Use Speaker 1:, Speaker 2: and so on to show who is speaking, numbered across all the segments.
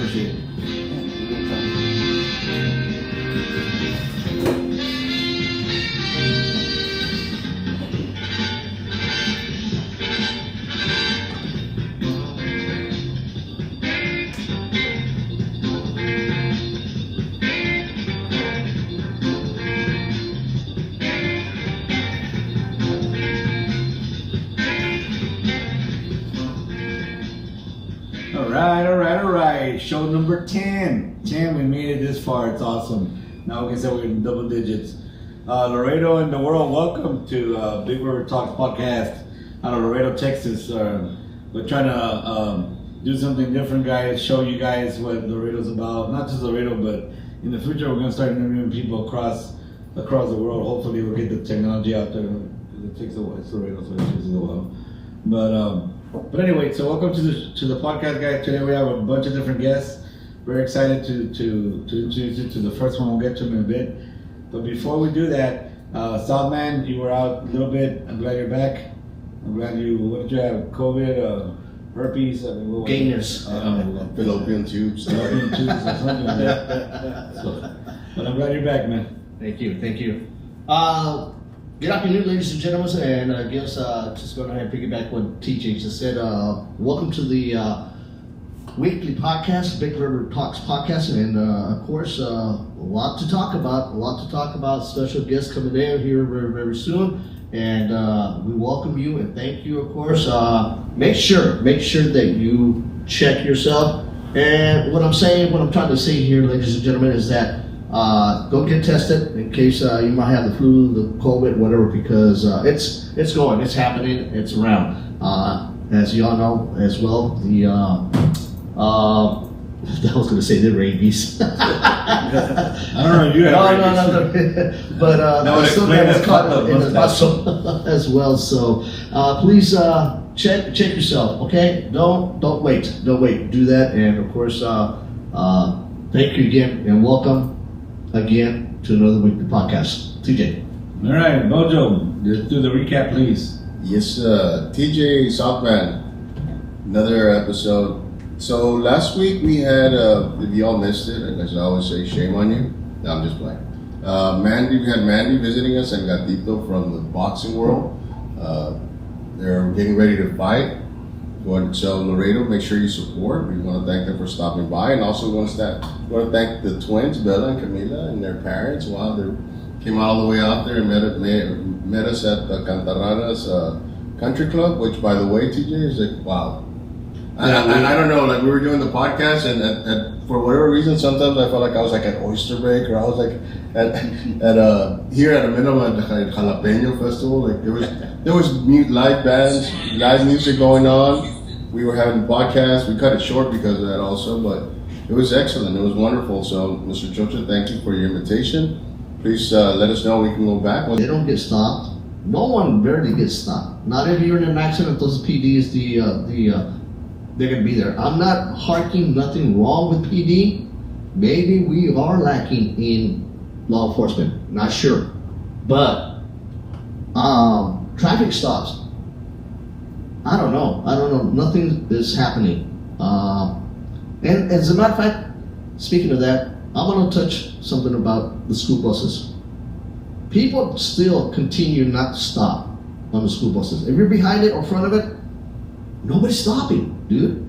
Speaker 1: appreciate it. All right. Show number 10. 10, we made it this far. It's awesome. Now we can say we're in double digits. Laredo and the world, welcome to Big River Talks podcast out of Laredo, Texas. We're trying to do something different, guys. Show you guys what Laredo's about. Not just Laredo, but in the future, we're going to start interviewing people across the world. Hopefully, we'll get the technology out there. It takes a while. It's Laredo, so it takes a while. But anyway, so welcome to the podcast, guys. Today we have a bunch of different guests. Very excited to introduce you to the first one. We'll get to him in a bit. But before we do that, Southman, you were out a little bit. I'm glad you're back. I'm glad what did you have? COVID, herpes,
Speaker 2: Gainers.
Speaker 3: Fallopian tubes.
Speaker 1: Fallopian tubes or something like that. But I'm glad you're back, man.
Speaker 2: Thank you. Good afternoon, ladies and gentlemen, and I guess just going ahead and piggyback what TJ just said. Welcome to the weekly podcast, Big River Talks podcast, and of course, a lot to talk about. Special guests coming in here very, very soon, and we welcome you and thank you, of course. Make sure that you check yourself. And what I'm trying to say here, ladies and gentlemen, is that go get tested in case you might have the flu, the COVID, whatever, because it's happening, it's around. As y'all know as well, the I was going to say the rabies.
Speaker 1: I don't know if you have rabies.
Speaker 2: No. But something was caught in the muscle as well. So please check yourself, okay? Don't wait. Do that, and of course, thank you again and welcome again to another weekly podcast. TJ.
Speaker 1: All right, Bojo, do the recap, please.
Speaker 3: Yes, TJ Southman, another episode. So last week we had, if y'all missed it, and as I always say, shame on you. No, I'm just playing. We had Mandy visiting us and Gatito from the boxing world. They're getting ready to fight. So Laredo, make sure you support. We want to thank them for stopping by, and also we want to thank the twins, Bella and Camila, and their parents. Wow, they came all the way out there and met us at Cantarranas Country Club, which, by the way, TJ, is like, wow. I don't know, like we were doing the podcast, and for whatever reason, sometimes I felt like I was like at Oyster Break, or I was like at here at a minimum at the Jalapeno Festival. Like there was live bands, live music going on. We were having podcasts. We cut it short because of that also, but it was excellent. It was wonderful. So, Mr. Chocha, thank you for your invitation. Please let us know we can go back.
Speaker 2: They don't get stopped. No one barely gets stopped. Not if you're in an accident. Those PDs, they're going to be there. I'm not harking nothing wrong with PD. Maybe we are lacking in law enforcement. Not sure. But traffic stops. I don't know. Nothing is happening. And as a matter of fact, speaking of that, I want to touch something about the school buses. People still continue not to stop on the school buses. If you're behind it or front of it, nobody's stopping, dude.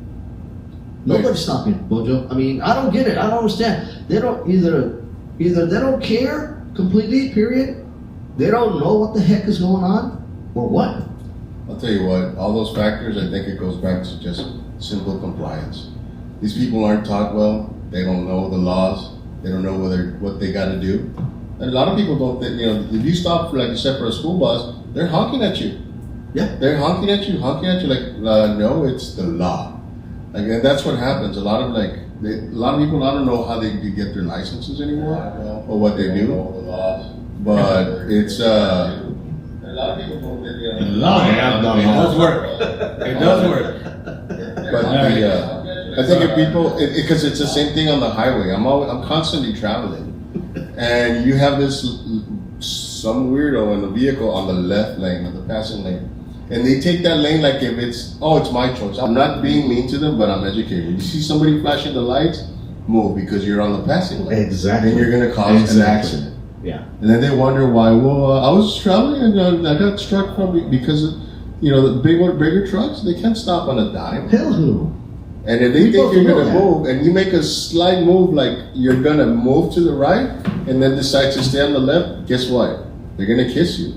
Speaker 2: Nobody's stopping, Bojo. I mean, I don't get it. I don't understand. They don't either they don't care completely, period. They don't know what the heck is going on, or what.
Speaker 3: I'll tell you what, all those factors, I think it goes back to just simple compliance. These people aren't taught well. They don't know the laws. They don't know what they got to do. And a lot of people don't think, if you stop for, like, except for a school bus, they're honking at you.
Speaker 2: Yeah.
Speaker 3: They're honking at you like, no, it's the law. Like, and that's what happens. A lot of people, I don't know how they get their licenses anymore or what they do. But it's, a lot of people don't get,
Speaker 1: it does work. It does work.
Speaker 3: But I think if people, because it's the same thing on the highway. I'm constantly traveling, and you have some weirdo in the vehicle on the left lane, of the passing lane, And they take that lane like if it's my choice. I'm not being mean to them, but I'm educated. When you see somebody flashing the lights, move because you're on the passing lane.
Speaker 2: Exactly.
Speaker 3: And you're going to cause an accident.
Speaker 2: Yeah.
Speaker 3: And then they wonder why. Well, I was traveling and I got struck because, the bigger trucks, they can't stop on a dime.
Speaker 2: Hell no.
Speaker 3: And if they think you're
Speaker 2: know
Speaker 3: going to
Speaker 2: that.
Speaker 3: move and you make a slight move like you're going to move to the right and then decide to stay on the left, guess what? They're going to kiss you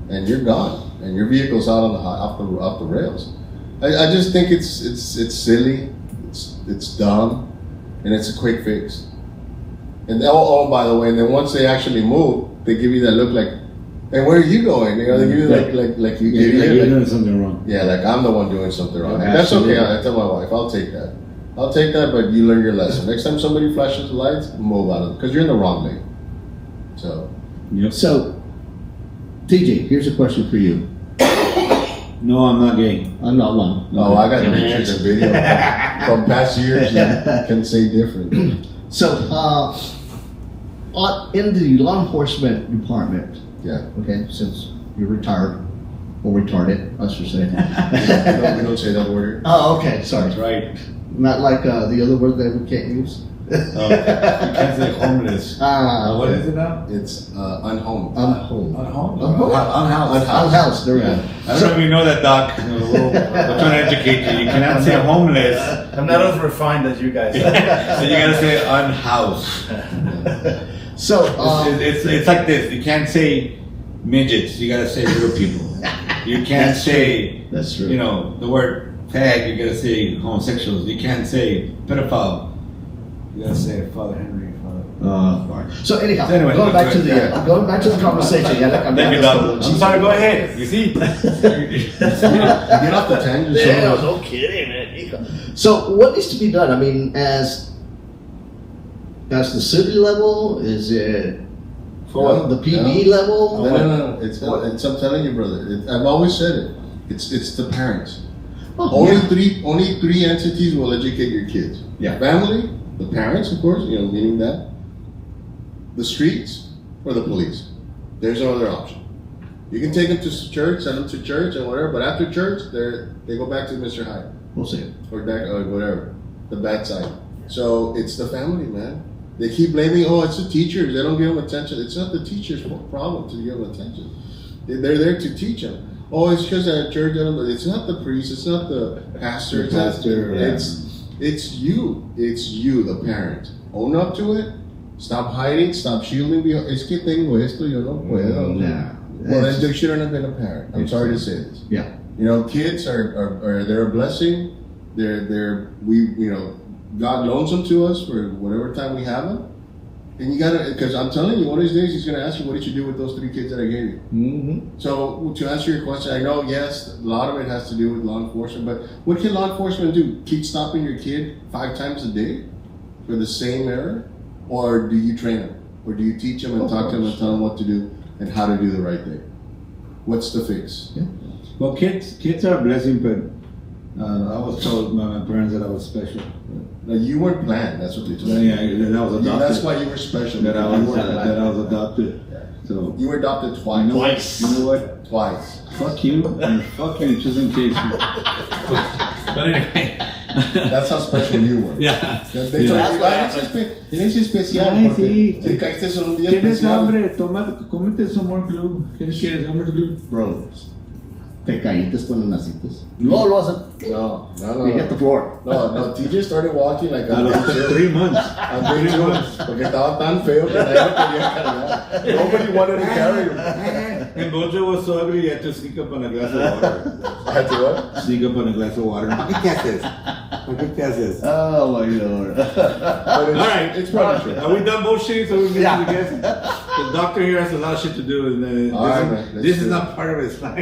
Speaker 3: and you're gone and your vehicle's out on off the rails. I just think it's silly, it's dumb, and it's a quick fix. And by the way, and then once they actually move, they give you that look like, "Hey, where are you going?" They give you like you
Speaker 1: you're doing something wrong.
Speaker 3: Yeah, like I'm the one doing something wrong.
Speaker 2: Yeah,
Speaker 3: And that's okay.
Speaker 2: absolutely.
Speaker 3: I tell my wife, I'll take that, but you learn your lesson. Next time somebody flashes the lights, move out of it because you're in the wrong lane. So
Speaker 1: Yep.
Speaker 2: So, TJ, here's a question for you.
Speaker 1: No, I'm not gay.
Speaker 2: I'm not lying.
Speaker 3: oh, I got pictures and video from past years that can say different.
Speaker 2: So, in the law enforcement department,
Speaker 3: Yeah,
Speaker 2: okay, since you're retired, or retarded, I should say.
Speaker 3: we don't say that word.
Speaker 2: Oh, okay, sorry.
Speaker 1: That's right.
Speaker 2: Not like the other word that we can't use.
Speaker 1: Oh, you can't say homeless. What is it now?
Speaker 3: It's unhomed.
Speaker 2: Unhomed.
Speaker 1: Unhomed.
Speaker 2: Unhoused. Unhoused. There we go.
Speaker 1: I don't know if you know that, Doc. We're trying to educate you. You cannot say homeless.
Speaker 4: I'm not as refined as you guys.
Speaker 1: So you gotta say unhoused.
Speaker 2: So,
Speaker 1: It's like this. You can't say midgets. You gotta say little people. You can't
Speaker 2: That's
Speaker 1: say
Speaker 2: that's true.
Speaker 1: the word fag. You gotta say homosexuals. You can't say pedophile. You gotta say Father Henry.
Speaker 2: So anyhow,
Speaker 1: So anyway,
Speaker 2: going back to
Speaker 1: yeah.
Speaker 2: the conversation. Yeah, like,
Speaker 1: Thank you, Doc. I'm sorry. Go ahead. You see.
Speaker 3: Get off the tangent.
Speaker 2: Yeah, no kidding, man. So what needs to be done? I mean, as the city level, is it
Speaker 1: For
Speaker 2: the PD level?
Speaker 3: No. It's I'm telling you, brother. I've always said it. It's the parents.
Speaker 2: Oh,
Speaker 3: Only three entities will educate your kids.
Speaker 1: Yeah.
Speaker 3: Family, the parents, of course, meaning that. The streets, or the police. There's no other option. You can take them to church, send them to church and whatever, but after church, they go back to Mr. Hyde.
Speaker 2: We'll see.
Speaker 3: Or back, or whatever. The bad side. So it's the family, man. They keep blaming, it's the teachers. They don't give them attention. It's not the teacher's problem to give them attention. They're there to teach them. Oh, it's because at church, it's not the priest, it's not the pastor, it's you. It's you, the parent. Own up to it. Stop hiding, stop shielding. Es que tengo esto, yo no puedo.
Speaker 2: Nah.
Speaker 3: Well, then they shouldn't have been a parent. I'm sorry to say this.
Speaker 2: Yeah.
Speaker 3: Kids are they're a blessing. God loans them to us for whatever time we have them. And you gotta, because I'm telling you, one of these days he's gonna ask you, what did you do with those 3 kids that I gave you?
Speaker 2: Mm-hmm.
Speaker 3: So to answer your question, I know, yes, a lot of it has to do with law enforcement, but what can law enforcement do? Keep stopping your kid 5 times a day for the same error? Or do you train them? Or do you teach them and talk to them and tell them what to do and how to do the right thing? What's the fix?
Speaker 2: Yeah.
Speaker 1: Well, kids are a blessing, but I was told by my parents that I was special.
Speaker 3: No, you weren't planned. That's what they told me.
Speaker 1: Yeah, that I was adopted.
Speaker 3: That's why you were special.
Speaker 1: That I
Speaker 3: You
Speaker 1: was
Speaker 3: weren't planned.
Speaker 1: that I was adopted. So
Speaker 3: You were adopted
Speaker 1: you
Speaker 3: twice.
Speaker 1: know what? You know what?
Speaker 3: Twice.
Speaker 1: Fuck you and fuck you, just in case. But anyway.
Speaker 3: That's how special you were.
Speaker 1: Yeah.
Speaker 3: They told you, eres especial
Speaker 1: Ay,
Speaker 3: porque
Speaker 1: sí.
Speaker 3: te caíste en un día
Speaker 1: ¿Tienes
Speaker 3: especial.
Speaker 1: hambre? Cómete su Amor Club. ¿Qué quieres? Amor Club.
Speaker 2: Bro, te caíste cuando naciste. No lo hacen.
Speaker 3: No.
Speaker 2: You hit the floor.
Speaker 3: No, TJ started walking like
Speaker 1: A
Speaker 3: a
Speaker 1: los
Speaker 3: bitch.
Speaker 1: 3 months.
Speaker 3: A big months. Porque estaba tan feo que nadie lo quería cargar. Nobody wanted to carry him.
Speaker 1: And Bojo was so ugly, you had to sneak up on a glass of water.
Speaker 3: I had to what?
Speaker 1: Sneak up on a glass of water. ¿Por qué te haces? ¿Por qué te haces?
Speaker 2: Oh my lord.
Speaker 3: But
Speaker 1: All right,
Speaker 3: it's probably true.
Speaker 1: Are we done bullshitting so we can get
Speaker 2: Yeah.
Speaker 1: to the guest? The doctor here has a lot of shit to do, and
Speaker 3: All right, man. Let's
Speaker 1: this
Speaker 3: do
Speaker 1: is
Speaker 3: it.
Speaker 1: not part of his life.
Speaker 4: I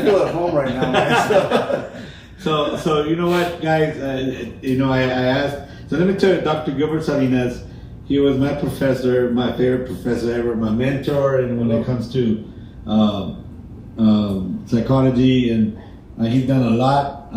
Speaker 4: feel at home right now, man.
Speaker 1: So you know what, guys? I asked. So let me tell you, Dr. Gilbert Salinas. He was my professor, my favorite professor ever, my mentor, and when it comes to psychology, and he's done a lot,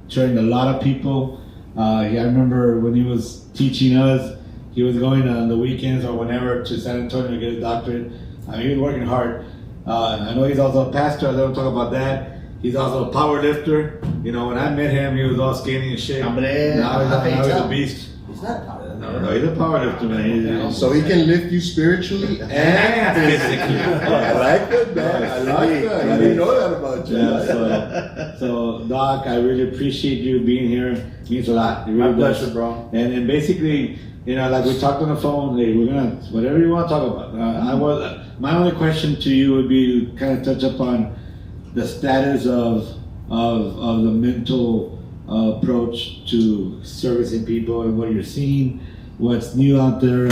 Speaker 1: trained a lot of people. I remember when he was teaching us, he was going on the weekends or whenever to San Antonio to get his doctorate. He was working hard. I know he's also a pastor. I don't talk about that. He's also a power lifter. You know, when I met him, he was all skinny and shit.
Speaker 2: Hombre,
Speaker 1: Now
Speaker 2: I
Speaker 1: he's
Speaker 2: tell.
Speaker 1: a beast.
Speaker 2: He's not a power.
Speaker 1: No, he's a power lifter, man.
Speaker 3: So he can lift you spiritually and physically. I like it, man. I like that. I didn't know that about you.
Speaker 1: Yeah, so Doc, I really appreciate you being here. It means a lot. It
Speaker 4: My
Speaker 1: really does.
Speaker 4: pleasure, bro.
Speaker 1: And basically, you know, like we talked on the phone, hey, we're gonna whatever you want to talk about. My only question to you would be to kind of touch upon the status of the mental approach to servicing people and what you're seeing, what's new out there.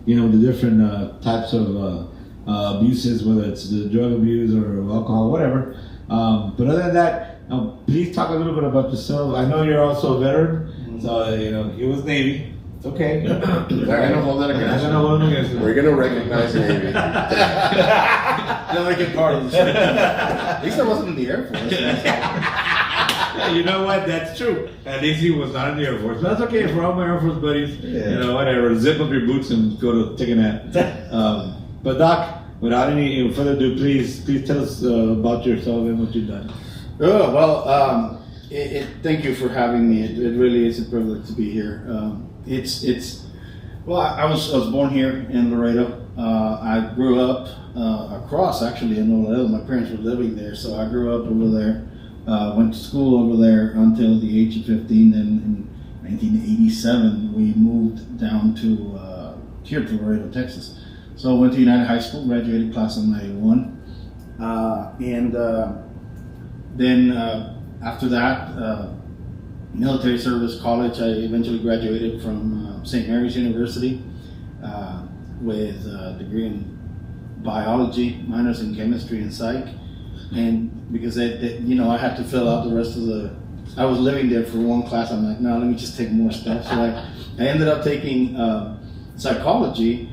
Speaker 1: You know, the different types of abuses, whether it's the drug abuse or alcohol, whatever. But other than that, please talk a little bit about yourself. I know you're also a veteran, so you know he was Navy. It's okay.
Speaker 3: We're gonna hold that against
Speaker 1: I'm gonna hold it against
Speaker 3: you.
Speaker 1: him.
Speaker 3: We're gonna recognize Navy.
Speaker 4: Then we can part of this.
Speaker 3: At least I wasn't in the Air Force.
Speaker 1: Yeah, you know what? That's true. At least he was not in the Air Force. But that's okay for all my Air Force buddies.
Speaker 3: Yeah.
Speaker 1: You know, whatever. Zip up your boots and go to take a nap. But Doc, without any further ado, please tell us about yourself and what you've done.
Speaker 4: Oh, well, thank you for having me. It really is a privilege to be here. Well, I was born here in Laredo. I grew up across, actually, in Laredo. My parents were living there, so I grew up over there. Went to school over there until the age of 15. Then in 1987, we moved down to here to Laredo, Texas. So I went to United High School, graduated class of 91. Then after that, military service, college, I eventually graduated from St. Mary's University with a degree in biology, minors in chemistry and psych. And because I had to fill out the rest of I was living there for one class. I'm like, no, let me just take more stuff. So I ended up taking psychology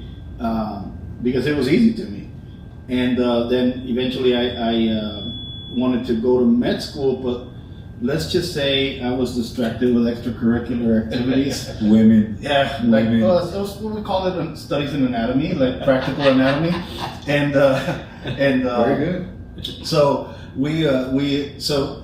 Speaker 4: because it was easy to me. And then eventually I wanted to go to med school, but let's just say I was distracted with extracurricular activities.
Speaker 1: Women.
Speaker 4: Yeah, like it was what we call it, studies in anatomy, like practical anatomy, and
Speaker 3: Very good.
Speaker 4: so so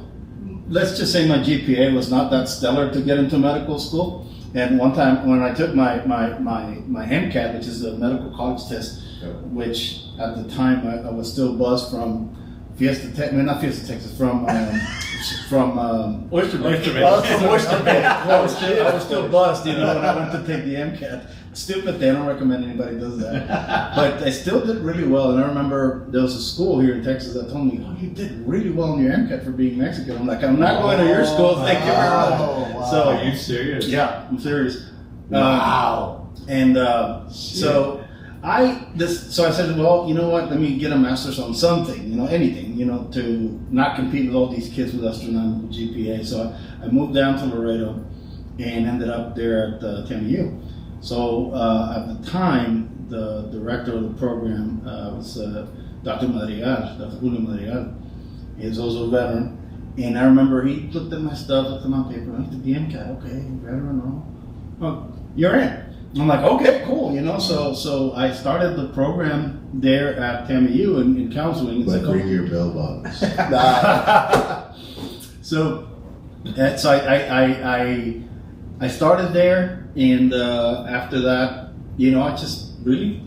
Speaker 4: let's just say my GPA was not that stellar to get into medical school. And one time when I took my MCAT, which is the medical college test, which at the time I was still buzzed from Fiesta Texas, not Fiesta Texas, from Oyster Bay. From Oyster Bay. I was still buzzed, when I went to take the MCAT. Stupid thing, I don't recommend anybody does that. But I still did really well, and I remember there was a school here in Texas that told me, "Oh, you did really well on your MCAT for being Mexican." I'm like, "I'm not going to your school, thank you very much."
Speaker 2: Wow.
Speaker 4: So,
Speaker 1: Are you serious?
Speaker 4: yeah, I'm serious.
Speaker 1: Wow.
Speaker 4: And so I said, well, you know what? Let me get a master's on something, anything, to not compete with all these kids with astronomical GPA. So I moved down to Laredo and ended up there at TAMU. So at the time, the director of the program was Dr. Madrigal, Dr. Julio Madrigal. He's also a veteran. And I remember he looked at my stuff, looked at my paper, I did the MCAT, okay, veteran, oh, you're in. I'm like, okay, cool, So I started the program there at TAMU in counseling.
Speaker 3: But bring your bell bottoms.
Speaker 4: So I started there, and after that, I just really,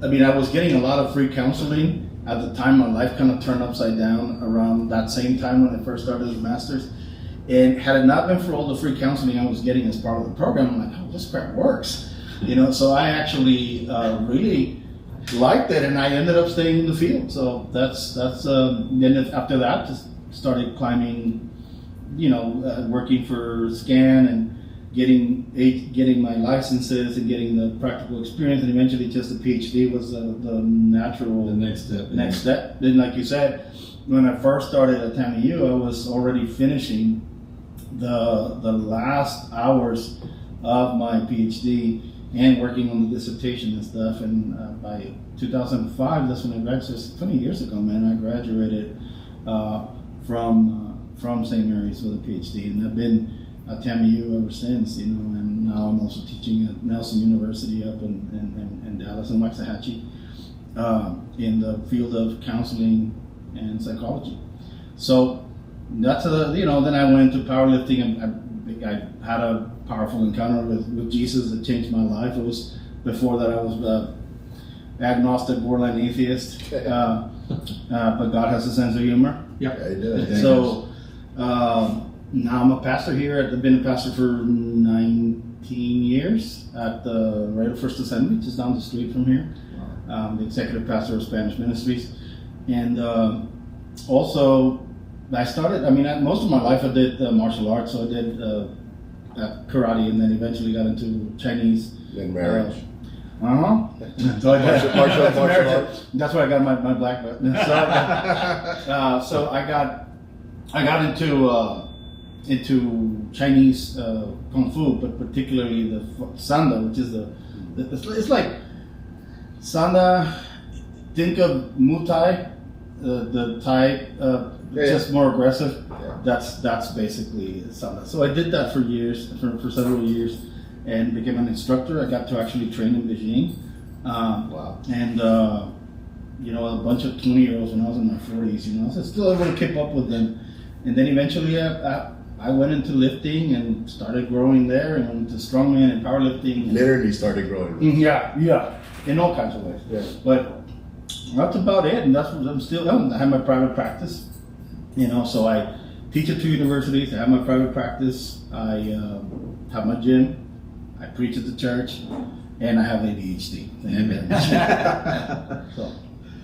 Speaker 4: I was getting a lot of free counseling. At the time, my life kind of turned upside down around that same time when I first started the master's. And had it not been for all the free counseling I was getting as part of the program, I'm like, oh, this crap works. So I actually really liked it, and I ended up staying in the field. So that's then after that, just started climbing, working for SCAN and getting my licenses and getting the practical experience, and eventually just a PhD was the natural
Speaker 1: next step.
Speaker 4: Then, like you said, when I first started at TAMU, I was already finishing the last hours of my PhD and working on the dissertation and stuff. And by 2005, that's when I graduated. 20 years ago, man, I graduated from St. Mary's with a PhD, and I've been at TAMU ever since. And now I'm also teaching at Nelson University up in Dallas and Waxahachie in the field of counseling and psychology. So that's then I went into powerlifting, and I had a powerful encounter with Jesus that changed my life. It was before that I was agnostic, borderline atheist, but God has a sense of humor.
Speaker 3: Yeah, he does.
Speaker 4: So now I'm a pastor here. I've been a pastor for 19 years at the Laredo First Assembly, just down the street from here. The executive pastor of Spanish Ministries, and also I started. Most of my life I did martial arts, so I did karate, and then eventually got into Chinese.
Speaker 3: Then marriage.
Speaker 4: So I got
Speaker 3: Martial arts.
Speaker 4: That's where I got my black belt. So I got into Chinese kung fu, but particularly the sanda, which is it's like sanda. Think of Muay Thai, the Thai, just more aggressive.
Speaker 3: Yeah.
Speaker 4: That's basically sanda. So I did that for years, for several years, and became an instructor. I got to actually train in Beijing.
Speaker 3: Wow.
Speaker 4: And a bunch of 20-year-olds when I was in my 40s. So still able to keep up with them. And then eventually I went into lifting and started growing there, and went into strongman and powerlifting.
Speaker 3: Literally started growing.
Speaker 4: Yeah, in all kinds of ways.
Speaker 3: Yeah.
Speaker 4: But that's about it, and that's what I'm still doing. I have my private practice, so I teach at 2 universities. I have my private practice. I have my gym. I preach at the church, and I have ADHD.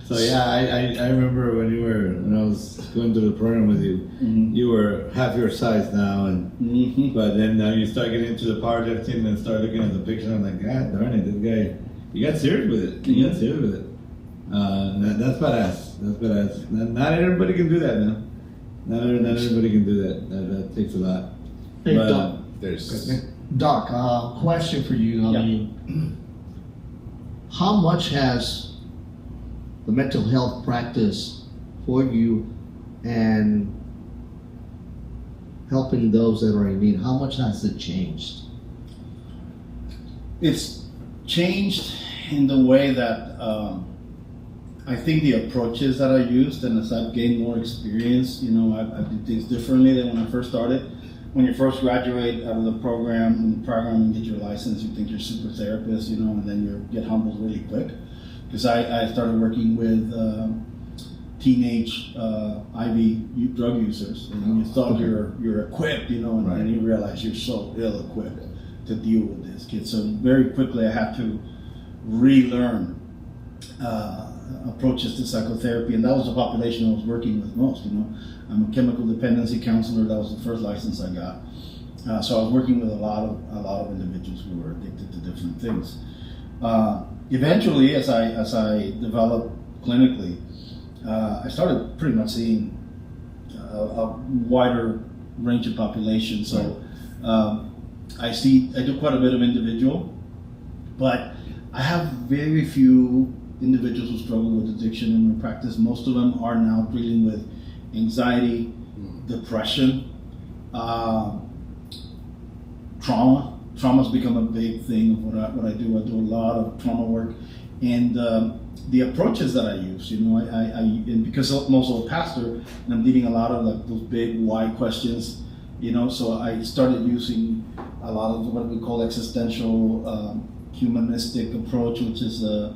Speaker 1: So yeah, I remember when I was going through the program with you, you were half your size now, and but then now you start getting into the powerlifting and start looking at the picture. I'm like, God darn it, this guy, you got serious with it. You got serious with it. That's badass. That's badass. Not everybody can do that, man. Not everybody can do that. That takes a lot.
Speaker 2: Hey,
Speaker 1: But,
Speaker 2: Doc,
Speaker 3: There's
Speaker 2: question for you.
Speaker 4: Yeah.
Speaker 2: I mean, how much has the mental health practice for you and helping those that are in need, how much has it changed?
Speaker 4: It's changed in the way that I think the approaches that I used, and as I've gained more experience, I did things differently than when I first started. When you first graduate out of the program, and get your license, you think you're super therapist, and then you get humbled really quick. Because I started working with teenage IV drug users, and you thought you're equipped, and then you realize you're so ill-equipped to deal with this kid. So very quickly I had to relearn approaches to psychotherapy, and that was the population I was working with most. I'm a chemical dependency counselor. That was the first license I got. So I was working with a lot of individuals who were addicted to different things. Eventually, as I developed clinically, I started pretty much seeing a wider range of population. So I do quite a bit of individual, but I have very few individuals who struggle with addiction in my practice. Most of them are now dealing with anxiety, depression, trauma. Trauma's become a big thing of what I do. I do a lot of trauma work, and the approaches that I use, and because I'm also a pastor, and I'm leading a lot of those big why questions, so I started using a lot of what we call existential humanistic approach, which is a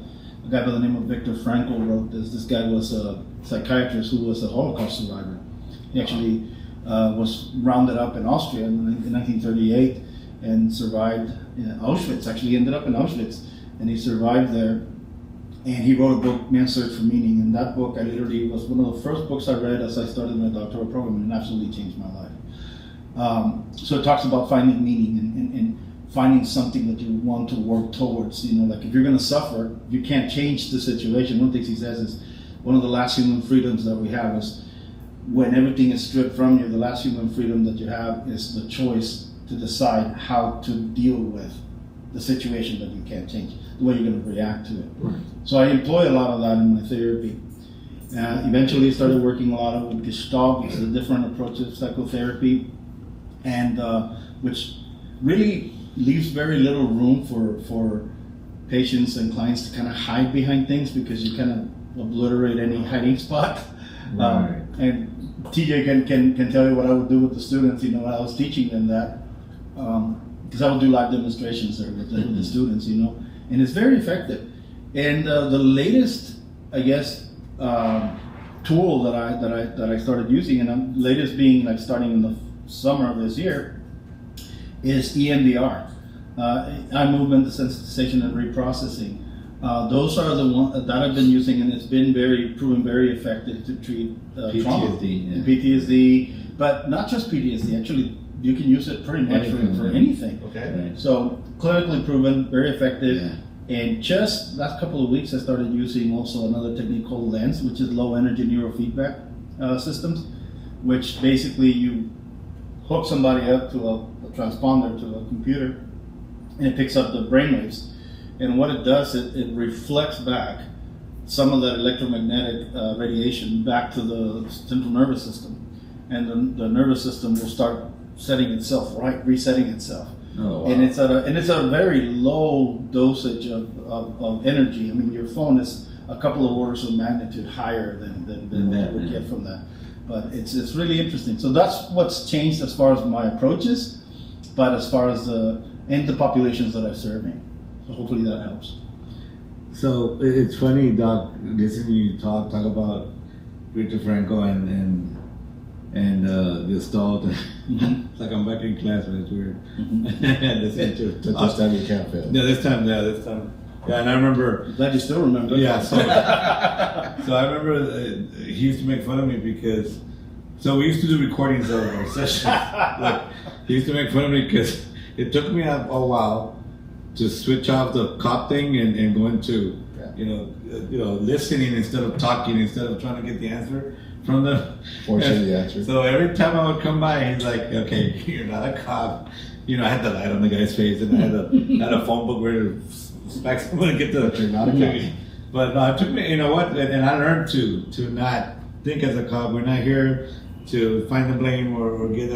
Speaker 4: guy by the name of Viktor Frankl wrote this. This guy was a psychiatrist who was a Holocaust survivor. He actually was rounded up in Austria in 1938 and survived Auschwitz. Actually ended up in Auschwitz, and he survived there. And he wrote a book, Man's Search for Meaning. And that book, I literally was one of the first books I read as I started my doctoral program, and it absolutely changed my life. So it talks about finding meaning and finding something that you want to work towards. Like if you're going to suffer, you can't change the situation. One of the things he says is one of the last human freedoms that we have is when everything is stripped from you, the last human freedom that you have is the choice to decide how to deal with the situation that you can't change, the way you're going to react to it. Right. So I employ a lot of that in my therapy. Eventually started working a lot with Gestalt, which is a different approach to psychotherapy, and which really leaves very little room for patients and clients to kind of hide behind things, because you kind of obliterate any hiding spot.
Speaker 1: Right.
Speaker 4: and TJ can tell you what I would do with the students. You know, I was teaching them that because I would do live demonstrations there with the students. You know, and it's very effective. And the latest, I guess, tool that I started using, and latest being like starting in the summer of this year, is EMDR, eye movement desensitization and reprocessing. Those are the ones that I've been using, and it's been proven very effective to treat trauma. PTSD, but not just PTSD. Actually, you can use it pretty much for anything.
Speaker 2: Okay.
Speaker 4: So clinically proven, very effective.
Speaker 1: Yeah.
Speaker 4: And just last couple of weeks, I started using also another technique called LENS, which is low energy neurofeedback systems, which basically you hook somebody up to a transponder to a computer, and it picks up the brainwaves. And what it does, it reflects back some of that electromagnetic radiation back to the central nervous system, and the nervous system will start setting itself right, resetting itself.
Speaker 3: Oh, wow.
Speaker 4: And it's at a very low dosage of energy. I mean, your phone is a couple of orders of magnitude higher than what
Speaker 1: that,
Speaker 4: you would
Speaker 1: yeah.
Speaker 4: get from that. But it's really interesting. So that's what's changed as far as my approaches, but as far as the populations that I'm serving. So hopefully that helps.
Speaker 1: So it's funny, Doc, listening you talk about Viktor Frankl and Gestalt. It's like I'm back in class, but it's weird.
Speaker 3: But this time you can't fail.
Speaker 1: Yeah, this time. Yeah, and I remember.
Speaker 4: Glad you still remember.
Speaker 1: Yeah, so I remember he used to make fun of me because. So we used to do recordings of our sessions. Like, he used to make fun of me because it took me a while to switch off the cop thing and go into, listening instead of talking, instead of trying to get the answer from them.
Speaker 3: Forcing the answer.
Speaker 1: So every time I would come by, he's like, "Okay, you're not a cop." You know, I had the light on the guy's face, and I had a phone book ready to smack someone and get the.
Speaker 3: You're not a cop.
Speaker 1: But no, it took me. You know what? And I learned to not think as a cop. We're not here to find the blame or get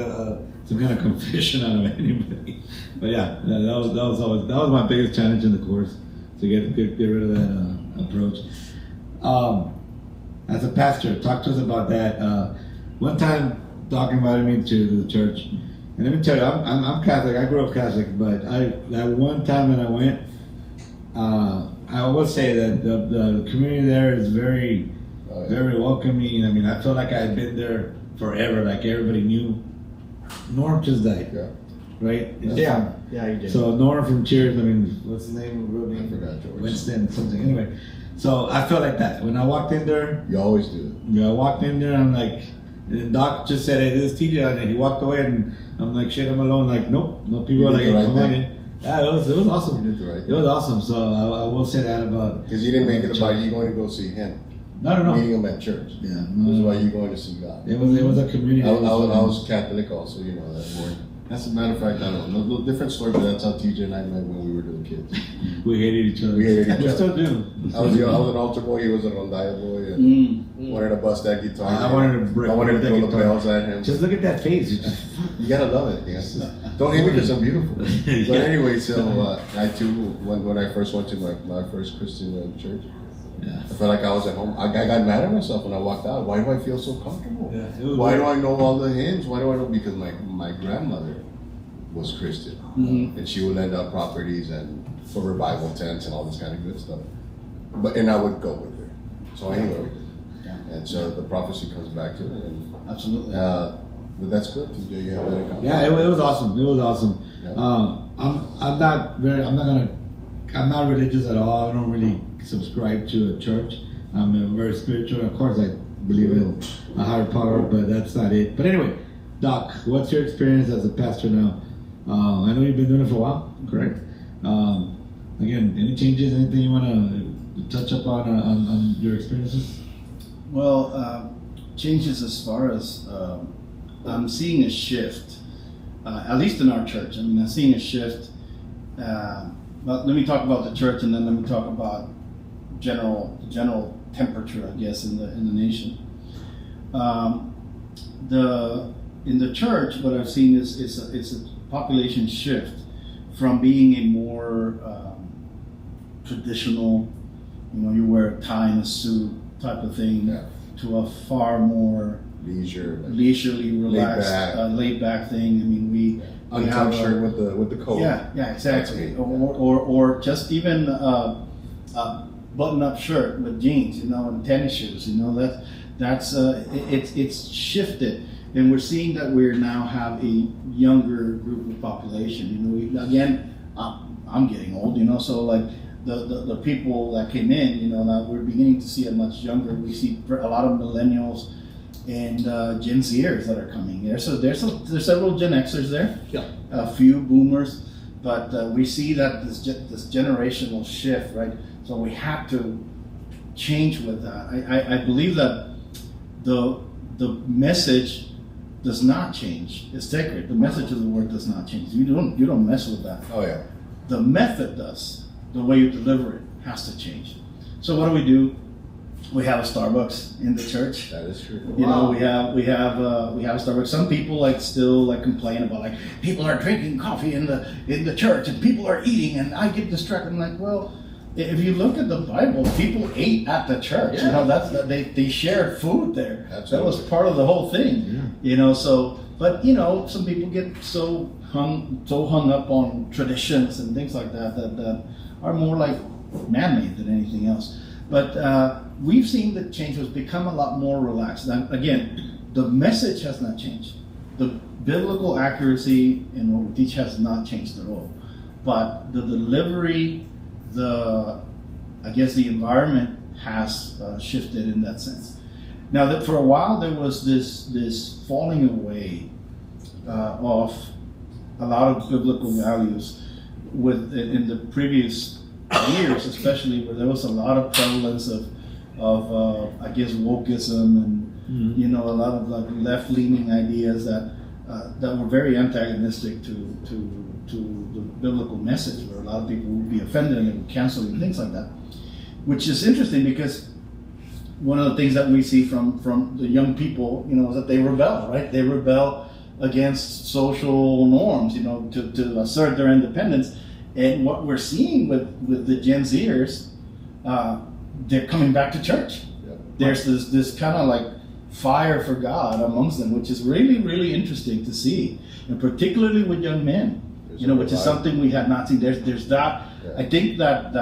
Speaker 1: some kind of confession out of anybody. But yeah, that was my biggest challenge in the course, to get rid of that approach. As a pastor, talk to us about that. One time, Doc invited me to the church, and let me tell you, I'm Catholic. I grew up Catholic, but that one time that I went, I will say that the community there is very welcoming. I mean, I felt like I had been there forever. Like everybody knew. Norm just died, right?
Speaker 2: Yeah, he did.
Speaker 1: So Norm from Cheers. I mean, what's his name?
Speaker 3: I forgot, George.
Speaker 1: Winston something. Anyway, so I felt like that when I walked in there.
Speaker 3: You always do.
Speaker 1: I walked in there. I'm like, and Doc just said, "Hey, this is TJ," and he walked away, and I'm like, "Shit, I'm alone." Like, nope, no people
Speaker 3: You
Speaker 1: are
Speaker 3: did
Speaker 1: like,
Speaker 3: the right
Speaker 1: "Come on
Speaker 3: thing.
Speaker 1: in." Yeah, it was awesome.
Speaker 3: You did the right
Speaker 1: It
Speaker 3: thing.
Speaker 1: was awesome. So I will say that about.
Speaker 3: Because you didn't make it about you going to go see him.
Speaker 1: No.
Speaker 3: Meeting him at church.
Speaker 1: Yeah,
Speaker 3: It was
Speaker 1: no.
Speaker 3: about you going to see God.
Speaker 1: It was a community.
Speaker 3: I was Catholic also, you know that more. As a matter of fact, I don't know. No different story, but that's how TJ and I met when we were little kids.
Speaker 1: We hated each other.
Speaker 3: We hated each
Speaker 1: We
Speaker 3: other.
Speaker 1: still do.
Speaker 3: I was an altar boy, he was a rondalla boy, and wanted to bust that guitar.
Speaker 1: I wanted to break
Speaker 3: I wanted to
Speaker 1: that
Speaker 3: throw the
Speaker 1: guitar.
Speaker 3: bells at him.
Speaker 1: Just look at that face.
Speaker 3: You gotta love it. Yes. Don't hate me because I'm beautiful. But anyway, so I too, when I first went to my first Christian church, I felt like I was at home. I got mad at myself when I walked out. Why do I feel so comfortable?
Speaker 1: Yeah, it was
Speaker 3: Why
Speaker 1: weird.
Speaker 3: do I know all the hymns? Why do I know? Because my grandmother was Christian, and she would lend out properties and for revival tents and all this kind of good stuff. And I would go with her. So anyway, and so the prophecy comes back to it. And,
Speaker 4: Absolutely.
Speaker 3: but that's good. TJ, you have that in common.
Speaker 1: Yeah, it was awesome. It was awesome.
Speaker 3: Yeah.
Speaker 1: I'm not religious at all. I don't really subscribe to a church. I'm very spiritual. Of course, I believe in a higher power, but that's not it. But anyway, Doc, what's your experience as a pastor now? I know you've been doing it for a while, correct? Again, any changes? Anything you want to touch up on your experiences?
Speaker 4: Well, changes as far as I'm seeing a shift, at least in our church. I mean, I'm seeing a shift. But let me talk about the church, and then let me talk about general temperature, I guess, in the nation. In the church, what I've seen is it's a population shift from being a more traditional, you wear a tie and a suit type of thing, to a far more
Speaker 3: Leisure.
Speaker 4: leisurely, relaxed,
Speaker 3: back.
Speaker 4: laid back thing. I mean, we have
Speaker 3: Untucked
Speaker 4: a-
Speaker 3: shirt with the coat.
Speaker 4: yeah, exactly.
Speaker 3: That's
Speaker 4: Or just even a button-up shirt with jeans, and tennis shoes. It's shifted, and we're seeing that we now have a younger group of population. I'm getting old, so like the people that came in, now we're beginning to see a much younger. We see a lot of millennials and Gen Zers that are coming there. So there's several Gen Xers there,
Speaker 2: Yeah.
Speaker 4: a few boomers, but we see that this generational shift, right? So we have to change with that. I believe that the message does not change. It's sacred. The message of the word does not change. You don't mess with that.
Speaker 3: Oh yeah.
Speaker 4: The method does. The way you deliver it has to change. So what do? We have a Starbucks in the church.
Speaker 3: That is true.
Speaker 4: We have a Starbucks. Some people still complain about people are drinking coffee in the church and people are eating and I get distracted. I'm like, well, if you look at the Bible, people ate at the church.
Speaker 2: Yeah.
Speaker 4: They shared food there.
Speaker 3: Absolutely.
Speaker 4: That was part of the whole thing. But some people get so hung up on traditions and things like that are more like man-made than anything else. But we've seen the change has become a lot more relaxed. And again, the message has not changed. The biblical accuracy in what we teach has not changed at all. But the delivery, the environment has shifted in that sense. Now, that for a while there was this falling away of a lot of biblical values in the previous years, especially where there was a lot of prevalence of wokeism and a lot of left-leaning ideas that were very antagonistic to the biblical message, where a lot of people would be offended and they would cancel and things like that. Which is interesting because one of the things that we see from the young people, is that they rebel, right? They rebel against social norms, to assert their independence. And what we're seeing with the Gen Zers, they're coming back to church.
Speaker 3: Yeah.
Speaker 4: There's this kind of fire for God amongst them, which is really, really interesting to see, and particularly with young men, which is something we had not seen. There's that.
Speaker 3: Yeah.
Speaker 4: I think that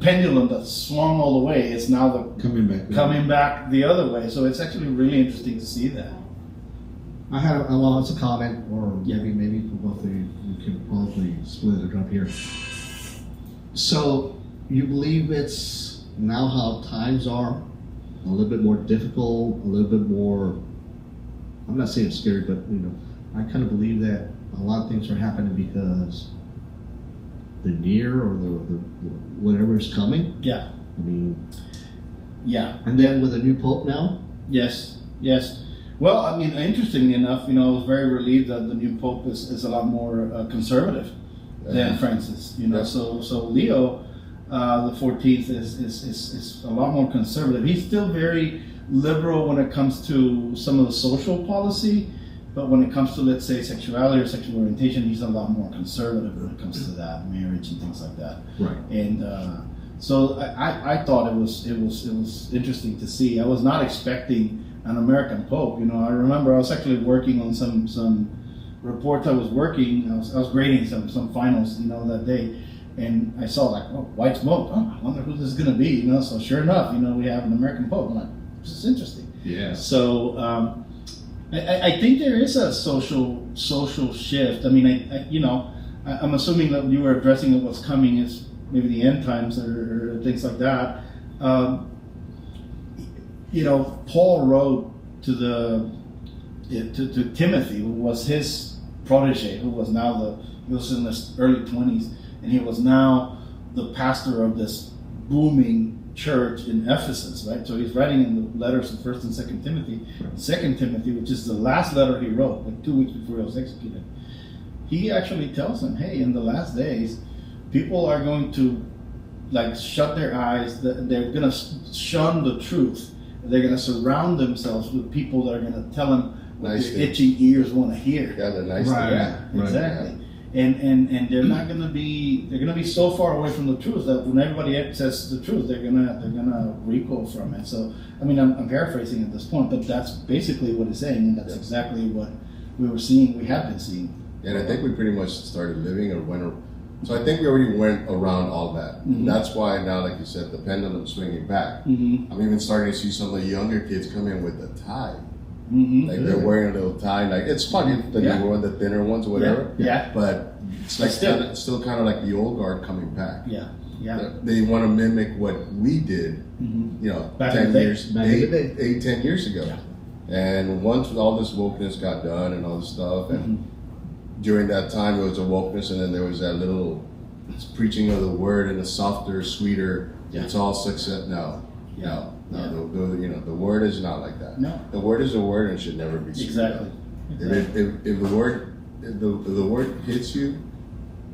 Speaker 4: pendulum that swung all the way is now coming back the other way. So it's actually really interesting to see that.
Speaker 2: I had it's a comment, or maybe for both of you, we can probably split it up here. So you believe it's now how times are a little bit more difficult, a little bit more, I'm not saying scary, but I kind of believe that a lot of things are happening because the near or the whatever is coming.
Speaker 4: Yeah.
Speaker 2: I mean,
Speaker 4: yeah.
Speaker 2: And then with a new pope now.
Speaker 4: Yes. Well, interestingly enough, I was very relieved that the new pope is a lot more conservative than Francis. So Leo, the 14th is a lot more conservative. He's still very liberal when it comes to some of the social policy, but when it comes to, let's say, sexuality or sexual orientation, he's a lot more conservative when it comes to that, marriage and things like that.
Speaker 2: Right.
Speaker 4: And so I thought it was interesting to see. I was not expecting an American pope. I remember I was actually working on some reports. I was grading some finals, that day, and I saw white smoke. Oh, I wonder who this is going to be. So sure enough, we have an American pope. I'm like, this is interesting.
Speaker 2: Yeah.
Speaker 4: So I think there is a social shift. I'm assuming that you were addressing what's coming is maybe the end times or things like that. Paul wrote to Timothy, who was his protege, who was he was in his early 20s, and he was now the pastor of this booming church in Ephesus, right? So he's writing in the letters of 1st and 2nd Timothy. 2nd Timothy, which is the last letter he wrote, 2 weeks before he was executed, he actually tells them, hey, in the last days, people are going to shut their eyes, they're going to shun the truth. They're going to surround themselves with people that are going to tell them what their itching ears want to hear.
Speaker 3: Yeah, the nice
Speaker 2: Right.
Speaker 3: thing.
Speaker 4: Exactly. and they're not gonna be so far away from the truth that when everybody says the truth, they're gonna recoil from it. So I mean, I'm paraphrasing at this point, but that's basically what it's saying, and that's exactly what we have been seeing.
Speaker 3: And I think we pretty much started living or went. So I think we already went around all that.
Speaker 4: Mm-hmm.
Speaker 3: That's why now, like you said, the pendulum's swinging back.
Speaker 4: Mm-hmm.
Speaker 3: I'm even starting to see some of the younger kids come in with a tie.
Speaker 4: Mm-hmm.
Speaker 3: Like they're wearing a little tie. Like it's funny, the newer one, the thinner ones, or whatever.
Speaker 4: Yeah.
Speaker 3: But it's like still kind of like the old guard coming back.
Speaker 4: Yeah. Yeah.
Speaker 3: They want to mimic what we did.
Speaker 4: Mm-hmm.
Speaker 3: You know,
Speaker 4: Back in the day.
Speaker 3: 10 years ago.
Speaker 4: Yeah.
Speaker 3: And once all this wokeness got done and all this stuff, and during that time there was a wokeness, and then there was that little preaching of the word in a softer, sweeter.
Speaker 4: Yeah.
Speaker 3: It's all success. No,
Speaker 4: Yeah.
Speaker 3: the word is not like that.
Speaker 4: No.
Speaker 3: The word is a word and should never be screwed
Speaker 4: Exactly.
Speaker 3: up. If the word hits you,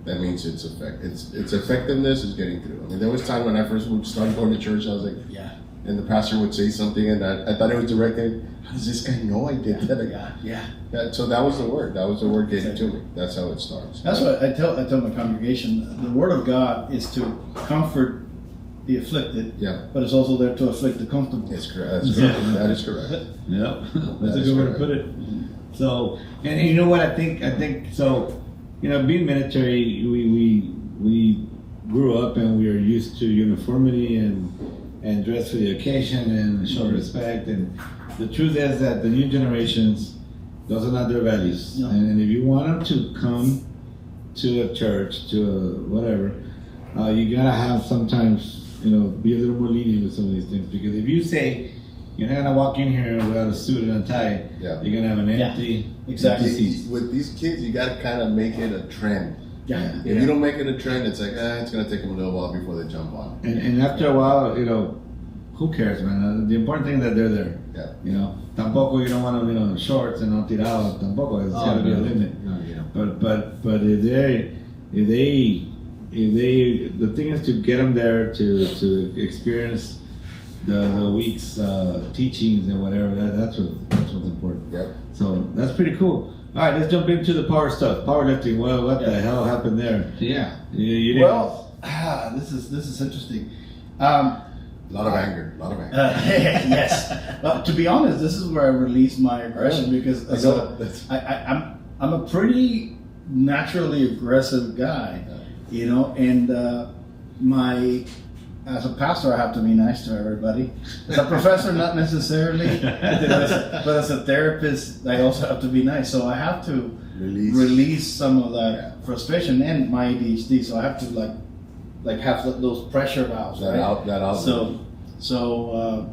Speaker 3: that means its effectiveness is getting through. I mean, there was time when I first started going to church, I was like,
Speaker 4: Yeah.
Speaker 3: and the pastor would say something, and I thought it was directed. How does this guy know I did that?
Speaker 4: Yeah.
Speaker 3: So that was the word. That was the word getting to me. That's how it starts.
Speaker 4: That's what I tell my congregation. The word of God is to comfort the afflicted,
Speaker 3: Yeah.
Speaker 4: but it's also there to afflict the comfortable.
Speaker 3: It's correct. That's correct. That is correct.
Speaker 1: Yep, that's
Speaker 3: That
Speaker 1: a
Speaker 3: is
Speaker 1: good way to
Speaker 3: correct.
Speaker 1: put it. So, and you know what I think so. You know, being military, we grew up and we are used to uniformity and dress for the occasion and show respect. And the truth is that the new generations, those are not their values.
Speaker 4: No.
Speaker 1: And if you want them to come to a church, to a whatever, you gotta have sometimes, be a little more lenient with some of these things. Because if you say you're not gonna walk in here without a suit and a tie,
Speaker 3: Yeah.
Speaker 1: you're gonna have an empty,
Speaker 4: Exactly.
Speaker 1: empty seat.
Speaker 3: With these kids, you got to kind of make it a trend.
Speaker 4: Yeah.
Speaker 3: If you don't make it a trend, it's like, it's going to take them a little while before they jump on.
Speaker 1: And after a while, who cares, man? The important thing is that they're there.
Speaker 3: Yeah.
Speaker 1: Tampoco you don't want them, in shorts and not tirado. Tampoco, it's gotta be a limit.
Speaker 2: No, you know.
Speaker 1: But if they, the thing is to get them there to experience the week's teachings and whatever. That's what's important.
Speaker 3: Yep.
Speaker 1: So that's pretty cool. All right, let's jump into the power stuff. Powerlifting. Well, what the hell happened there?
Speaker 2: Yeah.
Speaker 1: You
Speaker 4: Well, this is interesting.
Speaker 3: A lot of anger.
Speaker 4: Yes. Well, to be honest, this is where I release my aggression because
Speaker 3: I know. That's-
Speaker 4: I'm a pretty naturally aggressive guy, and as a pastor, I have to be nice to everybody. As a professor, not necessarily, but as a therapist, I also have to be nice. So I have to release some of that frustration and my ADHD. So I have to like have those pressure valves,
Speaker 3: That
Speaker 4: right?
Speaker 3: out.
Speaker 4: So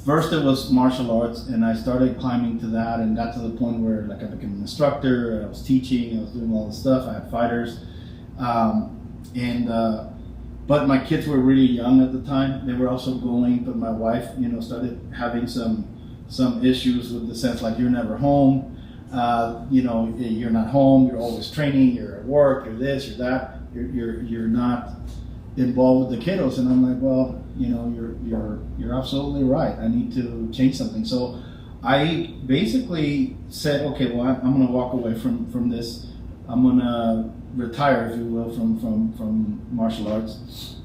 Speaker 4: first it was martial arts, and I started climbing to that, and got to the point where I became an instructor. I was teaching. I was doing all this stuff. I had fighters, but my kids were really young at the time. They were also going, but my wife, started having some issues with the sense like you're never home. You're not home. You're always training. You're at work. You're this. You're that. You're not involved with the kiddos. And I'm like, well, you're absolutely right. I need to change something. So I basically said, okay, well, I'm going to walk away from this. I'm going to retire, if you will, from martial arts.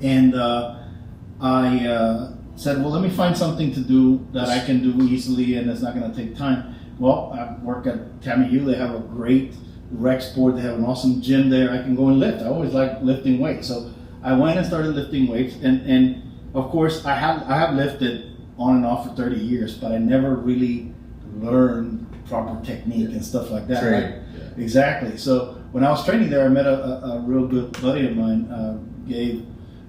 Speaker 4: And I said, well, let me find something to do that I can do easily and it's not going to take time. Well, I work at TAMIU. They have a great rec sport. They have an awesome gym there. I can go and lift. I always like lifting weights. So I went and started lifting weights. And of course, I have lifted on and off for 30 years, but I never really learned proper technique and stuff like that.
Speaker 3: Train.
Speaker 4: Right? Yeah. Exactly. So when I was training there, I met a real good buddy of mine, Gabe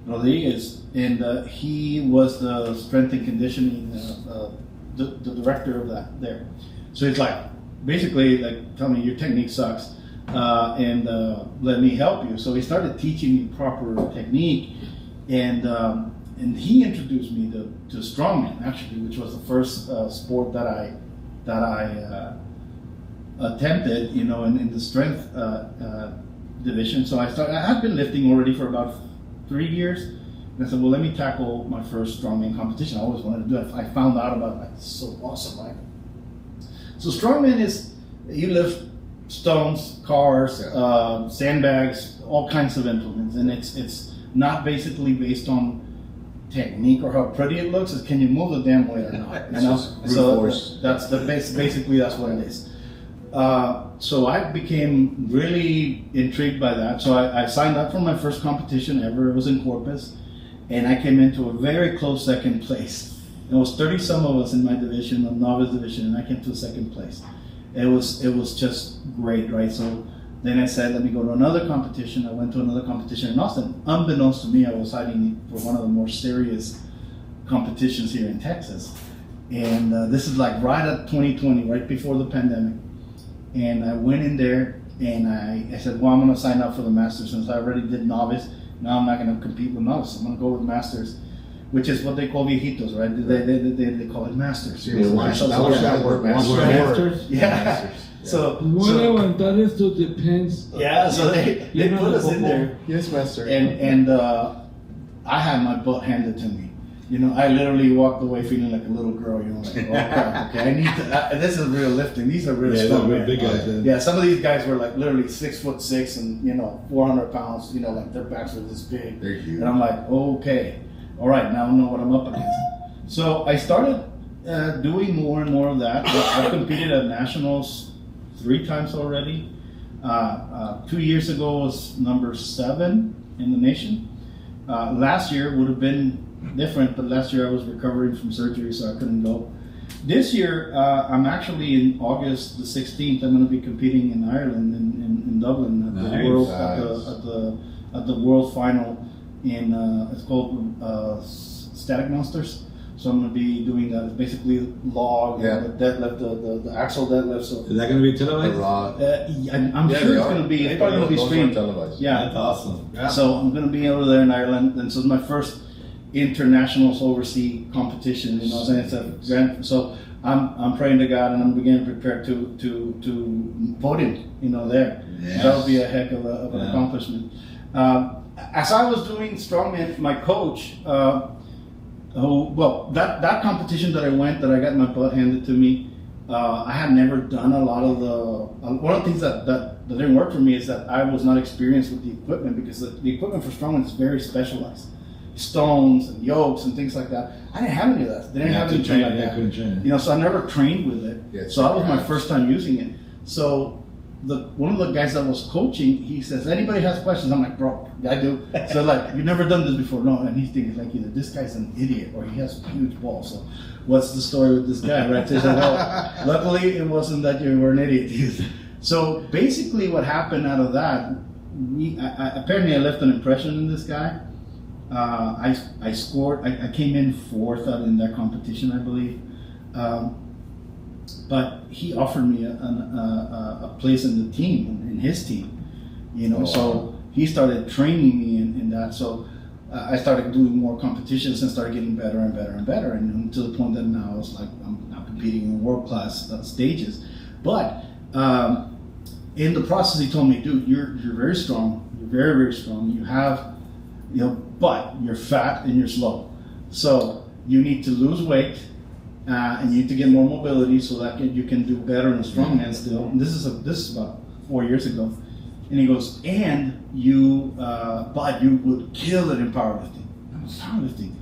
Speaker 4: Rodriguez, and he was the strength and conditioning the director of that there. So he's basically tell me your technique sucks, and let me help you. So he started teaching me proper technique, and he introduced me to strongman actually, which was the first sport that I attempted, in the strength division. So I had been lifting already for about 3 years. And I said, well, let me tackle my first strongman competition. I always wanted to do it. I found out about it. It's so awesome, right? So strongman is, you lift stones, cars,
Speaker 3: Yeah.
Speaker 4: sandbags, all kinds of implements, and it's not basically based on technique or how pretty it looks. It's can you move the damn weight or not?
Speaker 3: It's just brute
Speaker 4: So
Speaker 3: force.
Speaker 4: that's the basically that's what it is. So I became really intrigued by that. So I signed up for my first competition ever. It was in Corpus, and I came into a very close second place. It was 30 some of us in my division, the novice division, and I came to second place. It was just great, right? So then I said, let me go to another competition. I went to another competition in Austin. Unbeknownst to me, I was hiding for one of the more serious competitions here in Texas. And this is like right at 2020, right before the pandemic. And I went in there and I said, well, I'm going to sign up for the Masters since I already did novice. Now I'm not going to compete with novice. I'm going to go with Masters, which is what they call viejitos, right? They call it Masters.
Speaker 3: Yeah,
Speaker 4: So-
Speaker 3: that word,
Speaker 1: Masters?
Speaker 4: Yeah. So
Speaker 5: That is to depends.
Speaker 4: yeah, so they put us in there.
Speaker 3: Yes, master.
Speaker 4: And I had my butt handed to me. You know, I literally walked away feeling like a little girl. You know, like, oh crap, okay, I need to. This is real lifting. These are real
Speaker 1: Yeah,
Speaker 4: strong
Speaker 1: they're
Speaker 4: men.
Speaker 1: big guys.
Speaker 4: Yeah, some of these guys were like literally 6'6" and 400 pounds. You know, like their backs were this big.
Speaker 3: They're huge.
Speaker 4: And I'm like, okay, all right, now I know what I'm up against. So I started doing more and more of that. I've competed at nationals 3 times already. 2 years ago was number 7 in the nation. Last year would have been different, but last year I was recovering from surgery, so I couldn't go. This year, I'm actually in August the 16th. I'm going to be competing in Ireland, in Dublin, at
Speaker 1: Nice.
Speaker 4: the world
Speaker 3: Nice.
Speaker 4: at the world final. In it's called Static Monsters. So I'm going to be doing that. It's basically log,
Speaker 3: Yeah.
Speaker 4: the deadlift, the axle deadlift. So
Speaker 1: Is that going to be
Speaker 3: The
Speaker 1: televised?
Speaker 3: raw.
Speaker 4: I'm
Speaker 3: Yeah,
Speaker 4: sure
Speaker 3: they
Speaker 4: it's
Speaker 3: are.
Speaker 4: going to be. It's
Speaker 3: Those
Speaker 4: probably going to be
Speaker 3: are
Speaker 4: streamed.
Speaker 3: televised.
Speaker 4: Yeah.
Speaker 1: That's awesome.
Speaker 4: So I'm going to be over there in Ireland, and so it's my first internationals overseas competition. You know, what I'm saying? It's a grand. So I'm praying to God, and I'm beginning to prepare to podium. You know, there.
Speaker 1: Yes.
Speaker 4: That would be a heck of an
Speaker 1: Yeah.
Speaker 4: accomplishment. As I was doing strongman, my coach, that competition that I went, that I got my butt handed to me, I had never done a lot of the. One of the things that didn't work for me is that I was not experienced with the equipment, because the equipment for strongman is very specialized. Stones and yokes and things like that. I didn't have any of that. They didn't have anything
Speaker 1: train
Speaker 4: like
Speaker 1: it.
Speaker 4: that.
Speaker 1: Couldn't train it.
Speaker 4: You know, so I never trained with it.
Speaker 3: Yeah,
Speaker 4: So that was my
Speaker 3: right.
Speaker 4: first time using it. So one of the guys that was coaching, he says, anybody has questions? I'm like, bro, I do. So like, you've never done this before. No, and he's thinking like either this guy's an idiot or he has huge balls. So what's the story with this guy, right? So he said, well, luckily it wasn't that you were an idiot. So basically what happened out of that, apparently I left an impression in this guy. I scored, I came in 4th in that competition, I believe. But he offered me a place in the team, in his team, you know.
Speaker 3: Oh,
Speaker 4: So
Speaker 3: wow.
Speaker 4: he started training me in that. So I started doing more competitions and started getting better and better and better, and to the point that now it's like I'm now competing in world class stages. But in the process, he told me, dude, you're very strong. You're very, very strong. You have, but you're fat and you're slow. So you need to lose weight. And you need to get more mobility so that you can do better in strongman still. And this is about 4 years ago. And he goes, but you would kill it in powerlifting. I'm like, powerlifting?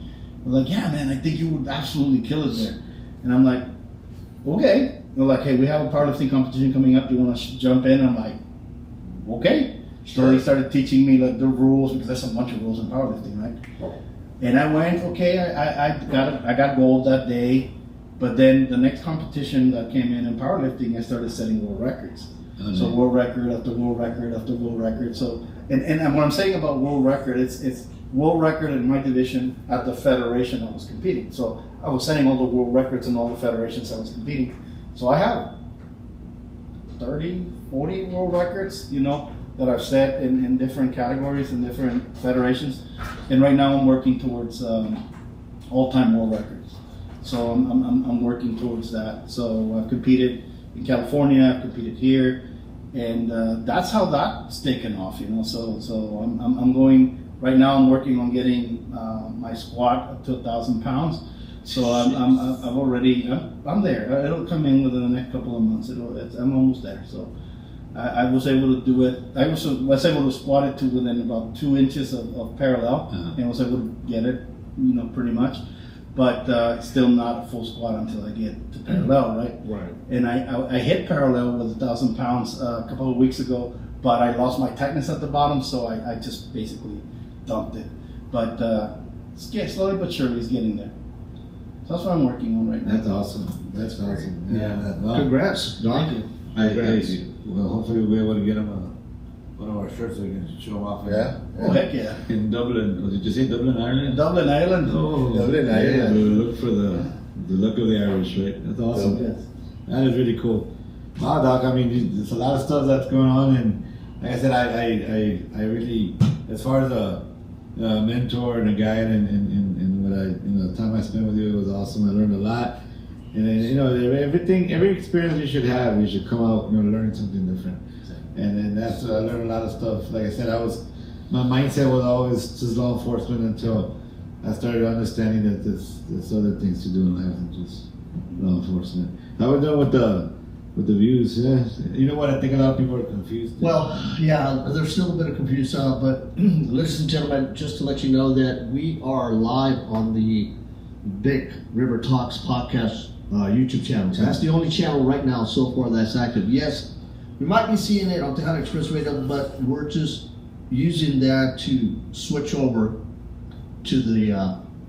Speaker 4: I'm like, yeah, man, I think you would absolutely kill it there. And I'm like, okay. They're like, hey, we have a powerlifting competition coming up. Do you want to jump in? I'm like, okay. So he started teaching me like the rules, because there's a bunch of rules in powerlifting, right? And I went, okay, I got gold that day. But then the next competition that came in powerlifting, I started setting world records.
Speaker 1: Oh,
Speaker 4: So
Speaker 1: nice.
Speaker 4: world record after world record after world record. So and what I'm saying about world record, it's world record in my division at the federation I was competing. So I was setting all the world records in all the federations I was competing. So I have 30, 40 world records, that I've set in different categories and different federations. And right now I'm working towards all-time world records. So I'm working towards that. So I've competed in California, I've competed here, and that's how that's taken off, So I'm going right now. I'm working on getting my squat up to 1,000 pounds. So I'm there. It'll come in within the next couple of months. I'm almost there. So I was able to do it. I was able to squat it to within about 2 inches of parallel, and was able to get it, pretty much. But still not a full squat until I get to parallel, right?
Speaker 2: Right.
Speaker 4: And I hit parallel with 1,000 pounds a couple of weeks ago, but I lost my tightness at the bottom, so I just basically dumped it. But slowly but surely it's getting there. So that's what I'm working on right now.
Speaker 1: That's awesome. That's awesome. Yeah. Well,
Speaker 2: Congrats, Doc.
Speaker 1: Well, hopefully we'll be able to get him one of our shirts so we can show them off.
Speaker 3: Yeah.
Speaker 4: Oh, heck yeah.
Speaker 1: In Dublin. Did you say Dublin, Ireland?
Speaker 4: Dublin, Ireland.
Speaker 1: Oh,
Speaker 3: Dublin, Ireland.
Speaker 1: Yeah, we look for the look of the Irish, right? That's awesome.
Speaker 4: Yes.
Speaker 1: That is really cool. Wow, Doc. I mean, there's a lot of stuff that's going on, and like I said, I really, as far as a mentor and a guide, and what the time I spent with you, it was awesome. I learned a lot, and then, every experience you should have, you should come out, learning something different. And that's I learned a lot of stuff. Like I said, my mindset was always just law enforcement until I started understanding that there's other things to do in life than just law enforcement. How we doing with the views? Yeah, you know what? I think a lot of people are confused.
Speaker 2: Well, yeah, there's still a bit of confusion, but ladies and gentlemen, just to let you know that we are live on the Big River Talks podcast YouTube channel. So that's the only channel right now so far that's active. Yes, we might be seeing it on Tejada Express Radio, but we're just using that to switch over to the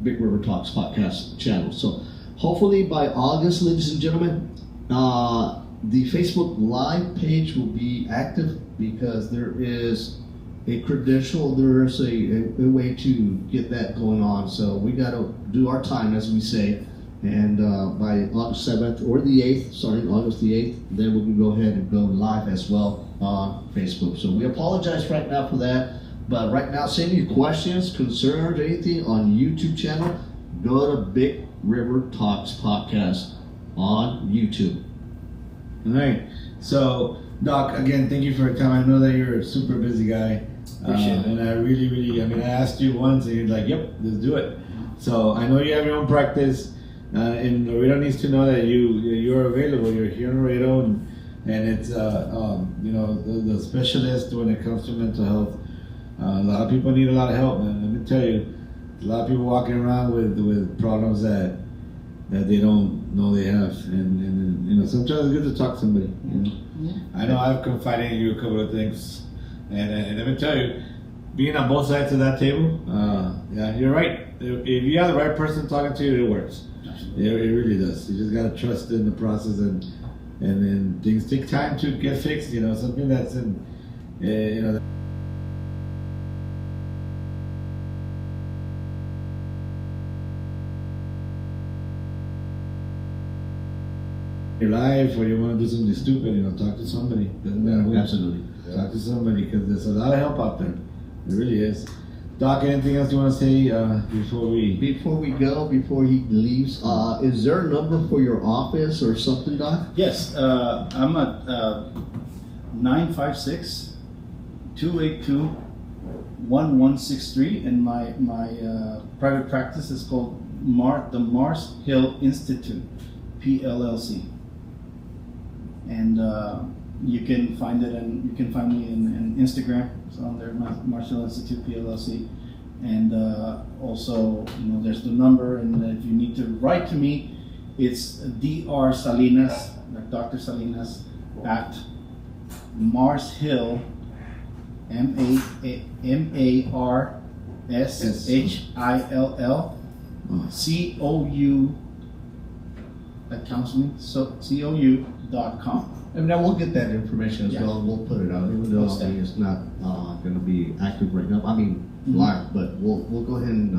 Speaker 2: Big River Talks podcast channel. So hopefully by August, ladies and gentlemen, the Facebook Live page will be active because there is a credential, there is a way to get that going on. So we got to do our time, as we say. And by August 7th or the 8th, starting August the 8th, then we can go ahead and go live as well on Facebook. So we apologize right now for that. But right now, send your questions, concerns, anything on YouTube channel, go to Big River Talks Podcast on YouTube.
Speaker 1: All right. So, Doc, again, thank you for your time. I know that you're a super busy guy.
Speaker 4: Appreciate it.
Speaker 1: And I really, I asked you once and you're like, yep, let's do it. So I know you have your own practice. And Laredo needs to know that you're available. You're here in Laredo, and it's the specialist when it comes to mental health. A lot of people need a lot of help, man. Let me tell you, a lot of people walking around with problems that they don't know they have, and sometimes it's good to talk to somebody.
Speaker 2: Yeah.
Speaker 1: I know I've confided in you a couple of things, and let me tell you, being on both sides of that table, yeah, you're right. If you have the right person talking to you, it works. It really does. You just gotta trust in the process, and then things take time to get fixed. Something that's in, your life, or you want to do something stupid, talk to somebody. Doesn't matter who.
Speaker 2: Absolutely.
Speaker 1: Talk to somebody, because there's a lot of help out there. There really is. Doc, anything else you want to say
Speaker 2: Before he leaves, is there a number for your office or something, Doc?
Speaker 4: Yes, I'm at 956-282-1163, and my private practice is called the Mars Hill Institute, PLLC. And you can find it, and you can find me in Instagram. It's on there, Mars Hill Institute PLLC. And also, there's the number, and if you need to write to me, it's Dr. Salinas, like Dr. Salinas, at Mars Hill, MARSHILLCOU, that counts me, so COU.com.
Speaker 2: And then we'll get that information as well. We'll put it out, even though it's not going to be active right now. I mean, live, but we'll go ahead and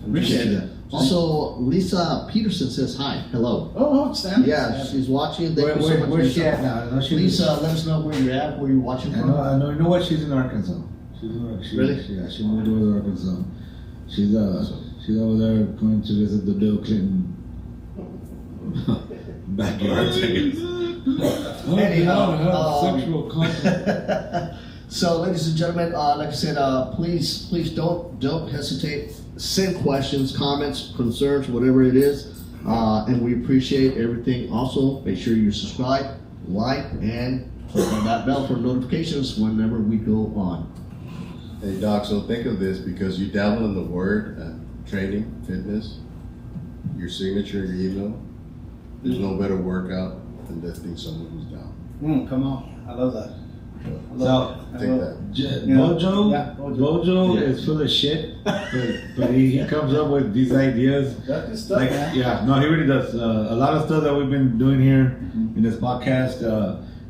Speaker 4: Appreciate
Speaker 2: that. Also, Lisa Peterson says hi. Hello.
Speaker 4: Oh, Stan.
Speaker 2: Yeah, she's watching. Thank you so much,
Speaker 1: where's she
Speaker 2: Lisa.
Speaker 1: at now? I know she's-
Speaker 2: Lisa, let us know where you're at, where you're watching from.
Speaker 1: I know. You know what? She's in Arkansas.
Speaker 2: Really?
Speaker 1: Yeah, she moved over to Arkansas. She's over there going to visit the Bill Clinton backyards, I guess.
Speaker 2: Anyhow,
Speaker 5: sexual contact.
Speaker 2: So, ladies and gentlemen, like I said, please don't hesitate. Send questions, comments, concerns, whatever it is, and we appreciate everything. Also, make sure you subscribe, like, and Click on that bell for notifications whenever we go on.
Speaker 3: Hey Doc, so think of this, because you dabble in the word training, fitness, your signature, your email. There's no better workout than lifting someone who's down.
Speaker 4: Come on. I love that.
Speaker 1: So,
Speaker 3: Take that.
Speaker 1: Bojo,
Speaker 4: Yeah,
Speaker 1: Bojo is full of shit, but he comes up with these ideas.
Speaker 4: That's good stuff,
Speaker 1: Like,
Speaker 4: man.
Speaker 1: yeah, no, he really does. A lot of stuff that we've been doing here in this podcast,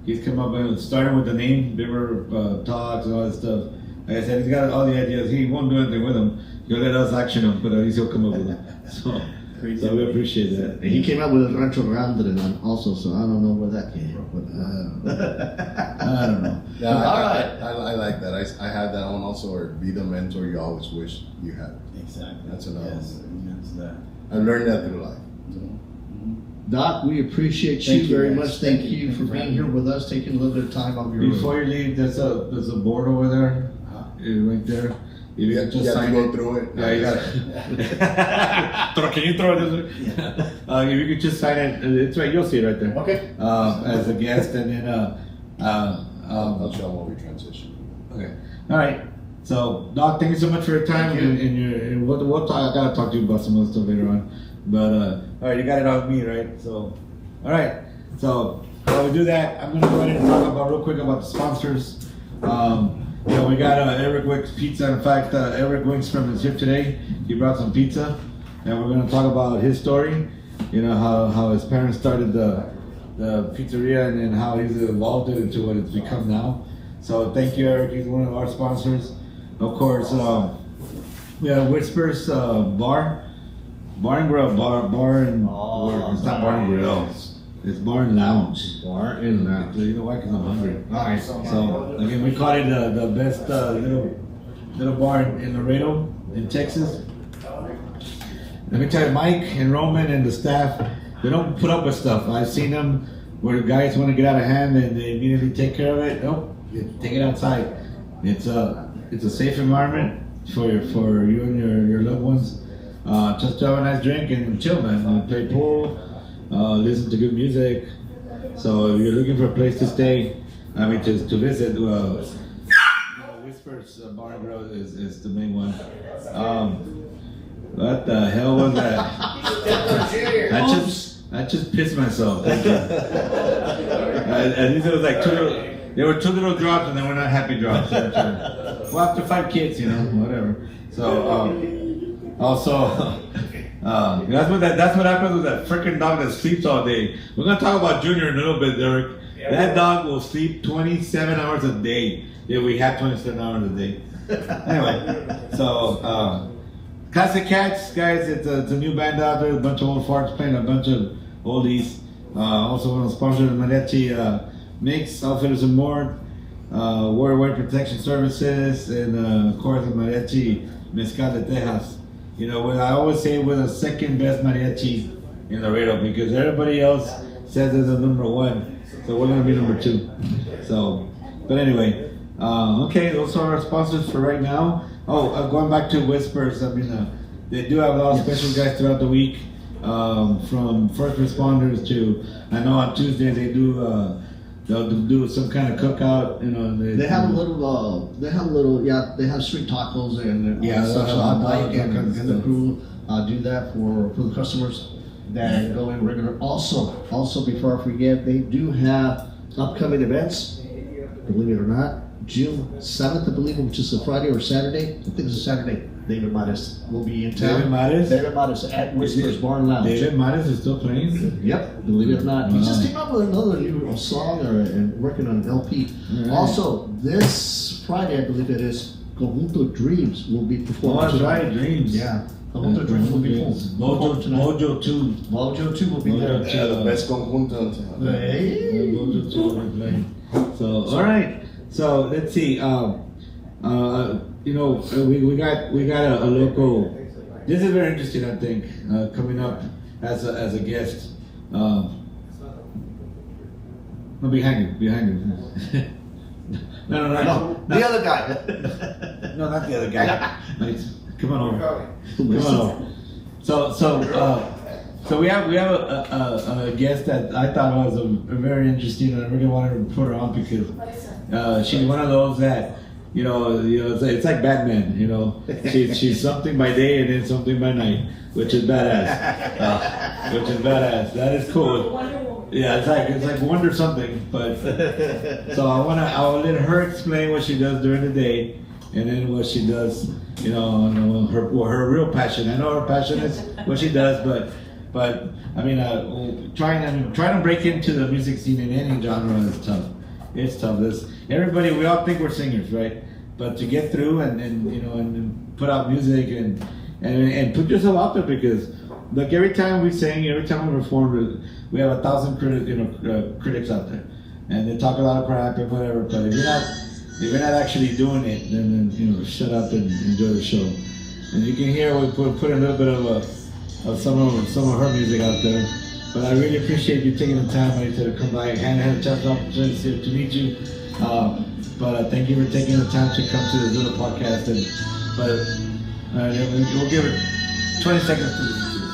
Speaker 1: he's come up with, starting with the name, Big River Talks and all that stuff. Like I said, he's got all the ideas. He won't do anything with them. He'll let us action them, but at least he'll come up with them. So we appreciate that.
Speaker 2: And he came out with a Rancho Grande also, so I don't know where that came from. But,
Speaker 1: I don't know.
Speaker 3: Yeah,
Speaker 2: All right.
Speaker 3: I like that. I have that one also, or be the mentor you always wish you had.
Speaker 4: Exactly.
Speaker 3: That's another
Speaker 4: Yes,
Speaker 3: one.
Speaker 4: that's that.
Speaker 3: I learned that through life.
Speaker 2: Doc, we appreciate
Speaker 4: Thank
Speaker 2: you
Speaker 4: you,
Speaker 2: very
Speaker 4: guys.
Speaker 2: much. Thank
Speaker 4: Thank
Speaker 2: you
Speaker 4: you
Speaker 2: for
Speaker 4: for
Speaker 2: being
Speaker 4: having
Speaker 2: here
Speaker 4: me.
Speaker 2: with us, taking a little bit of time off your.
Speaker 1: Before you leave, there's a board over there, right there. If you
Speaker 3: You
Speaker 1: can
Speaker 3: have
Speaker 1: just
Speaker 3: to
Speaker 1: sign
Speaker 3: go
Speaker 1: it.
Speaker 3: through it.
Speaker 1: Yeah, you got it. Can you throw it this way? If you could just sign it, it's right. You'll see it right there.
Speaker 4: Okay.
Speaker 1: As a guest, and then
Speaker 3: I'll show them while we transition.
Speaker 1: okay. All right. So, Doc, thank you so much for your time, and we'll talk. I gotta talk to you about some other stuff later on. But all right, you got it on me, right? So, all right. So while we do that, I'm gonna go ahead and talk about real quick about the sponsors. We got Eric Wick's Pizza. In fact, Eric Wingstrom is here today. He brought some pizza, and we're gonna talk about his story. You know how his parents started the pizzeria and how he's evolved it into what it's become now. So thank you, Eric. He's one of our sponsors. Of course, we have Whispers Bar and Grill. It's not Bar and Grill. It's Bar and Lounge.
Speaker 2: Bar and Lounge.
Speaker 1: You know why? Because I'm hungry.
Speaker 2: All right.
Speaker 1: So again, we call it the best little bar in Laredo, in Texas. Let me tell you, Mike and Roman and the staff, they don't put up with stuff. I've seen them where guys want to get out of hand and they immediately take care of it. Nope, you take it outside. It's a safe environment for you and your loved ones. Just to have a nice drink and chill, man. Play pool, listen to good music. So if you're looking for a place to stay, to visit, Whispers Bar and Grill is the main one. What the hell was that? I just pissed myself. Thank you. At least it was like there were two little drops and they were not happy drops. Well, after 5 kids, whatever. So, also, that's what happens with that freaking dog that sleeps all day. We're gonna talk about Junior in a little bit, Derek. That dog will sleep 27 hours a day. If we have 27 hours a day. Anyway, so Classic Cats, guys. It's a new band out there. A bunch of old farts playing a bunch of oldies. Also, one of the sponsors of Mariachi Mix, Outfitters and More, Warrior Protection Services, and of course the Mariachi Mezcal de Tejas. I always say we're the second best mariachi in Laredo because everybody else says they're the number one, so we're gonna be number 2. So, but anyway, okay, those are our sponsors for right now. Going back to Whispers, they do have a lot of special guys throughout the week, from first responders to, I know on Tuesday they do, they'll do some kind of cookout,
Speaker 2: They have a little, they have street tacos and
Speaker 1: so
Speaker 2: Mike and the
Speaker 1: stuff.
Speaker 2: crew do that for the customers that go in regular. Also before I forget, they do have upcoming events, believe it or not. June 7th, I believe, which is a Friday or Saturday. I think it's a Saturday. David Mares will be in town. David Mares at Whispers Bar and Lounge.
Speaker 1: David Mares is still playing?
Speaker 2: Yep, believe it or not. He
Speaker 1: Wow.
Speaker 2: just came up with another new song and working on an LP.
Speaker 1: Right.
Speaker 2: Also, this Friday, I believe it is, Conjunto Dreams will be performing.
Speaker 1: Oh, that's
Speaker 2: tonight.
Speaker 1: right, Dreams.
Speaker 2: Yeah, Conjunto Dreams will be performing tonight.
Speaker 1: Mojo 2.
Speaker 2: Mojo 2 will be there.
Speaker 1: Mojo
Speaker 3: Yeah, the best conjunto in town.
Speaker 2: Hey.
Speaker 1: Mojo 2 will be playing. So, all right. So let's see. We got a local. This is very interesting. I think coming up as a guest. No, behind you. No,
Speaker 2: The other guy.
Speaker 1: no, not the other guy. Nice. Come on over. Come on over. So So we have a guest that I thought was a very interesting, and I really wanted to put her on because she's one of those that it's like Batman. She's something by day and then something by night, which is badass. That is cool. Yeah, it's like Wonder something. But so I'll let her explain what she does during the day, and then what she does. Her real passion. I know her passion is what she does, but I mean, trying to break into the music scene in any genre is tough. It's tough. Everybody, we all think we're singers, right? But to get through and put out music and put yourself out there, because look, every time we sing, every time we perform, we have 1,000 critics out there, and they talk a lot of crap and whatever. But if you're not actually doing it, then shut up and enjoy the show. And you can hear we put a little bit of some of her music out there. But I really appreciate you taking the time, Marita, to come by. I hadn't had a chance to meet you, but thank you for taking the time to come to this little podcast. We'll give it 20 seconds to listen to it.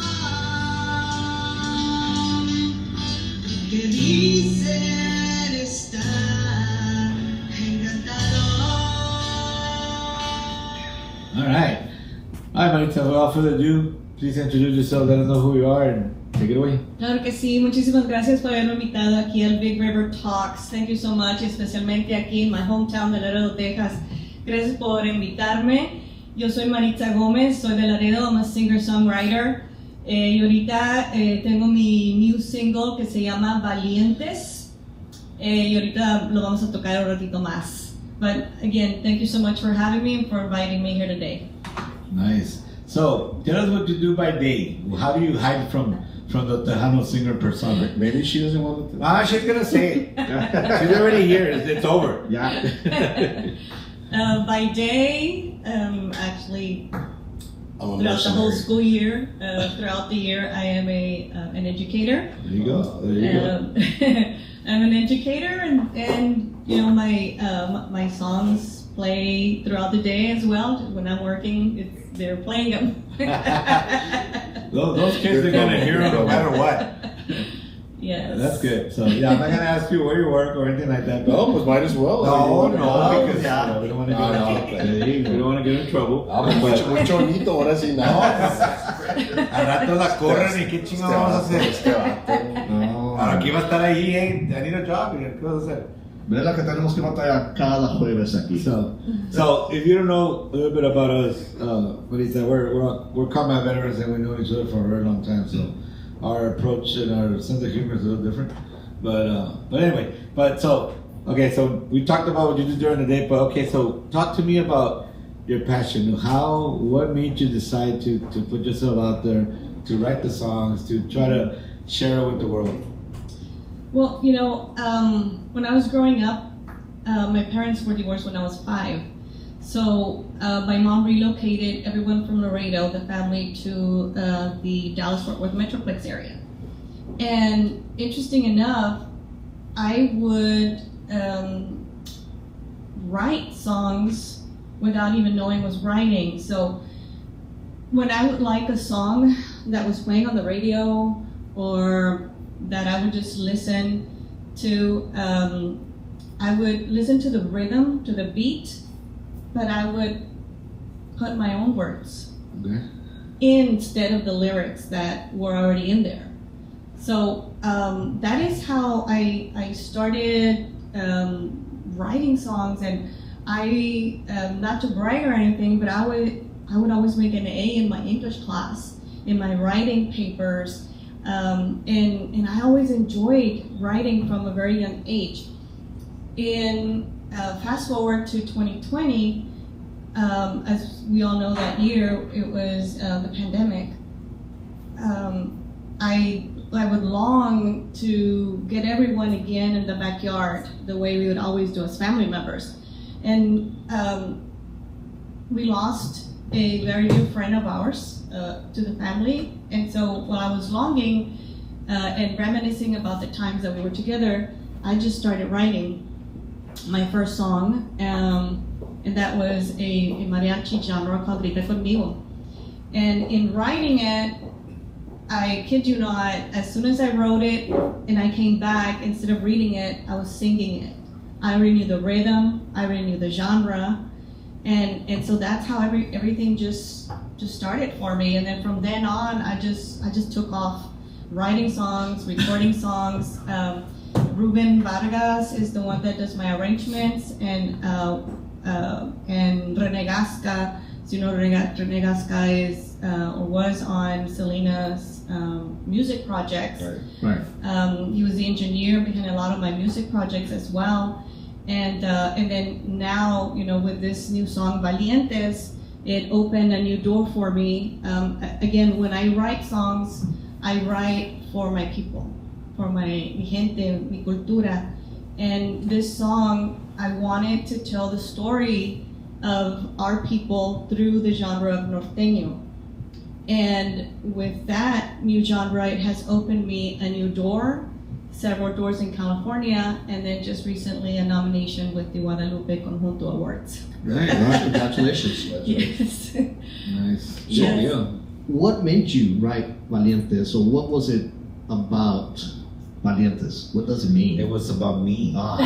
Speaker 1: All right, Marita. Without further ado, please introduce yourself. Let us know who you are and take it away.
Speaker 5: Claro que sí, muchísimas gracias por haberme invitado aquí al Big River Talks. Thank you so much, especialmente aquí en my hometown de Laredo, Texas. Gracias por invitarme. Yo soy Maritza Gómez, soy de Laredo, I'm a singer-songwriter. Y ahorita tengo mi new single que se llama Valientes. Y ahorita lo vamos a tocar un ratito más. But again, thank you so much for having me and for inviting me here today.
Speaker 1: Nice. So, tell us what you do by day. How do you hide from the Tejano singer persona?
Speaker 3: Maybe she doesn't want to.
Speaker 1: She's gonna say it. She's already here. It's over.
Speaker 3: Yeah.
Speaker 5: By day, actually,
Speaker 3: I'm a
Speaker 5: throughout the whole
Speaker 3: mercenary.
Speaker 5: school year, throughout the year, I am an educator.
Speaker 1: There you go. There you go.
Speaker 5: I'm an educator, and my songs play throughout the day as well. When I'm working, they're playing them.
Speaker 1: Those kids are gonna hear them no matter what.
Speaker 5: Yes.
Speaker 1: That's good. So yeah, I'm not gonna ask you where you work or anything like that.
Speaker 3: No, pues might as well.
Speaker 1: No,
Speaker 3: No,
Speaker 1: because we don't want to get in trouble.
Speaker 3: Muy chonito, ahora sí, no.
Speaker 1: Al rato la corren y qué chingados vamos a hacer.
Speaker 3: No.
Speaker 1: Ahora aquí va a estar ahí, I need a job. ¿Qué vas a hacer?
Speaker 2: ¿Verdad que tenemos que batallar cada jueves aquí?
Speaker 1: So if you don't know a little bit about us, Marita, we're combat veterans and we know each other for a very long time. So our approach and our sense of humor is a little different. But anyway, so we talked about what you do during the day. But okay, so talk to me about your passion. What made you decide to put yourself out there, to write the songs, to try to share it with the world?
Speaker 5: Well, when I was growing up, my parents were divorced when I was 5. So my mom relocated everyone from Laredo, the family, to the Dallas-Fort Worth Metroplex area. And interesting enough, I would write songs without even knowing was writing. So when I would like a song that was playing on the radio or that I would just listen to, I would listen to the rhythm, to the beat, but I would put my own words instead of the lyrics that were already in there. So that is how I started writing songs, and I, not to brag or anything, but I would always make an A in my English class, in my writing papers, and I always enjoyed writing from a very young age. Fast forward to 2020, as we all know, that year it was the pandemic. I would long to get everyone again in the backyard the way we would always do as family members. And we lost a very good friend of ours to the family. And so while I was longing and reminiscing about the times that we were together, I just started writing my first song, and that was a mariachi genre called Grita Conmigo. And in writing it, I kid you not, as soon as I wrote it and I came back, instead of reading it, I was singing it. I already knew the rhythm, I already knew the genre, and so that's how everything just started for me. And then from then on, I just took off writing songs, recording songs. Ruben Vargas is the one that does my arrangements, and Rene Gasca. So you know, Rene Gasca is or was on Selena's music projects.
Speaker 3: Right.
Speaker 5: He was the engineer behind a lot of my music projects as well. And then now, you know, with this new song Valientes, it opened a new door for me. Again, when I write songs, I write for my people, for mi gente, mi cultura. And this song, I wanted to tell the story of our people through the genre of norteño. And with that new genre, it has opened me a new door, several doors in California, and then just recently a nomination with the Guadalupe Conjunto Awards.
Speaker 1: Right.
Speaker 2: Congratulations.
Speaker 5: Yes.
Speaker 1: Nice.
Speaker 5: Yes.
Speaker 1: Yeah.
Speaker 2: What made you write Valientes? So what was it about Valientes? What does it mean?
Speaker 1: It was about me.
Speaker 2: Wow.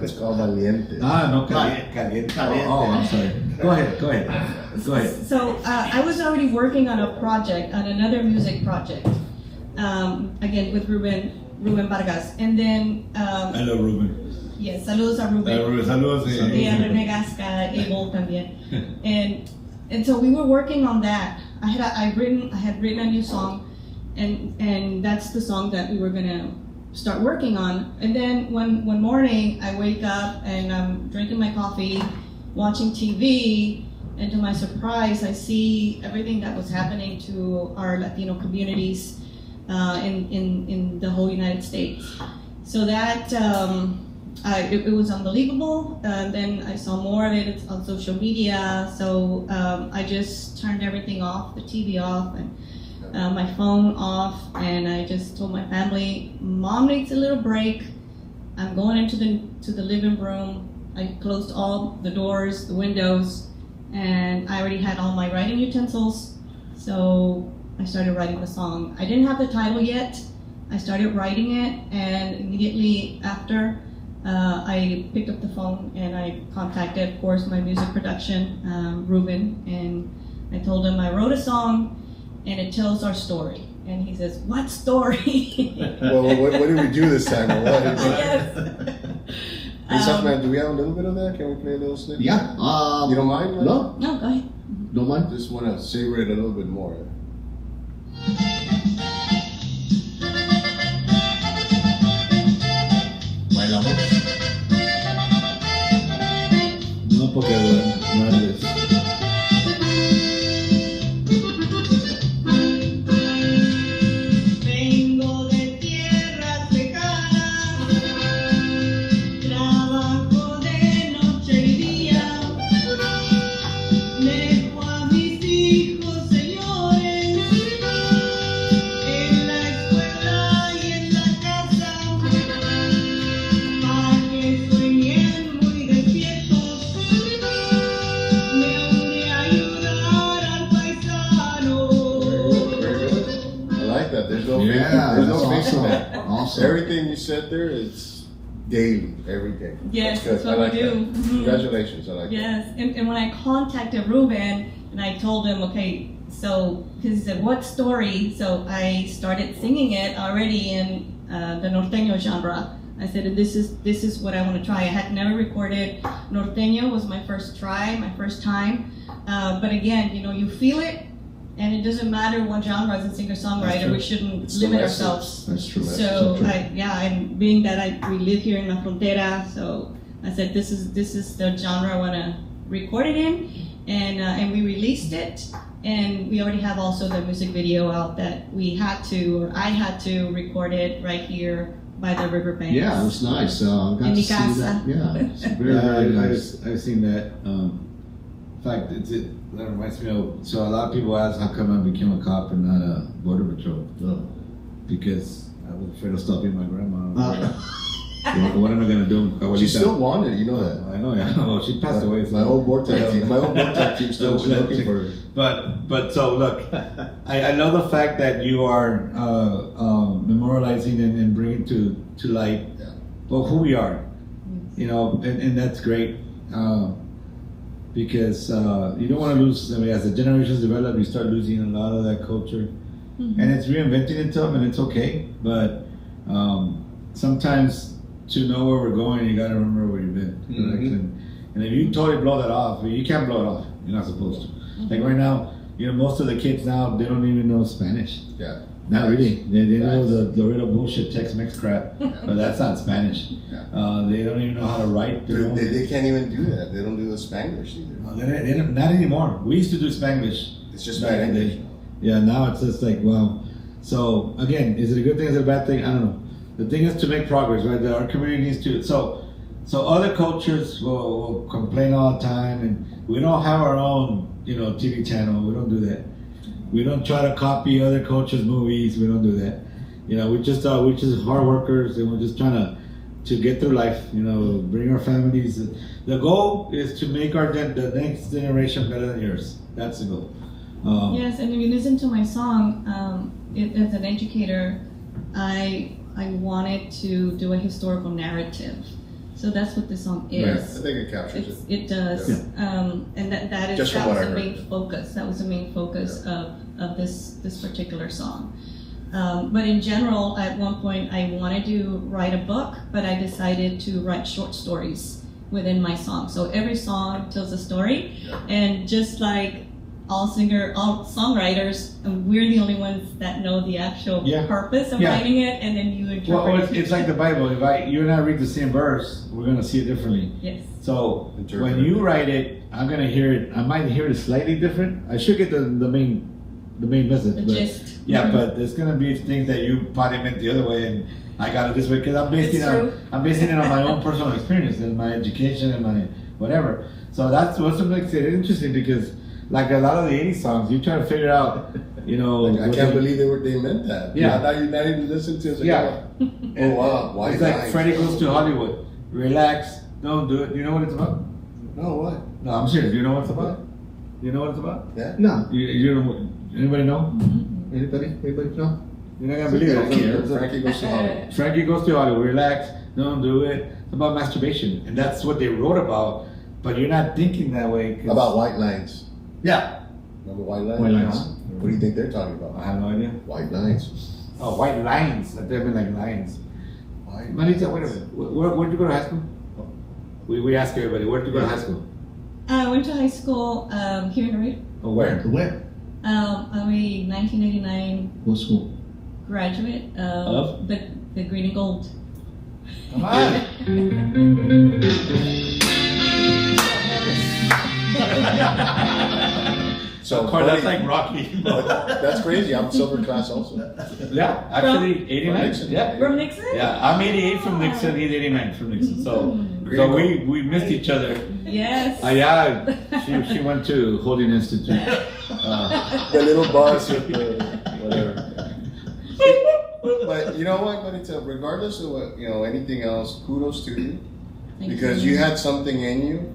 Speaker 3: It's called Valiente.
Speaker 1: No, caliente. Oh, I'm sorry. Go ahead. Go ahead.
Speaker 5: So I was already working on a project, on another music project, again with Ruben Vargas, and then
Speaker 1: I love Ruben.
Speaker 5: yes, saludos a Ruben.
Speaker 1: Saludos.
Speaker 5: Y a Rene Gasca, Abel también. And so we were working on that. I had written a new song, and that's the song that we were gonna start working on. And then one morning I wake up and I'm drinking my coffee, watching TV, and to my surprise I see everything that was happening to our Latino communities in the whole United States. So that it was unbelievable. Then I saw more of it on social media. So I just turned everything off, the TV off, and my phone off, and I just told my family, Mom needs a little break. I'm going into the living room. I closed all the doors, the windows, and I already had all my writing utensils. So I started writing the song. I didn't have the title yet. I started writing it, and immediately after, I picked up the phone and I contacted, of course, my music production, Ruben, and I told him I wrote a song and it tells our story. And he says, what story?
Speaker 3: Well, what did we do this time? Or what?
Speaker 5: Yes.
Speaker 3: Hey, Southman, do we have a little bit of that? Can we play a little snippet?
Speaker 2: Yeah.
Speaker 3: You don't mind? Like?
Speaker 2: No,
Speaker 5: No, go ahead.
Speaker 2: don't mind.
Speaker 3: Just want to savor it a little bit more.
Speaker 1: No, porque no eres.
Speaker 5: Vengo de tierras lejanas, trabajo de noche y día, dejo a mis hijos, señores, en la escuela y en la casa, para que sueñen muy despiertos, me une a ayudar al paisano.
Speaker 3: Very good. I like that. There's no
Speaker 2: Yeah,
Speaker 3: there's
Speaker 2: that's
Speaker 3: no fixing
Speaker 2: awesome.
Speaker 3: that.
Speaker 2: Awesome.
Speaker 3: Everything you said there, it's daily, every day.
Speaker 5: Yes,
Speaker 3: good.
Speaker 5: that's what
Speaker 3: I like
Speaker 5: we do.
Speaker 3: that.
Speaker 5: Mhm.
Speaker 3: Congratulations. I like that.
Speaker 5: Yes, and when I contacted Ruben and I told him, okay, so, because he said, what story? So I started singing it already in the norteño genre. I said, this is what I want to try. I had never recorded norteño, was my first try, my first time. But again, you know, you feel it, and it doesn't matter what genre as a singer-songwriter,
Speaker 3: true.
Speaker 5: we shouldn't
Speaker 3: It's the
Speaker 5: limit
Speaker 3: message.
Speaker 5: ourselves.
Speaker 2: That's true.
Speaker 5: So
Speaker 2: true.
Speaker 5: I'm being that we live here in La Frontera, so I said this is the genre I want to record it in, and we released it, and we already have also the music video out that I had to record it right here by the riverbanks.
Speaker 2: Yeah, it was nice. Got
Speaker 5: In
Speaker 2: to
Speaker 5: mi
Speaker 2: see
Speaker 5: casa.
Speaker 2: that. Yeah, it's very,
Speaker 1: Yeah,
Speaker 2: very nice.
Speaker 1: I've seen that. In fact, that reminds me of. So a lot of people ask how come I became a cop and not a border patrol.
Speaker 2: Oh.
Speaker 1: Because I was afraid of stopping my grandma. What am I gonna do?
Speaker 3: She still wanted, you know that.
Speaker 1: I know, yeah. Well, she passed away. So.
Speaker 3: My old Vortex team still looking for her.
Speaker 1: But so look, I love the fact that you are memorializing and bringing to light who we are, and that's great because you don't want to lose. I mean, as the generations develop, you start losing a lot of that culture, and it's reinventing itself, and it's okay. But sometimes to know where we're going, you got to remember where you've been. And if you totally blow that off, you can't blow it off. You're not supposed to. Like right now, most of the kids now, they don't even know Spanish.
Speaker 3: Yeah.
Speaker 1: Not really. They know the Laredo bullshit Tex-Mex crap, but that's not Spanish.
Speaker 3: Yeah.
Speaker 1: They don't even know how to write.
Speaker 3: They can't even do that. They don't do the Spanglish either.
Speaker 1: They don't, not anymore. We used to do Spanglish.
Speaker 3: It's just bad English.
Speaker 1: Yeah, now it's just like, wow. So again, is it a good thing? Is it a bad thing? I don't know. The thing is to make progress, right? Our community needs to. So other cultures will complain all the time, and we don't have our own, TV channel. We don't do that. We don't try to copy other cultures' movies. We don't do that. We're just hard workers, and we're just trying to get through life. Bring our families. The goal is to make the next generation better than yours. That's the goal.
Speaker 5: Yes, and if you listen to my song, as an educator, I wanted to do a historical narrative. So that's what this song is.
Speaker 3: Yeah, I think it captures it.
Speaker 5: It does, and that was the main focus. That was the main focus of this particular song. But in general, at one point, I wanted to write a book, but I decided to write short stories within my song. So every song tells a story, and just like all songwriters, we're the only ones that know the actual purpose of writing it, and then you interpret
Speaker 1: it. It's like the Bible. If you and I read the same verse, we're going to see it differently.
Speaker 5: Yes.
Speaker 1: So when you write it, I'm going to hear it. I might hear it slightly different. I should get the main message.
Speaker 5: The gist.
Speaker 1: Yeah, but there's going to be things that you probably meant the other way, and I got it this way because I'm basing it on my own personal experience and my education and my whatever. So that's what makes it interesting because. Like a lot of the 80s songs, you try to figure out,
Speaker 3: I can't believe they meant that.
Speaker 1: Yeah.
Speaker 3: Now you not even listen to it.
Speaker 1: Oh,
Speaker 3: wow. Why
Speaker 1: it's like Freddie Goes to Hollywood. Relax. Don't do it. You know what it's about?
Speaker 3: No, what?
Speaker 1: No, I'm serious. You know what it's about? You know what it's about?
Speaker 3: Yeah.
Speaker 1: No. You know, anybody know?
Speaker 5: Mm-hmm.
Speaker 1: Anybody know? You're not going to believe it.
Speaker 3: Frankie Goes to Hollywood.
Speaker 1: Frankie Goes to Hollywood. Relax. Don't do it. It's about masturbation. And that's what they wrote about. But you're not thinking that way.
Speaker 3: About white lines.
Speaker 1: Yeah.
Speaker 3: Remember white lines?
Speaker 1: White lines.
Speaker 3: What do you think they're talking about?
Speaker 1: I have no idea.
Speaker 3: White lines.
Speaker 1: Oh, white lines. That they've been like lines. Marita, wait a minute. Where'd you go to high school? We ask everybody. Where'd you go to high school?
Speaker 5: I went to high school here in Laredo.
Speaker 1: Oh, where?
Speaker 5: I'm a 1989
Speaker 1: What school?
Speaker 5: graduate of the Green and Gold.
Speaker 1: Come on.
Speaker 3: So
Speaker 1: of course, that's like Rocky.
Speaker 3: That's crazy. I'm silver class also.
Speaker 1: Yeah, actually 89. Yeah.
Speaker 5: From Nixon?
Speaker 1: Yeah, I'm 88 from Nixon. He's 89 from Nixon. So we missed each other.
Speaker 5: Yes.
Speaker 1: Yeah. She went to Holding Institute.
Speaker 3: The little bus with the whatever. But you know what, Marita? Regardless of what anything else, kudos to you because you had something in you,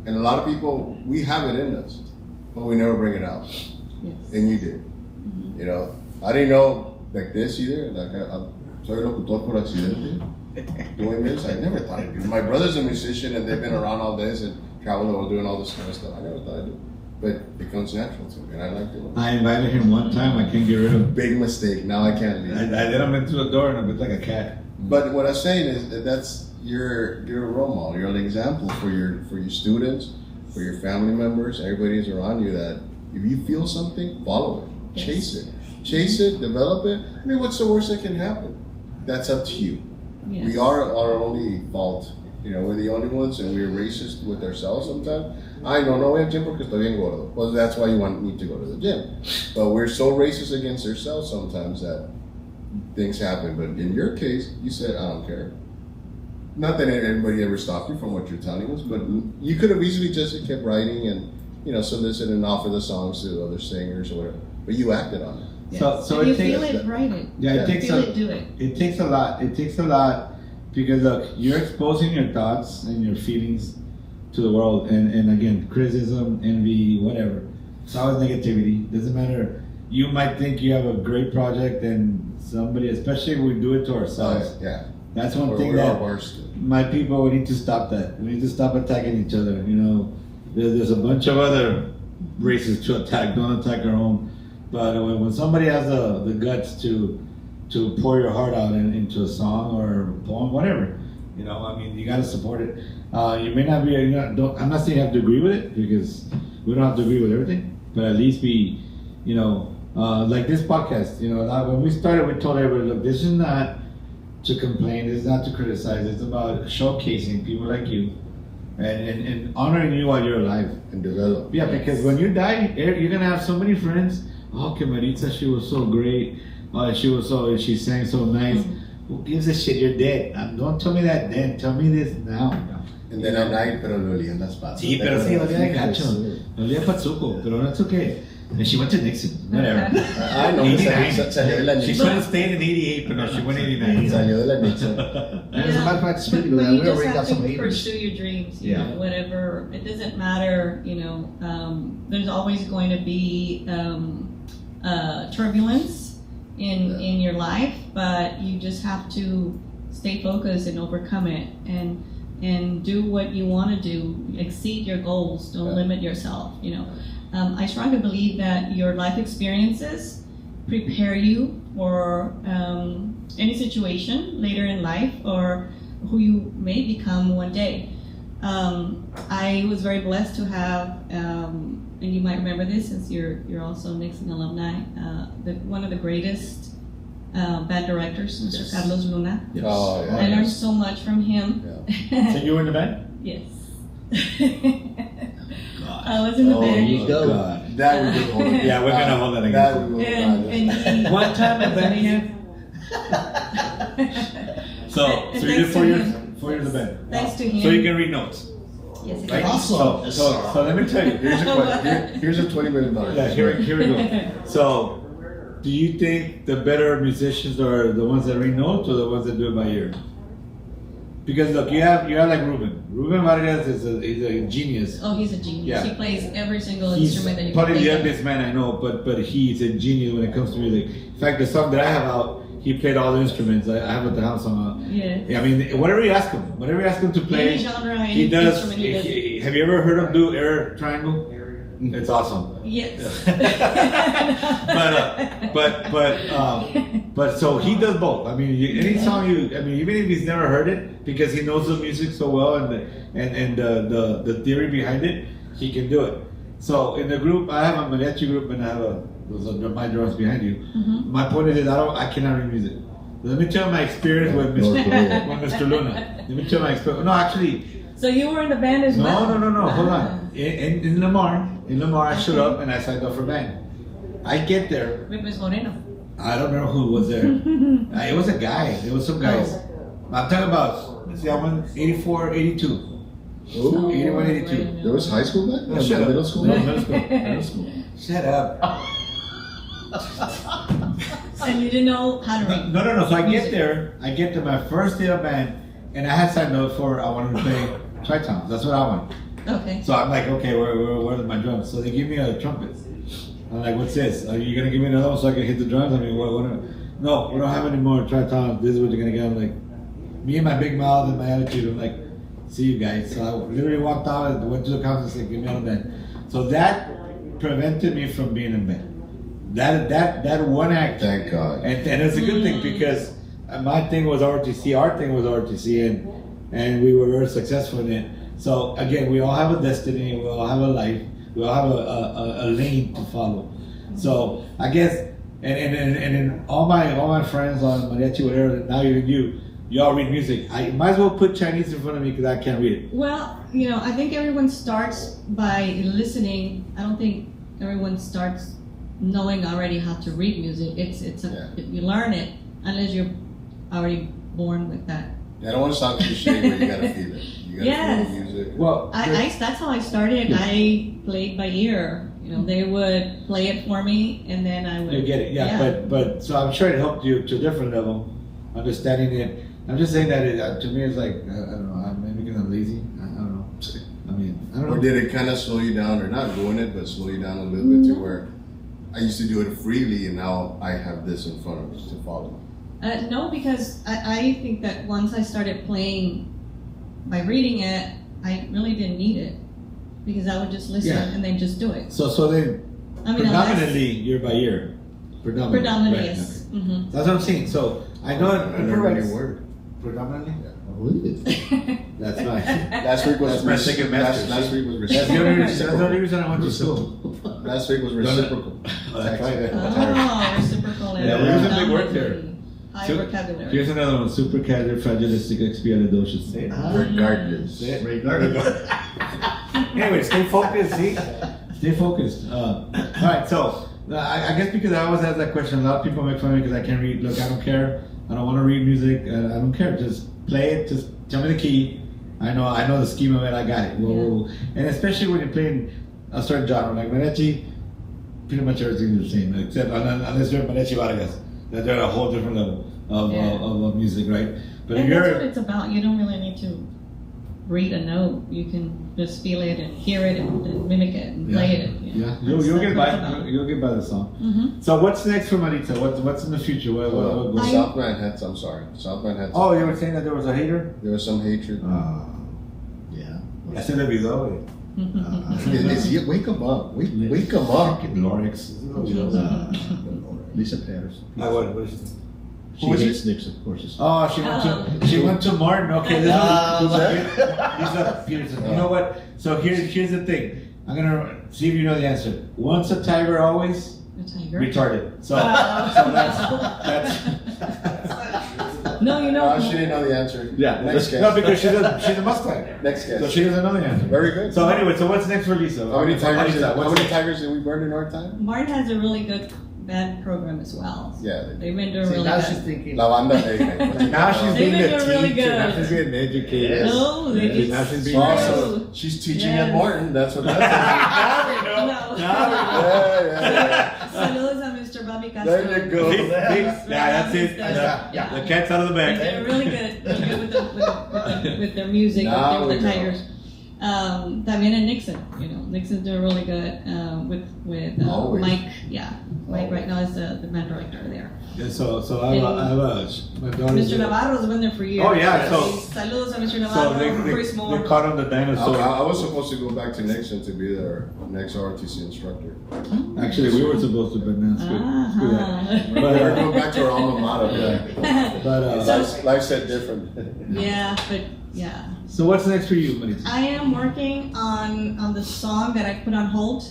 Speaker 3: and a lot of people we have it in us. But we never bring it out.
Speaker 5: Yes.
Speaker 3: And you did. Mm-hmm. I didn't know like this either. Like I'm soy locutor por accidente. Doing this, I never thought I'd do. My brother's a musician and they've been around all this and traveling or doing all this kind of stuff. I never thought I'd do. But it comes natural to me, and I like it.
Speaker 1: I invited him one time. I can't get rid of him.
Speaker 3: Big mistake. Now I can't leave.
Speaker 1: I let him into the door and I looked like a cat.
Speaker 3: But what I'm saying is that's you're a role model. You're an example for your students. For your family members, everybody who's around you, that if you feel something, follow it, chase it, develop it. I mean, what's the worst that can happen? That's up to you.
Speaker 5: Yes.
Speaker 3: We are our only fault. We're the only ones, and we're racist with ourselves sometimes. I no voy al gym porque estoy bien gordo. Well, that's why you need to go to the gym. But we're so racist against ourselves sometimes that things happen. But in your case, you said, I don't care. Not that anybody ever stopped you from what you're telling us, but you could have easily just kept writing and, solicit and offer the songs to other singers or whatever. But you acted on it.
Speaker 5: Yes.
Speaker 1: So
Speaker 5: if
Speaker 1: it
Speaker 5: you
Speaker 1: takes,
Speaker 5: feel it, write it.
Speaker 1: Yeah, it takes
Speaker 5: feel it, do it.
Speaker 1: It takes a lot. It takes a lot Because look, you're exposing your thoughts and your feelings to the world, and again, criticism, envy, whatever. It's always negativity. Doesn't matter. You might think you have a great project, and somebody, especially if we do it to ourselves.
Speaker 3: Yeah.
Speaker 1: That's one thing
Speaker 3: We're our
Speaker 1: that
Speaker 3: worst.
Speaker 1: my people, we need to stop that. We need to stop attacking each other. You know, there's a bunch of other races to attack. Don't attack our own. But when somebody has the guts to pour your heart out into a song or a poem, whatever, you know, I mean, you got to support it. You may not be. I'm not saying you have to agree with it, because we don't have to agree with everything. But at least be, you know, like this podcast. You know, when we started, we told everybody, look, this is not to complain. This is not to criticize. It's about showcasing people like you, and honoring you while you're alive.
Speaker 3: And develop.
Speaker 1: Yeah, because when you die, you're gonna have so many friends. Oh, que Maritza, she was so great. Oh, she sang so nice. Who gives a shit? You're dead. Don't tell me that then. Tell me this now.
Speaker 3: And then at night, pero lo olían las patas.
Speaker 1: Sí, pero sí, olía de gacho. Olía Patsuco, pero that's okay. And she went to Nixon. Whatever.
Speaker 3: Ah, no, salió de la
Speaker 1: She
Speaker 3: Nixon.
Speaker 1: should have stayed in 88, but no, she went 89.
Speaker 3: Salió de la Nixon.
Speaker 2: As a matter of fact, speaking of
Speaker 5: But
Speaker 2: that,
Speaker 5: you
Speaker 2: we
Speaker 5: just
Speaker 2: already
Speaker 5: have
Speaker 2: got some
Speaker 5: to
Speaker 2: haters.
Speaker 5: pursue your dreams, you
Speaker 1: Yeah.
Speaker 5: know, whatever. It doesn't matter, you know. There's always going to be turbulence in your life, but you just have to stay focused and overcome it, and do what you want to do. Exceed your goals. Don't limit yourself. You know, I strongly believe that your life experiences prepare you for any situation later in life, or who you may become one day. I was very blessed to have, and you might remember this since you're also Nixon alumni, one of the greatest band directors, Mr.
Speaker 3: Yes.
Speaker 5: Carlos Luna.
Speaker 3: Oh, yeah.
Speaker 5: I learned so much from him.
Speaker 1: So you were in the band?
Speaker 5: Yes. I was in the
Speaker 3: Oh,
Speaker 5: band.
Speaker 2: you go.
Speaker 1: God.
Speaker 3: That we will hold it.
Speaker 1: Yeah, we're gonna hold that again.
Speaker 3: That we will
Speaker 5: And he,
Speaker 1: What time at
Speaker 5: That's
Speaker 1: band
Speaker 5: amazing.
Speaker 1: So
Speaker 5: And
Speaker 1: you did
Speaker 5: thanks
Speaker 1: 4
Speaker 5: to
Speaker 1: years?
Speaker 5: him.
Speaker 1: 4 years of band.
Speaker 5: Thanks to him.
Speaker 1: So you can read notes.
Speaker 5: Yes,
Speaker 1: Right?
Speaker 2: Awesome.
Speaker 1: So let me tell you.
Speaker 3: Here's a $20 million.
Speaker 1: Yeah, here we go. So, do you think the better musicians are the ones that read notes or the ones that do it by ear? Because look, you have like Ruben. Ruben Vargas he's a genius.
Speaker 5: Oh, he's a genius.
Speaker 1: Yeah.
Speaker 5: He plays every single
Speaker 1: He's
Speaker 5: instrument that you
Speaker 1: probably
Speaker 5: can
Speaker 1: the
Speaker 5: think of.
Speaker 1: youngest man I know, but he's a genius when it comes to music. In fact, the song that I have out, he played all the instruments. I have at the house song out.
Speaker 5: Yeah.
Speaker 1: Yeah, I mean, whatever you ask him to play,
Speaker 5: Any genre, any
Speaker 1: he does.
Speaker 5: instrument he does.
Speaker 1: Have you ever heard him do air triangle? It's awesome.
Speaker 5: Yes.
Speaker 1: But so he does both. I mean, any song even if he's never heard it, because he knows the music so well and the theory behind it, he can do it. So in the group, I have a mariachi group, and I have those are my drums behind you.
Speaker 5: Mhm.
Speaker 1: My point is, I cannot read music. Let me tell you my experience with Mr. Luna. Let me tell you my experience. No, actually,
Speaker 5: So you were in the band as well?
Speaker 1: no. Hold
Speaker 5: Ah.
Speaker 1: on. In Lamar, I showed up and I signed up for band. I get there.
Speaker 5: With Miss Moreno.
Speaker 1: I don't know who was there. It was a guy. It was some guys. I'm talking about, let's see, I went 84, 82.
Speaker 3: Ooh.
Speaker 1: 81, 82.
Speaker 3: There was high school back then?
Speaker 1: Shut up.
Speaker 3: Middle school?
Speaker 1: No, middle school. Middle school. Shut up.
Speaker 5: And you didn't know how to read.
Speaker 1: No. So I get to my first day of band, and I had signed up for, I wanted to play tritoms. That's what I want.
Speaker 5: Okay.
Speaker 1: So I'm like, okay, where are my drums? So they give me a trumpet. I'm like, what's this? Are you gonna give me another one so I can hit the drums? I mean, no, we don't have any more tritoms. This is what you're gonna get. I'm like, me and my big mouth and my attitude. I'm like, see you guys. So I literally walked out and went to the conference and said, give me out of band. So that prevented me from being in band. That one act.
Speaker 3: Thank God.
Speaker 1: And it's a good thing, because my thing was RTC, our thing was RTC, and we were very successful in it. So again, we all have a destiny, we all have a life, we all have a lane to follow. So I guess, and all my friends on mariachi, whatever, now even you all read music. I might as well put Chinese in front of me because I can't read it.
Speaker 5: Well, I think everyone starts by listening. I don't think everyone starts knowing already how to read music. You learn it unless you're already born with that.
Speaker 3: I don't want to sound cliche, but you gotta feel it. You gotta
Speaker 5: Yes.
Speaker 3: feel the music.
Speaker 1: Well,
Speaker 5: That's how I started. I played by ear. They would play it for me, and then I would.
Speaker 1: you get it, yeah. But so I'm sure it helped you to a different level, understanding it. I'm just saying that to me, it's like I don't know. I'm maybe because I'm lazy. I don't know. I mean, I don't
Speaker 3: Or
Speaker 1: know.
Speaker 3: did it kind of slow you down, or not ruin it, but slow you down a little bit to where I used to do it freely, and now I have this in front of me to follow?
Speaker 5: No, because I think that once I started playing by reading it, I really didn't need it because I would just listen
Speaker 1: Yeah.
Speaker 5: and then just do it.
Speaker 1: So they
Speaker 5: I mean,
Speaker 1: predominantly year by year.
Speaker 5: predominantly,
Speaker 1: right,
Speaker 5: yes.
Speaker 1: okay.
Speaker 5: Mhm.
Speaker 1: That's what I'm saying. So I know it.
Speaker 3: I never knew word.
Speaker 1: Predominantly.
Speaker 5: Mm-hmm.
Speaker 1: That's nice.
Speaker 3: Last week was
Speaker 1: That's my second master.
Speaker 3: Last week was
Speaker 1: That's the only reason. That's the only
Speaker 3: reciprocal.
Speaker 1: reason I went to school.
Speaker 3: Last week was reciprocal.
Speaker 1: That's right.
Speaker 5: Oh, reciprocal.
Speaker 1: Yeah,
Speaker 5: and
Speaker 1: we use a big word there.
Speaker 5: High
Speaker 1: So-
Speaker 5: vocabulary.
Speaker 1: Here's another one: supercalifragilisticexpialidocious. Say it.
Speaker 3: Regardless.
Speaker 1: Say it.
Speaker 2: Regardless.
Speaker 1: Anyway, stay focused. See, stay focused. All right. So I guess because I always ask that question, a lot of people make fun of me because I can't read. Look, I don't care. I don't want to read music. I don't care. Just play it. Just tell me the key. I know the scheme of it. I got it. Whoa, whoa, whoa. And especially when you're playing a certain genre like mariachi, pretty much everything's the same, except unless you're mariachi Vargas, that they're at a whole different level of music, right? But if
Speaker 5: And that's what
Speaker 1: you're
Speaker 5: it's about. You don't really need to read a note. You can just feel it and hear it and mimic it and play it.
Speaker 1: yeah, you'll get by. You'll get by the song.
Speaker 5: Mm-hmm.
Speaker 1: So what's next for Manita? What's in the future? What goes?
Speaker 3: Southman had some. Sorry, Southman had.
Speaker 1: Oh, you were saying that there was a hater?
Speaker 3: There was some hatred.
Speaker 2: Yeah.
Speaker 1: Ya se le olvidó, güey.
Speaker 3: Wake him up. Wake him up.
Speaker 1: Lorex.
Speaker 2: Lisa Patterson.
Speaker 1: What is it?
Speaker 2: She
Speaker 1: Who is
Speaker 2: hates Knicks, of course.
Speaker 1: Oh, she went to Martin. Okay, this is
Speaker 2: Ah,
Speaker 1: Lisa Peterson. You know what? So here's the thing. I'm gonna see if you know the answer. Once a tiger, always
Speaker 5: A tiger.
Speaker 1: retarded. So that's
Speaker 5: No, you know.
Speaker 3: She didn't know the answer.
Speaker 2: Yeah.
Speaker 3: Next
Speaker 1: no,
Speaker 3: guest.
Speaker 1: because she's a Mustang.
Speaker 3: Next
Speaker 1: So
Speaker 3: guest.
Speaker 1: she doesn't know the answer.
Speaker 3: Very good.
Speaker 1: So anyway, so what's next for Lisa?
Speaker 3: How many tigers?
Speaker 1: Lisa,
Speaker 3: How
Speaker 1: what's
Speaker 3: many
Speaker 1: next?
Speaker 3: tigers did we burn in our time?
Speaker 5: Martin has a really good band program as well.
Speaker 3: Yeah.
Speaker 5: They've been doing
Speaker 2: See,
Speaker 5: really
Speaker 2: now
Speaker 5: good.
Speaker 2: she's thinking.
Speaker 3: La banda. Hey, hey.
Speaker 1: Now she's
Speaker 5: They've
Speaker 1: being
Speaker 5: been
Speaker 1: a
Speaker 5: doing really
Speaker 1: teacher. Now
Speaker 5: good.
Speaker 1: she's being an educator.
Speaker 2: Yes.
Speaker 5: No, they
Speaker 2: Yes.
Speaker 5: just.
Speaker 1: Now she's being
Speaker 3: Also, she's teaching
Speaker 5: Yes.
Speaker 3: at Martin. That's what that's.
Speaker 1: Now we know.
Speaker 5: No.
Speaker 1: Now we know.
Speaker 3: Yeah.
Speaker 5: Saludos a Mr. Bobby Castro.
Speaker 3: There you go.
Speaker 1: See? Yeah, that's it.
Speaker 5: Yeah.
Speaker 1: The cat's out of the bag.
Speaker 5: They're really good. Really good with their music,
Speaker 3: Now
Speaker 5: with
Speaker 3: we
Speaker 5: the
Speaker 3: know.
Speaker 5: Tigers. También in Nixon, Nixon's doing really good with
Speaker 3: Always.
Speaker 5: Mike. Yeah, Mike right now is the band director there.
Speaker 1: Yeah, so I have my daughter's.
Speaker 5: Mr. Navarro's been there for years.
Speaker 1: Oh, yeah, so-
Speaker 5: Saludos a Mr.
Speaker 1: So
Speaker 5: Navarro, Chris
Speaker 1: they
Speaker 5: Moore.
Speaker 1: caught on the
Speaker 3: I
Speaker 1: dinosaur.
Speaker 3: was supposed to go back to Nixon to be their next ROTC instructor.
Speaker 1: Actually, we were supposed to, but now screw that.
Speaker 5: Uh-huh.
Speaker 1: But,
Speaker 3: Better go back to our alma mater.
Speaker 1: But
Speaker 3: Life said different.
Speaker 5: Yeah, but yeah.
Speaker 1: so what's next for you, Manita?
Speaker 5: I am working on the song that I put on hold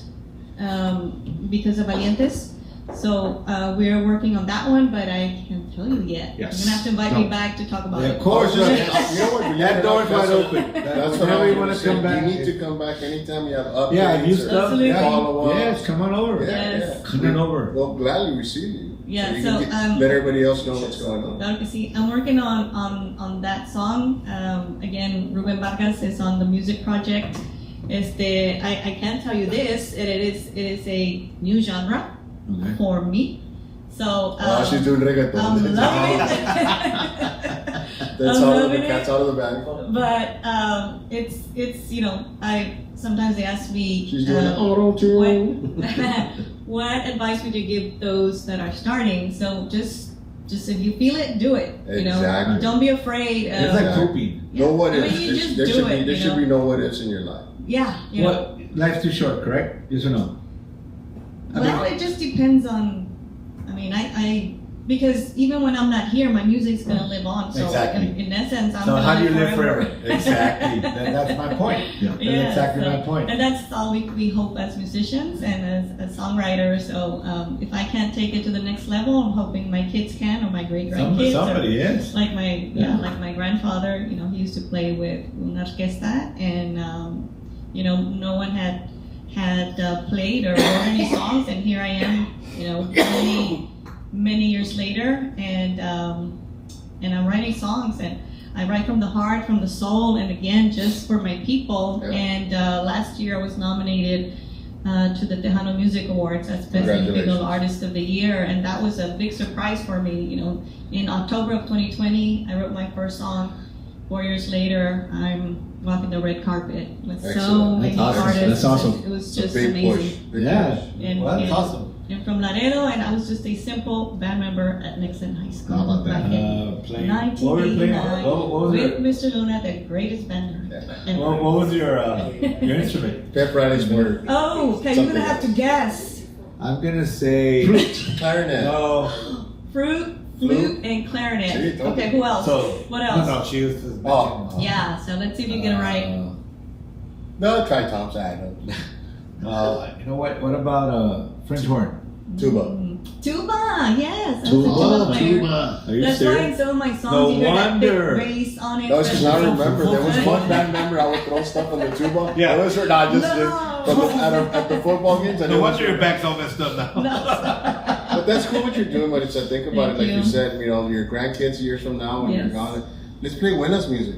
Speaker 5: because of Valientes. So we are working on that one, but I can't tell you yet.
Speaker 2: Yes.
Speaker 5: You're gonna have to invite
Speaker 1: No.
Speaker 5: me back to talk about
Speaker 1: Yeah,
Speaker 5: it.
Speaker 1: of course.
Speaker 3: You know
Speaker 1: Look,
Speaker 3: what?
Speaker 1: that door's wide open.
Speaker 3: That's what
Speaker 1: Whenever
Speaker 3: I
Speaker 1: you want
Speaker 3: want
Speaker 1: to come back.
Speaker 3: You need to come back anytime you have updates.
Speaker 1: Yeah, new
Speaker 3: or
Speaker 1: stuff.
Speaker 5: Absolutely.
Speaker 1: Yeah.
Speaker 3: follow up.
Speaker 1: Yes, come on over.
Speaker 3: Yeah,
Speaker 5: Yes.
Speaker 1: Come on over.
Speaker 3: We'll gladly receive you.
Speaker 5: Yeah,
Speaker 3: you
Speaker 5: so,
Speaker 3: can let everybody else know what's going on.
Speaker 5: Claro que sí. I'm working on that song. Again, Ruben Vargas is on the music project. I can't tell you this. It is a new genre
Speaker 1: Okay.
Speaker 5: for me. So
Speaker 3: She's doing reggaeton.
Speaker 5: I'm loving it.
Speaker 3: That's
Speaker 5: I'm
Speaker 3: all.
Speaker 5: loving
Speaker 3: The cat's
Speaker 5: it.
Speaker 3: out of the bag.
Speaker 5: But it's I sometimes they ask me
Speaker 3: She's doing auto tune.
Speaker 5: what advice would you give those that are starting? So just if you feel it, do it.
Speaker 3: Exactly.
Speaker 5: Don't be afraid.
Speaker 1: It's like pooping.
Speaker 3: No what
Speaker 5: I mean,
Speaker 3: ifs.
Speaker 5: you just
Speaker 3: There
Speaker 5: do
Speaker 3: should be
Speaker 5: it,
Speaker 3: there should be no what ifs in your life.
Speaker 5: Yeah.
Speaker 1: What? Life's too short, correct? Yes or no?
Speaker 5: Well, it just depends on. I mean, I because even when I'm not here, my music's gonna live on. So
Speaker 1: Exactly.
Speaker 5: in essence, I'm
Speaker 1: So
Speaker 5: gonna
Speaker 1: how do you live
Speaker 5: forever.
Speaker 1: forever? Exactly. That's my point.
Speaker 2: Yeah.
Speaker 1: That's
Speaker 5: Yeah,
Speaker 1: exactly
Speaker 5: so-
Speaker 1: my point.
Speaker 5: And that's all we hope as musicians and as songwriters. So if I can't take it to the next level, I'm hoping my kids can or my great grandkids.
Speaker 1: Somebody, yes.
Speaker 5: Like like my grandfather, he used to play with una orquesta, and no one had played or wrote any songs, and here I am, many years later, and I'm writing songs, and I write from the heart, from the soul, and again, just for my people.
Speaker 3: Yeah.
Speaker 5: And last year I was nominated to the Tejano Music Awards as Best Individual
Speaker 3: Congratulations.
Speaker 5: Artist of the Year, and that was a big surprise for me. You know, in October of 2020, I wrote my first song. 4 years later, I'm walking the red carpet with so
Speaker 3: Excellent.
Speaker 5: many
Speaker 1: That's awesome.
Speaker 5: artists.
Speaker 2: That's awesome.
Speaker 5: It was
Speaker 3: It's a
Speaker 5: just
Speaker 3: big
Speaker 5: amazing.
Speaker 3: push. Big
Speaker 1: Yeah.
Speaker 3: push.
Speaker 5: And,
Speaker 1: Well, that's
Speaker 5: and-
Speaker 1: awesome.
Speaker 5: and from Laredo, and I was just a simple band member at Nixon High School.
Speaker 2: How about that?
Speaker 5: back in
Speaker 1: Playing. What were you playing?
Speaker 5: 1989
Speaker 1: What was
Speaker 5: with
Speaker 1: your,
Speaker 5: Mr. Luna, the greatest band. ever.
Speaker 1: what was your instrument?
Speaker 3: Pep Riley's word.
Speaker 5: Oh, okay, you're
Speaker 3: Something
Speaker 5: gonna have to guess.
Speaker 1: I'm gonna say
Speaker 3: Clarinet.
Speaker 1: no.
Speaker 5: Fruit,
Speaker 3: Flute.
Speaker 5: flute, and clarinet.
Speaker 3: See, told
Speaker 5: Okay,
Speaker 3: you.
Speaker 5: who else?
Speaker 1: So
Speaker 5: What else?
Speaker 1: No, she was just
Speaker 3: Oh.
Speaker 1: mentioning,
Speaker 5: Yeah, so let's see if you get it right.
Speaker 3: No, try Tom Side.
Speaker 1: You know what? What about French horn?
Speaker 3: Tuba.
Speaker 5: Tuba, yes. That's a tuba player.
Speaker 2: Tuba.
Speaker 1: Are you
Speaker 5: That's why in
Speaker 1: serious?
Speaker 5: some of my songs
Speaker 1: No
Speaker 5: you hear that
Speaker 1: wonder.
Speaker 5: big bass on it.
Speaker 3: No, it's because I
Speaker 5: But-
Speaker 3: remember there was one band member I would throw stuff on the tuba.
Speaker 1: Yeah.
Speaker 3: It was her. Nah, just
Speaker 5: No.
Speaker 3: at the football games. I
Speaker 1: No
Speaker 3: know
Speaker 1: wonder your back's all messed up now.
Speaker 5: No.
Speaker 3: But that's cool what you're doing. But it's think about
Speaker 5: Thank
Speaker 3: it, like
Speaker 5: you.
Speaker 3: you said. You know, your grandkids years from now when you're
Speaker 5: Yes.
Speaker 3: gone. Let's play Wella's music.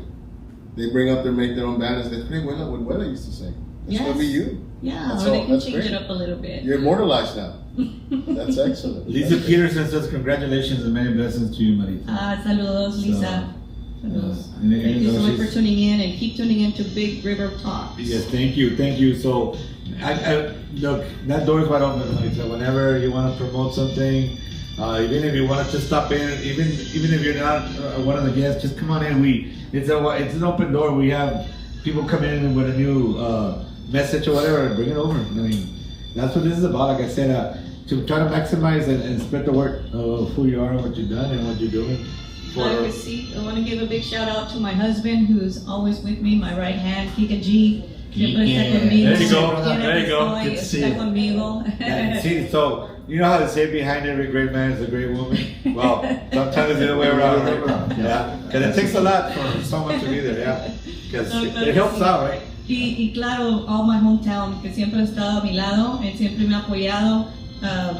Speaker 3: They bring up make their own bands. Let's play Wella what Wella used to sing. It's gonna be
Speaker 5: Yes.
Speaker 3: you.
Speaker 5: Yeah,
Speaker 3: That's
Speaker 5: or they
Speaker 3: all-
Speaker 5: can
Speaker 3: that's
Speaker 5: change
Speaker 3: great.
Speaker 5: it up a little bit.
Speaker 3: You're immortalized now. That's excellent.
Speaker 1: Lisa
Speaker 3: That's
Speaker 1: Peterson says congratulations and many blessings to you, Marita.
Speaker 5: Saludos, Lisa. Saludos.
Speaker 1: And
Speaker 5: Thank you so much for
Speaker 1: she's-
Speaker 5: tuning in, and keep tuning in to Big River Talks.
Speaker 1: Yes, thank you. So, I look, that door is wide open. Like, so whenever you want to promote something, even if you want to just stop in, even if you're not one of the guests, just come on in. It's an open door. We have people come in with a new message or whatever, bring it over. I mean, that's what this is about. Like I said, to try to maximize and spread the word of who you are and what you've done and what you're doing.
Speaker 5: I want to give a big shout out to my husband, who's always with me, my right hand, Kika G. Siempre está conmigo.
Speaker 1: There you go.
Speaker 5: Quiere
Speaker 1: There you
Speaker 5: que
Speaker 1: go.
Speaker 5: estoy,
Speaker 2: Good to see
Speaker 5: está
Speaker 2: you.
Speaker 5: conmigo.
Speaker 1: And see, so you know how they say behind every great man is a great woman? Well, sometimes it's the other way around, right? Yeah, because it takes a lot for someone to be there, yeah. Because it helps out, right?
Speaker 5: Y claro, all my hometown, que siempre ha estado a mi lado, él siempre me ha apoyado.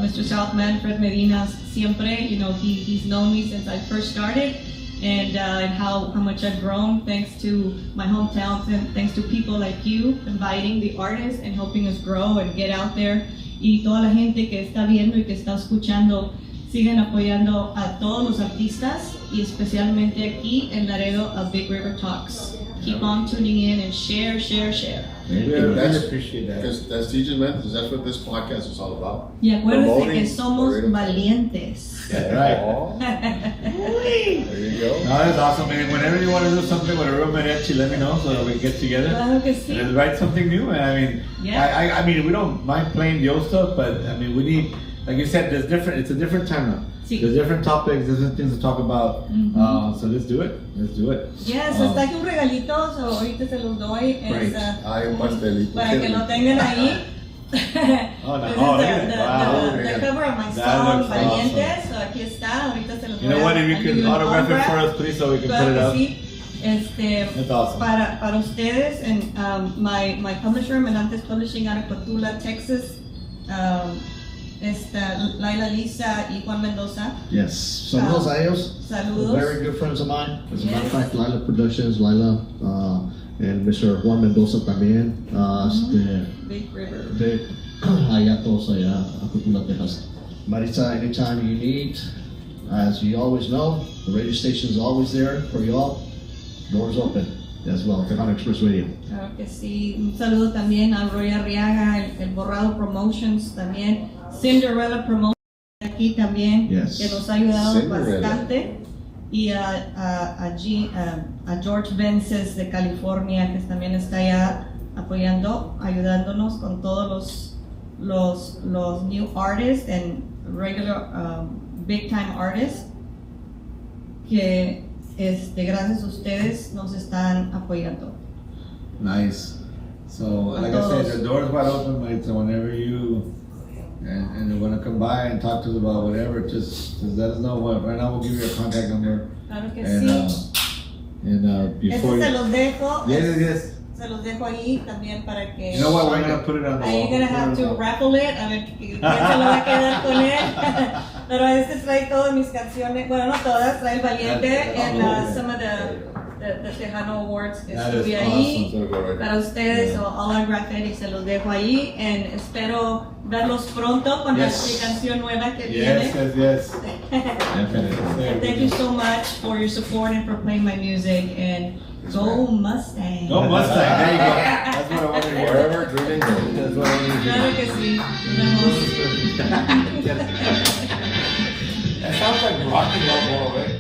Speaker 5: Mr. Southman, Fred Medina, siempre, he's known me since I first started, and how much I've grown thanks to my hometown, and thanks to people like you inviting the artists and helping us grow and get out there. Y toda la gente que está viendo y que está escuchando, siguen apoyando a todos los artistas y especialmente aquí en Laredo a Big River Talks. Keep on tuning in and share.
Speaker 1: We really appreciate that.
Speaker 3: Because that's teachers Memphis. That's what this podcast is all about.
Speaker 5: Y acuérdense
Speaker 3: Promoting
Speaker 5: que somos
Speaker 3: Laredo.
Speaker 5: valientes.
Speaker 1: That's right.
Speaker 3: Oh, there you go.
Speaker 1: No, that's awesome, man. Whenever you want to do something with a real mariachi, let me know so that we can get together
Speaker 5: Claro que sí.
Speaker 1: and write something new. And I mean,
Speaker 5: Yeah.
Speaker 1: I mean, we don't mind playing the old stuff, but I mean, we need, like you said, it's a different time now.
Speaker 5: Sí.
Speaker 1: There's different topics, different things to talk about.
Speaker 5: Mhm.
Speaker 1: So let's do it.
Speaker 5: Yes,
Speaker 1: Um,
Speaker 5: está aquí un regalito, so ahorita se los doy.
Speaker 1: Great.
Speaker 3: Hay un pastelito.
Speaker 5: Para que lo tengan ahí.
Speaker 1: Oh, no.
Speaker 5: This is
Speaker 1: Oh, look
Speaker 5: the,
Speaker 1: at
Speaker 5: the,
Speaker 1: that.
Speaker 5: the,
Speaker 3: Wow.
Speaker 5: the cover of my
Speaker 1: That
Speaker 5: song,
Speaker 1: looks
Speaker 5: Valientes. So aquí está, ahorita se los
Speaker 1: You
Speaker 5: voy
Speaker 1: know what?
Speaker 5: a
Speaker 1: If you
Speaker 5: I'll give
Speaker 1: can
Speaker 5: an
Speaker 1: autograph it for us, please, so we can
Speaker 5: Claro
Speaker 1: put it
Speaker 5: que
Speaker 1: up.
Speaker 5: sí.
Speaker 1: That's awesome.
Speaker 5: Para ustedes, and my publisher, Melantes Publishing out of Cotula, Texas, Laila Lisa y Juan Mendoza.
Speaker 2: Yes. Saludos a ellos.
Speaker 5: Saludos.
Speaker 2: Very good friends of mine. As a matter of
Speaker 5: Yes.
Speaker 2: fact, Lila Productions, Lila, and Mr. Juan Mendoza también.
Speaker 5: Big River.
Speaker 2: De allá todos allá, a Cotula, Texas. Marita, anytime you need, as you always know, the radio station is always there for y'all. Doors open as well. Tejano Express Radio.
Speaker 5: Claro que sí. Un saludo también a Roy Arriaga, el Borrado Promotions también. Cinderella Promotions aquí también,
Speaker 2: Yes.
Speaker 5: que nos ha ayudado
Speaker 3: Cinderella.
Speaker 5: bastante. Y a George Vences de California, que también está allá apoyando, ayudándonos con todos los new artists and regular big time artists que gracias a ustedes nos están apoyando.
Speaker 1: Nice. So, like I said, the door's wide open, mate. So whenever you and you want to come by and talk to us about whatever, just let us know. Right now, we'll give you a contact number.
Speaker 5: Claro que
Speaker 1: And
Speaker 5: sí.
Speaker 1: before
Speaker 5: Ese se
Speaker 1: you,
Speaker 5: los dejo.
Speaker 1: yes.
Speaker 5: Se los dejo ahí también para que.
Speaker 1: You know what? We're gonna put it on the
Speaker 5: Are you
Speaker 1: wall.
Speaker 5: gonna have to raffle it? A ver quién se lo va a quedar con él. Pero trae todas mis canciones, bueno, no todas, trae El Valiente and some of the Tejano Awards que
Speaker 1: That is
Speaker 5: estuve ahí
Speaker 3: awesome.
Speaker 5: para ustedes, so all our graffiti se los dejo ahí, and espero verlos pronto con la canción nueva que viene.
Speaker 1: Yes. Definitely.
Speaker 5: Thank you so much for your support and for playing my music, and go Mustang.
Speaker 1: Go Mustang. There you go. That's what I want to hear.
Speaker 3: Wherever dreaming goes.
Speaker 1: That's what I want to hear.
Speaker 5: Claro que sí.
Speaker 1: That sounds like rock and roll, right?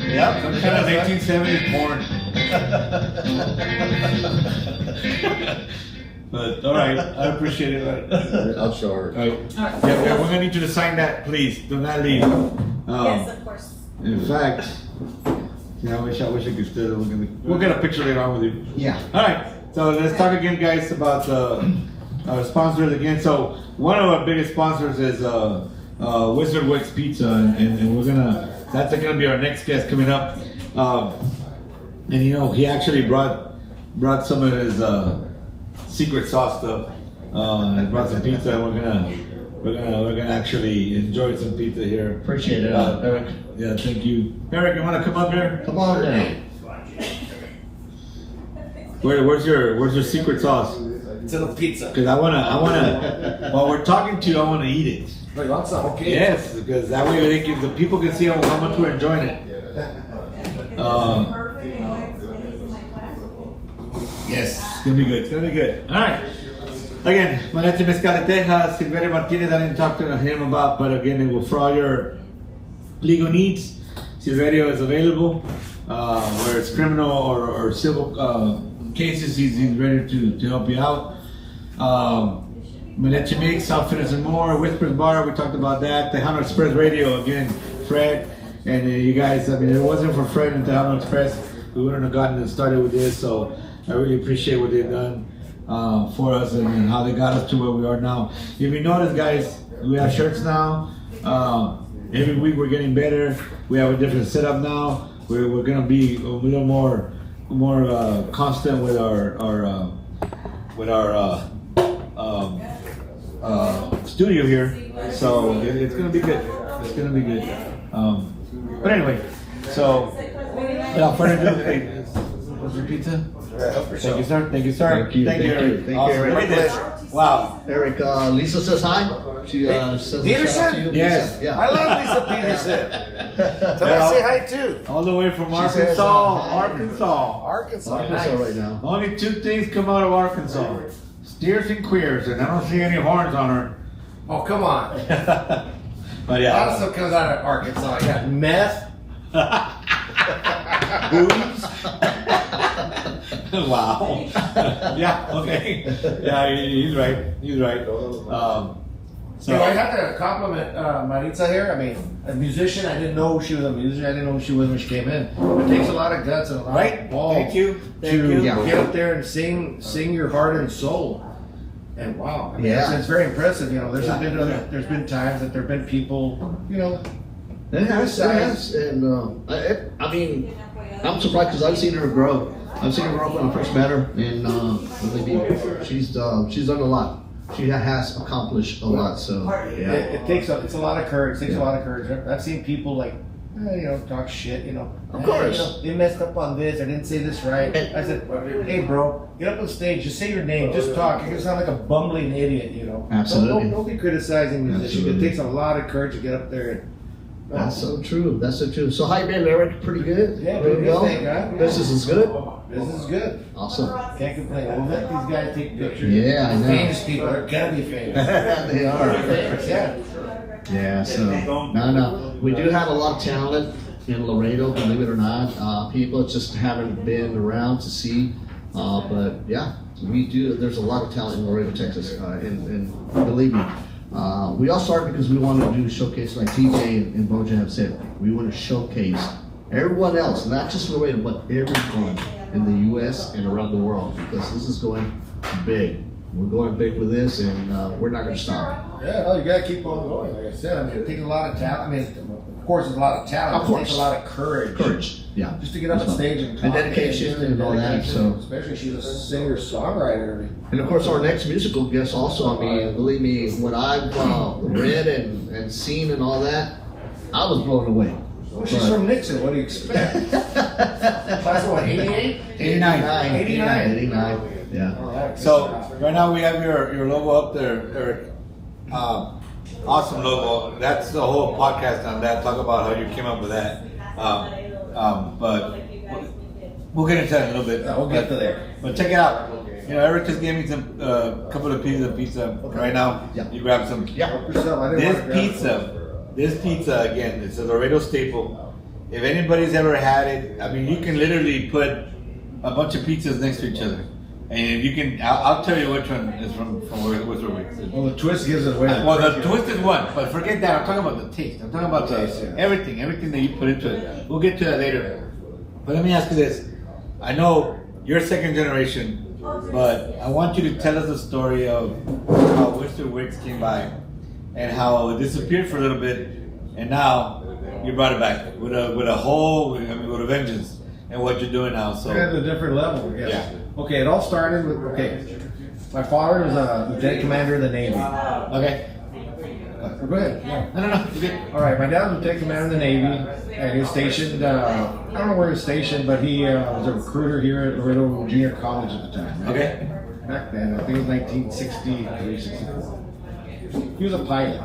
Speaker 4: Yep.
Speaker 1: Some kind of 1970s porn. But all right, I appreciate it.
Speaker 3: I'll show her.
Speaker 1: All right.
Speaker 5: All right.
Speaker 1: Yeah, we're gonna need you to sign that, please. Do not leave.
Speaker 5: Yes, of course.
Speaker 1: In fact, yeah, I wish I could still. We'll get a picture later on with you.
Speaker 2: Yeah.
Speaker 1: All right. So let's talk again, guys, about our sponsors again. So one of our biggest sponsors is Wizard Wicks Pizza, and we're gonna. That's gonna be our next guest coming up. And you know, he actually brought some of his secret sauce stuff. And brought some pizza, and we're gonna actually enjoy some pizza here.
Speaker 2: Appreciate it, Eric.
Speaker 1: Yeah, thank you, Eric. You wanna come up here?
Speaker 2: Come on down.
Speaker 1: Where's your secret sauce?
Speaker 6: It's in the pizza.
Speaker 1: Because I wanna. While we're talking to you, I wanna eat it.
Speaker 6: Oh, you want some? Okay.
Speaker 1: Yes, because that way the people can see how much we're enjoying it. Yes, it's gonna be good. It's gonna be good. All right. Again, Maleche Mezcaleteja, Silverio Martinez. I didn't talk to him about, but again, for all your legal needs, Silverio is available. Whether it's criminal or civil cases, he's ready to help you out. Maleche Mix, Outfitters and More, Whispers Bar, we talked about that. Tejano Express Radio, again, Fred. And you guys, I mean, if it wasn't for Fred and Tejano Express, we wouldn't have gotten started with this. So I really appreciate what they've done for us and how they got us to where we are now. If you notice, guys, we have shirts now. Every week we're getting better. We have a different setup now. We're gonna be a little more constant with our studio here. So it's gonna be good. It's gonna be good. But anyway, so without further ado, hey, what's your pizza? Thank you, sir. Thank you, sir.
Speaker 2: Thank you.
Speaker 1: Thank you, Eric.
Speaker 2: Thank you,
Speaker 1: Awesome.
Speaker 2: Eric.
Speaker 1: Look at this. Wow.
Speaker 2: Eric, Lisa says hi. She says a
Speaker 6: Peterson?
Speaker 2: shout out to you.
Speaker 1: Yes.
Speaker 2: Lisa, yeah.
Speaker 6: I love Lisa Peterson. Tell her I say hi too.
Speaker 1: All the way from
Speaker 2: She says,
Speaker 1: Arkansas.
Speaker 2: hi.
Speaker 1: Arkansas.
Speaker 6: Arkansas.
Speaker 2: Arkansas
Speaker 6: Nice.
Speaker 2: right now.
Speaker 1: Only two things come out of Arkansas: steers and queers, and I don't see any horns on her.
Speaker 6: Oh, come on.
Speaker 1: But
Speaker 6: A
Speaker 1: yeah.
Speaker 6: lot of stuff comes out of Arkansas. You got meth.
Speaker 1: Wow. Yeah. Okay. Yeah, he's right. He's right.
Speaker 6: So I have to compliment Maritza here. I mean, a musician. I didn't know she was a musician. I didn't know who she was when she came in. It takes a lot of guts and a lot
Speaker 1: Right.
Speaker 6: of balls
Speaker 1: Thank you. Thank
Speaker 6: to
Speaker 1: you.
Speaker 2: Yeah.
Speaker 6: get up there and sing your heart and soul. And wow, I mean,
Speaker 2: Yeah.
Speaker 6: it's very impressive. You know, there's been times that there've been people, you know,
Speaker 2: It has, and I mean, I'm surprised because I've seen her grow. I've seen her grow when I first met her, and she's done a lot. She has accomplished a lot. So yeah,
Speaker 6: it takes it's a lot of courage. It takes a lot of courage. I've seen people like, talk shit.
Speaker 2: Of course.
Speaker 6: They messed up on this. I didn't say this right. I said, hey, bro, get up on stage. Just say your name. Just talk. You're gonna sound like a bumbling idiot.
Speaker 2: Absolutely.
Speaker 6: Don't be criticizing musicians.
Speaker 2: Absolutely.
Speaker 6: It takes a lot of courage to get up there. And,
Speaker 2: that's so true. That's so true. So how you been, Eric? Pretty good.
Speaker 6: Yeah,
Speaker 2: Pretty
Speaker 6: pretty good,
Speaker 2: well.
Speaker 6: thank God.
Speaker 2: Business is good.
Speaker 6: Business is good.
Speaker 2: Awesome.
Speaker 6: Can't complain. We'll let these guys take pictures.
Speaker 2: Yeah, I know.
Speaker 6: Famous people are gonna be famous.
Speaker 2: They are.
Speaker 6: Yeah.
Speaker 2: Yeah. So no. We do have a lot of talent in Laredo, believe it or not. People just haven't been around to see. But yeah, we do. There's a lot of talent in Laredo, Texas. And believe me, we all started because we wanted to do a showcase like TJ and Boja have said. We want to showcase everyone else, not just Laredo, but everyone in the U.S. and around the world, because this is going big. We're going big with this, and we're not going to stop.
Speaker 6: Yeah, no, you gotta keep on going. Like I said, I mean, it takes a lot of talent. I mean, course, there's a lot of talent.
Speaker 2: Of
Speaker 6: It takes
Speaker 2: course.
Speaker 6: a lot of courage.
Speaker 2: Yeah.
Speaker 6: Just to get up on stage and talk.
Speaker 2: And dedication and all that, so.
Speaker 6: Especially she's a singer-songwriter.
Speaker 2: And of course, our next musical guest also, I mean, believe me, what I've read and seen and all that, I was blown away.
Speaker 6: Well, she's from Nixon. What do you expect? Class of what, 88?
Speaker 1: 89.
Speaker 2: 89. Yeah.
Speaker 6: All right.
Speaker 1: So right now we have your logo up there, Eric. Awesome logo. That's the whole podcast on that. Talk about how you came up with that. But we'll get into that in a little bit.
Speaker 6: Yeah, we'll get to there.
Speaker 1: But check it out. You know, Eric just gave me some couple of pieces of pizza right now.
Speaker 2: Yeah.
Speaker 1: You grab some.
Speaker 2: Yeah.
Speaker 6: Help yourself. I didn't want to grab
Speaker 1: This pizza again, it's a Laredo staple. If anybody's ever had it, I mean, you can literally put a bunch of pizzas next to each other, and you can. I'll tell you which one is from Whistler Wicks.
Speaker 6: Well, the twist gives it away.
Speaker 1: Well, the twist is one, but forget that. I'm talking about the taste. I'm talking about
Speaker 6: Taste, yeah.
Speaker 1: everything that you put into it. We'll get to that later. But let me ask you this: I know you're second generation, but I want you to tell us the story of how Whistler Wicks came by and how it disappeared for a little bit, and now you brought it back with a whole, I mean, with a vengeance, and what you're doing now. So
Speaker 6: At a different level, yes.
Speaker 1: Yeah.
Speaker 6: Okay, it all started with, my father was a lieutenant commander of the Navy.
Speaker 1: okay,
Speaker 6: Go ahead. Yeah.
Speaker 1: no, you're good.
Speaker 6: All right, my dad was lieutenant commander of the Navy, and he was stationed, I don't know where he was stationed, but he was a recruiter here at Laredo Junior College at the time. Right?
Speaker 1: Okay,
Speaker 6: Back then, I think it was 1963, 64. He was a pilot.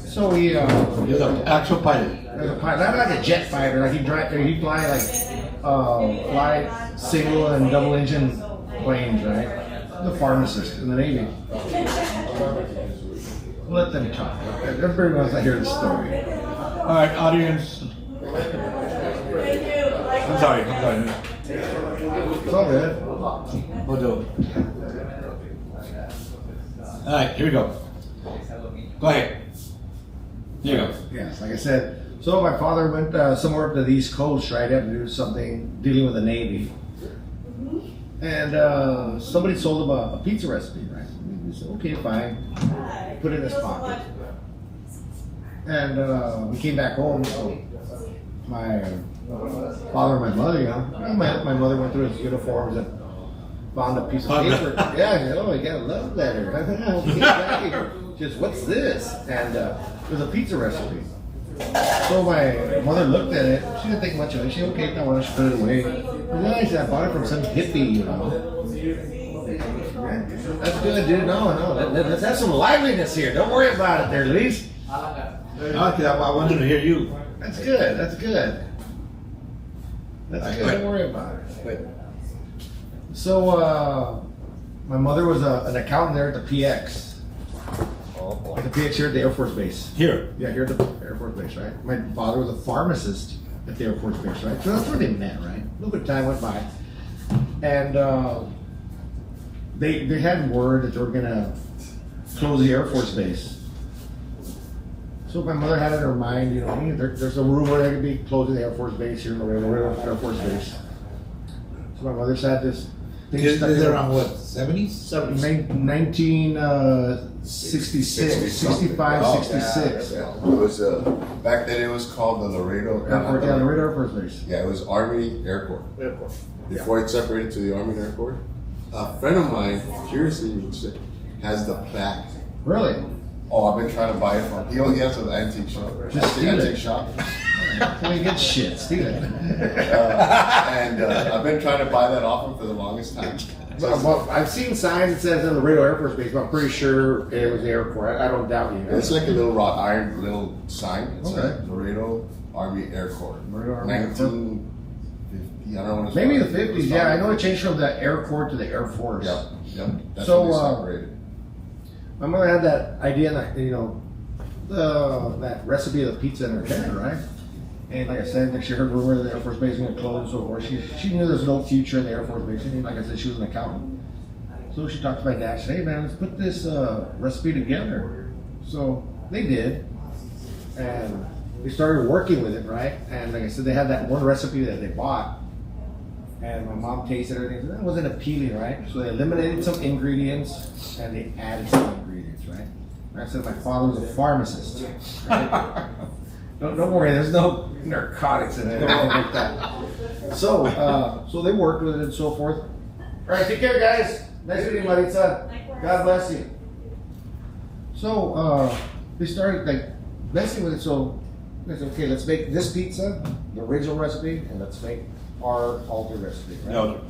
Speaker 6: So he,
Speaker 1: you're the actual pilot.
Speaker 6: as a pilot, not like a jet fighter, like he'd fly fly single and double engine planes, right? The pharmacist in the Navy. Let them talk. Everybody wants to hear the story.
Speaker 1: All right, audience. I'm sorry.
Speaker 6: It's all good.
Speaker 1: We'll do it. All right, here we go. Go ahead. Here you go.
Speaker 6: Yes, like I said. So my father went somewhere up to the East Coast, right? Had to do something dealing with the Navy. And somebody sold him a pizza recipe, right? He said, okay, fine. Put it in his pocket. And we came back home, so my father and my mother, you know, my mother went through his uniforms and found a piece of paper. Yeah, oh, you got a love letter. I thought, oh, okay, back. Just, what's this? And it was a pizza recipe. So my mother looked at it. She didn't think much of it. She said, okay, no, she put it away. And then I said, I bought it from some hippie, you know. That's good, dude. No, let's have some liveliness here. Don't worry about it there, Luis.
Speaker 1: Okay, I wanted to hear you.
Speaker 6: That's good. That's good. That's good. Don't worry about it.
Speaker 1: Wait.
Speaker 6: So, my mother was an accountant there at the PX. The PX here at the Air Force Base.
Speaker 1: Here.
Speaker 6: Yeah, here at the Air Force Base, right? My father was a pharmacist at the Air Force Base, right? So that's where they met, right? A little bit of time went by. And they had word that they were going to close the Air Force Base. So my mother had it in her mind, you know, there's a rumor they could be closing the Air Force Base here in Laredo Air Force Base. So my mother said this thing
Speaker 1: Is
Speaker 6: stuck
Speaker 1: it
Speaker 6: in-
Speaker 1: around what, 70s?
Speaker 6: 1966, 65, 66.
Speaker 3: Yeah. It was back then. It was called the Laredo.
Speaker 6: Yeah, Laredo Air Force Base.
Speaker 3: Yeah, it was Army Air Corps. Before it separated to the Army Air Corps, a friend of mine, curiously, has the plaque.
Speaker 6: Really?
Speaker 3: Oh, I've been trying to buy it from. He only has an antique shop.
Speaker 6: Just steal
Speaker 3: Antique
Speaker 6: it.
Speaker 3: shop.
Speaker 6: Can't get shit. Steal it.
Speaker 3: And I've been trying to buy that off him for the longest time.
Speaker 6: Well, I've seen signs that says in the Laredo Air Force Base, but I'm pretty sure it was the Air Corps. I don't doubt you.
Speaker 3: It's like a little wrought iron little sign. It's
Speaker 6: Okay.
Speaker 3: Laredo Army Air Corps.
Speaker 6: Laredo Army Air Corps.
Speaker 3: 1950. I don't know what it's
Speaker 6: Maybe the
Speaker 3: called.
Speaker 6: 50s. Yeah, I know it changed from the Air Corps to the Air Force.
Speaker 3: Yep. That's
Speaker 6: So,
Speaker 3: when they separated.
Speaker 6: My mother had that idea that, you know, that recipe of the pizza in her head, right? And like I said, she heard rumor that the Air Force Base was going to close, or she knew there's no future in the Air Force Base. She knew, like I said, she was an accountant. So she talked to my dad. She said, hey man, let's put this recipe together. So they did. And they started working with it, right? And like I said, they had that one recipe that they bought. And my mom tasted everything. That wasn't appealing, right? So they eliminated some ingredients and they added some ingredients, right? Like I said, my father was a pharmacist. Right? Don't worry, there's no narcotics in it or anything like that. So, so they worked with it and so forth. All right, take care, guys. Nice meeting you, Maritza. God bless you. So, they started like messing with it. So they said, okay, let's make this pizza, the original recipe, and let's make our altered recipe. Right?
Speaker 1: No.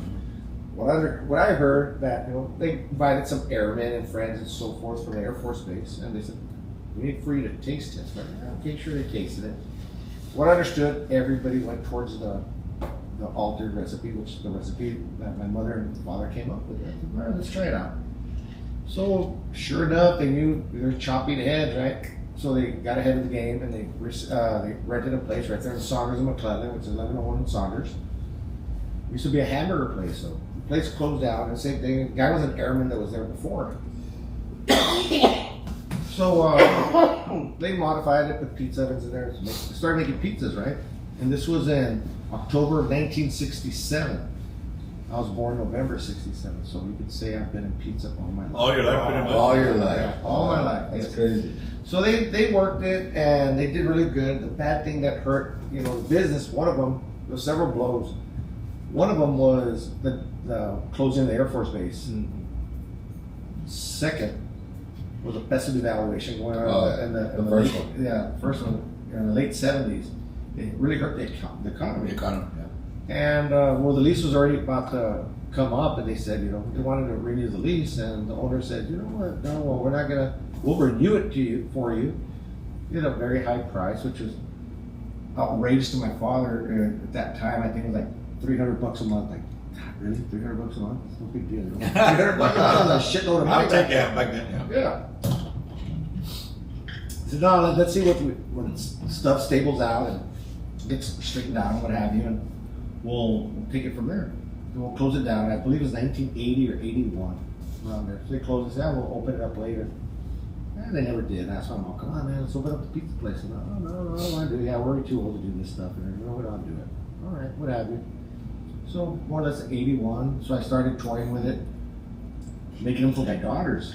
Speaker 6: What I heard that they invited some airmen and friends and so forth from the Air Force Base, and they said we need for you to taste test. Right? Okay, sure, they tasted it. What I understood, everybody went towards the altered recipe, which is the recipe that my mother and father came up with. I said, all right, let's try it out. So sure enough, they knew they were chopping ahead, right? So they got ahead of the game and they rented a place right there in Saunders and McClellan, which is 1101 in Saunders. Used to be a hamburger place, so the place closed down. And same thing, the guy was an airman that was there before. So they modified it, put pizza ovens in there. They started making pizzas, right? And this was in October of 1967. I was born November '67, so you could say I've been in pizza all my life.
Speaker 1: All your life, pretty much.
Speaker 3: All your life.
Speaker 6: Yeah, all my life.
Speaker 3: That's
Speaker 6: yes.
Speaker 3: crazy.
Speaker 6: So they worked it and they did really good. The bad thing that hurt, the business, one of them, there were several blows. One of them was the closing of the Air Force Base. Second was a pest evaluation going on in the
Speaker 3: first
Speaker 6: late,
Speaker 3: one.
Speaker 6: Yeah, first one in the late '70s. It really hurt the economy.
Speaker 1: The economy, yeah.
Speaker 6: And well, the lease was already about to come up, and they said, they wanted to renew the lease, and the owner said, you know what? No, well, we're not gonna. We'll renew it for you at a very high price, which was outrageous to my father at that time. I think it was like $300 a month. Like, God, really, $300 a month? It's no big deal. $300 a month is a shitload of money.
Speaker 1: I'll take it back then. Yeah.
Speaker 6: Yeah. So now let's see when stuff stables out and gets straightened out and what have you, and we'll take it from there. And we'll close it down. I believe it was 1980 or 81 around there. So they closed us down. We'll open it up later. And they never did. That's why I'm all, come on, man, let's open up the pizza place. And I don't want to do it. Yeah, we're too old to do this stuff. And we don't do it. All right, what have you. So more or less 81. So I started toying with it, making them for my daughters.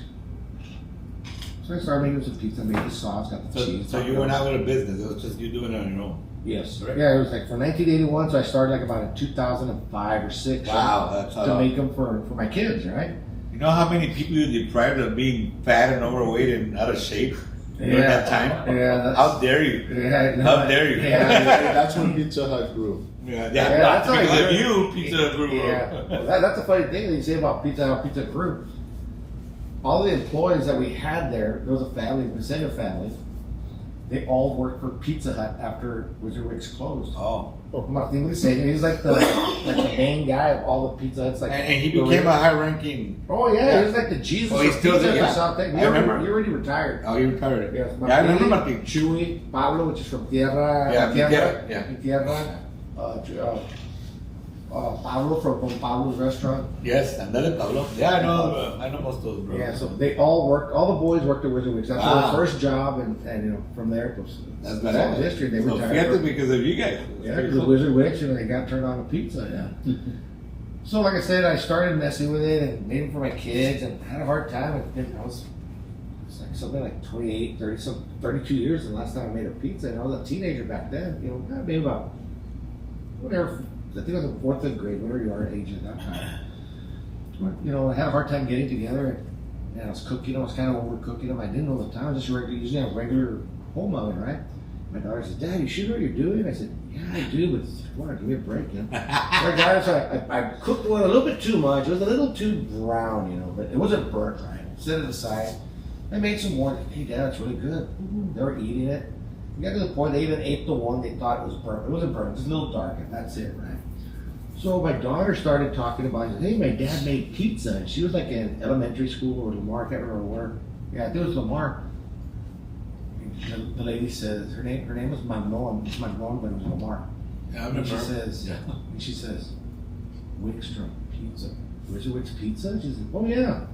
Speaker 6: So I started making some pizza, made the sauce, got the cheese.
Speaker 1: So you went out with a business. It was just you doing it on your own.
Speaker 6: Yes.
Speaker 1: Correct?
Speaker 6: Yeah, it was like for 1981. So I started like about in 2005 or 6.
Speaker 1: Wow, that's
Speaker 6: to make them for my kids, right?
Speaker 1: You know how many people you deprived of being fat and overweight and out of shape during that time?
Speaker 6: Yeah.
Speaker 1: How dare you?
Speaker 6: Yeah, no,
Speaker 1: How dare you?
Speaker 6: Yeah.
Speaker 3: That's when Pizza Hut grew.
Speaker 1: Yeah,
Speaker 6: that's how
Speaker 1: because
Speaker 6: you
Speaker 1: of
Speaker 6: do
Speaker 1: you, Pizza grew
Speaker 6: Yeah. Well, that's a funny thing that you say about Pizza, how Pizza grew. All the employees that we had there was a family, the Pasega family. They all worked for Pizza Hut after Wizard Wicks closed.
Speaker 1: Oh.
Speaker 6: Martin was saying he's like the main guy of all the Pizza Huts. Like,
Speaker 1: And he became a high-ranking.
Speaker 6: Oh yeah, he was like the Jesus.
Speaker 1: Oh, he's
Speaker 6: of
Speaker 1: still
Speaker 6: Pizza
Speaker 1: there,
Speaker 6: for
Speaker 1: yeah.
Speaker 6: South Texas.
Speaker 1: I remember.
Speaker 6: He already retired.
Speaker 1: Oh, he retired.
Speaker 6: Yes,
Speaker 1: Yeah, I remember Martin.
Speaker 6: Chewy, Pablo, which is from Tierra.
Speaker 1: Yeah,
Speaker 6: Tierra.
Speaker 1: yeah.
Speaker 6: Tierra. Pablo from Pablo's restaurant.
Speaker 1: Yes, andale Pablo. Yeah, I know most of those, bro.
Speaker 6: Yeah, so they all worked. All the boys worked at Wizard Wicks. That's
Speaker 1: Wow.
Speaker 6: their first job, and from there it was
Speaker 1: That's
Speaker 6: all
Speaker 1: badass.
Speaker 6: history. They
Speaker 1: So
Speaker 6: retired.
Speaker 1: forget it because of you guys.
Speaker 6: Yeah, because of Wizard Wicks, and they got turned on to pizza. Yeah. So, like I said, I started messing with it and made them for my kids, and had a hard time. I was like something like 28, 32 years the last time I made a pizza, and I was a teenager back then. Maybe about whatever. I think I was in 4th grade, whatever you are age at that time. But, I had a hard time getting together, and I was cooking. I was kind of overcooking them. I didn't know the time. I was just using a regular home oven, right? My daughter said, "Dad, you sure know what you're doing?" I said, "Yeah, I do, but come on, give me a break." So I cooked one a little bit too much. It was a little too brown, but it wasn't burnt right. Set it aside. I made some more. Hey, Dad, it's really good. They were eating it. We got to the point they even ate the one they thought it was burnt. It wasn't burnt. It was a little dark, and that's it, right? So my daughter started talking about, hey, my dad made pizza. And she was like in elementary school or Lamar, I can't remember where. Yeah, I think it was Lamar. The lady says, her name was Magnon. It's Magnon, but it was Lamar.
Speaker 1: Yeah, I
Speaker 6: And
Speaker 1: remember.
Speaker 6: she says, Wickstrom Pizza. Wizard Wicks Pizza? She said, oh yeah.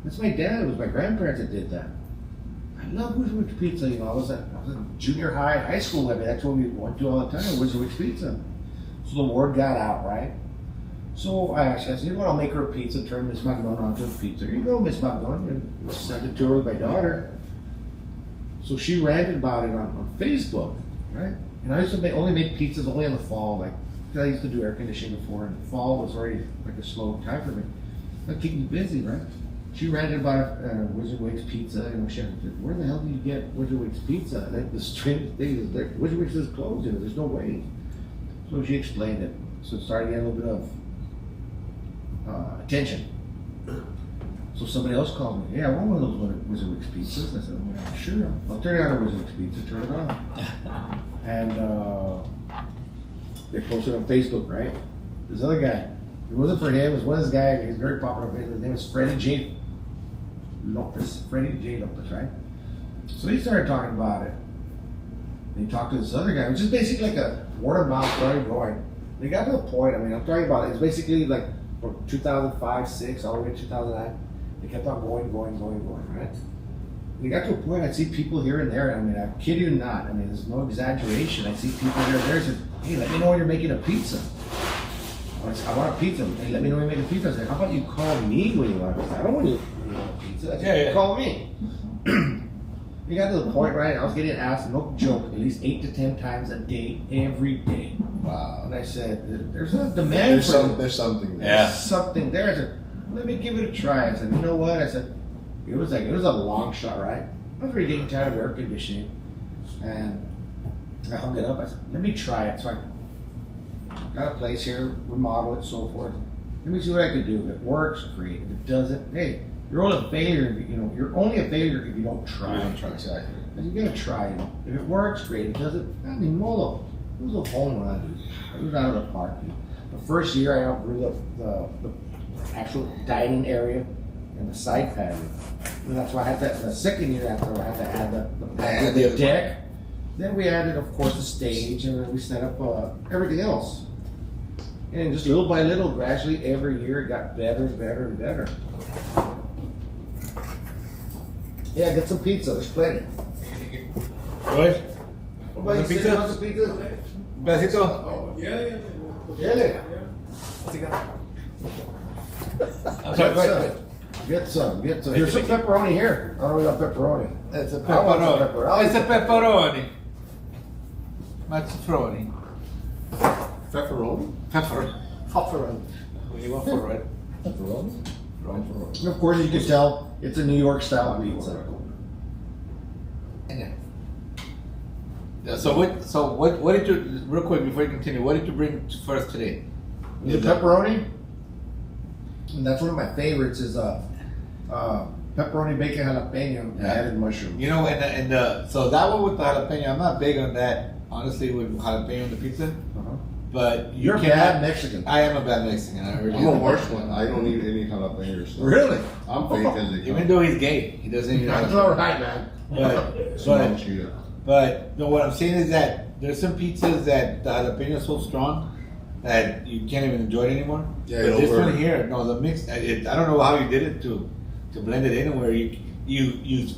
Speaker 6: That's my dad. It was my grandparents that did that. I love Wizard Wicks Pizza. I was in junior high school. I mean, that's what we went to all the time, Wizard Wicks Pizza. So the word got out, right? So I said, you know what, I'll make her a pizza, turn Miss Magnon onto a pizza. Here you go, Miss Magnon. And sent it to her with my daughter. So she ranted about it on Facebook. right? And I used to only make pizzas only in the fall, like, 'cause I used to do air conditioning before, and fall was already like a slow time for me. That keep me busy, right? She ranted about Wizard Wings pizza, and she said, where the hell do you get Wizard Wings pizza? And the strangest thing is that Wizard Wings is closed, there's no way. So she explained it. So it started getting a little bit of attention. So somebody else called me. Yeah, I want one of those Wizard Wings pizzas. I said, well, sure. I'll turn you on a Wizard Wings pizza. Turn it on. And they posted on Facebook, right? This other guy. It wasn't for him. It was one of this guy. He's very popular on Facebook. His name is Freddie J. Lopez. Freddie J. Lopez, right? So he started talking about it. And he talked to this other guy, which is basically like a word of mouth started going. They got to the point. I mean, I'm talking about it. It's basically like from 2005, 6, all the way to 2009. They kept on going, right? They got to a point, I'd see people here and there, and I mean, I kid you not, I mean, there's no exaggeration. I see people here and there and say, hey, let me know when you're making a pizza. I want a pizza. Hey, let me know when you're making a pizza. I said, how about you call me when you want a pizza? I don't want you to want a pizza. I said, call me. We got to the point, right? I was getting asked, no joke, at least 8 to 10 times a day, every day.
Speaker 3: Wow.
Speaker 6: And I said, there's a demand
Speaker 3: There's something there.
Speaker 1: Yeah.
Speaker 6: There's something there. I said, let me give it a try. I said, you know what? I said, it was a long shot, right? I was really getting tired of air conditioning. And I hung it up. I said, let me try it. So I got a place here, remodel it, so forth. Let me see what I can do. If it works, great. If it doesn't, hey, you're only a failure. You're only a failure if you don't try.
Speaker 3: Exactly.
Speaker 6: And you gotta try it. If it works, great. If it doesn't, I mean, Molo. It was a home run. It was out of the park. The first year I outgrew the actual dining area and the side patio. And that's why I had that. The second year after, I had to add the deck. Then we added, of course, the stage, and then we set up everything else. And just little by little, gradually, every year, it got better and better and better. Yeah, get some pizza. There's plenty.
Speaker 1: Right?
Speaker 6: What about you,
Speaker 1: Pizza?
Speaker 6: Sid? Want some pizza?
Speaker 1: Pedacito?
Speaker 6: Really?
Speaker 1: I'm sorry, go ahead.
Speaker 6: Get some. There's some pepperoni here. I don't know about pepperoni.
Speaker 1: It's a
Speaker 6: I want some
Speaker 1: pepperoni.
Speaker 6: pepperoni.
Speaker 1: It's a pepperoni. Mazzafroni.
Speaker 3: Pepperoni?
Speaker 1: Pepperoni.
Speaker 6: Pepperoni.
Speaker 1: What do you want for it?
Speaker 3: Pepperoni?
Speaker 6: And of course, you can tell it's a New York style pizza.
Speaker 1: Yeah, so what did you, real quick before you continue, what did you bring first today?
Speaker 6: The pepperoni, and that's one of my favorites, is pepperoni bacon jalapeno and added mushroom.
Speaker 1: You know, so that one with the jalapeno, I'm not big on that, honestly, with jalapeno on the pizza.
Speaker 6: Uh-huh.
Speaker 1: But
Speaker 6: You're
Speaker 1: cannot-
Speaker 6: bad Mexican.
Speaker 1: I am a bad Mexican. I really
Speaker 3: I'm a
Speaker 1: am.
Speaker 3: worse one. I don't need any jalapeno stuff.
Speaker 6: Really?
Speaker 3: I'm fake as they
Speaker 1: Even
Speaker 3: come.
Speaker 1: though he's gay, he doesn't even
Speaker 6: That's
Speaker 1: know.
Speaker 6: all right, man.
Speaker 1: But no, what I'm saying is that there's some pizzas that the jalapeno is so strong that you can't even enjoy it anymore.
Speaker 3: Yeah,
Speaker 1: but
Speaker 3: it
Speaker 1: this
Speaker 3: over-
Speaker 1: one here, no, the mix. I don't know how you did it to blend it in where you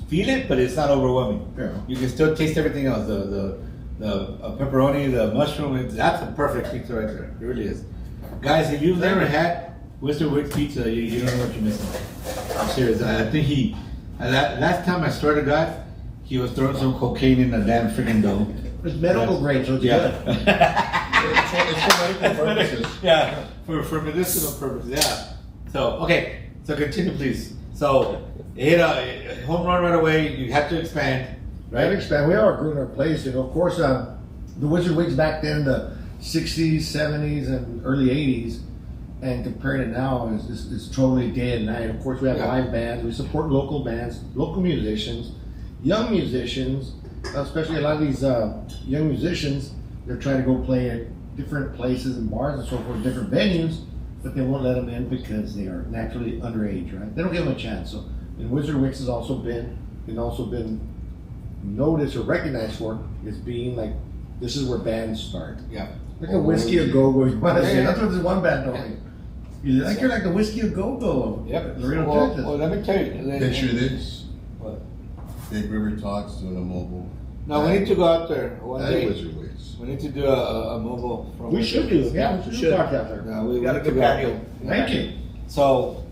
Speaker 1: feel it, but it's not overwhelming.
Speaker 6: Yeah.
Speaker 1: You can still taste everything else. The pepperoni, the mushroom. That's a perfect pizza right there. It really is. Guys, if you've never had Wizard Wings pizza, you don't know what you're missing. I'm serious. I think last time I started that, he was throwing some cocaine in the damn freaking dough.
Speaker 6: It's medical grade, so it's
Speaker 1: Yeah.
Speaker 6: good.
Speaker 3: It's for medical purposes.
Speaker 1: Yeah, for medicinal purposes. Yeah. So so continue, please. So it hit a home run right away. You have to expand,
Speaker 6: Right,
Speaker 1: right?
Speaker 6: expand. We are growing our place, and of course, the Wizard Wings back then, the 60s, 70s, and early 80s, and comparing it now is totally day and night. Of course, we have
Speaker 1: Yeah.
Speaker 6: live bands. We support local bands, local musicians, young musicians, especially a lot of these young musicians. They're trying to go play at different places and bars and so forth, different venues, but they won't let them in because they are naturally underage, right? They don't give them a chance. So, and Wizard Wings has also been noticed or recognized for is being like, this is where bands start.
Speaker 1: Yeah.
Speaker 6: Like a Whiskey a Go Go.
Speaker 1: Yeah.
Speaker 6: That's what this one band told me. You're like the Whiskey a Go Go.
Speaker 1: Yep.
Speaker 6: Laredo,
Speaker 1: Well,
Speaker 6: Texas.
Speaker 1: let me tell you.
Speaker 3: Picture this.
Speaker 1: What?
Speaker 3: Big River Talks doing a mobile.
Speaker 1: No, we need to go out there one
Speaker 3: That
Speaker 1: day.
Speaker 3: Wizard Wings.
Speaker 1: We need to do a mobile. From
Speaker 6: We should do. Yeah, we should talk out there.
Speaker 1: Yeah, we
Speaker 6: got a
Speaker 1: need to
Speaker 6: good
Speaker 1: go out
Speaker 6: patio.
Speaker 1: there.
Speaker 6: Thank you.
Speaker 1: So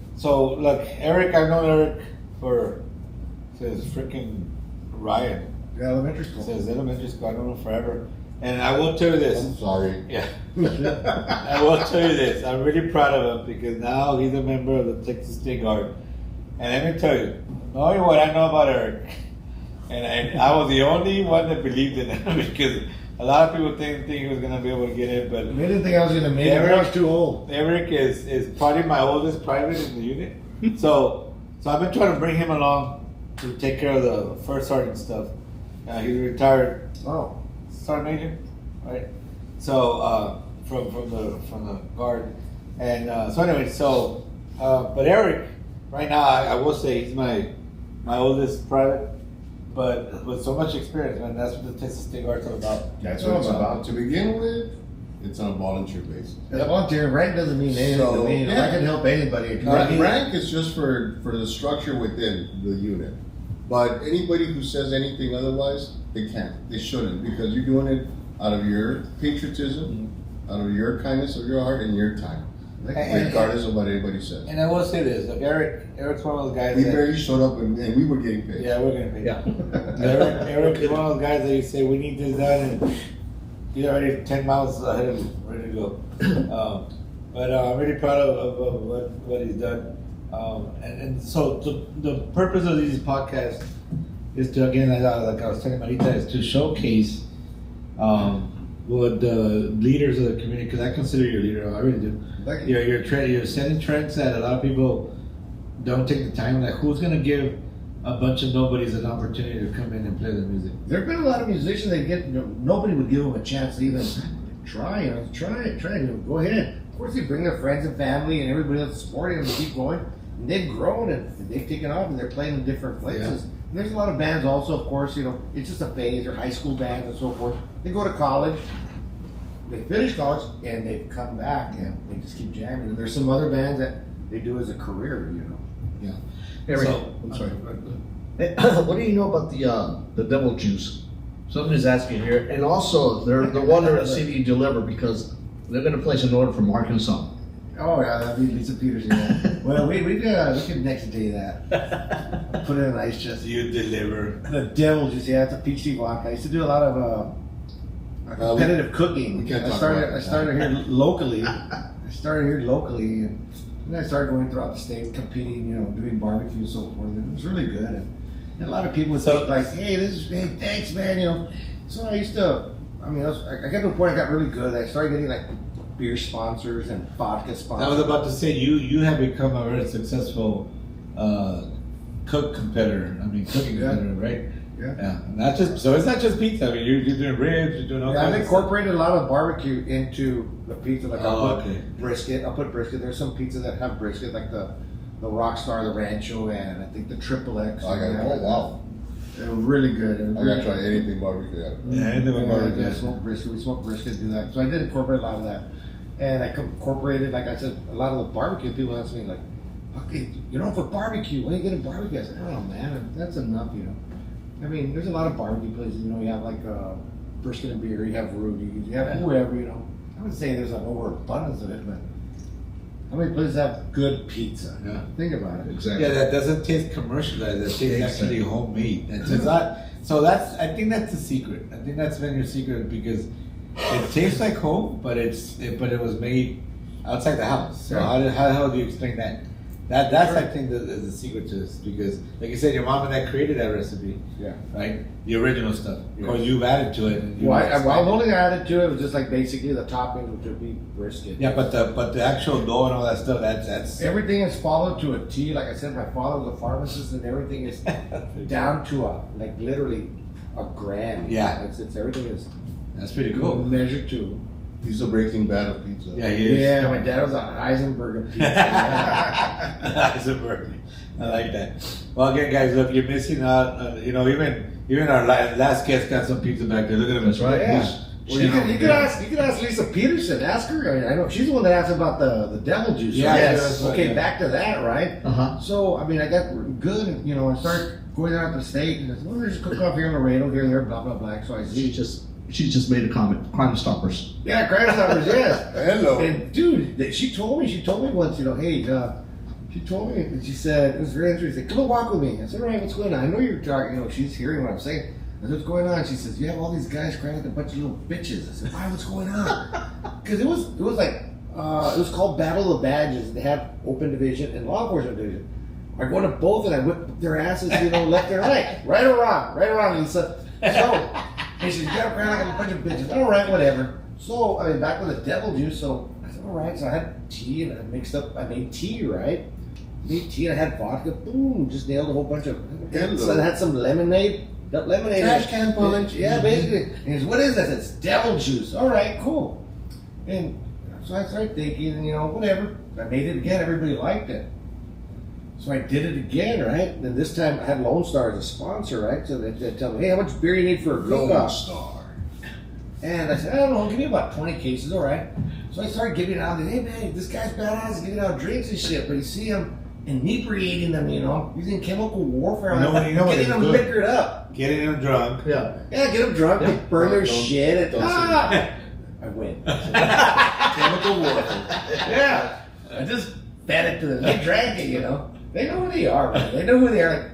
Speaker 1: look, Eric, I've known Eric for since freaking Riot.
Speaker 6: Yeah, elementary
Speaker 1: It
Speaker 6: school.
Speaker 1: says elementary school. I've known him forever. And I will tell you this.
Speaker 3: I'm sorry.
Speaker 1: Yeah. I will tell you this. I'm really proud of him because now he's a member of the Texas State Guard. And let me tell you, knowing what I know about Eric, and I was the only one that believed in him because a lot of people didn't think he was going to be able to get in, but
Speaker 6: They didn't think I was going to make it. I was too old.
Speaker 1: Eric is probably my oldest private in the unit. So I've been trying to bring him along to take care of the first sergeant stuff. He's retired
Speaker 6: Oh.
Speaker 1: sergeant major, right? So from the guard, and so anyway, but Eric, right now I will say he's my oldest private, but with so much experience, man. That's what the Texas State Guard's all about.
Speaker 3: That's what it's about. To begin with, it's on a volunteer basis.
Speaker 6: That volunteer rank doesn't mean anything to
Speaker 3: So,
Speaker 6: me.
Speaker 3: yeah.
Speaker 6: I can help anybody.
Speaker 3: Rank is just for the structure within the unit. But anybody who says anything otherwise, they can't. They shouldn't, because you're doing it out of your patriotism, out of your kindness of your heart, and your time, regardless of what anybody says.
Speaker 1: And I will say this: look, Eric's one of those guys.
Speaker 3: We
Speaker 1: that,
Speaker 3: barely showed up, and we were getting paid.
Speaker 1: yeah, we're gonna pay.
Speaker 2: Yeah.
Speaker 1: Eric is one of those guys that you say we need this done, and he's already 10 miles ahead of you, ready to go. But I'm really proud of what he's done. And so the purpose of these podcasts is to, again, like I was telling Marita, is to showcase what the leaders of the community, because I consider you a leader, I really do. You're setting trends that a lot of people don't take the time. Like, who's going to give a bunch of nobodies an opportunity to come in and play the music?
Speaker 6: There have been a lot of musicians that nobody would give them a chance to even try. Try it. Go ahead. Of course, they bring their friends and family and everybody else supporting them to keep going. And they've grown and they've taken off and they're playing in different places. And there's a lot of bands also, of course, it's just a phase. They're high school bands and so forth. They go to college, they finish college, and they come back and they just keep jamming. And there's some other bands that they do as a career,
Speaker 1: Yeah.
Speaker 2: Eric,
Speaker 1: So-
Speaker 2: I'm sorry. What do you know about the Devil Juice? Somebody's asking here, and also they're wondering to see if you deliver because they're going to place an order from Arkansas.
Speaker 6: Oh yeah, that'd be Lisa Peterson. Yeah. Well, we could next day that. Put it in an ice chest.
Speaker 1: You deliver.
Speaker 6: The devil juice, yeah, it's a peach tea vodka. I used to do a lot of competitive cooking.
Speaker 3: we can't
Speaker 6: I
Speaker 3: talk
Speaker 6: started
Speaker 3: about
Speaker 6: here locally. And then I started going throughout the state, competing, doing barbecue and so forth. And it was really good. And a lot of people would think like, hey, thanks, man. So I used to, I got to a point I got really good. I started getting like beer sponsors and vodka sponsors.
Speaker 1: I was about to say you have become a very successful cooking competitor, right?
Speaker 6: Yeah.
Speaker 1: Not just so it's not just pizza. I mean, you're doing ribs, you're doing all
Speaker 6: Yeah,
Speaker 1: kinds
Speaker 6: I've
Speaker 1: of stuff.
Speaker 6: incorporated a lot of barbecue into the pizza. Like I'll put
Speaker 1: okay.
Speaker 6: brisket. I'll put brisket. There's some pizzas that have brisket, like the Rockstar, the Rancho, and I think the Triple X.
Speaker 3: I got wow.
Speaker 6: They're really good.
Speaker 3: I gotta try anything barbecue.
Speaker 1: Yeah, anything with barbecue.
Speaker 6: Yeah, smoke brisket. We smoke brisket. Do that. So I did incorporate a lot of that, and I incorporated, like I said, a lot of the barbecue. People ask me like, "Okay, for barbecue, when are you getting barbecue?" I said, "Oh man, that's enough, I mean, there's a lot of barbecue places. You have like brisket and beer. You have Rudy's. You have whoever. I would say there's an overabundance of it, but how many places have good pizza?
Speaker 1: Yeah.
Speaker 6: Think about it.
Speaker 2: Exactly.
Speaker 1: Yeah, that doesn't taste commercialized. That tastes actually homemade. I think that's the secret. I think that's been your secret because it tastes like home, but it was made outside the house. So
Speaker 6: Yeah.
Speaker 1: how the hell do you explain that? That's I think the secret to this because, like you said, your mom and dad created that recipe.
Speaker 6: Yeah.
Speaker 1: Right. The original stuff. Or you've added to it. And
Speaker 6: Well, I've only added to it was just like basically the toppings, which would be brisket.
Speaker 1: Yeah, but the actual dough and all that stuff. That's
Speaker 6: Everything is followed to a T. Like I said, my father was a pharmacist, and everything is down to literally a gram.
Speaker 1: Yeah.
Speaker 6: It's everything is
Speaker 1: that's pretty cool.
Speaker 6: measured to.
Speaker 3: He's the Breaking Bad of pizza.
Speaker 1: Yeah, he is.
Speaker 6: Yeah, my dad was a Heisenberg of pizza.
Speaker 1: Heisenberg. I like that. Well, again, guys, look, you're missing out. Even our last guest got some pizza back there. Look at him.
Speaker 2: That's right.
Speaker 6: Yeah. Well, you could ask Lisa Peterson. Ask her. I know she's the one that asked about the devil juice.
Speaker 1: Yeah,
Speaker 6: right?
Speaker 1: yes.
Speaker 6: Okay,
Speaker 1: Yeah.
Speaker 6: back to that, right?
Speaker 2: Uh-huh.
Speaker 6: So I got good. I started going out to the state, and I said, well, there's a cook-off here in Laredo, here and there, blah blah blah. So I see.
Speaker 2: She just made a comment. Crime Stoppers.
Speaker 6: Yeah, Crime Stoppers, yes.
Speaker 3: Hello.
Speaker 6: And dude, she told me once, hey, she told me, and she said, it was very interesting. Come and walk with me. I said, all right, what's going on? I know you're talking, she's hearing what I'm saying. said, what's going on? She says, you have all these guys crying like a bunch of little bitches. I said, why? What's going on? Because it was like, it was called Battle of the Badges. They had open division and law enforcement division. I go to both and I whip their asses, you know, left and right. Right or wrong, Lisa. So, he said, you gotta cry like a bunch of bitches. All right, whatever. So, I mean, back with the devil juice, so I said, all right. So I had tea and I made tea, right? Made tea and I had vodka. Boom, just nailed a whole bunch of. So I had some lemonade. That lemonade.
Speaker 3: Trash can punch.
Speaker 6: Yeah, basically. And he says, what is that? It's devil juice. All right, cool. And so I started thinking, you know, whatever. I made it again. Everybody liked it. So I did it again, right? And this time I had Lone Star as a sponsor, right? So they tell me, hey, how much beer you need for a
Speaker 3: Lone
Speaker 6: cook-off?
Speaker 3: Star.
Speaker 6: And I said, I don't know, give me about 20 cases, all right? So I started giving out, hey man, this guy's badass, giving out drinks and shit, but you see him inebriating them, you know, using chemical warfare,
Speaker 1: You know what
Speaker 6: getting
Speaker 1: it's
Speaker 6: them
Speaker 1: good?
Speaker 6: liquored up.
Speaker 1: Getting them drunk.
Speaker 6: Yeah, get them drunk, they burn their shit,
Speaker 3: don't
Speaker 6: I win.
Speaker 3: Chemical warfare.
Speaker 6: Yeah, I just fed it to them. They drank it, you know. They know who they are, man. They know who they are. Like,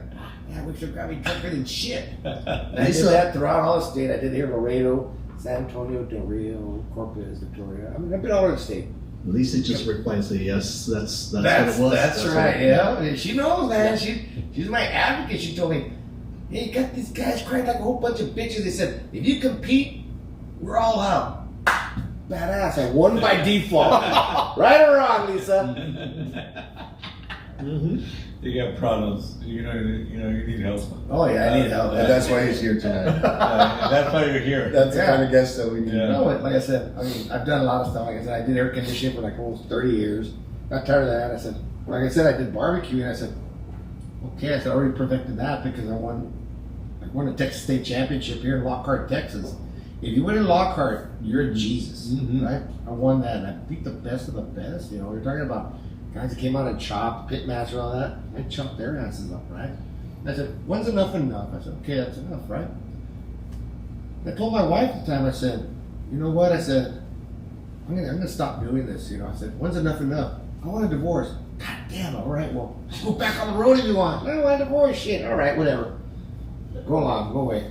Speaker 6: yeah, we should probably drunker than shit. And I did that throughout all the state. I did here Laredo, San Antonio, Del Rio, Corpus, Victoria. I mean, I've been all over the state.
Speaker 2: Lisa just replies, say, yes, that's what it was.
Speaker 6: That's
Speaker 2: what
Speaker 6: right,
Speaker 2: it
Speaker 6: yeah. And she knows, man. She's my advocate. She told me, hey, you got these guys crying like a whole bunch of bitches. They said, if you compete, we're all out. Badass. I won by default. Right or wrong, Lisa?
Speaker 2: Mm-hmm.
Speaker 1: You got problems. You need help.
Speaker 6: Oh, yeah, I need help.
Speaker 3: And that's why he's here tonight.
Speaker 1: That's why you're here.
Speaker 3: That's the
Speaker 6: Yeah.
Speaker 3: kind of guest that we need.
Speaker 1: Yeah.
Speaker 6: No, like I said, I mean, I've done a lot of stuff. Like I said, I did air conditioning for like almost 30 years. Got tired of that. I said, like I said, I did barbecue, and I said, okay, I said, I already perfected that because I won the Texas State Championship here in Lockhart, Texas. If you win in Lockhart, you're Jesus,
Speaker 1: Mhm.
Speaker 6: right? I won that, and I beat the best of the best. You know, you're talking about guys that came out and chopped, pitmaster, and all that. I chopped their asses up, right? And I said, when's enough? I said, okay, that's enough, right? I told my wife at the time, I said, you know what? I said, I'm gonna stop doing this. You know, I said, when's enough? I want a divorce. God damn, all right, well, go back on the road if you want. I don't want a divorce, shit. All right, whatever. Go along, go away.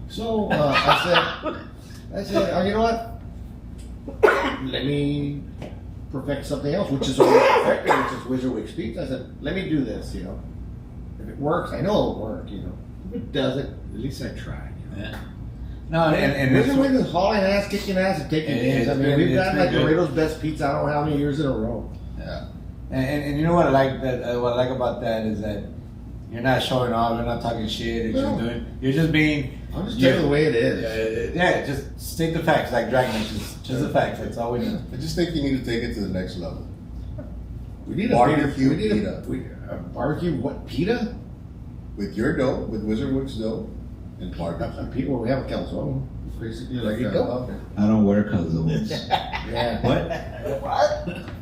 Speaker 6: So I said, oh, you know what? Let me perfect something else, which is already perfected, which is Wizard Wick Speaks. I said, let me do this, you know. If it works, I know it'll work, you know. If it doesn't, at least I tried, you know.
Speaker 1: Yeah. No, and
Speaker 6: Wizard
Speaker 1: it's,
Speaker 6: Wick is hauling ass, kicking ass, and taking names. I
Speaker 1: it's
Speaker 6: mean,
Speaker 1: been-
Speaker 6: we've
Speaker 1: it's
Speaker 6: got
Speaker 1: been
Speaker 6: like
Speaker 1: good.
Speaker 6: Laredo's best pizza, I don't know how many years in a row.
Speaker 3: Yeah.
Speaker 1: and you know what I like what I like about that is that you're not showing off, you're not talking shit, you're just being.
Speaker 6: I'm just telling you the way it is.
Speaker 1: Yeah, just state the facts like Dragnet, just the facts. That's all we do.
Speaker 3: I just think you need to take it to the next level.
Speaker 6: We need
Speaker 3: Barbecue
Speaker 6: we need
Speaker 3: pita.
Speaker 6: a barbecue what pita?
Speaker 3: With your dough, with Wizard Wick's dough, and barbecue.
Speaker 6: Pita. Well, we have a calzone. Basically, like
Speaker 3: There you go.
Speaker 1: I don't wear calzones.
Speaker 6: Yeah.
Speaker 1: What?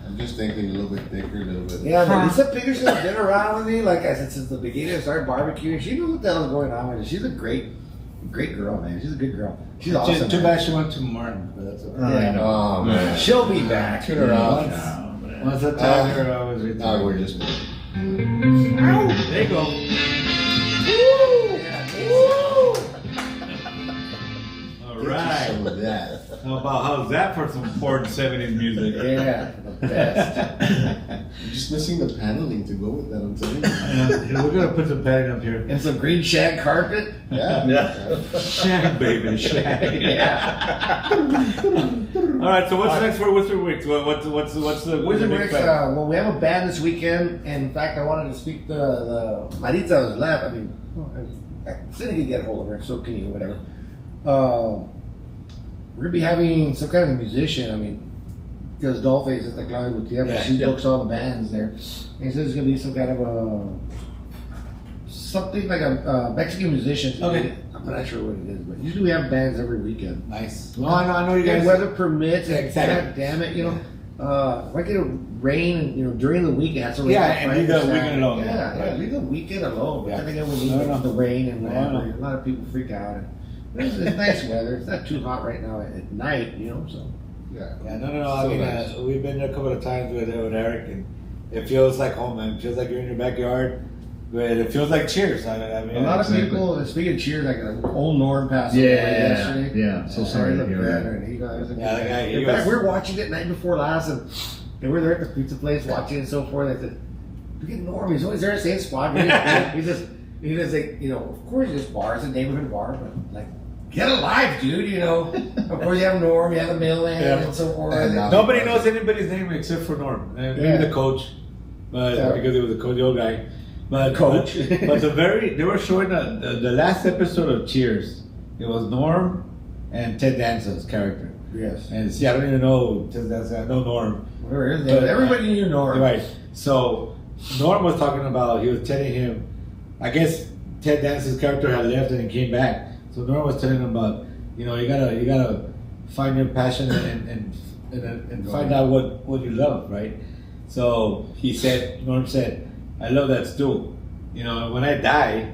Speaker 3: I'm just thinking a little bit thicker, a little bit.
Speaker 6: Yeah, but Lisa Peterson has been around with me, like I said, since the beginning. I started barbecuing. She knows what the hell's going on with her. She's a great girl, man. She's a good girl. She's awesome.
Speaker 1: Too
Speaker 6: man.
Speaker 1: bad she went to Martin, but that's okay.
Speaker 6: Yeah, I know.
Speaker 3: Oh man.
Speaker 6: She'll be back.
Speaker 3: Turn around.
Speaker 1: Once I tell her, I was retarded.
Speaker 3: No, we're just.
Speaker 1: There you go. All right.
Speaker 3: Some of that.
Speaker 1: How's that for some important 70s music?
Speaker 6: Yeah, the best.
Speaker 3: You're just missing the paneling to go with that. I'm telling you.
Speaker 1: Yeah, we're gonna put some padding up here.
Speaker 6: And some green shag carpet.
Speaker 3: Yeah.
Speaker 2: Yeah.
Speaker 1: Shag, baby, shag.
Speaker 6: Yeah.
Speaker 1: All right. So what's next for Wizard Wicks? What's the
Speaker 6: Wizard
Speaker 1: big
Speaker 6: Wicks,
Speaker 1: plan?
Speaker 6: well, we have a band this weekend, and in fact, I wanted to speak to the Maritza was left. I mean, Cindy can get a hold of her, so can you, whatever. We're gonna be having some kind of musician. I mean, because Dollface is the Claudia Gutierrez,
Speaker 1: Yeah,
Speaker 6: she
Speaker 1: yeah.
Speaker 6: books all the bands there. And he says it's gonna be some kind of something like a Mexican musician.
Speaker 1: Okay.
Speaker 6: I'm not sure what it is, but usually we have bands every weekend.
Speaker 1: Nice. No, I know you
Speaker 6: And
Speaker 1: guys.
Speaker 6: weather permits,
Speaker 1: Yeah,
Speaker 6: and
Speaker 1: exactly.
Speaker 6: God damn it, you know, if I get a rain, and, you know, during the week, it has to rain.
Speaker 1: Yeah,
Speaker 6: on
Speaker 1: and
Speaker 6: Friday
Speaker 1: leave the
Speaker 6: or Saturday.
Speaker 1: weekend alone.
Speaker 6: Yeah, leave the weekend alone.
Speaker 1: Yeah.
Speaker 6: I think we need
Speaker 1: No.
Speaker 6: the rain and
Speaker 1: No,
Speaker 6: whatever.
Speaker 1: no.
Speaker 6: A lot of people freak out. And it's nice weather. It's not too hot right now at night, you know, so.
Speaker 3: Yeah.
Speaker 1: Yeah, no. I
Speaker 3: So
Speaker 1: mean,
Speaker 3: nice.
Speaker 1: we've been there a couple of times with Eric, and it feels like home, man. It feels like you're in your backyard. but it feels like Cheers. I mean,
Speaker 6: A lot of
Speaker 2: Exactly.
Speaker 6: people, speaking of Cheers, like old Norm passed away yesterday.
Speaker 2: Yeah. So sorry to
Speaker 6: the
Speaker 2: hear that.
Speaker 6: veteran. He was a good
Speaker 1: Yeah, the
Speaker 6: guy.
Speaker 1: guy, he
Speaker 6: In fact,
Speaker 1: was-
Speaker 6: we were watching it night before last, and we were there at the pizza place watching and so forth. I said, "Look at Norm. He's always there at the same spot. He just like, you know, of course, this bar is a neighborhood bar, but like, get alive, dude. You know, of course, you have Norm, you have the mailman,
Speaker 1: Yeah.
Speaker 6: and so forth.
Speaker 3: And now-
Speaker 1: Nobody knows anybody's name except for Norm. Maybe
Speaker 6: Yeah.
Speaker 1: the coach, but
Speaker 6: Yeah.
Speaker 1: because he was a coach, the old guy. But
Speaker 6: Coach.
Speaker 1: but they were showing the last episode of Cheers. It was Norm and Ted Danson's character.
Speaker 6: Yes.
Speaker 1: And see, I don't even know Ted Danson. I know Norm.
Speaker 6: Whatever it is,
Speaker 1: But-
Speaker 6: everybody knew Norm.
Speaker 1: Right. So Norm was talking about. He was telling him. I guess Ted Danson's character had left and he came back. So Norm was telling him about. You gotta find your passion and find out what you love, right? So Norm said, I love that stool. You know, when I die,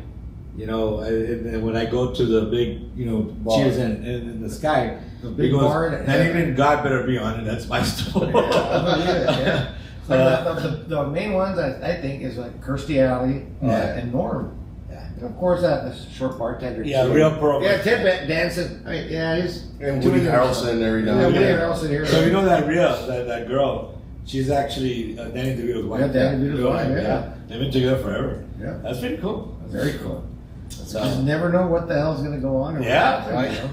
Speaker 1: you know, and when I go to the big, you know,
Speaker 6: Bar.
Speaker 1: Cheers in the sky,
Speaker 6: The
Speaker 1: he
Speaker 6: big
Speaker 1: goes,
Speaker 6: bar.
Speaker 1: not even God better be on it. That's my stool.
Speaker 6: Yeah, I believe it, yeah. The main ones I think is like Kirstie Alley
Speaker 1: Yeah.
Speaker 6: and Norm.
Speaker 1: Yeah.
Speaker 6: And of course that short bartender.
Speaker 1: Yeah,
Speaker 6: too.
Speaker 1: real pro.
Speaker 6: Yeah, Ted Danson. I mean, yeah, he's
Speaker 3: And
Speaker 6: doing
Speaker 3: Woody
Speaker 6: it.
Speaker 3: Harrelson every now
Speaker 6: Yeah,
Speaker 3: and
Speaker 6: Woody
Speaker 3: then.
Speaker 6: Harrelson here.
Speaker 1: So you know that girl, she's actually Danny DeVito's wife.
Speaker 6: Yeah, Danny DeVito's wife, yeah.
Speaker 1: They've been together forever.
Speaker 6: Yeah.
Speaker 1: That's pretty cool.
Speaker 6: Very cool.
Speaker 1: So,
Speaker 6: You just never know what the hell's gonna go on. Or
Speaker 1: Yeah,
Speaker 6: what happens,
Speaker 1: right.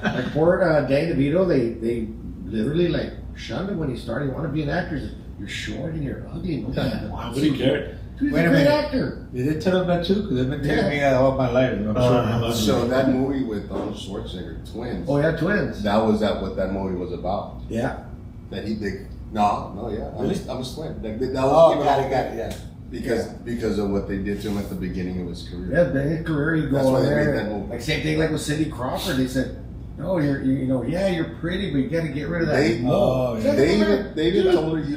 Speaker 6: you know? Like poor Danny DeVito, they literally like shunned him when he started. You want to be an actor? He said, you're short and you're ugly. Nobody wants
Speaker 1: Nobody
Speaker 6: you.
Speaker 1: cared.
Speaker 6: Dude, he's
Speaker 1: Wait
Speaker 6: a
Speaker 1: a
Speaker 6: great
Speaker 1: minute.
Speaker 6: actor.
Speaker 1: Did they tell him that too? Because they've been telling
Speaker 6: Yeah.
Speaker 1: me that all my life. And I'm sure I'm ugly.
Speaker 3: So that movie with Arnold Schwarzenegger, Twins.
Speaker 6: Oh yeah, twins.
Speaker 3: That was what that movie was about.
Speaker 6: Yeah.
Speaker 3: That he did. No, yeah.
Speaker 1: Really?
Speaker 3: I'm a twin. That was
Speaker 1: Oh,
Speaker 3: given
Speaker 1: got
Speaker 3: off
Speaker 1: it, yeah.
Speaker 3: because of what they did to him at the beginning of his career.
Speaker 6: Yeah, in his career, you
Speaker 3: That's
Speaker 6: go
Speaker 3: why
Speaker 6: in
Speaker 3: they made
Speaker 6: there.
Speaker 3: that movie.
Speaker 6: Like same thing, like with Cindy Crawford. They said, "No, you're pretty, but you got to get rid of that."
Speaker 3: They-
Speaker 6: mole."
Speaker 1: Oh,
Speaker 6: Is that
Speaker 3: They
Speaker 6: correct?
Speaker 3: even
Speaker 6: Dude.
Speaker 3: told her you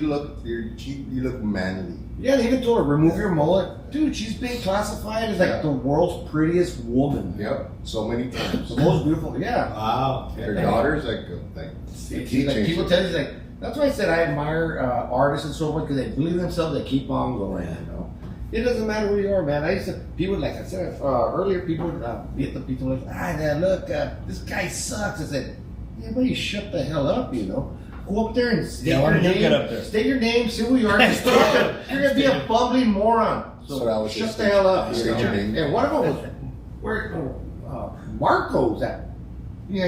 Speaker 3: look manly.
Speaker 6: Yeah, they even told her remove your mullet. Dude, she's being classified as like
Speaker 3: Yeah.
Speaker 6: the world's prettiest woman,
Speaker 3: Yep, so many times.
Speaker 6: the most beautiful. Yeah.
Speaker 1: Wow.
Speaker 3: Her daughter's like
Speaker 6: See, like people tell you like that's why I said I admire artists and so much because they believe themselves. They keep on going. You know, it doesn't matter who you are, man. I used to people like I said earlier. People would be at the people like, look, this guy sucks. I said, yeah, but you shut the hell up. You know, go up there and state
Speaker 1: Yeah, why
Speaker 6: your
Speaker 1: don't you
Speaker 6: name.
Speaker 1: get up there?
Speaker 6: State your name. See who you are. Just you're gonna be a bumbling moron. So
Speaker 3: So that was
Speaker 6: shut
Speaker 3: just
Speaker 6: the hell up.
Speaker 3: state
Speaker 6: You know?
Speaker 3: your name.
Speaker 6: And one of them was where Marco's at. Yeah,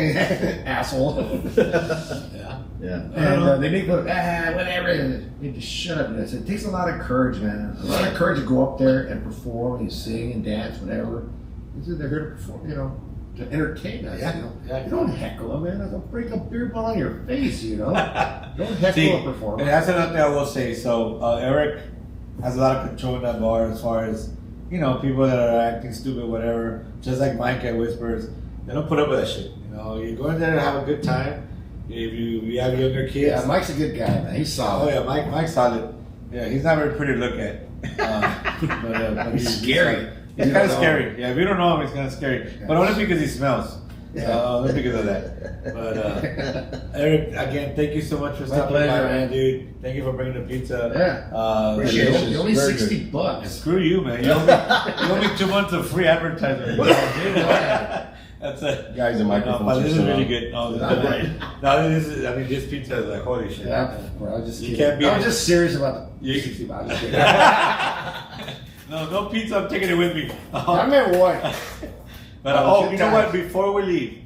Speaker 6: asshole.
Speaker 1: Yeah.
Speaker 2: Yeah.
Speaker 6: And they make whatever. And they just shut up. And I said, it takes a lot of courage, man. A lot of courage to go up there and perform and sing and dance, whatever. They're here to perform, you know, to entertain us.
Speaker 1: Yeah,
Speaker 6: You know,
Speaker 1: yeah.
Speaker 6: you don't heckle them, man. They'll break a beer bottle on your face, you know. Don't heckle
Speaker 1: See,
Speaker 6: a
Speaker 1: and
Speaker 6: performer.
Speaker 1: that's another thing I will say. So Eric has a lot of control in that bar as far as, you know, people that are acting stupid, whatever. Just like Mike at Whispers, they don't put up with that shit. You know, you go in there to have a good time. If you have younger kids.
Speaker 6: Yeah, Mike's a good guy, man. He's
Speaker 1: Oh
Speaker 6: solid.
Speaker 1: yeah, Mike's solid. Yeah, he's not very pretty to look at. But
Speaker 6: He's scary.
Speaker 1: He's
Speaker 6: You
Speaker 1: kind of
Speaker 6: don't know
Speaker 1: scary. Yeah, if you don't know him, he's kind of scary. But only because he smells.
Speaker 6: Yeah.
Speaker 1: Only because of that. But Eric, again, thank you so much for
Speaker 6: My
Speaker 1: stopping by,
Speaker 6: pleasure,
Speaker 1: man, dude. Thank you for bringing the pizza.
Speaker 6: Yeah.
Speaker 1: Appreciate
Speaker 3: delicious.
Speaker 1: it.
Speaker 6: Only
Speaker 3: Very
Speaker 6: $60.
Speaker 1: And screw you, man. You owe me 2 months of free advertising. That's it.
Speaker 3: Guys, the microphones
Speaker 1: but
Speaker 3: are
Speaker 1: this is
Speaker 3: still
Speaker 1: really
Speaker 3: on.
Speaker 1: good. No, this
Speaker 6: Not
Speaker 1: is
Speaker 6: right.
Speaker 1: no, this is. I mean, this pizza is like holy shit.
Speaker 6: Yeah, bro, I was just
Speaker 1: You
Speaker 6: kidding.
Speaker 1: can't be-
Speaker 6: I was just serious about the
Speaker 1: You-
Speaker 6: 60 bucks. I'm just kidding.
Speaker 1: No pizza. I'm taking it with me.
Speaker 6: I meant what?
Speaker 1: But
Speaker 6: Oh,
Speaker 1: you know what?
Speaker 6: guys.
Speaker 1: Before we leave,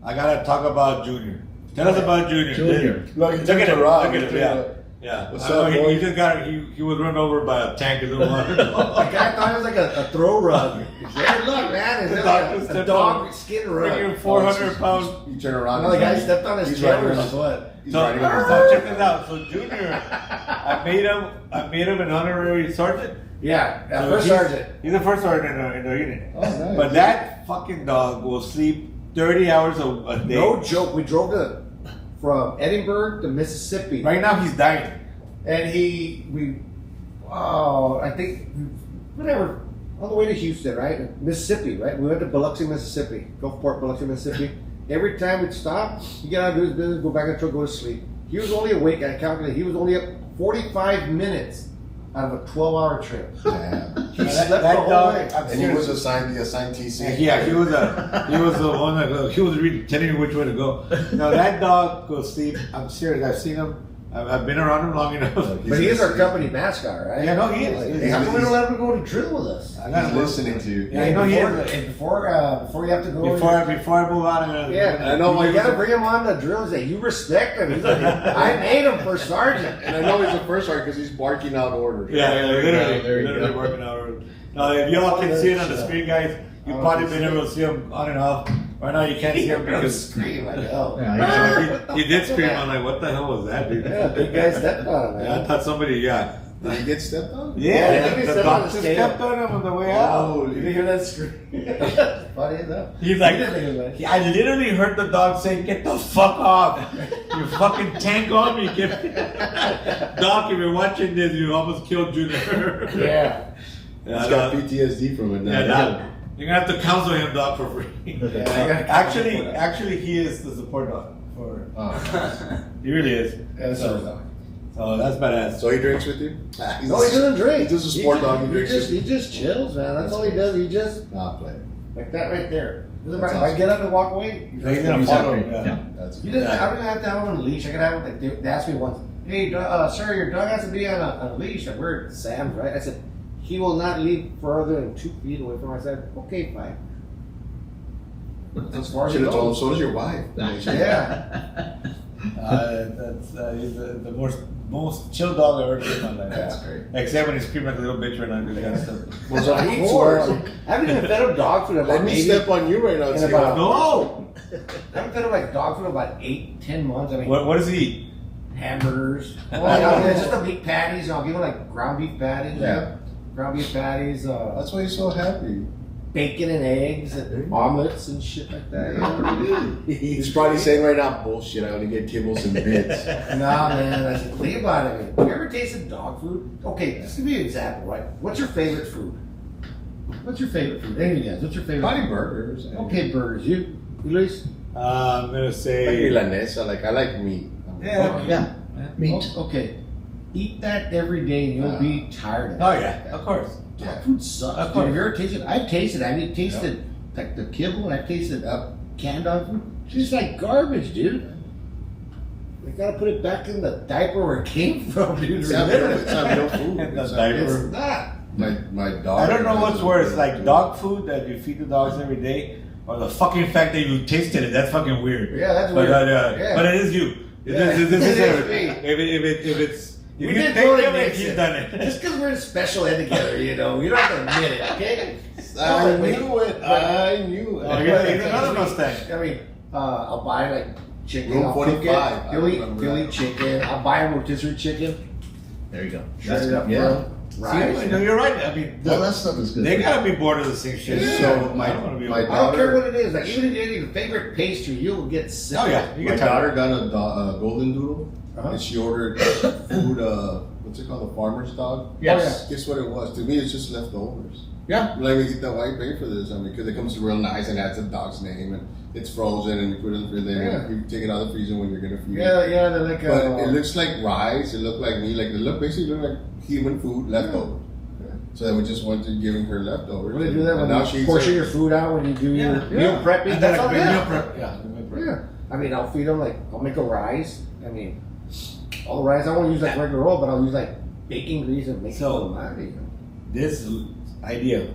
Speaker 1: I gotta talk about Junior. Tell us about Junior.
Speaker 2: Junior.
Speaker 3: Look,
Speaker 1: Look at him.
Speaker 3: Rob.
Speaker 1: Look at him. Yeah. Yeah.
Speaker 3: What's
Speaker 1: I know
Speaker 3: up,
Speaker 1: he
Speaker 3: boy?
Speaker 1: just got. He was run over by a tank of little water.
Speaker 6: The guy thought it was like a throw rug. He said, hey, look, man, it's
Speaker 1: The
Speaker 6: just
Speaker 1: dog
Speaker 6: like
Speaker 1: just
Speaker 6: a
Speaker 1: stepped
Speaker 6: dog
Speaker 1: on-
Speaker 6: skin rug.
Speaker 1: Freaking 400 pounds.
Speaker 3: You turn around.
Speaker 6: Another guy stepped on his
Speaker 3: He's
Speaker 6: tail
Speaker 3: riding
Speaker 6: or
Speaker 3: on his-
Speaker 6: what?
Speaker 3: He's
Speaker 1: So,
Speaker 3: riding on his
Speaker 1: so check this out. So Junior, I made him an honorary sergeant.
Speaker 6: Yeah,
Speaker 1: So
Speaker 6: first
Speaker 1: he's-
Speaker 6: sergeant.
Speaker 1: He's the first sergeant in our unit.
Speaker 3: Oh, nice.
Speaker 1: But that fucking dog will sleep 30 hours a day.
Speaker 6: No joke. We drove from Edinburgh to Mississippi.
Speaker 1: Right now he's dying.
Speaker 6: And I think, whatever, on the way to Houston, right? Mississippi, right? We went to Biloxi, Mississippi. Gulfport, Biloxi, Mississippi. Every time we'd stop, he'd get out and do his business, go back in the truck, go to sleep. He was only awake, I calculated, he was only up 45 minutes out of a 12-hour trip.
Speaker 3: Damn.
Speaker 6: He
Speaker 1: That
Speaker 6: slept the whole
Speaker 1: dog,
Speaker 6: way.
Speaker 1: I'm
Speaker 3: And he
Speaker 1: serious.
Speaker 3: was the assigned TC.
Speaker 1: Yeah, he was the one that he was really telling me which way to go. No, that dog goes sleep. I'm serious. I've seen him. I've been around him long enough.
Speaker 6: But he is our company mascot, right?
Speaker 1: Yeah, no, he is.
Speaker 6: Hey, how come we don't let him go to drill with us?
Speaker 1: I got
Speaker 3: He's
Speaker 1: him.
Speaker 3: listening to you.
Speaker 1: Yeah, I know he
Speaker 6: before,
Speaker 1: is.
Speaker 6: and before you have to go.
Speaker 1: Before I move on, I'm gonna.
Speaker 6: Yeah,
Speaker 3: I know why
Speaker 6: you
Speaker 3: he
Speaker 6: gotta
Speaker 3: was-
Speaker 6: bring him on the drills that you respect him. He's like, I made him for sergeant.
Speaker 3: And I know he's the first one because he's barking out orders.
Speaker 1: Yeah,
Speaker 2: There you go, there you
Speaker 1: literally
Speaker 2: go.
Speaker 1: working out. Now, if y'all can see it on the screen, guys, you've probably been able to see him on and off. Right now, you can't see him because
Speaker 6: Scream like hell.
Speaker 2: Yeah,
Speaker 1: he did scream. I'm like, what the hell was that, dude?
Speaker 6: Yeah, big guy stepped on him,
Speaker 1: Yeah, I
Speaker 6: man.
Speaker 1: thought somebody, yeah.
Speaker 3: Did he get stepped on?
Speaker 6: Yeah, I
Speaker 1: Yeah,
Speaker 6: think he
Speaker 1: the
Speaker 6: stepped on the
Speaker 1: doctor
Speaker 6: scale.
Speaker 1: stepped on him on the way out.
Speaker 6: You didn't hear that scream? Funny enough.
Speaker 1: He's like,
Speaker 6: He didn't think it was
Speaker 1: I literally heard the dog say, "Get the fuck off! You fucking tank on me!" Doc, if you're watching this, you almost killed Junior.
Speaker 6: Yeah.
Speaker 1: Yeah,
Speaker 3: He's got
Speaker 1: no.
Speaker 3: PTSD from it now.
Speaker 1: Yeah, no. You're gonna have to counsel him, Doc, for free. Actually, he is the support dog for.
Speaker 3: Oh.
Speaker 1: He really is.
Speaker 6: That's
Speaker 1: So, that's badass.
Speaker 3: So he drinks with you?
Speaker 6: No, he doesn't drink.
Speaker 3: He's just a sport dog. He drinks with
Speaker 6: He just chills, man. That's all he does. He just
Speaker 3: Nah, play.
Speaker 6: like that right there. Doesn't
Speaker 3: That's
Speaker 6: matter. If I
Speaker 3: awesome.
Speaker 6: get up and walk away,
Speaker 1: He's gonna follow him.
Speaker 2: Yeah.
Speaker 1: Yeah.
Speaker 3: That's
Speaker 6: he doesn't. I don't have to have him on a leash. I can have him. Like, they asked me once, "Hey, sir, your dog has to be on a leash." And we're at Sam's, right? I said, "He will not leave further than 2 feet away from." I said, "Okay, fine." As far as
Speaker 3: Should
Speaker 6: it
Speaker 3: have told him,
Speaker 6: goes.
Speaker 3: so does your wife.
Speaker 6: Yeah.
Speaker 1: He's the most chill dog I've ever seen in my life.
Speaker 3: That's great.
Speaker 1: Except when he's screaming like a little bitch right now because he got stuff.
Speaker 3: Was on
Speaker 6: Of course. I haven't even fed him dog food in
Speaker 3: Let
Speaker 6: about
Speaker 3: me
Speaker 6: maybe.
Speaker 3: step on you right now.
Speaker 6: in
Speaker 3: and see
Speaker 6: about-
Speaker 3: what-
Speaker 1: No.
Speaker 6: I haven't fed him like dog food in about 8-10 months. I mean,
Speaker 1: What does he eat?
Speaker 6: hamburgers.
Speaker 1: Oh,
Speaker 6: It's just the meat patties. I'll give him like ground beef patties.
Speaker 3: Yeah.
Speaker 6: Ground beef patties.
Speaker 3: That's why he's so happy.
Speaker 6: Bacon and eggs and omelets and shit like that. You know?
Speaker 3: He's probably saying right now, bullshit, I only get kibbles and bits.
Speaker 6: Nah, man. I said, think about it. Have you ever tasted dog food? Okay, just give me an example, right? What's your favorite food? What's your favorite food? Any of you guys? What's your favorite?
Speaker 3: Probably
Speaker 6: food?
Speaker 3: burgers.
Speaker 6: Okay, burgers. You, Luis?
Speaker 1: I'm gonna
Speaker 3: Like
Speaker 1: say.
Speaker 3: milanesa, like I like meat.
Speaker 1: Yeah.
Speaker 2: Yeah. Meat.
Speaker 6: Okay. Eat that every day and you'll be tired of it.
Speaker 1: Oh yeah, of course.
Speaker 6: Dog food sucks.
Speaker 1: Of
Speaker 6: Dude,
Speaker 1: course.
Speaker 6: have you ever tasted? I've tasted. I've tasted like the kibble, and I've tasted canned dog food. It's just like garbage, dude. We gotta put it back in the diaper where it came from, dude.
Speaker 3: It's not real, it's not real food.
Speaker 1: The
Speaker 3: It's not-
Speaker 1: diaper.
Speaker 6: It's not.
Speaker 3: My dog.
Speaker 1: I don't know what's worse, like dog food that you feed the dogs every day, or the fucking fact that you tasted it. That's fucking weird.
Speaker 6: Yeah, that's
Speaker 1: But,
Speaker 6: weird.
Speaker 1: yeah. But it is you. It
Speaker 6: Yeah.
Speaker 1: is. This
Speaker 6: It
Speaker 1: is
Speaker 6: is
Speaker 1: it.
Speaker 6: me.
Speaker 1: If it's. If
Speaker 6: We
Speaker 1: you
Speaker 6: didn't
Speaker 1: think
Speaker 6: totally
Speaker 1: of it,
Speaker 6: mix
Speaker 1: he's
Speaker 6: it.
Speaker 1: done it.
Speaker 6: Just because we're in special ed together, you know, you don't have to admit it, okay?
Speaker 3: I
Speaker 6: No, wait.
Speaker 3: knew it. I knew
Speaker 1: Oh,
Speaker 3: it.
Speaker 1: you're another Mustang.
Speaker 6: I mean, I'll buy like chicken.
Speaker 3: Room
Speaker 6: I'll cook
Speaker 3: 45, I
Speaker 6: it. He'll
Speaker 3: remember
Speaker 6: eat
Speaker 3: that.
Speaker 6: chicken. I'll buy him rotisserie chicken.
Speaker 2: There you go.
Speaker 6: Shred it up,
Speaker 2: yeah.
Speaker 6: bro.
Speaker 1: See,
Speaker 6: Rice.
Speaker 1: no, you're right. I mean,
Speaker 2: All that stuff is good.
Speaker 1: they gotta be bored of the same shit.
Speaker 6: Yeah.
Speaker 3: So
Speaker 1: I don't wanna be
Speaker 3: my
Speaker 6: I don't care
Speaker 3: daughter,
Speaker 6: what it is. Like even if you have your favorite pastry, you'll get sick.
Speaker 1: Oh yeah,
Speaker 6: of it.
Speaker 1: you
Speaker 3: my
Speaker 1: get tired.
Speaker 3: daughter got a golden doodle,
Speaker 6: Uh-huh.
Speaker 3: and she ordered food. What's it called? The farmer's dog.
Speaker 2: Yes.
Speaker 3: Guess what it was? To me, it's just leftovers.
Speaker 2: Yeah.
Speaker 3: Like, why pay for this? I mean, because it comes real nice and has the dog's name and it's frozen and you put it in the freezer.
Speaker 6: Yeah.
Speaker 3: You take it out of the freezer when you're gonna feed it.
Speaker 6: Yeah, they're like.
Speaker 3: But it looks like rice. It looked like me. Like it looked basically looked like human food leftovers.
Speaker 6: Yeah.
Speaker 3: So then we just went to giving her leftovers.
Speaker 6: When they do that,
Speaker 3: And
Speaker 6: when
Speaker 3: now
Speaker 6: you
Speaker 3: she's
Speaker 6: portion
Speaker 3: like-
Speaker 6: your food out, when you do your
Speaker 1: Yeah.
Speaker 6: meal prepping,
Speaker 1: And
Speaker 6: that's
Speaker 1: then
Speaker 6: all.
Speaker 1: meal
Speaker 6: Yeah.
Speaker 1: prep. Yeah, meal prep.
Speaker 6: Yeah. I mean, I'll feed them like I'll make a rice. I mean, all the rice I won't use like regular oil, but I'll use like baking grease and make
Speaker 1: So-
Speaker 6: it.
Speaker 1: This idea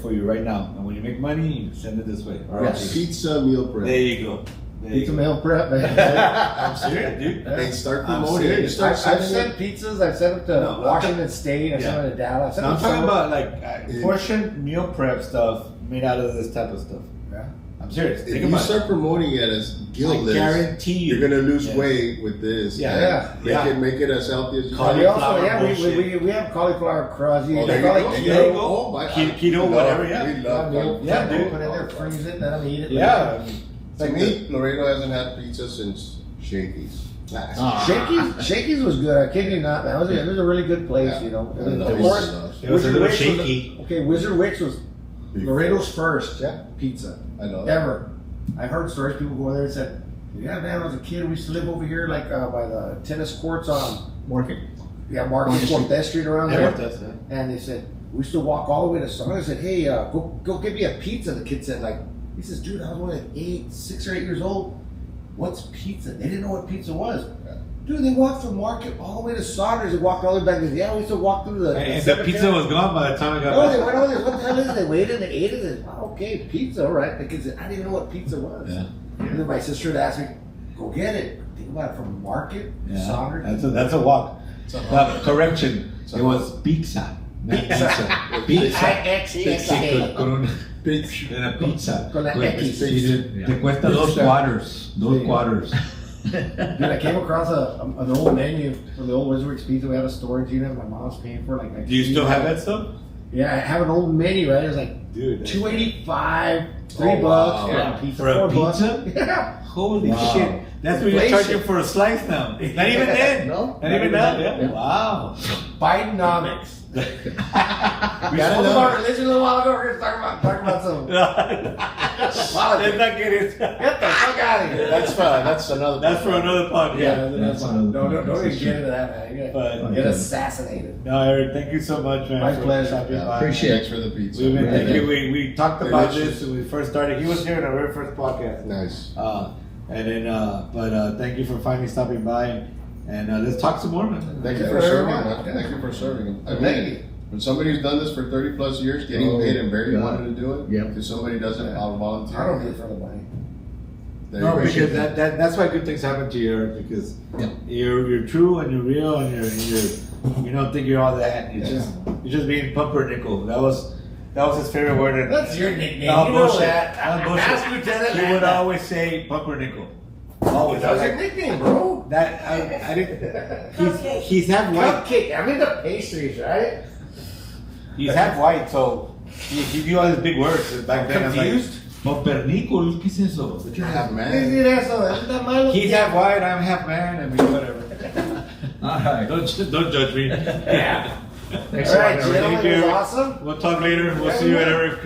Speaker 1: for you right now. And when you make money, you send it this way. All right.
Speaker 6: Yes.
Speaker 3: Pizza meal prep.
Speaker 1: There you go. There you
Speaker 6: Pizza
Speaker 1: go.
Speaker 6: meal prep.
Speaker 1: I'm serious, dude.
Speaker 3: They start
Speaker 1: I'm
Speaker 3: promoting. it. You
Speaker 1: serious.
Speaker 3: start
Speaker 6: I've
Speaker 3: sending
Speaker 6: sent pizzas. I've sent them to
Speaker 1: No,
Speaker 6: Washington State. I've sent them to Dallas.
Speaker 1: Now, I'm talking about like
Speaker 3: Yeah.
Speaker 1: portion meal prep stuff made out of this type of stuff.
Speaker 6: Yeah.
Speaker 1: I'm serious.
Speaker 3: If
Speaker 1: Think
Speaker 3: you
Speaker 1: about
Speaker 3: start
Speaker 1: it.
Speaker 3: promoting it as
Speaker 1: I
Speaker 3: guiltless,
Speaker 1: guarantee you,
Speaker 3: you're gonna lose
Speaker 1: Yes.
Speaker 3: weight with this.
Speaker 1: Yeah.
Speaker 3: and
Speaker 6: Yeah.
Speaker 3: Make it as healthy as you
Speaker 1: Call
Speaker 3: can.
Speaker 6: We also,
Speaker 1: Cauliflower
Speaker 6: yeah,
Speaker 1: bullshit.
Speaker 6: we have cauliflower crust.
Speaker 3: Oh,
Speaker 6: They
Speaker 3: there you
Speaker 6: call it
Speaker 3: go.
Speaker 6: keto.
Speaker 1: There you go.
Speaker 3: Oh,
Speaker 1: Keto, whatever, yeah.
Speaker 3: We love
Speaker 6: Meal
Speaker 1: Yeah,
Speaker 6: prep,
Speaker 1: dude.
Speaker 6: put it in there, freeze it, let them eat it.
Speaker 1: Yeah.
Speaker 3: To me, Laredo hasn't had pizza since Shakey's.
Speaker 2: Ah.
Speaker 6: Shakey's was good. I kid you not, man. It was a really good place,
Speaker 3: Yeah.
Speaker 6: you know.
Speaker 3: I
Speaker 6: And
Speaker 3: love
Speaker 6: of course,
Speaker 3: pizza.
Speaker 1: It was a little
Speaker 6: Wicks
Speaker 1: shaky.
Speaker 6: okay, Wizard Wicks was Laredo's first pizza
Speaker 3: I know that.
Speaker 6: ever. I heard stories. People go there and said, "Yeah, man, when I was a kid, we used to live over here, like by the tennis courts on
Speaker 2: Market.
Speaker 6: Marcos Cortez Street around there.
Speaker 1: Cortez, yeah.
Speaker 6: And they said, we used to walk all the way to Summer. I said, hey, go get me a pizza. The kid said, he says, dude, I was only 6 or 8 years old. What's pizza? They didn't know what pizza was. Dude, they walked from Market all the way to Saunders. They walked all the way back. They said, yeah, we used to walk through the.
Speaker 1: And the pizza was gone by the time I got
Speaker 6: Oh,
Speaker 1: back.
Speaker 6: they went over there. What the hell is it? They waited and they ate it. And, okay, pizza, all right. The kid said, I didn't even know what pizza was.
Speaker 1: Yeah.
Speaker 6: And then my sister would ask me, go get it. Think about it, from Market,
Speaker 1: Yeah.
Speaker 6: Saunders.
Speaker 1: That's a walk.
Speaker 3: It's a hard-
Speaker 1: Correction.
Speaker 3: It's a
Speaker 1: It was pizza. Not pizza. Pizza.
Speaker 6: I-X-E-X-A.
Speaker 1: Con una
Speaker 3: Pizza.
Speaker 1: una pizza.
Speaker 6: Con la
Speaker 1: Pues,
Speaker 6: X.
Speaker 1: Te cuesta dos
Speaker 6: Pizza.
Speaker 1: quarters. Dos
Speaker 6: Sí.
Speaker 1: quarters.
Speaker 6: Dude, I came across an old menu for the old Wizard's Pizza. We had a storage unit. My mom was paying for it.
Speaker 1: Do you still have that stuff?
Speaker 6: Yeah, I have an old menu, right? It was like
Speaker 1: Dude.
Speaker 6: $2.85, $3
Speaker 3: Oh, wow.
Speaker 6: for a pizza.
Speaker 1: For a
Speaker 6: $4.
Speaker 1: pizza?
Speaker 6: Yeah.
Speaker 1: Holy
Speaker 6: Wow.
Speaker 1: shit. That's what you're
Speaker 6: Inflation.
Speaker 1: charging for a slice now. Not even then.
Speaker 2: No,
Speaker 1: Not even that. Yeah.
Speaker 2: Yeah.
Speaker 1: Wow.
Speaker 6: Bidenomics. We
Speaker 3: Gotta
Speaker 6: spoke
Speaker 3: know.
Speaker 6: about religion a little while ago. We're going to talk about some.
Speaker 1: Let's not get it.
Speaker 6: Get the fuck out of here.
Speaker 3: That's fine. That's another.
Speaker 1: That's for another podcast.
Speaker 6: Yeah, that's fine. Don't even get into that, man. You're
Speaker 1: But-
Speaker 6: gonna get assassinated.
Speaker 1: No, Eric, thank you so much, man.
Speaker 6: My
Speaker 1: for
Speaker 6: pleasure.
Speaker 1: stopping
Speaker 3: Yeah,
Speaker 1: by.
Speaker 2: Appreciate
Speaker 3: Thanks for the pizza.
Speaker 1: We've been,
Speaker 3: Really
Speaker 1: thank you.
Speaker 3: good.
Speaker 1: We talked about
Speaker 3: Delicious.
Speaker 1: this when we first started. He was here in our very first podcast.
Speaker 3: Nice.
Speaker 1: And then, thank you for finally stopping by. And let's talk some more, man.
Speaker 3: Thank you
Speaker 6: Yeah,
Speaker 3: for
Speaker 6: very
Speaker 3: serving,
Speaker 6: much.
Speaker 3: man.
Speaker 6: Yeah.
Speaker 3: Thank you for serving. I
Speaker 6: Thank
Speaker 3: mean,
Speaker 6: you.
Speaker 3: when somebody's done this for 30 plus years, getting
Speaker 2: Oh,
Speaker 3: paid and barely
Speaker 2: yeah.
Speaker 3: wanted to do it,
Speaker 2: Yeah.
Speaker 3: because somebody doesn't, I'll volunteer.
Speaker 6: I don't do it for the money.
Speaker 3: There
Speaker 1: No,
Speaker 3: you go.
Speaker 1: because that's why good things happen to you, Eric, because
Speaker 2: Yeah.
Speaker 1: you're true and you're real and you don't think you're all that. You're just being pumpernickel. That was his favorite word. And
Speaker 6: That's your nickname.
Speaker 1: No,
Speaker 6: you
Speaker 1: bullshit.
Speaker 6: know that.
Speaker 1: No, bullshit.
Speaker 6: Ask Lieutenant
Speaker 1: He would
Speaker 6: Matt.
Speaker 1: always say pumpernickel. Always.
Speaker 6: That was
Speaker 1: I
Speaker 6: your
Speaker 1: was like,
Speaker 6: nickname, bro.
Speaker 1: that I didn't. He's half white.
Speaker 6: Cupcake. I mean the pastries, right?
Speaker 1: He's half white, so he knew all these big words back then.
Speaker 6: Confused?
Speaker 1: I was like, pumpernickel, ¿qué es eso?
Speaker 3: Half man.
Speaker 6: Easy there, so isn't that malo?
Speaker 1: He's half white, I'm half man, I mean whatever. All right, don't judge me.
Speaker 6: Yeah.
Speaker 2: Thanks
Speaker 6: All
Speaker 2: a lot,
Speaker 6: right,
Speaker 2: Eric.
Speaker 6: gentlemen,
Speaker 1: Thank you,
Speaker 6: it was
Speaker 1: Eric.
Speaker 6: awesome.
Speaker 1: We'll talk later. We'll see you at Eric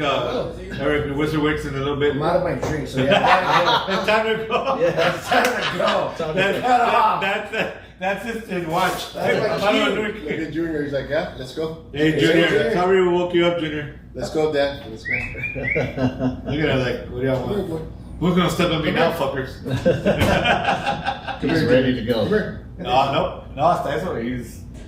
Speaker 1: Wizard Wicks in a little bit.
Speaker 6: I'm out of my drink, so yeah.
Speaker 1: It's time to go.
Speaker 6: Yeah, it's time to go.
Speaker 1: That's his watch.
Speaker 6: That's my cue.
Speaker 3: Look at Junior. He's like, yeah, let's go.
Speaker 1: Hey, Junior. Sorry we woke you up, Junior.
Speaker 3: Let's go, Dad. Let's go.
Speaker 1: Look at us like, what do y'all want? Who's gonna step on me now, fuckers?
Speaker 2: He's ready to go.
Speaker 1: No, hasta eso.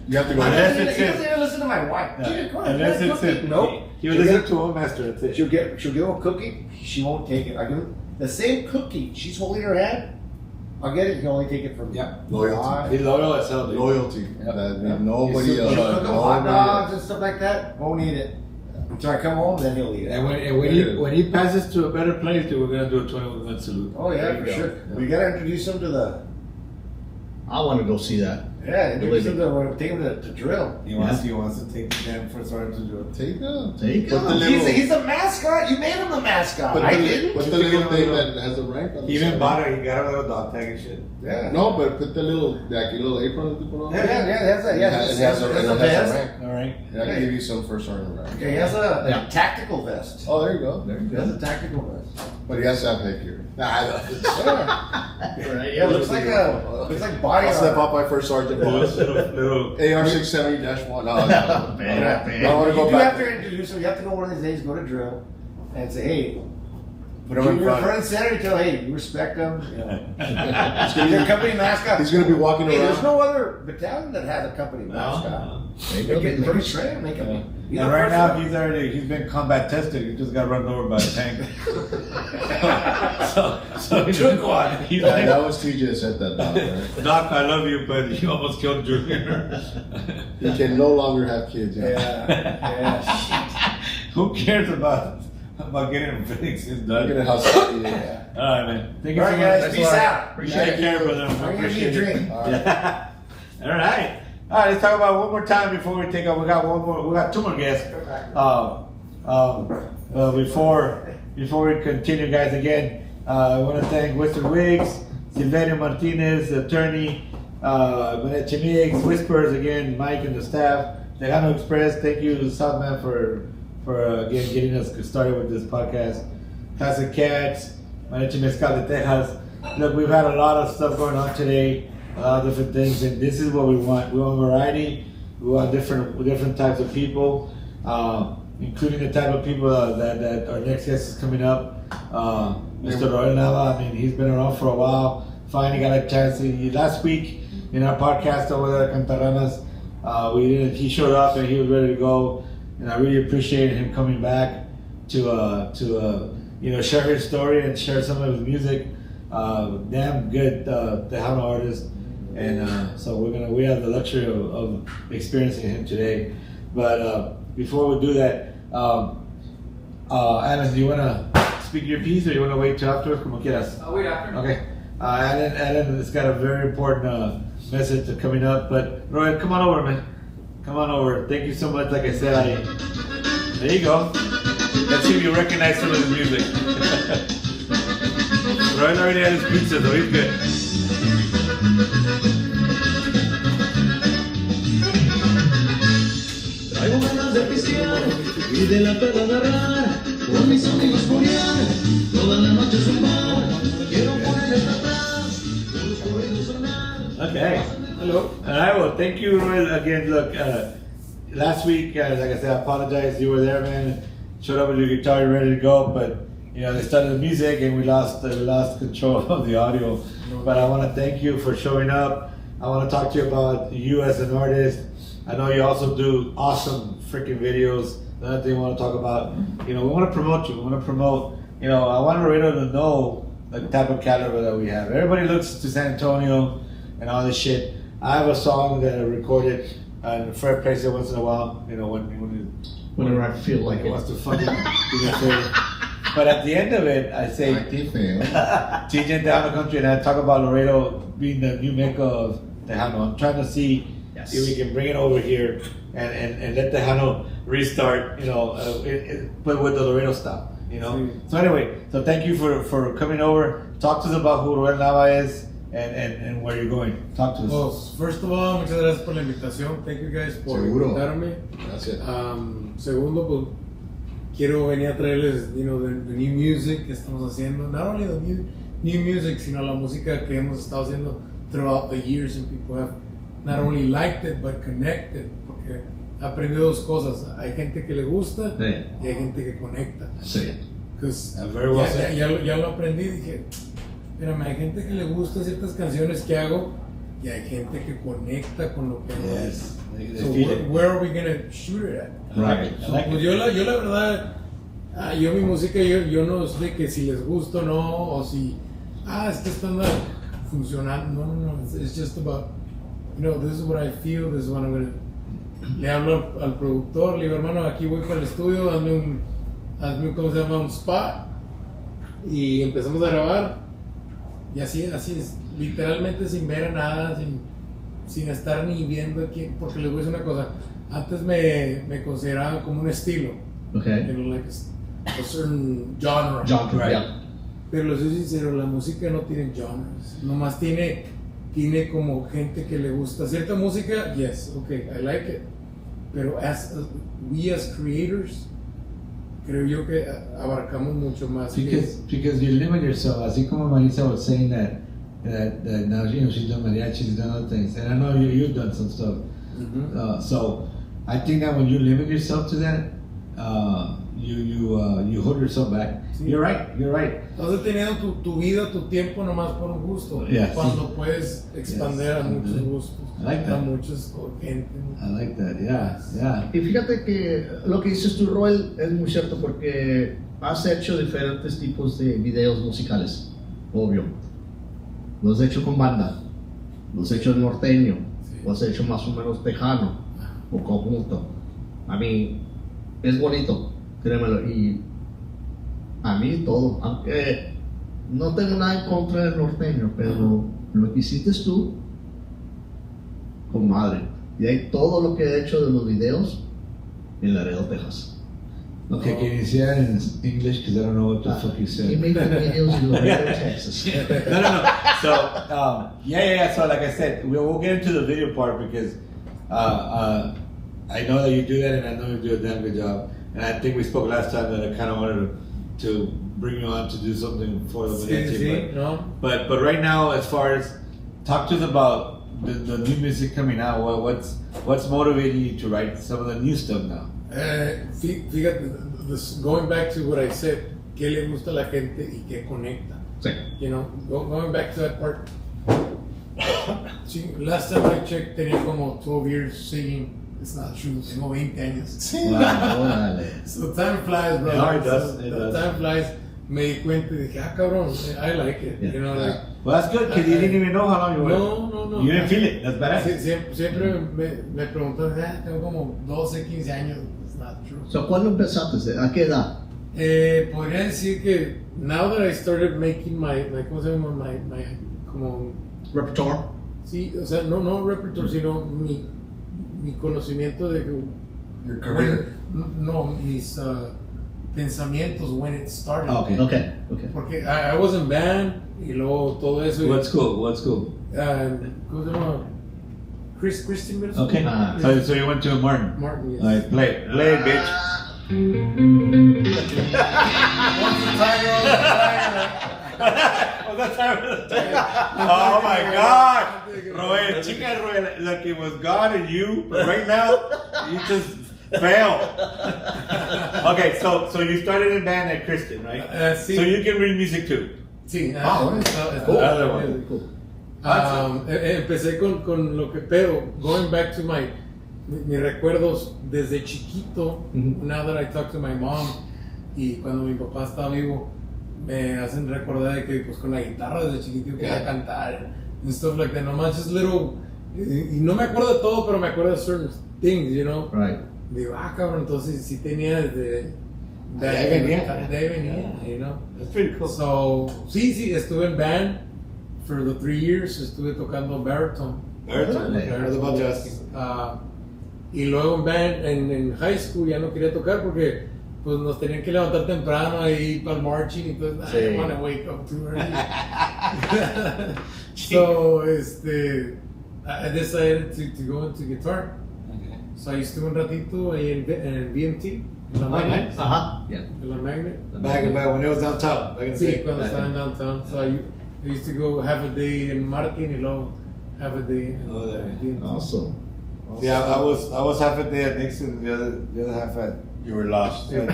Speaker 3: You have to go.
Speaker 6: He
Speaker 1: Unless
Speaker 6: doesn't
Speaker 1: it's
Speaker 6: he doesn't even listen to my wife.
Speaker 1: No,
Speaker 6: Dude, come on,
Speaker 1: unless
Speaker 6: get a
Speaker 1: it's
Speaker 6: cookie.
Speaker 1: him.
Speaker 6: Nope.
Speaker 1: He was listening to a master. That's it.
Speaker 6: She'll give him a cookie. She won't take it. I give him the same cookie. She's holding her hand. I'll get it. He'll only take it from me.
Speaker 1: Yeah.
Speaker 3: Loyalty.
Speaker 1: He's loyal as hell, dude.
Speaker 3: Loyalty. That nobody
Speaker 6: He'll
Speaker 3: else.
Speaker 6: cook him hot
Speaker 3: Nobody
Speaker 6: dogs
Speaker 3: else.
Speaker 6: and stuff like that. Won't eat it. Until I come home, then he'll eat it.
Speaker 1: And when he passes to a better place, dude, we're gonna do a 21 salute.
Speaker 6: Oh yeah,
Speaker 1: There you
Speaker 6: for
Speaker 1: go.
Speaker 6: sure. We gotta introduce him to the.
Speaker 2: I want to go see that.
Speaker 6: Yeah, introduce him to take him to drill.
Speaker 1: He wants to take the damn first sergeant to do it.
Speaker 3: Take them.
Speaker 2: Take
Speaker 3: Put
Speaker 2: him.
Speaker 3: the little,
Speaker 6: He's a mascot. You made him the mascot.
Speaker 3: put
Speaker 6: I
Speaker 3: the,
Speaker 6: didn't.
Speaker 3: put the little thing that has the rank on the
Speaker 1: He even
Speaker 3: side.
Speaker 1: bought it. He got a little dog tag and shit.
Speaker 6: Yeah.
Speaker 3: No, but put the little, like a little apron that you put on.
Speaker 6: Yeah, that's it. Yeah,
Speaker 3: It has a
Speaker 6: vest.
Speaker 3: rank.
Speaker 1: All right.
Speaker 3: Yeah, I can give you some first sergeant rank.
Speaker 6: Okay, he has a
Speaker 2: Yeah.
Speaker 6: tactical vest.
Speaker 3: Oh, there you go. There you
Speaker 6: He has a tactical vest.
Speaker 3: But he has to have headgear.
Speaker 6: Yeah,
Speaker 2: Right,
Speaker 6: yeah, looks like body
Speaker 3: I'll step
Speaker 6: armor.
Speaker 3: up my first sergeant
Speaker 1: Little,
Speaker 3: boss.
Speaker 1: little.
Speaker 3: AR-670-1. No, no.
Speaker 2: Bad,
Speaker 3: I want to
Speaker 6: You
Speaker 3: go
Speaker 6: do have
Speaker 3: back.
Speaker 6: to introduce him. You have to go one of these days, go to drill, and say, hey,
Speaker 3: Put him in
Speaker 6: you're front
Speaker 3: front.
Speaker 6: and center. Tell, hey, you respect him. You know.
Speaker 1: Yeah.
Speaker 6: He's your company mascot.
Speaker 3: He's going to be walking
Speaker 6: Hey, there's
Speaker 3: around.
Speaker 6: no other battalion that has a company mascot.
Speaker 2: Make
Speaker 6: Make it
Speaker 2: him-
Speaker 6: first train. Make it.
Speaker 1: And right now he's been combat tested. He just got run over by a tank. so he took one. He's
Speaker 3: Yeah,
Speaker 1: like,
Speaker 3: that was TJ that said that, Doc, right?
Speaker 1: Doc, I love you, but you almost killed Junior.
Speaker 3: He can no longer have kids.
Speaker 6: Yeah.
Speaker 1: Who cares about getting him fixed? It's
Speaker 3: Look
Speaker 1: done.
Speaker 3: at how sorry he is.
Speaker 1: Yeah. All right, man. Thank you
Speaker 6: All
Speaker 1: so
Speaker 6: right,
Speaker 1: much.
Speaker 6: guys. Peace out.
Speaker 2: Appreciate
Speaker 1: Take
Speaker 2: it.
Speaker 1: care, brother. I
Speaker 6: I'm gonna give you
Speaker 1: appreciate
Speaker 6: a
Speaker 1: it.
Speaker 6: drink.
Speaker 3: All right.
Speaker 1: Yeah. All right. All right. Let's talk about one more time before we take off. We got one more. We got two more guests. Before we continue, guys, again, I want to thank Wizard Wiggs, Silverio Martinez, the attorney, Maneche Mix, Whispers, again, Mike and the staff, Tejano Express. Thank you, Southman, for again getting us started with this podcast. Casa Cats, Maneche Mezcal de Texas. Look, we've had a lot of stuff going on today. a lot of different things, and this is what we want. We want variety. We want different types of people, including the type of people that our next guest is coming up. Mr. Roy Nava, I mean, he's been around for a while. Finally got a chance. Last week in our podcast over there at Cantaranas, he showed up and he was ready to go, and I really appreciated him coming back to share his story and share some of his music. Damn good Tejano artist, and so we have the luxury of experiencing him today. But before we do that, Alan, do you want to speak your piece, or you want to wait till afterwards? Como quieras.
Speaker 7: I'll wait after.
Speaker 1: Okay. Alan has got a very important message coming up. But Roy, come on over, man. Come on over. Thank you so much. Like I said, there you go. Let's see if you recognize some of his music. Roy already had his pizza, so he's good.
Speaker 8: Traigo ganas de pistear y de la peda agarrar, con mis amigos curiar, toda la noche zumbar, quiero ponerle para atrás, los corridos sonar.
Speaker 1: Okay.
Speaker 7: Hello.
Speaker 1: All right, well, thank you, Roy. Again, look, last week, like I said, I apologize. You were there, man. Showed up with your guitar, you're ready to go, but they started the music and we lost control of the audio. But I want to thank you for showing up. I want to talk to you about you as an artist. I know you also do awesome freaking videos. Another thing I want to talk about, we want to promote you. We want to promote, I want Laredo to know the type of caliber that we have. Everybody looks to San Antonio and all this shit. I have a song that I recorded in a fair place every once in a while,
Speaker 2: Whenever I feel like
Speaker 1: he
Speaker 2: it.
Speaker 1: wants to fucking do me a favor. But at the end of it, I say,
Speaker 3: Aquí feo.
Speaker 1: TJ Tejano Country, and I talk about Laredo being the new mecca of Tejano. I'm trying to see if we can bring it over here and let Tejano restart, but with the Laredo style, So anyway, so thank you for coming over. Talk to us about who Roel Nava is and where you're going. Talk to us.
Speaker 7: Well, first of all, muchas gracias por la invitación. Thank you guys por
Speaker 3: Seguro.
Speaker 7: invitarme.
Speaker 3: Gracias.
Speaker 7: Segundo, pues quiero venir a traerles, the new music que estamos haciendo. Not only the new music, sino la música que hemos estado haciendo throughout the years, and people have not only liked it but connected. Porque he aprendido dos cosas. Hay gente que le gusta y hay gente que conecta.
Speaker 2: Sí.
Speaker 7: Because
Speaker 1: Very well said.
Speaker 7: ya lo aprendí, dije, mírame, hay gente que le gusta ciertas canciones que hago y hay gente que conecta con lo que hago.
Speaker 1: Yes. They
Speaker 7: So
Speaker 1: feel it.
Speaker 7: where are we gonna shoot it at?
Speaker 2: Right.
Speaker 1: I like
Speaker 7: Pues
Speaker 1: it.
Speaker 7: yo la verdad, yo mi música, yo no sé que si les gusta o no, o si, esta está funcionando. No, it's just about, this is what I feel, this is what I'm gonna. Le hablo al productor, le digo, hermano, aquí voy para el estudio, hazme un ¿cómo se llama? Un spot, y empezamos a grabar, y así es, literalmente sin ver a nada, sin estar ni viendo aquí, porque les voy a decir una cosa, antes me consideraban como un estilo,
Speaker 2: Okay.
Speaker 7: like a certain genre.
Speaker 2: John,
Speaker 1: Right.
Speaker 2: yeah.
Speaker 7: Pero les soy sincero, la música no tiene genres, nomás tiene como gente que le gusta cierta música, yes, okay, I like it, pero we as creators, creo yo que abarcamos mucho más.
Speaker 1: Because you limit yourself, así como Marisa was saying that now she's done mariachi, she's done other things, and I know you've done some stuff. So I think that when you limit yourself to that, you hold yourself back.
Speaker 7: Sí.
Speaker 1: You're right.
Speaker 7: Estás teniendo tu vida, tu tiempo nomás por un gusto,
Speaker 1: Yeah,
Speaker 7: cuando
Speaker 1: sí.
Speaker 7: puedes expandir a muchos gustos,
Speaker 1: I like
Speaker 7: a
Speaker 1: that.
Speaker 7: muchas gente.
Speaker 1: I like that. Yeah.
Speaker 2: Y fíjate que lo que dices tú, Roel, es muy cierto porque has hecho diferentes tipos de videos musicales, obvio. Lo has hecho con banda, lo has hecho norteño,
Speaker 7: Sí.
Speaker 2: lo has hecho más o menos tejano o conjunto. A mí es bonito, créemelo, y a mí todo, aunque no tengo nada en contra del norteño, pero lo que hiciste tú, con madre. Y hay todo lo que he hecho de los videos en Laredo, Texas.
Speaker 1: Okay, can you say that in English? Because I don't know what the fuck you
Speaker 2: He
Speaker 1: said.
Speaker 2: made the videos in Laredo, Texas.
Speaker 1: No. So, yeah. So, like I said, we'll get into the video part because I know that you do that, and I know you do a damn good job. And I think we spoke last time that I kind of wanted to bring you on to do something for the mariachi.
Speaker 7: Sí, ¿no?
Speaker 1: But right now, as far as talk to us about the new music coming out. What's motivating you to write some of the new stuff now?
Speaker 7: Fíjate, going back to what I said, ¿qué le gusta a la gente y qué conecta?
Speaker 2: Sí.
Speaker 7: You know, going back to that part. Last time I checked, tenía como 12 years singing. It's not true, tengo 20 años.
Speaker 2: Órale.
Speaker 7: So time flies, bro.
Speaker 1: Yeah, it does,
Speaker 7: So
Speaker 1: it does.
Speaker 7: Time flies. Me di cuenta y dije, cabrón, I like it.
Speaker 2: Yeah.
Speaker 7: You know, like,
Speaker 1: Well, that's good because you didn't even know how long you were.
Speaker 7: no.
Speaker 1: You didn't feel it. That's badass.
Speaker 7: Siempre me preguntan, tengo como 12, 15 años. It's not true.
Speaker 2: So, ¿cuándo empezaste? ¿A qué edad?
Speaker 7: Podría decir que now that I started making my ¿cómo se llama? My como,
Speaker 2: Repertoire.
Speaker 7: sí, o sea, no repertorio, sino mi conocimiento de que,
Speaker 1: Your career.
Speaker 7: no, mis pensamientos when it started.
Speaker 1: Okay.
Speaker 2: Okay.
Speaker 7: Porque I was in band y luego todo eso. y,
Speaker 1: What's cool?
Speaker 7: ¿cómo se llama? Christian Mills?
Speaker 1: Okay.
Speaker 2: Ah.
Speaker 1: So you went to Martin.
Speaker 7: Martin, yes.
Speaker 1: All right, play it, bitch. Oh my God, Roel, chica Roel, look, it was God and you, but right now you just failed. Okay, so you started in band at Christian, right?
Speaker 7: Sí.
Speaker 1: So you can read music too.
Speaker 7: Sí.
Speaker 1: Cool. Other one.
Speaker 2: Cool.
Speaker 7: Empecé con lo que, pero going back to mis recuerdos desde chiquito, now that I talk to my mom y cuando mi papá estaba vivo, me hacen recordar de que pues con la guitarra desde chiquito quería cantar and stuff like that, nomás just little, y no me acuerdo de todo, pero me acuerdo de certain things, you know.
Speaker 2: Right.
Speaker 7: Digo, cabrón, entonces sí tenía desde
Speaker 1: De ahí
Speaker 7: venía, you know.
Speaker 1: That's pretty cool.
Speaker 7: So, sí, estuve en band for the 3 years, estuve tocando baritone. Y luego en band, en high school ya no quería tocar porque pues nos tenían que levantar temprano y ir para el marching y entonces I didn't want to wake up too early. So, I decided to go into guitar.
Speaker 1: Okay.
Speaker 7: So I estuve un ratito ahí en BMT, en la
Speaker 1: Oh,
Speaker 7: Magnet.
Speaker 1: nice.
Speaker 2: Ajá. Yeah.
Speaker 7: En la Magnet.
Speaker 1: Back when it was downtown. Back in the
Speaker 7: Sí,
Speaker 1: city.
Speaker 7: cuando estaba en downtown. So I used to go half a day in Martin y luego half a day in
Speaker 1: Oh, there.
Speaker 7: BMT.
Speaker 2: Awesome.
Speaker 1: Yeah, I was half a day at Nixon, the other half at. You were lost.
Speaker 7: Yeah.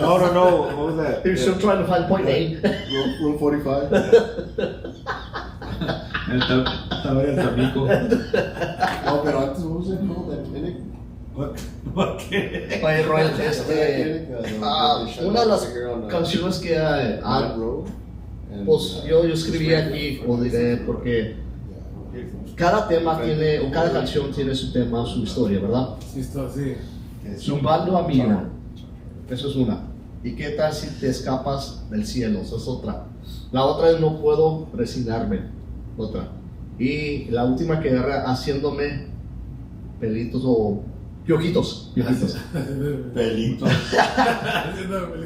Speaker 1: No. What was that?
Speaker 2: You're still trying to find point A.
Speaker 3: Rule 45.
Speaker 1: Estaba en Tampico.
Speaker 3: No, pero antes, what was it called? That clinic?
Speaker 1: What qué?
Speaker 2: Oye, Roy, una de las
Speaker 3: Here on the
Speaker 2: canciones que
Speaker 3: Mad Road. And,
Speaker 2: pues yo escribí aquí, o diré, porque cada tema tiene, o cada canción tiene su tema, su historia, ¿verdad?
Speaker 7: Sí, está así.
Speaker 2: Zumbando a Millón, eso es una. ¿Y qué tal si te escapas del cielo? Esa es otra. La otra es No puedo resignarme, otra. Y la última que era Haciéndome pelitos o piojitos.
Speaker 1: Pelito.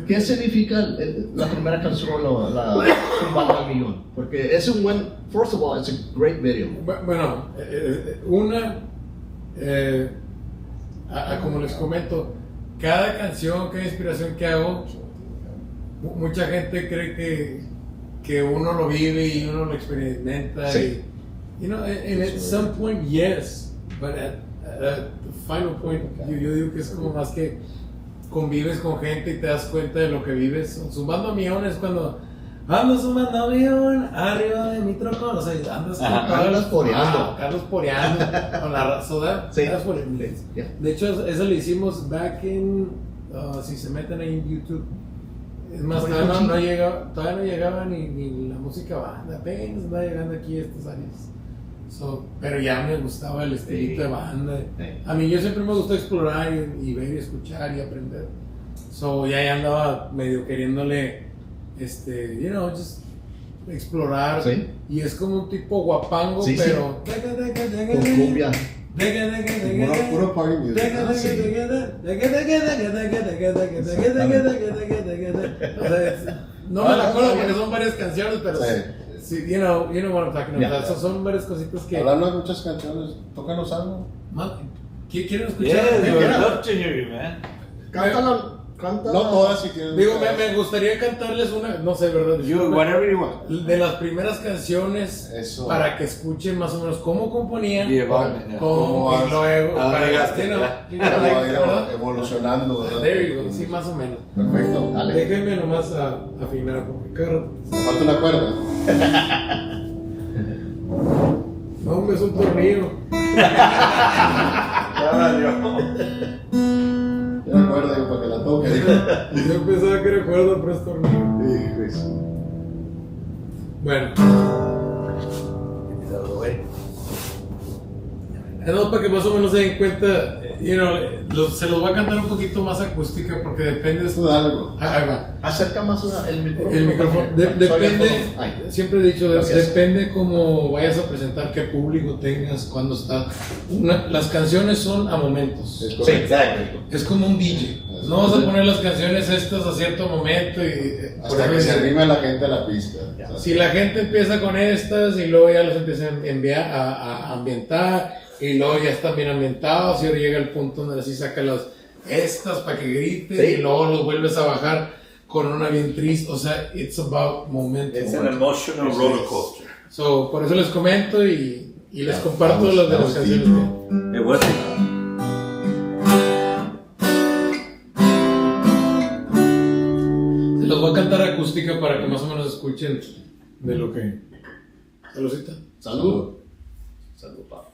Speaker 2: ¿Qué significa la primera canción, la Zumbando a Millón? Porque es un buen, first of all, it's a great video.
Speaker 7: Bueno, como les comento, cada canción, cada inspiración que hago, mucha gente cree que uno lo vive y uno lo experimenta.
Speaker 2: Sí.
Speaker 7: Y, you know, and at some point, yes, but at the final point, yo digo que es como más que convives con gente y te das cuenta de lo que vives. Zumbando a Millón es cuando ando zumbando a Millón arriba de mi trocón, o sea, andas con
Speaker 2: Carlos Poreando.
Speaker 7: Carlos Poreando con la soda.
Speaker 2: Sí.
Speaker 7: That's what it means.
Speaker 2: Yeah.
Speaker 7: De hecho, eso lo hicimos back in, si se meten ahí en YouTube. Es más, todavía no llegaba ni la música banda, apenas andaba llegando aquí a estas áreas. So, pero ya me gustaba el estilito de banda. A mí yo siempre me gustó explorar y ver y escuchar y aprender. So ya andaba medio queriéndole, you know, just explorar.
Speaker 2: Sí.
Speaker 7: Y es como un tipo guapango,
Speaker 2: Sí, sí.
Speaker 7: pero
Speaker 2: Con cumbia.
Speaker 3: Puro party music.
Speaker 7: No me la acuerdo porque son varias canciones, pero
Speaker 3: Sí.
Speaker 7: sí, you know what I'm talking about.
Speaker 2: Yeah.
Speaker 7: Son varias cositas que
Speaker 3: Hablando de muchas canciones, tócanos algo.
Speaker 7: ¿Quieren escuchar?
Speaker 1: Yeah, we would love to hear you, man.
Speaker 2: Cántala Canta.
Speaker 3: No todas si tienen.
Speaker 7: Digo, me gustaría cantarles una, no sé, ¿verdad?
Speaker 1: You, whatever you want.
Speaker 7: De las primeras canciones
Speaker 3: Eso.
Speaker 7: para que escuchen más o menos cómo componían,
Speaker 1: Yeah, yeah.
Speaker 7: cómo, y luego para
Speaker 1: llegaste,
Speaker 7: que,
Speaker 1: ¿verdad?
Speaker 3: Como va a ir
Speaker 7: ¿verdad?
Speaker 3: evolucionando, ¿verdad?
Speaker 7: There you go, sí, más o menos.
Speaker 3: Perfecto.
Speaker 2: Dale.
Speaker 7: Déjenme nomás afinar, porque cada rato-
Speaker 3: Me falta una cuerda.
Speaker 7: No, hombre, es un tornillo.
Speaker 1: Ya valió.
Speaker 3: Una cuerda digo, para que la toque. Digo.
Speaker 7: Yo pensaba que era cuerda, pero es tornillo.
Speaker 3: Hijo,
Speaker 7: Bueno. No, para que más o menos se den cuenta, se los voy a cantar un poquito más acústica porque depende de
Speaker 3: tú da algo.
Speaker 7: Ahí va.
Speaker 2: Acerca más el micrófono.
Speaker 7: El micrófono. Depende,
Speaker 2: Ay.
Speaker 7: siempre he dicho,
Speaker 2: Gracias.
Speaker 7: depende cómo vayas a presentar, qué público tengas, cuándo estás. Las canciones son a momentos.
Speaker 3: Es
Speaker 2: Sí,
Speaker 3: correcto.
Speaker 2: exacto.
Speaker 7: Es como un DJ. No vas a poner las canciones estas a cierto momento y
Speaker 3: Hasta que se anime la gente a la pista.
Speaker 7: si la gente empieza con estas y luego ya los empieza a enviar a ambientar y luego ya están bien ambientados y ahora llega el punto donde así saca estas para que griten
Speaker 2: Sí.
Speaker 7: y luego los vuelves a bajar con una bien triste. O sea, it's about momentum.
Speaker 1: It's an emotional roller coaster.
Speaker 7: So, por eso les comento y les comparto
Speaker 3: vamos,
Speaker 7: las de las
Speaker 3: vamos
Speaker 7: canciones.
Speaker 3: deep.
Speaker 1: It was
Speaker 7: Se los voy a cantar acústica para que más o menos escuchen de lo que. Saludcita.
Speaker 2: Salud. Salud, papá.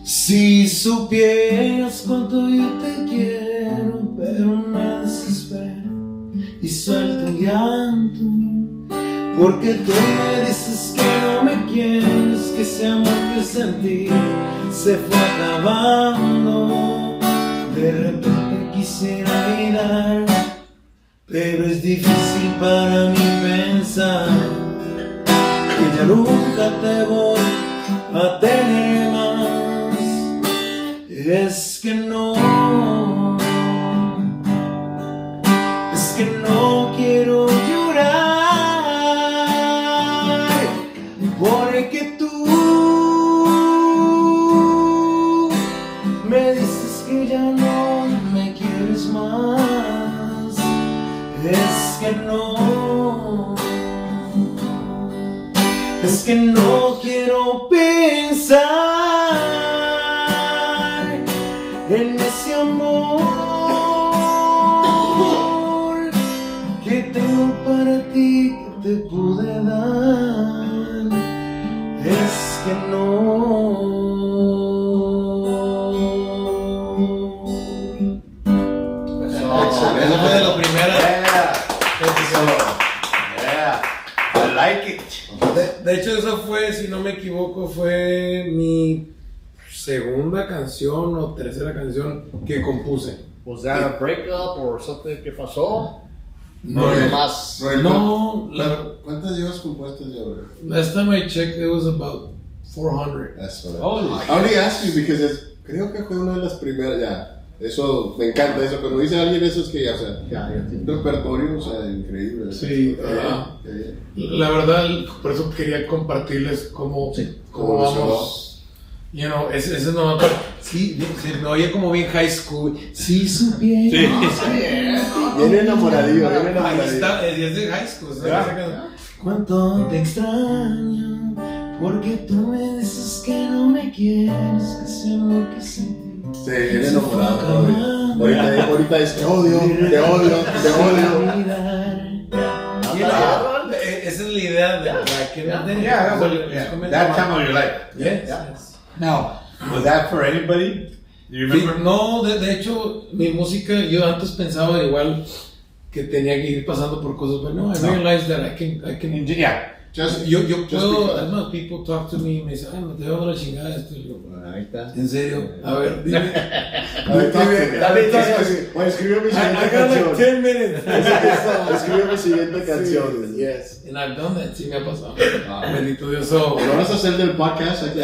Speaker 8: Si supieras cuánto yo te quiero, pero me desespero y suelto un llanto, porque tú me dices que no me quieres, que ese amor que sentí se fue acabando. De repente quisiera olvidar, pero es difícil para mí pensar que ya nunca te voy a tener más. Es que no quiero llorar, porque tú me dices que ya no me quieres más. Es que no quiero pensar en ese amor que tengo para ti, que te pude dar. Es que
Speaker 7: Esa fue de las primeras.
Speaker 1: Yeah. I like it.
Speaker 7: De hecho, esa fue, si no me equivoco, fue mi segunda canción o tercera canción que compuse.
Speaker 2: Was that a breakup or something que pasó?
Speaker 7: No,
Speaker 2: No, más.
Speaker 3: Roel,
Speaker 7: No,
Speaker 3: ¿Cuántas llevas compuestas ya, bro?
Speaker 7: last time I checked, it was about 400.
Speaker 3: That's what
Speaker 1: Holy
Speaker 3: I only asked you because creo que fue una de las primeras, ya. Eso, me encanta eso. Cuando dice alguien eso es que ya, o sea,
Speaker 2: Ya
Speaker 3: un
Speaker 2: entiendo.
Speaker 3: repertorio, o sea, increíble.
Speaker 7: Sí,
Speaker 3: Qué bien.
Speaker 7: La verdad, por eso quería compartirles cómo,
Speaker 2: Sí.
Speaker 7: cómo vamos. You know, ese no me sí, se me oye como bien high school. Si supieras.
Speaker 3: Bien enamoradillo, bien
Speaker 7: Ahí
Speaker 3: enamoradillo.
Speaker 7: está, es de high school. ¿sabes? Esa canción.
Speaker 8: cuánto te extraño, porque tú me dices que no me quieres, que ese amor que sentí.
Speaker 3: Sí, bien enamorado. Ahorita es te odio, te odio, te odio.
Speaker 7: Esa es la idea de back in the day.
Speaker 1: Yeah,
Speaker 7: So,
Speaker 1: that time of your life.
Speaker 7: Yes.
Speaker 1: Now, was that for anybody? Do you remember?
Speaker 7: No, de hecho, mi música, yo antes pensaba igual que tenía que ir pasando por cosas, pero no, I realized that I can
Speaker 1: Yeah.
Speaker 3: Just,
Speaker 7: yo
Speaker 3: just
Speaker 7: puedo,
Speaker 3: because.
Speaker 7: además, people talk to me y me dicen, ay, me te veo la chingada esto. Y yo,
Speaker 2: Ahí está.
Speaker 7: ¿en serio? A ver, dime.
Speaker 3: A ver, bueno, escribió mi siguiente
Speaker 7: I got like
Speaker 3: canción.
Speaker 7: 10 minutes.
Speaker 3: Escribió mi siguiente canción.
Speaker 7: Yes, and I've done that, sí me ha pasado. Bendito Dios. So,
Speaker 3: ¿Lo vas a hacer del podcast? Aquí.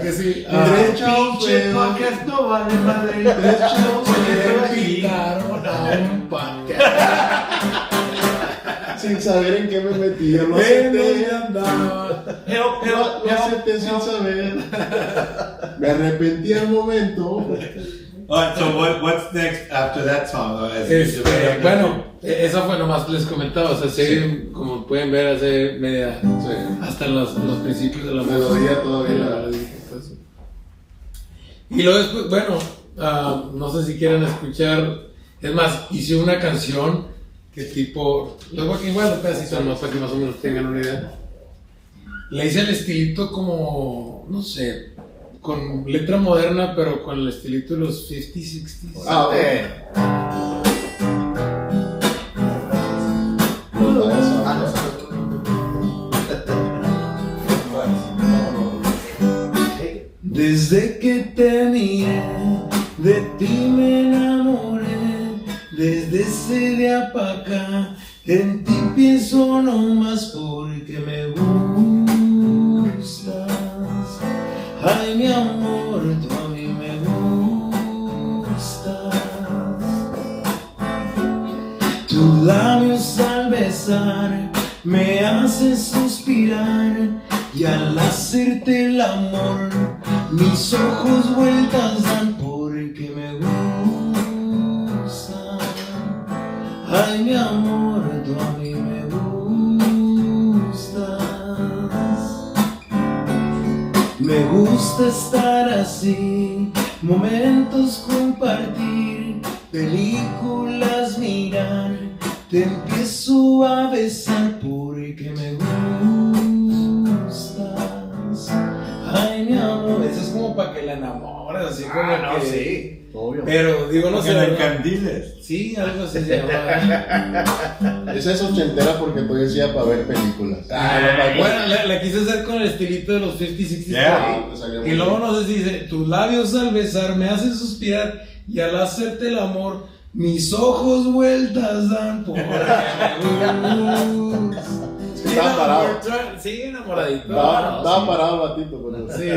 Speaker 7: que sí.
Speaker 3: Pinche
Speaker 1: podcast no vale madre.
Speaker 7: Me invitaron a un podcast.
Speaker 3: Sin saber en qué me metí. Yo lo acepté. Lo acepté sin saber. Me arrepentí al momento.
Speaker 1: Alright, so what's next after that song?
Speaker 7: Bueno, eso fue nomás les comentaba, o sea, sí, como pueden ver, hace media, hasta los principios de la
Speaker 3: melodía todavía.
Speaker 7: Y luego después, bueno, no sé si quieren escuchar, es más, hice una canción que tipo, les voy a igual un pedacito más para que más o menos tengan una idea. Le hice el estilito como, no sé, con letra moderna, pero con el estilito de los 50s, 60s.
Speaker 8: Desde que te miré, de ti me enamoré. Desde ese día pa' acá, en ti pienso nomás porque me gustas. Ay, mi amor, tú a mí me gustas. Tus labios al besar me hacen suspirar, y al hacerte el amor mis ojos vueltas dan porque me gustan. Ay, mi amor, tú a mí me gustas. Me gusta estar así, momentos compartir, películas mirar. Te empiezo a besar porque me gustas. Ay, mi amor.
Speaker 7: Eso es como para que la enamores, así como
Speaker 2: no,
Speaker 7: que...
Speaker 2: sí, obvio.
Speaker 7: Pero digo, no sé.
Speaker 1: la encandiles.
Speaker 7: Sí, algo así se llama.
Speaker 3: Esa es ochentera porque tú decías para ver películas.
Speaker 7: Bueno, la quise hacer con el estilito de los 50, 60.
Speaker 1: Yeah.
Speaker 7: Y luego no sé si dice, tus labios al besar me hacen suspirar, y al hacerte el amor mis ojos vueltas dan por
Speaker 3: Estaba parado.
Speaker 7: Sí, enamoradito.
Speaker 3: Estaba parado el batito. Pero...
Speaker 7: Sí.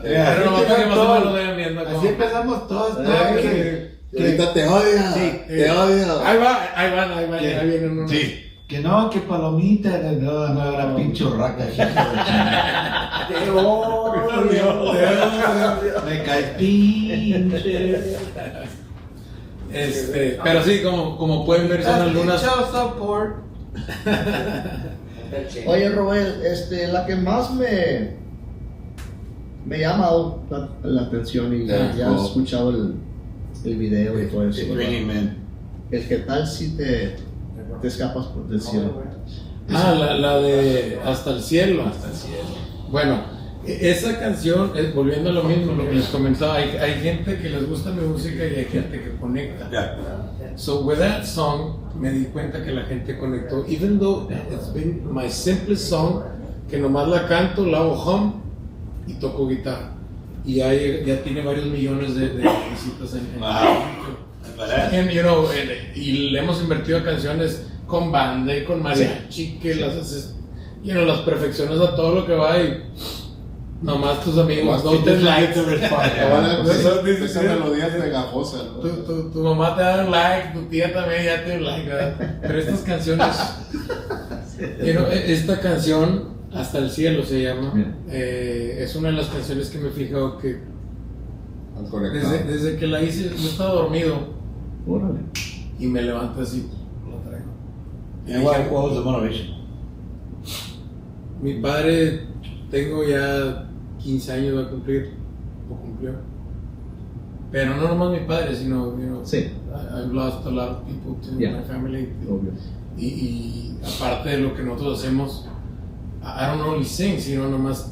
Speaker 7: Pero no para que más o menos lo vayan viendo.
Speaker 6: Así empezamos todos.
Speaker 3: Ahorita te odia.
Speaker 6: Sí.
Speaker 3: Te odia.
Speaker 7: Ahí va, ya vienen unos.
Speaker 1: Sí.
Speaker 6: Que no, que palomita, no era pinche raca. Me cae pinche.
Speaker 7: Pero sí, como pueden ver, son algunas.
Speaker 2: Oye, Robert, la que más me llama la atención, y ya he escuchado el video y todo eso.
Speaker 1: It's Raining Men.
Speaker 2: Es que tal si te escapas por del cielo.
Speaker 7: La de Hasta el cielo. Bueno, esa canción, volviendo a lo mismo, lo que les comentaba, hay gente que les gusta mi música y hay gente que conecta.
Speaker 1: Yeah.
Speaker 7: So with that song, me di cuenta que la gente conectó, even though it's been my simplest song, que nomás la canto, la hago hum y toco guitarra. Y ya tiene varios millones de visitas en
Speaker 1: Wow.
Speaker 7: y le hemos invertido a canciones con banda y con mariachi, que las haces, las perfeccionas a todo lo que va, y nomás tus amigos no te likes.
Speaker 3: Esa melodía pegajosa.
Speaker 7: Tu mamá te da un like, tu tía también ya te da un like, ¿verdad? Pero estas canciones, esta canción, Hasta el cielo se llama, es una de las canciones que me he fijado que desde que la hice, yo estaba dormido.
Speaker 2: Órale.
Speaker 7: Y me levanto así, lo traigo.
Speaker 1: And what was the motivation?
Speaker 7: Mi padre, tengo ya 15 años, va a cumplir, o cumplió. Pero no nomás mi padre, sino,
Speaker 2: Sí.
Speaker 7: I've lost a lot of people to my family.
Speaker 2: Obvio.
Speaker 7: Y aparte de lo que nosotros hacemos, I don't only sing, sino nomás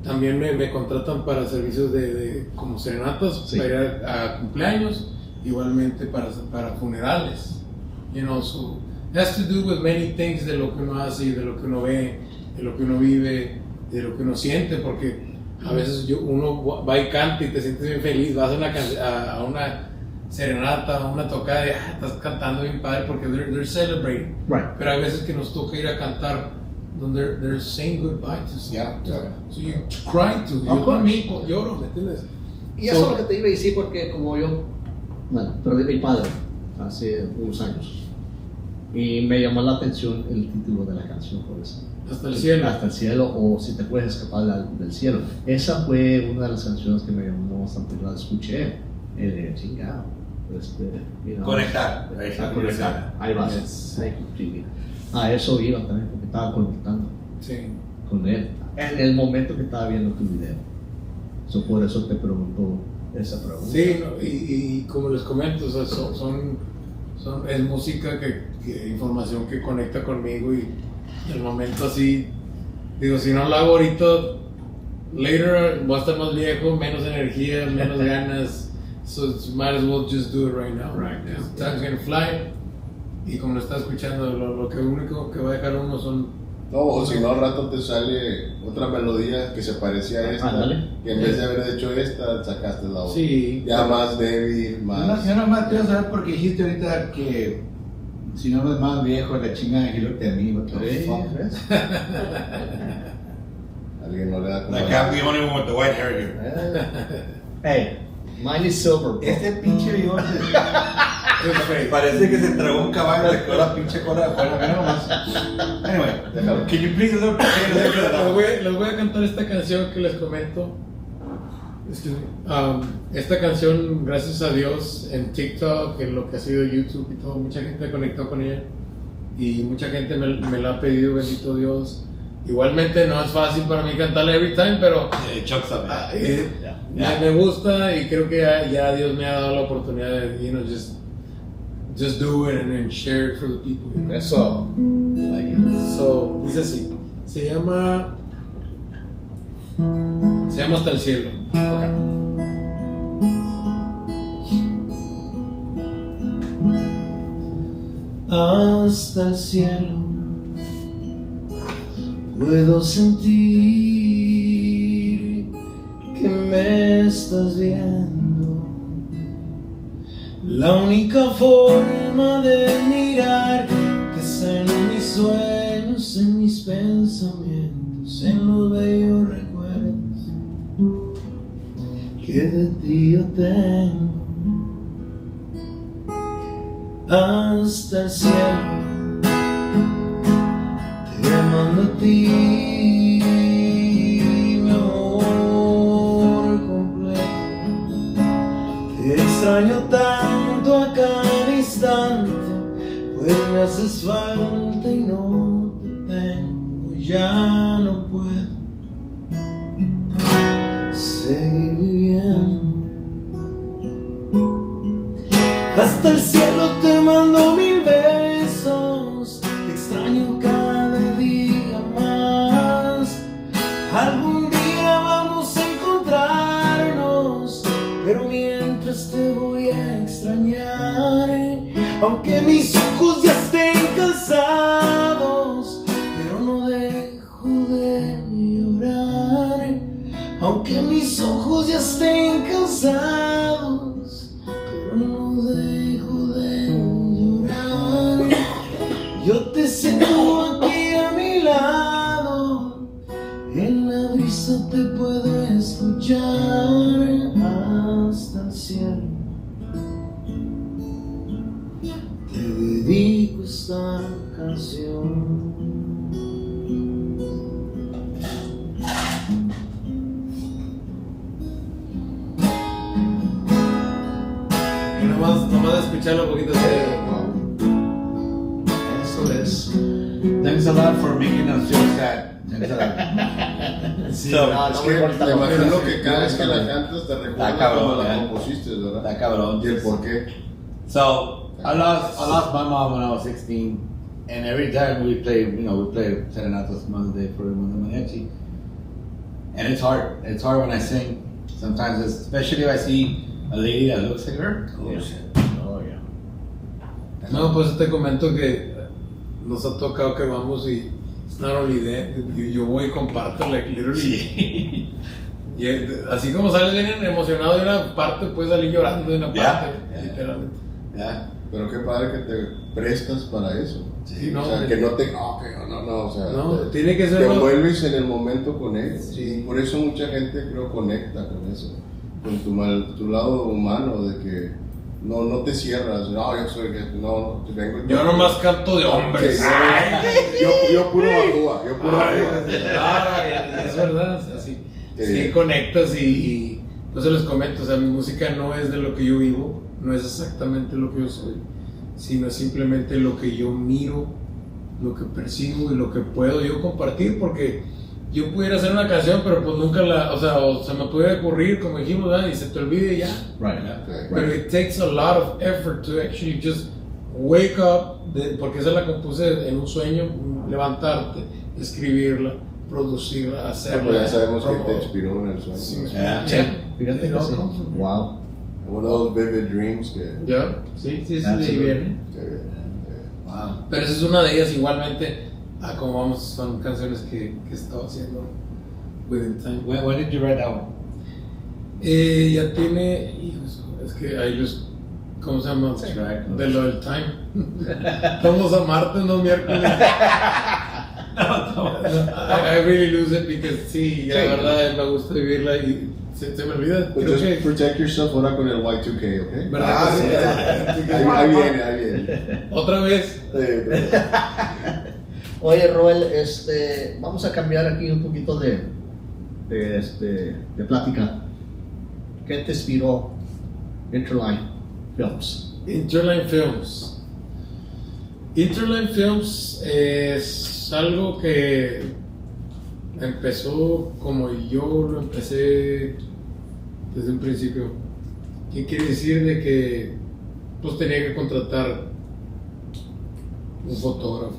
Speaker 7: también me contratan para servicios de como serenatas, para ir a cumpleaños, igualmente para funerales. So it has to do with many things, de lo que uno hace, de lo que uno ve, de lo que uno vive, de lo que uno siente, porque a veces uno va y canta y te sientes bien feliz, vas a una serenata, a una tocada y estás cantando bien padre porque they're celebrating.
Speaker 2: Right.
Speaker 7: Pero hay veces que nos toca ir a cantar donde they're saying goodbye to someone. So you cry to, yo conmigo lloro, ¿me entiendes?
Speaker 2: Y eso es lo que te iba a decir, porque como yo, perdí a mi padre hace unos años. Y me llamó la atención el título de la canción por eso.
Speaker 7: Hasta el cielo.
Speaker 2: Hasta el cielo, o Si te puedes escapar del cielo. Esa fue una de las canciones que me llamó bastante, la escuché. Chingado.
Speaker 1: Conectar.
Speaker 2: A conectar. Ahí vas. Sí. A eso iba también, porque estaba conectando
Speaker 7: Sí.
Speaker 2: con él en el momento que estaba viendo tu video. Por eso te pregunto esa pregunta.
Speaker 7: Sí, no, y como les comento, o sea, es música información que conecta conmigo y el momento así, digo, si no lo hago ahorita, later voy a estar más viejo, menos energía, menos ganas, so might as well just do it right now. Time's gonna fly, y como lo está escuchando, lo que único que va a dejar uno son...
Speaker 3: No, o si no, al rato te sale otra melodía que se parecía a esta.
Speaker 2: Ándale.
Speaker 3: Que en vez de haber hecho esta, sacaste la otra.
Speaker 7: Sí.
Speaker 3: Ya más débil, más.
Speaker 1: Yo nomás quiero saber porque dijiste ahorita que si no es más viejo, la chingada de Gilberto a mí.
Speaker 3: Alguien no le da como.
Speaker 1: Like I'm the only one with the white hair here.
Speaker 2: Hey, mine is silver, bro.
Speaker 1: Este pinche bigote parece que se tragó un caballo de la pinche cola de afuera. Mira nomás. Anyway, can you please look
Speaker 7: Les voy a cantar esta canción que les comento. Excuse me. Esta canción, gracias a Dios, en TikTok, en lo que ha sido YouTube y todo, mucha gente conectó con ella y mucha gente me la ha pedido, bendito Dios. Igualmente no es fácil para mí cantarla every time, pero me gusta y creo que ya Dios me ha dado la oportunidad de, just do it and then share it for the people.
Speaker 2: Eso.
Speaker 7: So, dice así, se llama Hasta el cielo.
Speaker 8: Hasta el cielo puedo sentir que me estás viendo. La única forma de mirar que está en mis sueños, en mis pensamientos, en los bellos recuerdos que de ti yo tengo. Hasta el cielo te mando a ti, mi amor completo. Te extraño tanto a cada instante, pues me haces falta y no te tengo. Ya no puedo seguir viviendo. Hasta el cielo te mando 1000 besos, te extraño cada día más. Algún día vamos a encontrarnos, pero mientras te voy a extrañar. Aunque mis ojos ya estén cansados, pero no dejo de llorar. Aunque mis ojos ya estén cansados, pero no dejo de llorar. Yo te siento aquí a mi lado, en la brisa te puedo escuchar. Hasta el cielo te dedico esta canción.
Speaker 7: Y nomás escucharlo un poquito así.
Speaker 2: Eso es.
Speaker 1: Thanks a lot for making us feel sad. Thanks a lot.
Speaker 2: Sí,
Speaker 1: So,
Speaker 2: no,
Speaker 3: Es
Speaker 2: no
Speaker 3: que
Speaker 2: me importa
Speaker 3: me
Speaker 2: lo que
Speaker 3: imagino
Speaker 2: sea.
Speaker 3: que cada vez que la cantas te recuerda
Speaker 1: cabrón,
Speaker 3: cómo la
Speaker 1: ¿eh?
Speaker 3: compusiste, ¿verdad?
Speaker 1: Está cabrón.
Speaker 3: Y el por qué.
Speaker 1: So I lost my mom when I was 16, and every time we play Serenatas Mother's Day for Mariachi, and it's hard. It's hard when I sing. Sometimes, especially if I see a lady that looks like her. Oh shit.
Speaker 2: Oh, yeah.
Speaker 7: No, pues te comento que nos ha tocado que vamos y it's not only that, yo voy y comparto, like literally. Y así como sales bien emocionado de una parte, puedes salir llorando de una parte, literalmente.
Speaker 1: Yeah.
Speaker 3: Pero qué padre que te prestas para eso.
Speaker 1: Sí,
Speaker 3: O sea, que no te. No, o sea.
Speaker 7: No, tiene que ser
Speaker 3: Te
Speaker 7: lo-
Speaker 3: envuelves en el momento con él.
Speaker 7: Sí.
Speaker 3: Y por eso mucha gente, creo, conecta con eso. Con tu lado humano, de que no te cierras. No, yo soy que no te vengo.
Speaker 7: Yo nomás canto de hombres.
Speaker 3: Yo puro bajúa, yo puro bajúa.
Speaker 7: Es verdad, o sea, sí conectas y pues se les comento, o sea, mi música no es de lo que yo vivo, no es exactamente lo que yo soy, sino simplemente lo que yo miro, lo que percibo y lo que puedo yo compartir, porque yo pudiera hacer una canción, pero pues nunca o se me puede ocurrir, como dijimos, ¿verdad? Y se te olvide ya.
Speaker 2: Right.
Speaker 7: Pero it takes a lot of effort to actually just wake up, porque esa la compuse en un sueño, levantarte, escribirla, producirla, hacerla.
Speaker 3: Pues ya sabemos que te inspiró en el sueño.
Speaker 7: Sí,
Speaker 2: Fíjate que sí. Wow.
Speaker 3: One of those vivid dreams que...
Speaker 7: ¿Ya? Sí, de ahí
Speaker 2: Absolutely.
Speaker 7: viene.
Speaker 2: Wow.
Speaker 7: Pero esa es una de ellas igualmente. Como vamos, son canciones que estaba haciendo within time.
Speaker 1: When did you write that one?
Speaker 7: Ya tiene, hijos, es que ahí los, ¿cómo se llama? De lo del time. Estamos a martes, no miércoles. I really lose it because sí, la verdad me gusta vivirla y se me olvida.
Speaker 3: But
Speaker 7: Creo
Speaker 3: just
Speaker 7: que,
Speaker 3: protect yourself ahora con el Y2K, ¿ok?
Speaker 7: ¿verdad que sí?
Speaker 3: Ahí viene.
Speaker 7: Otra vez.
Speaker 2: Oye, Roel, vamos a cambiar aquí un poquito de plática. ¿Qué te inspiró Interline Films?
Speaker 7: Interline Films. Interline Films es algo que empezó como yo lo empecé desde un principio. ¿Qué quiere decir? De que pues tenía que contratar un fotógrafo,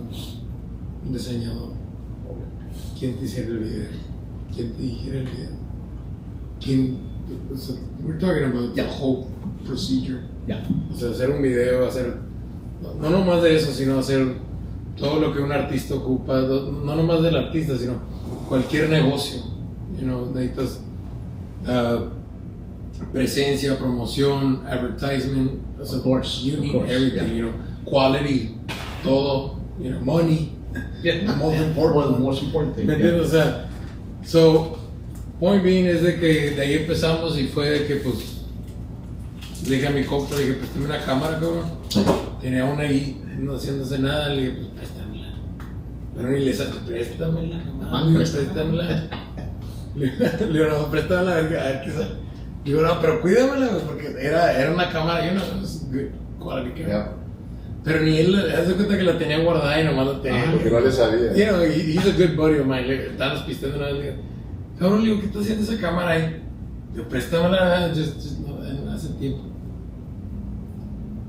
Speaker 7: un diseñador, quien te hiciera el video, quien te dijera el video, we're talking about the whole procedure.
Speaker 2: Ya.
Speaker 7: O sea, hacer un video, no nomás de eso, sino hacer todo lo que un artista ocupa, no nomás del artista, sino cualquier negocio. Necesitas presencia, promoción, advertisement,
Speaker 2: Of course,
Speaker 7: you
Speaker 2: of
Speaker 7: need
Speaker 2: course,
Speaker 7: everything,
Speaker 2: yeah.
Speaker 7: Quality, todo, money, the most important.
Speaker 2: The most important thing.
Speaker 7: ¿Me entiendes? O sea, so, point being es de que de ahí empezamos y fue de que pues le dije a mi compa, le dije, préstame una cámara, cabrón. Tenía una ahí, no haciéndose nada, le dije, pues préstamela. Pero ni le saqué, préstamela, préstamela. Le digo, no, préstamela, a ver qué sale. Le digo, no, pero cuídamela, güey, porque era una cámara, good quality camera. Pero ni él, haz de cuenta que la tenía guardada y nomás la tenía.
Speaker 3: Porque no le sabía.
Speaker 7: He's a good buddy of mine. Estábamos pisteando una vez, le digo, cabrón, le digo, ¿qué está haciendo esa cámara ahí? Yo, préstamela, no, hace tiempo.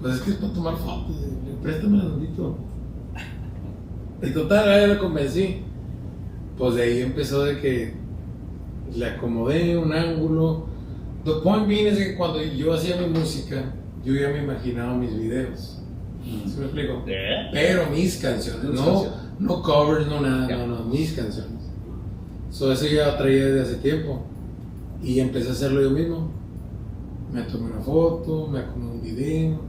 Speaker 7: Pues es que es para tomar fotos, le digo, préstamela tantito. Y total, ahí lo convencí. Pues de ahí empezó de que le acomodé un ángulo. The point being es que cuando yo hacía mi música, yo ya me imaginaba mis videos. ¿Sí me explico?
Speaker 2: Yeah.
Speaker 7: Pero mis canciones, no covers, no nada, no, mis canciones. So, eso ya traía desde hace tiempo. Y empecé a hacerlo yo mismo. Me tomé una foto, me acomodé un video.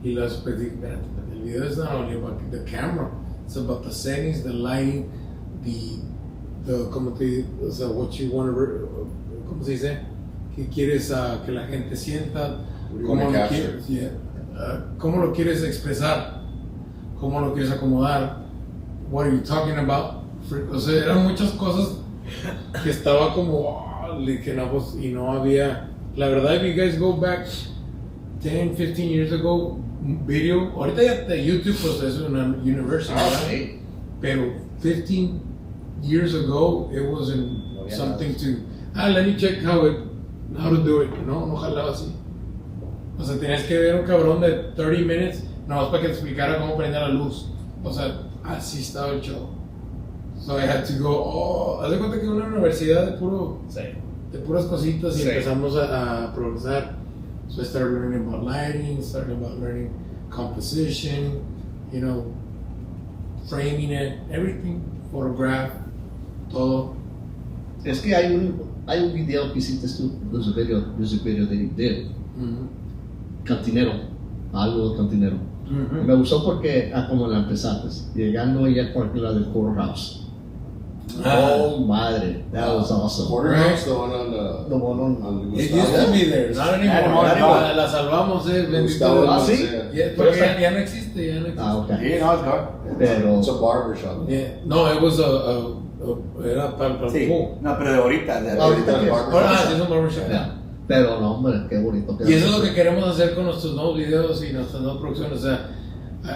Speaker 7: Y luego después dije, espérate, el video es not only about the camera, it's about the settings, the lighting, o sea, what you want to, ¿cómo se dice? ¿Qué quieres que la gente sienta? ¿Cómo lo quieres? ¿Cómo lo quieres expresar? ¿Cómo lo quieres acomodar? What are you talking about? O sea, eran muchas cosas que estaba como que no, pues, y no había. La verdad, if you guys go back 10, 15 years ago, video, ahorita ya de YouTube pues es una university, ¿verdad? Pero 15 years ago it wasn't something to let me check how to do it, no jalaba así. O sea, tenías que ver un cabrón de 30 minutes nomás para que te explicara cómo prender la luz. O sea, así estaba el show. So I had to go, haz de cuenta que una universidad de puras cositas y empezamos a progresar. So I started learning about lighting, started about learning composition, framing it, everything, photograph, todo.
Speaker 2: Es que hay un video que hiciste tú, music video that you did. Cantinero, algo de cantinero. Me gustó porque como la empezaste, llegando ahí al parque del courthouse. Oh, madre. That was awesome.
Speaker 3: Porterhouse, the one on
Speaker 2: The one on.
Speaker 7: It used to be there, not anymore. La salvamos, bendito.
Speaker 3: Gustavo.
Speaker 2: Ah, sí.
Speaker 7: Yeah, porque ya no existe, ya no existe.
Speaker 2: Ah, okay.
Speaker 1: Yeah, no, it's gone.
Speaker 2: Pero.
Speaker 3: It's a barber shop.
Speaker 7: Yeah. No, it was era para el
Speaker 1: Sí,
Speaker 7: pool.
Speaker 1: no, pero de ahorita. De
Speaker 2: Ahorita que es.
Speaker 7: Ah, sí, es un barbershop.
Speaker 2: Yeah. Pero no, hombre, qué bonito.
Speaker 7: Y eso es lo que queremos hacer con nuestros nuevos videos y nuestras nuevas producciones. O sea,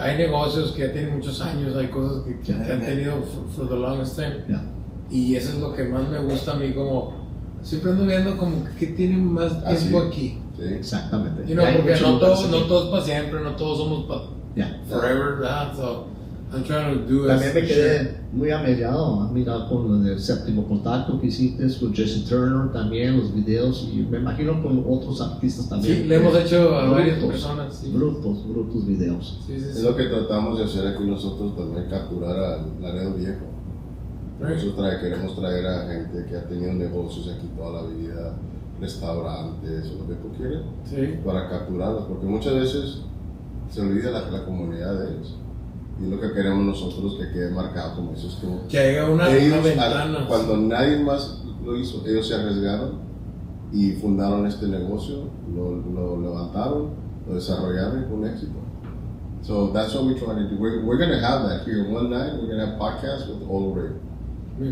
Speaker 7: hay negocios que ya tienen muchos años, hay cosas que han tenido for the longest time.
Speaker 2: Yeah.
Speaker 7: Y eso es lo que más me gusta a mí, como siempre ando viendo como que tienen más tiempo aquí.
Speaker 3: Sí.
Speaker 2: Exactamente.
Speaker 7: You know,
Speaker 2: Y hay
Speaker 7: porque
Speaker 2: muchos
Speaker 7: no
Speaker 2: lugares
Speaker 7: todos, no
Speaker 2: aquí.
Speaker 7: todos para siempre, no todos somos para
Speaker 2: Yeah.
Speaker 7: forever, ¿verdad? So, I'm trying to do
Speaker 2: También me
Speaker 7: as-
Speaker 2: quedé muy amellado, mira, con el séptimo contacto que hiciste con Jesse Turner, también los videos, y me imagino con otros artistas también.
Speaker 7: Sí, le hemos hecho a varias
Speaker 2: Brutos,
Speaker 7: personas. Sí.
Speaker 2: brutos videos.
Speaker 7: Sí, sí,
Speaker 3: Es
Speaker 7: sí.
Speaker 3: lo que tratamos de hacer aquí nosotros también, capturar al Laredo Viejo. Nosotros queremos traer a gente que ha tenido negocios aquí toda la vida, restaurantes, o lo que tú quieras,
Speaker 7: Sí.
Speaker 3: para capturarlos, porque muchas veces se olvida la comunidad de ellos. Y lo que queremos nosotros que quede marcado, como dices tú.
Speaker 7: Que haya una
Speaker 3: Ellos,
Speaker 7: ventana.
Speaker 3: cuando nadie más lo hizo, ellos se arriesgaron y fundaron este negocio, lo levantaron, lo desarrollaron con éxito. So that's what we're trying to do. We're going to have that here one night. We're going to have podcasts with all over.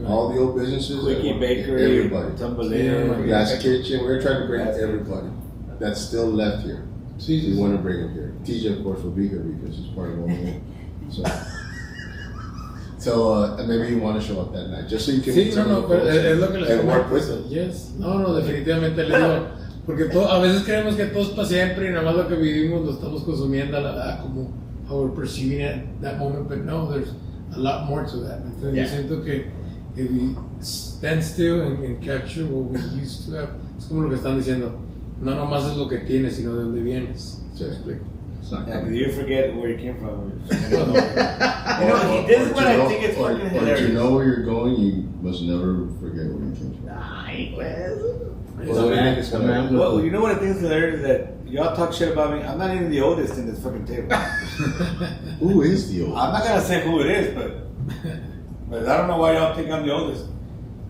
Speaker 3: All the old businesses,
Speaker 1: Quickie Bakery,
Speaker 3: everybody.
Speaker 1: Tumblein.
Speaker 3: Gas Kitchen. We're trying to bring everybody that's still left here.
Speaker 7: Sí, sí,
Speaker 3: We
Speaker 7: sí.
Speaker 3: want to bring them here. TJ, of course, will be here because he's part of all of it. So maybe you want to show up that night, just so you can
Speaker 7: Sí,
Speaker 3: meet
Speaker 7: no,
Speaker 3: some
Speaker 7: no,
Speaker 3: of the
Speaker 7: pero
Speaker 3: folks
Speaker 7: es lo que les
Speaker 3: and work
Speaker 7: comento.
Speaker 3: with them.
Speaker 7: Yes. No, definitivamente le digo, porque a veces creemos que todo es para siempre y nada más lo que vivimos lo estamos consumiendo como how we're perceiving it at that moment, but no, there's a lot more to that. Entonces
Speaker 2: Yeah.
Speaker 7: yo siento que if we stand still and capture what we used to have, es como lo que están diciendo, no nomás es lo que tienes, sino de dónde vienes.
Speaker 3: Sí.
Speaker 1: Yeah, 'cause you forget where you came from.
Speaker 7: Bueno,
Speaker 1: You know, this is what I think is fucking
Speaker 3: or
Speaker 1: hilarious.
Speaker 3: to know where you're going, you must never forget where you came from.
Speaker 2: Ay, pues.
Speaker 3: Well,
Speaker 1: man,
Speaker 3: it's gonna-
Speaker 1: Well, you know what I think is hilarious? That y'all talk shit about me. I'm not even the oldest in this fucking table.
Speaker 3: Who is the old?
Speaker 1: I'm not gonna say who it is, but I don't know why y'all think I'm the oldest.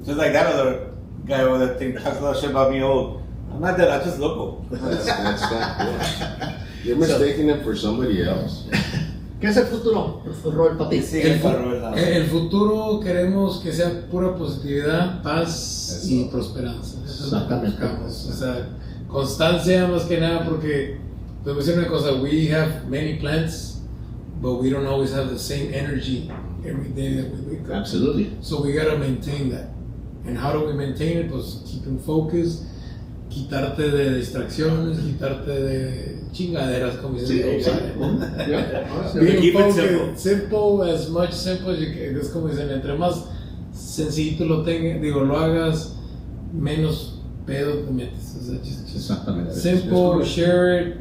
Speaker 1: Just like that other guy over there think talks a lot of shit about me old. I'm not that. I just look old.
Speaker 3: That's not cool. You're mistaking them for somebody else.
Speaker 2: ¿Qué es el futuro? Robert, para ti.
Speaker 1: Sí,
Speaker 7: El,
Speaker 1: para Roberto.
Speaker 7: el futuro queremos que sea pura positividad, paz
Speaker 3: Eso.
Speaker 7: y prosperanza. Eso es lo que
Speaker 2: Exactamente.
Speaker 7: buscamos. O sea, constancia más que nada porque, te voy a decir una cosa, we have many plans, but we don't always have the same energy every day that we wake up.
Speaker 2: Absolutely.
Speaker 7: So we gotta maintain that. And how do we maintain it? Pues keeping focus, quitarte de distracciones, quitarte de chingaderas, como dicen.
Speaker 2: Sí,
Speaker 7: los
Speaker 2: exacto.
Speaker 7: padres.
Speaker 2: Yeah.
Speaker 7: Being
Speaker 1: Keep it
Speaker 7: focused, simple, as much simple as you can. Es como dicen, entre más sencillito lo tengas, lo hagas, menos pedo te metes. O sea, just
Speaker 2: Exactamente.
Speaker 7: simple, share it,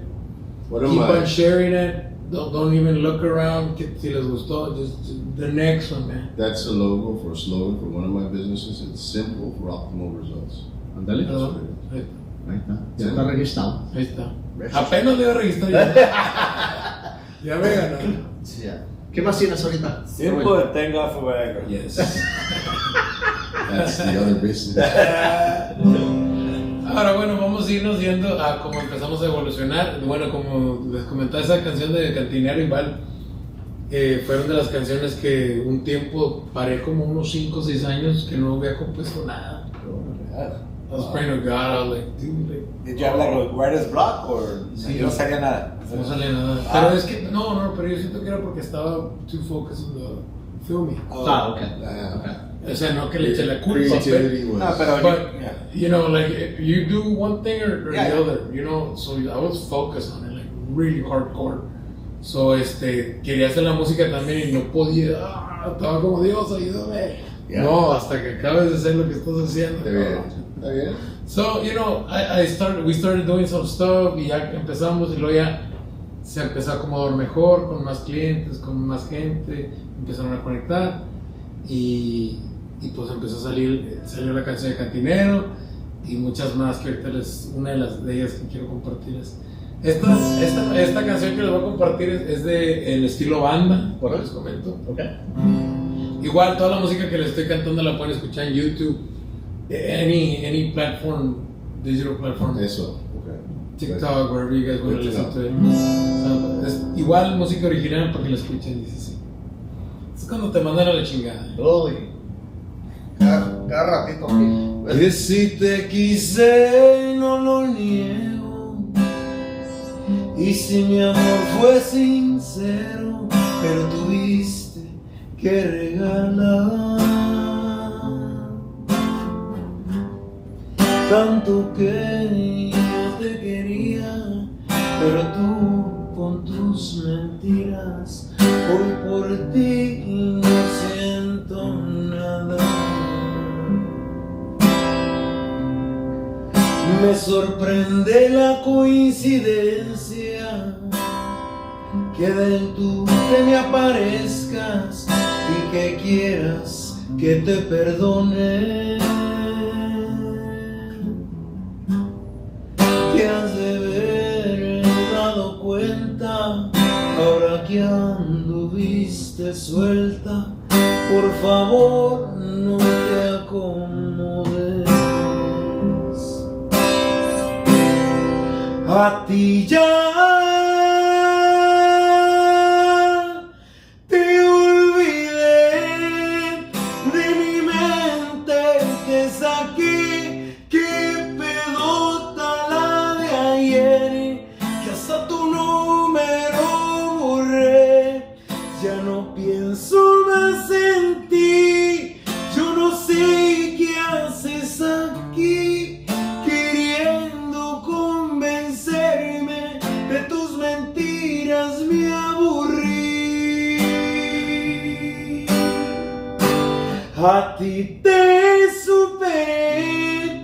Speaker 3: What am
Speaker 7: keep on
Speaker 3: I?
Speaker 7: sharing it. Don't even look around. Que si les gustó, just the next one, man.
Speaker 3: That's a logo for a slogan for one of my businesses. It's simple for optimal results.
Speaker 2: Ándale.
Speaker 7: Perdón.
Speaker 2: Ahí está. Ya está registrado.
Speaker 7: Ahí está. Apenas le iba a registrar ya. Ya me ganaron.
Speaker 2: Yeah. ¿Qué más tienes ahorita?
Speaker 1: Simple and thank God for Viagra.
Speaker 7: Yes.
Speaker 3: That's the other business.
Speaker 7: Ahora bueno, vamos a irnos yendo a cómo empezamos a evolucionar. Bueno, como les comentaba, esa canción de Cantinero igual fueron de las canciones que un tiempo paré como unos 5 o 6 años que no había compuesto nada. I was praying to God, I was like, dude, like,
Speaker 1: Did you have like a writer's block or
Speaker 7: Sí.
Speaker 1: no salía nada?
Speaker 7: no salía nada. Pero es que, no, pero yo siento que era porque estaba too focused on the filming.
Speaker 2: Ah, ok.
Speaker 7: O sea, no que le eché la culpa, pero,
Speaker 3: Creativity was.
Speaker 1: No, pero
Speaker 7: but
Speaker 1: yeah.
Speaker 7: you know, like you do one thing or
Speaker 1: Yeah.
Speaker 7: the other, you know. So I was focused on it, like really hardcore. So quería hacer la música también y no podía. Estaba como Dios, ayúdame.
Speaker 3: Yeah.
Speaker 7: No, hasta que acabes de hacer lo que estás haciendo.
Speaker 3: Está bien. Está bien.
Speaker 7: So, you know, we started doing some stuff y ya empezamos y luego ya se empezó a acomodar mejor, con más clientes, con más gente, empezaron a conectar y pues empezó a salió la canción de Cantinero y muchas más que ahorita una de ellas que quiero compartir es esta canción que les voy a compartir es de el estilo banda, por les comento.
Speaker 2: Ok.
Speaker 7: Igual toda la música que le estoy cantando la pueden escuchar en YouTube, any platform, digital platform,
Speaker 3: Eso. Okay.
Speaker 7: TikTok, wherever you guys want to
Speaker 3: Good to
Speaker 7: listen to it. So, es igual música original para que la escuchen, dice sí. Es cuando te mandan a la chingada.
Speaker 2: Uy. Cada ratito aquí.
Speaker 8: Que si te quise no lo niego, y si mi amor fue sincero, pero tuviste que regalar tanto que yo te quería, pero tú con tus mentiras hoy por ti no siento nada. Me sorprende la coincidencia que del tú te me aparezcas y que quieras que te perdone. Te has de haber dado cuenta ahora que anduviste suelta. Por favor no te acomodes. A ti ya te olvidé, de mi mente te saqué. Qué pedota la de ayer, que hasta tu número borré. Ya no pienso más en ti, yo no sé qué haces aquí, queriendo convencerme de tus mentiras. Me aburrí. A ti te superé,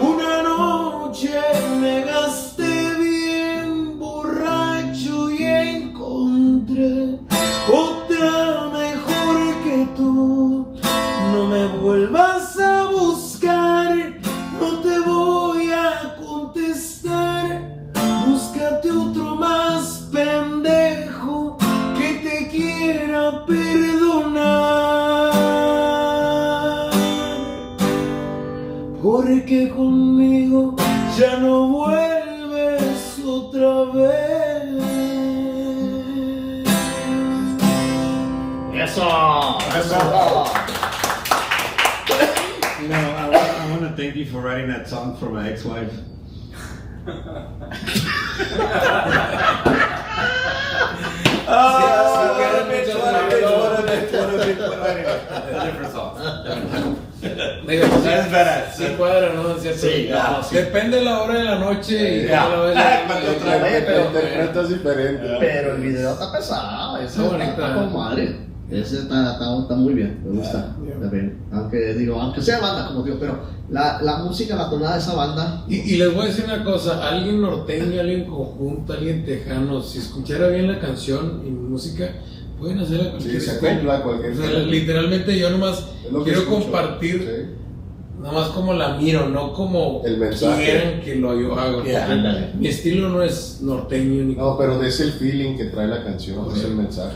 Speaker 8: una noche me gasté bien borracho y encontré otra mejor que tú. No me vuelvas a buscar, no te voy a contestar. Búscate otro más pendejo que te quiera perdonar, porque conmigo ya no vuelves otra vez.
Speaker 2: Eso.
Speaker 1: You know, I want to thank you for writing that song for my ex-wife.
Speaker 7: Different song.
Speaker 1: That's badass.
Speaker 7: Sí cuadra, ¿no? Es cierto.
Speaker 2: Sí, claro, sí.
Speaker 7: Depende de la hora de la noche y
Speaker 1: Ya.
Speaker 7: cómo la ves.
Speaker 2: Oye, pero-
Speaker 3: Interpretas diferente.
Speaker 2: Pero el video está pesado, ese
Speaker 7: Está bonito,
Speaker 2: está con madre. Ese está muy bien, me gusta.
Speaker 7: Yeah.
Speaker 2: También. Aunque sea banda, como digo, pero la música, la tonada de esa banda.
Speaker 7: Y les voy a decir una cosa, alguien norteño, alguien conjunto, alguien tejano, si escuchara bien la canción y música, pueden hacerla cualquier
Speaker 3: Sí, se
Speaker 7: escuela.
Speaker 3: acopla a cualquier
Speaker 7: O sea,
Speaker 3: género.
Speaker 7: literalmente yo nomás
Speaker 3: Es lo que
Speaker 7: quiero
Speaker 3: escucho.
Speaker 7: compartir,
Speaker 3: Sí.
Speaker 7: nomás como la miro, no como
Speaker 3: El mensaje.
Speaker 7: quieran que lo yo haga.
Speaker 1: Yeah.
Speaker 2: Ándale.
Speaker 7: Mi estilo no es norteño ni
Speaker 3: No, pero es el feeling que trae la canción, es el mensaje.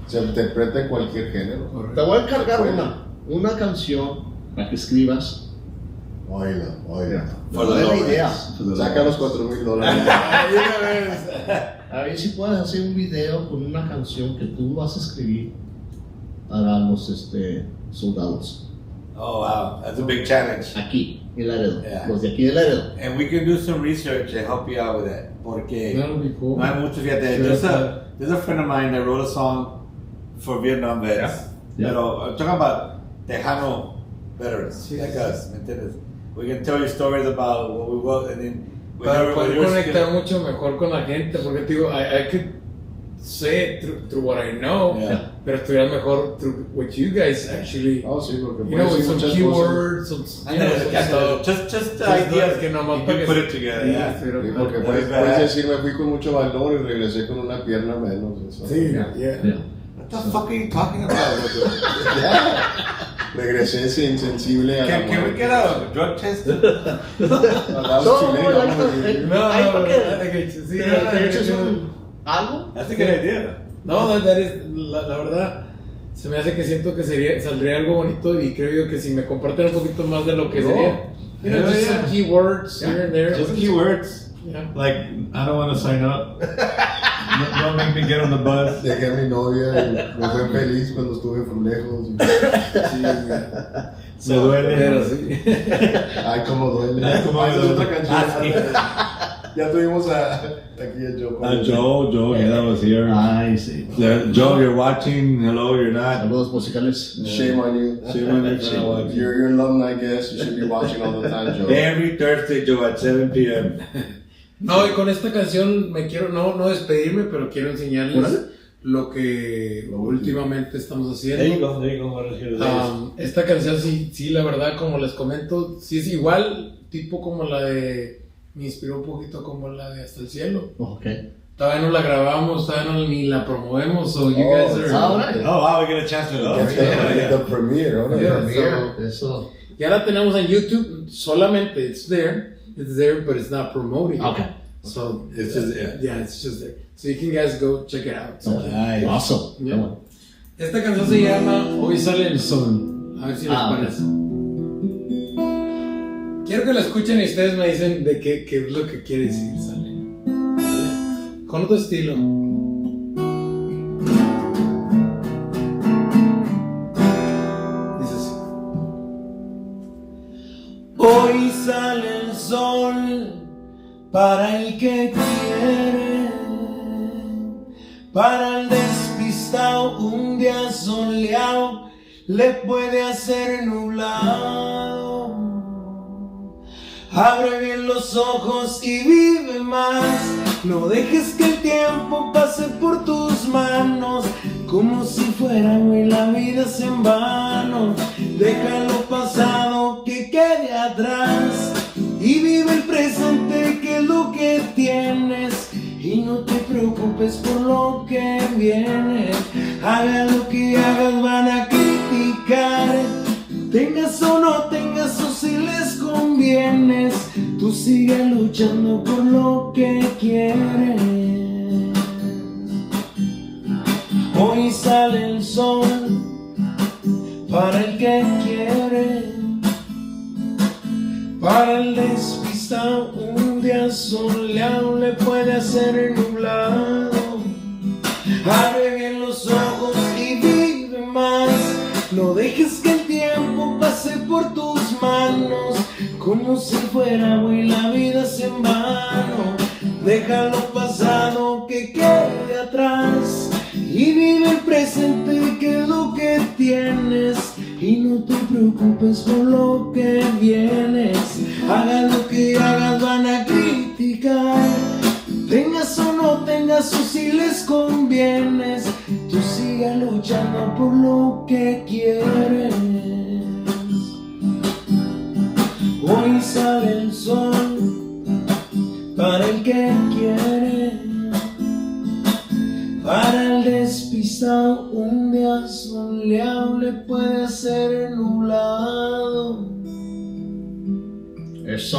Speaker 3: Se interpreta en cualquier género.
Speaker 2: Te
Speaker 7: correcto.
Speaker 2: voy a encargar
Speaker 3: Bueno.
Speaker 2: una canción para que escribas.
Speaker 3: Oíla, oíla.
Speaker 1: For the
Speaker 2: Buena
Speaker 1: lovers.
Speaker 2: idea.
Speaker 3: Saca los $4,000.
Speaker 2: A ver si puedes hacer un video con una canción que tú vas a escribir para los soldados.
Speaker 1: Oh wow, that's a big challenge.
Speaker 2: Aquí, en Laredo.
Speaker 1: Yeah.
Speaker 2: Los de aquí de Laredo.
Speaker 1: And we can do some research to help you out with that. Porque
Speaker 7: That'll be cool.
Speaker 1: no hay mucho, fíjate.
Speaker 7: Sure.
Speaker 1: There's a friend of mine that wrote a song for Vietnam vets.
Speaker 2: Yeah.
Speaker 1: Pero I'm talking about Tejano veterans,
Speaker 7: Sí,
Speaker 1: like
Speaker 7: sí.
Speaker 1: us, ¿me entiendes? We can tell you stories about what we worked and then
Speaker 7: Para poder
Speaker 1: your
Speaker 7: conectar
Speaker 1: skill-
Speaker 7: mucho mejor con la gente, porque te digo, I could say it through what I know,
Speaker 1: Yeah.
Speaker 7: pero estuviera mejor through what you guys actually,
Speaker 3: Oh, sí, porque
Speaker 7: you know,
Speaker 3: puedes
Speaker 7: with
Speaker 3: decir
Speaker 7: some
Speaker 3: muchas
Speaker 7: keywords, some,
Speaker 1: I know, just
Speaker 7: Just
Speaker 1: ideas
Speaker 7: que nomás
Speaker 1: you
Speaker 7: para
Speaker 1: can
Speaker 7: que
Speaker 1: put
Speaker 7: se-
Speaker 1: it together.
Speaker 7: Sí,
Speaker 1: Yeah.
Speaker 7: estuviera
Speaker 3: Sí,
Speaker 7: mejor.
Speaker 3: porque puedes decir, me fui con mucho valor y regresé con una pierna menos. Eso.
Speaker 7: Sí,
Speaker 2: Yeah.
Speaker 7: yeah.
Speaker 2: Yeah.
Speaker 1: What the fuck are you talking about?
Speaker 3: Regresé insensible a la
Speaker 1: Can we
Speaker 3: muerte.
Speaker 1: get a drug test?
Speaker 3: Hablamos
Speaker 2: No,
Speaker 3: chileno,
Speaker 2: no,
Speaker 3: vamos a decir.
Speaker 7: No,
Speaker 2: Ay,
Speaker 7: no,
Speaker 2: ¿por
Speaker 7: no,
Speaker 2: qué?
Speaker 7: sí,
Speaker 2: Te
Speaker 7: no,
Speaker 2: echas
Speaker 7: no,
Speaker 2: algo.
Speaker 1: That's a good idea.
Speaker 7: no, that is, la verdad, se me hace que siento que saldría algo bonito y creo yo que si me comparten un poquito más de lo que sería. You know, just some keywords here and there.
Speaker 1: Just keywords.
Speaker 7: Yeah.
Speaker 1: Like, I don't want to sign up. Don't make me get on the bus.
Speaker 3: Dejé a mi novia y me fue feliz cuando estuve por lejos.
Speaker 1: Me duele.
Speaker 7: Pero sí.
Speaker 3: Ay, cómo duele.
Speaker 1: Ay, cómo
Speaker 3: Esa es
Speaker 1: duele.
Speaker 3: otra canción. Ya tuvimos aquí a Joe.
Speaker 1: Joe, yeah, that was here.
Speaker 2: Ay, sí.
Speaker 1: Joe, you're watching. Hello, you're not.
Speaker 2: Saludos musicales.
Speaker 3: Shame on you.
Speaker 1: Shame on you for not watching.
Speaker 3: You're an alumni guest. You should be watching all the time, Joe.
Speaker 1: Every Thursday, Joe, at 7 p.m.
Speaker 7: No, y con esta canción me quiero no despedirme, pero quiero enseñarles
Speaker 2: ¿Órale?
Speaker 7: lo que últimamente estamos haciendo.
Speaker 1: There you go. What is here today?
Speaker 7: Esta canción sí, la verdad, como les comento, sí es igual, tipo como la de, me inspiró un poquito como la de Hasta el Cielo.
Speaker 2: Ok.
Speaker 7: Todavía no la grabamos, todavía no ni la promovemos, so you guys are...
Speaker 2: Alright.
Speaker 1: Oh, wow, we get a chance to love.
Speaker 3: The premiere. Ahora.
Speaker 7: Yeah, so-
Speaker 2: Eso.
Speaker 7: Ya la tenemos en YouTube, solamente, it's there, but it's not promoted.
Speaker 2: Okay.
Speaker 7: So,
Speaker 1: It's just there.
Speaker 7: Yeah, it's just there. So you can guys go check it out. So,
Speaker 1: Nice.
Speaker 2: Awesome.
Speaker 7: Yeah.
Speaker 2: Come on.
Speaker 7: esta canción se llama Hoy sale el sol. A ver si les parece. Quiero que la escuchen y ustedes me dicen de qué es lo que quiere decir, sale. Con otro estilo. Dice así.
Speaker 8: Hoy sale el sol para el que quiere, para el despistado un día soleado le puede hacer nublado. Abre bien los ojos y vive más, no dejes que el tiempo pase por tus manos como si fuera hoy la vida es en vano. Deja lo pasado que quede atrás y vive el presente que es lo que tienes y no te preocupes por lo que viene. Haga lo que hagas van a criticar, tengas o no tengas o si les convienes, tú sigue luchando por lo que quieres. Hoy sale el sol para el que quiere, para el despistado un día soleado le puede hacer nublado. Abre bien los ojos y vive más, no dejes que el tiempo pase por tus manos como si fuera hoy la vida es en vano. Deja lo pasado que quede atrás y vive el presente que es lo que tienes y no te preocupes por lo que vienes. Haga lo que hagas van a criticar, tengas o no tengas o si les convienes, tú sigue luchando por lo que quieres. Hoy sale el sol para el que quiere, para el despistado un día soleado le puede hacer nublado.
Speaker 2: Eso,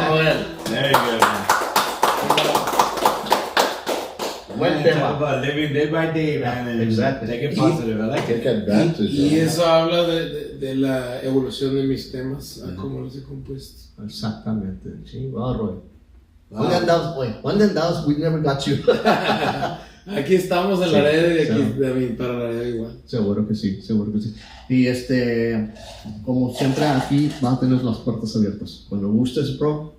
Speaker 2: Roel.
Speaker 1: There you go.
Speaker 2: Buen
Speaker 1: Man,
Speaker 2: tema.
Speaker 1: talk about living day by day, man. And
Speaker 2: Exactly.
Speaker 1: Take it positive. I like
Speaker 3: Take
Speaker 1: it.
Speaker 3: advantage
Speaker 7: Y
Speaker 3: of it.
Speaker 7: eso habla de la evolución de mis temas, a cómo los he compuesto.
Speaker 2: Exactamente. Sí, wow, Roel.
Speaker 1: Wow.
Speaker 2: ¿Dónde andabas? We never got you.
Speaker 7: Aquí estamos en la red y aquí
Speaker 2: sí.
Speaker 7: de mí para la red igual.
Speaker 2: Seguro que sí. Y como siempre aquí va a tener las puertas abiertas. Cuando gustes, bro,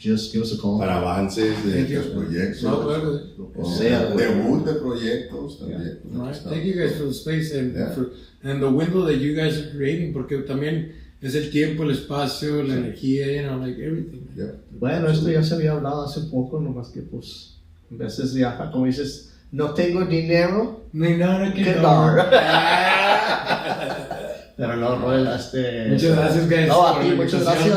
Speaker 2: just give us a call.
Speaker 3: Para avances de
Speaker 7: Thank you.
Speaker 3: los proyectos.
Speaker 7: No, claro que sí.
Speaker 3: Lo que
Speaker 2: O
Speaker 3: sea,
Speaker 2: sea,
Speaker 3: debut de proyectos también.
Speaker 7: Right. Thank you guys for the space and,
Speaker 3: Yeah.
Speaker 7: and the window that you guys are creating, porque también es el tiempo, el espacio, la energía, you know, like everything.
Speaker 3: Yeah.
Speaker 2: Bueno, esto ya se había hablado hace poco, nomás que pues, a veces ya, como dices, no tengo dinero,
Speaker 7: Ni nada que
Speaker 2: que
Speaker 7: dar.
Speaker 2: Pero no, Roel,
Speaker 7: Muchas gracias, guys.
Speaker 2: No, a
Speaker 7: por
Speaker 2: ti,
Speaker 7: la
Speaker 2: muchas
Speaker 7: invitación.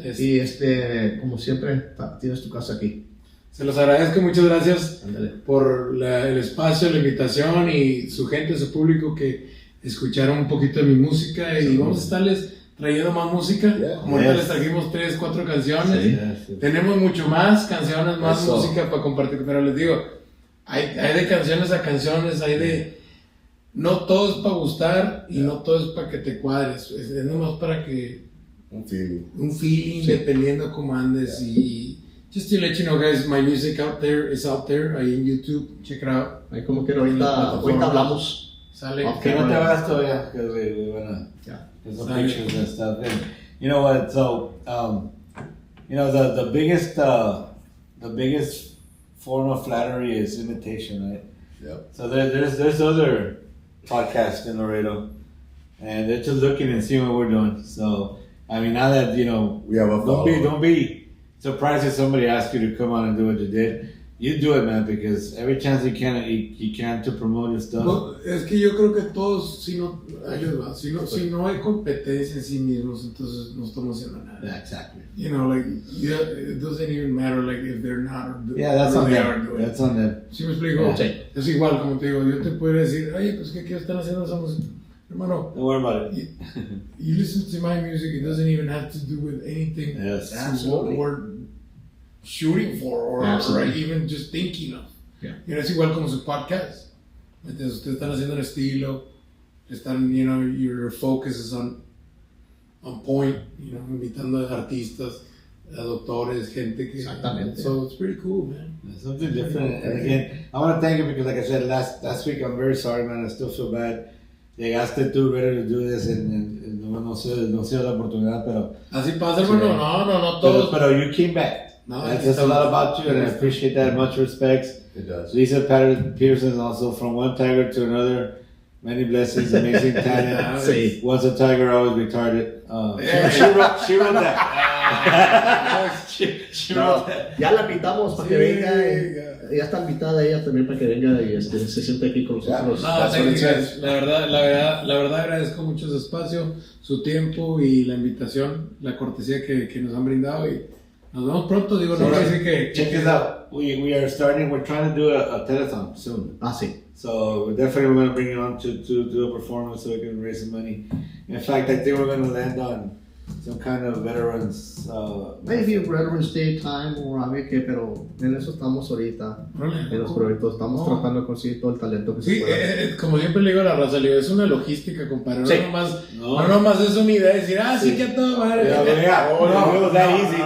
Speaker 2: gracias. Y como siempre, tienes tu casa aquí.
Speaker 7: Se los agradezco, muchas gracias
Speaker 2: Ándale.
Speaker 7: por el espacio, la invitación y su gente, su público que escucharon un poquito de mi música y vamos a estarles trayendo más música.
Speaker 3: Yeah.
Speaker 7: Como ahorita
Speaker 1: Yes.
Speaker 7: les trajimos 3, 4 canciones.
Speaker 1: Yes.
Speaker 7: Tenemos mucho más canciones, más
Speaker 3: Eso.
Speaker 7: música para compartir, pero les digo, hay de canciones a canciones, hay de no todo es para gustar y no todo es para que te cuadres. Es nomás para que
Speaker 3: Un feeling.
Speaker 7: un feeling dependiendo cómo andes y just to let you know guys, my music is out there ahí en YouTube, check it out.
Speaker 2: Ahí como que ahorita hablamos.
Speaker 7: Sale.
Speaker 2: Ok.
Speaker 1: Que no te vas todavía, because we wanna get some pictures and stuff. And you know what? So, you know, the biggest form of flattery is imitation, right?
Speaker 3: Yep.
Speaker 1: So there's other podcasts in Laredo, and they're just looking and seeing what we're doing. So, I mean, now that you know,
Speaker 3: We have a
Speaker 1: don't be surprised if somebody asks you to come on and do what you did. You do it, man, because every chance you can to promote your stuff.
Speaker 7: No, es que yo creo que todos, si no hay competencia en sí mismos, entonces no estamos haciendo nada.
Speaker 1: Yeah, exactly.
Speaker 7: You know, like, it doesn't even matter, like, if they're not or
Speaker 1: Yeah, that's
Speaker 7: or
Speaker 1: on
Speaker 7: they are
Speaker 1: them.
Speaker 7: doing it.
Speaker 1: That's on them.
Speaker 7: ¿Sí me explico?
Speaker 2: Sí.
Speaker 7: Es igual, como te digo, yo te puedo decir, oye, pues, ¿qué están haciendo esa música? Hermano,
Speaker 1: Don't worry about it.
Speaker 7: you listen to my music, it doesn't even have to do with anything
Speaker 1: Yes.
Speaker 7: to what we're shooting for or even just thinking of.
Speaker 2: Yeah.
Speaker 7: You know, es igual como su podcast. Entonces, ustedes están haciendo el estilo, están, you know, your focus is on point, you know, invitando a artistas, a doctores, gente que...
Speaker 2: Exactamente.
Speaker 7: So, it's pretty cool, man.
Speaker 1: Something different. And again, I want to thank you because, like I said last week, I'm very sorry, man. I still feel bad. Llegaste tú ready to do this and no sé la oportunidad, pero...
Speaker 7: Así pasa, hermano. No, todos.
Speaker 1: Pero you came back.
Speaker 7: No,
Speaker 1: That says a lot about you, and I appreciate that. Much respect.
Speaker 3: It does.
Speaker 1: Lisa Peterson also from one tiger to another. Many blessings, amazing talent.
Speaker 2: Sí.
Speaker 1: Once a tiger, always retarded. She wrote that. she wrote that.
Speaker 2: Ya la invitamos para que venga. Ya está invitada ella también para que venga y se siente aquí con nosotros.
Speaker 7: No,
Speaker 3: That's what it says.
Speaker 7: la verdad agradezco mucho su espacio, su tiempo y la invitación, la cortesía que nos han brindado y nos vemos pronto. Digo, no quiere decir que...
Speaker 1: Check this out. We're trying to do a telethon soon.
Speaker 2: Sí.
Speaker 1: So we're definitely going to bring you on to do a performance so we can raise some money. In fact, I think we're going to land on some kind of veterans.
Speaker 2: Maybe Veterans Day time o a ver qué, pero en eso estamos ahorita. En los proyectos estamos tratando de conseguir todo el talento que se
Speaker 7: Sí,
Speaker 2: pueda.
Speaker 7: como siempre le digo a la raza, le digo, es una logística, compadre.
Speaker 2: Sí.
Speaker 7: No nomás es una idea de decir, sí, que a todo madre.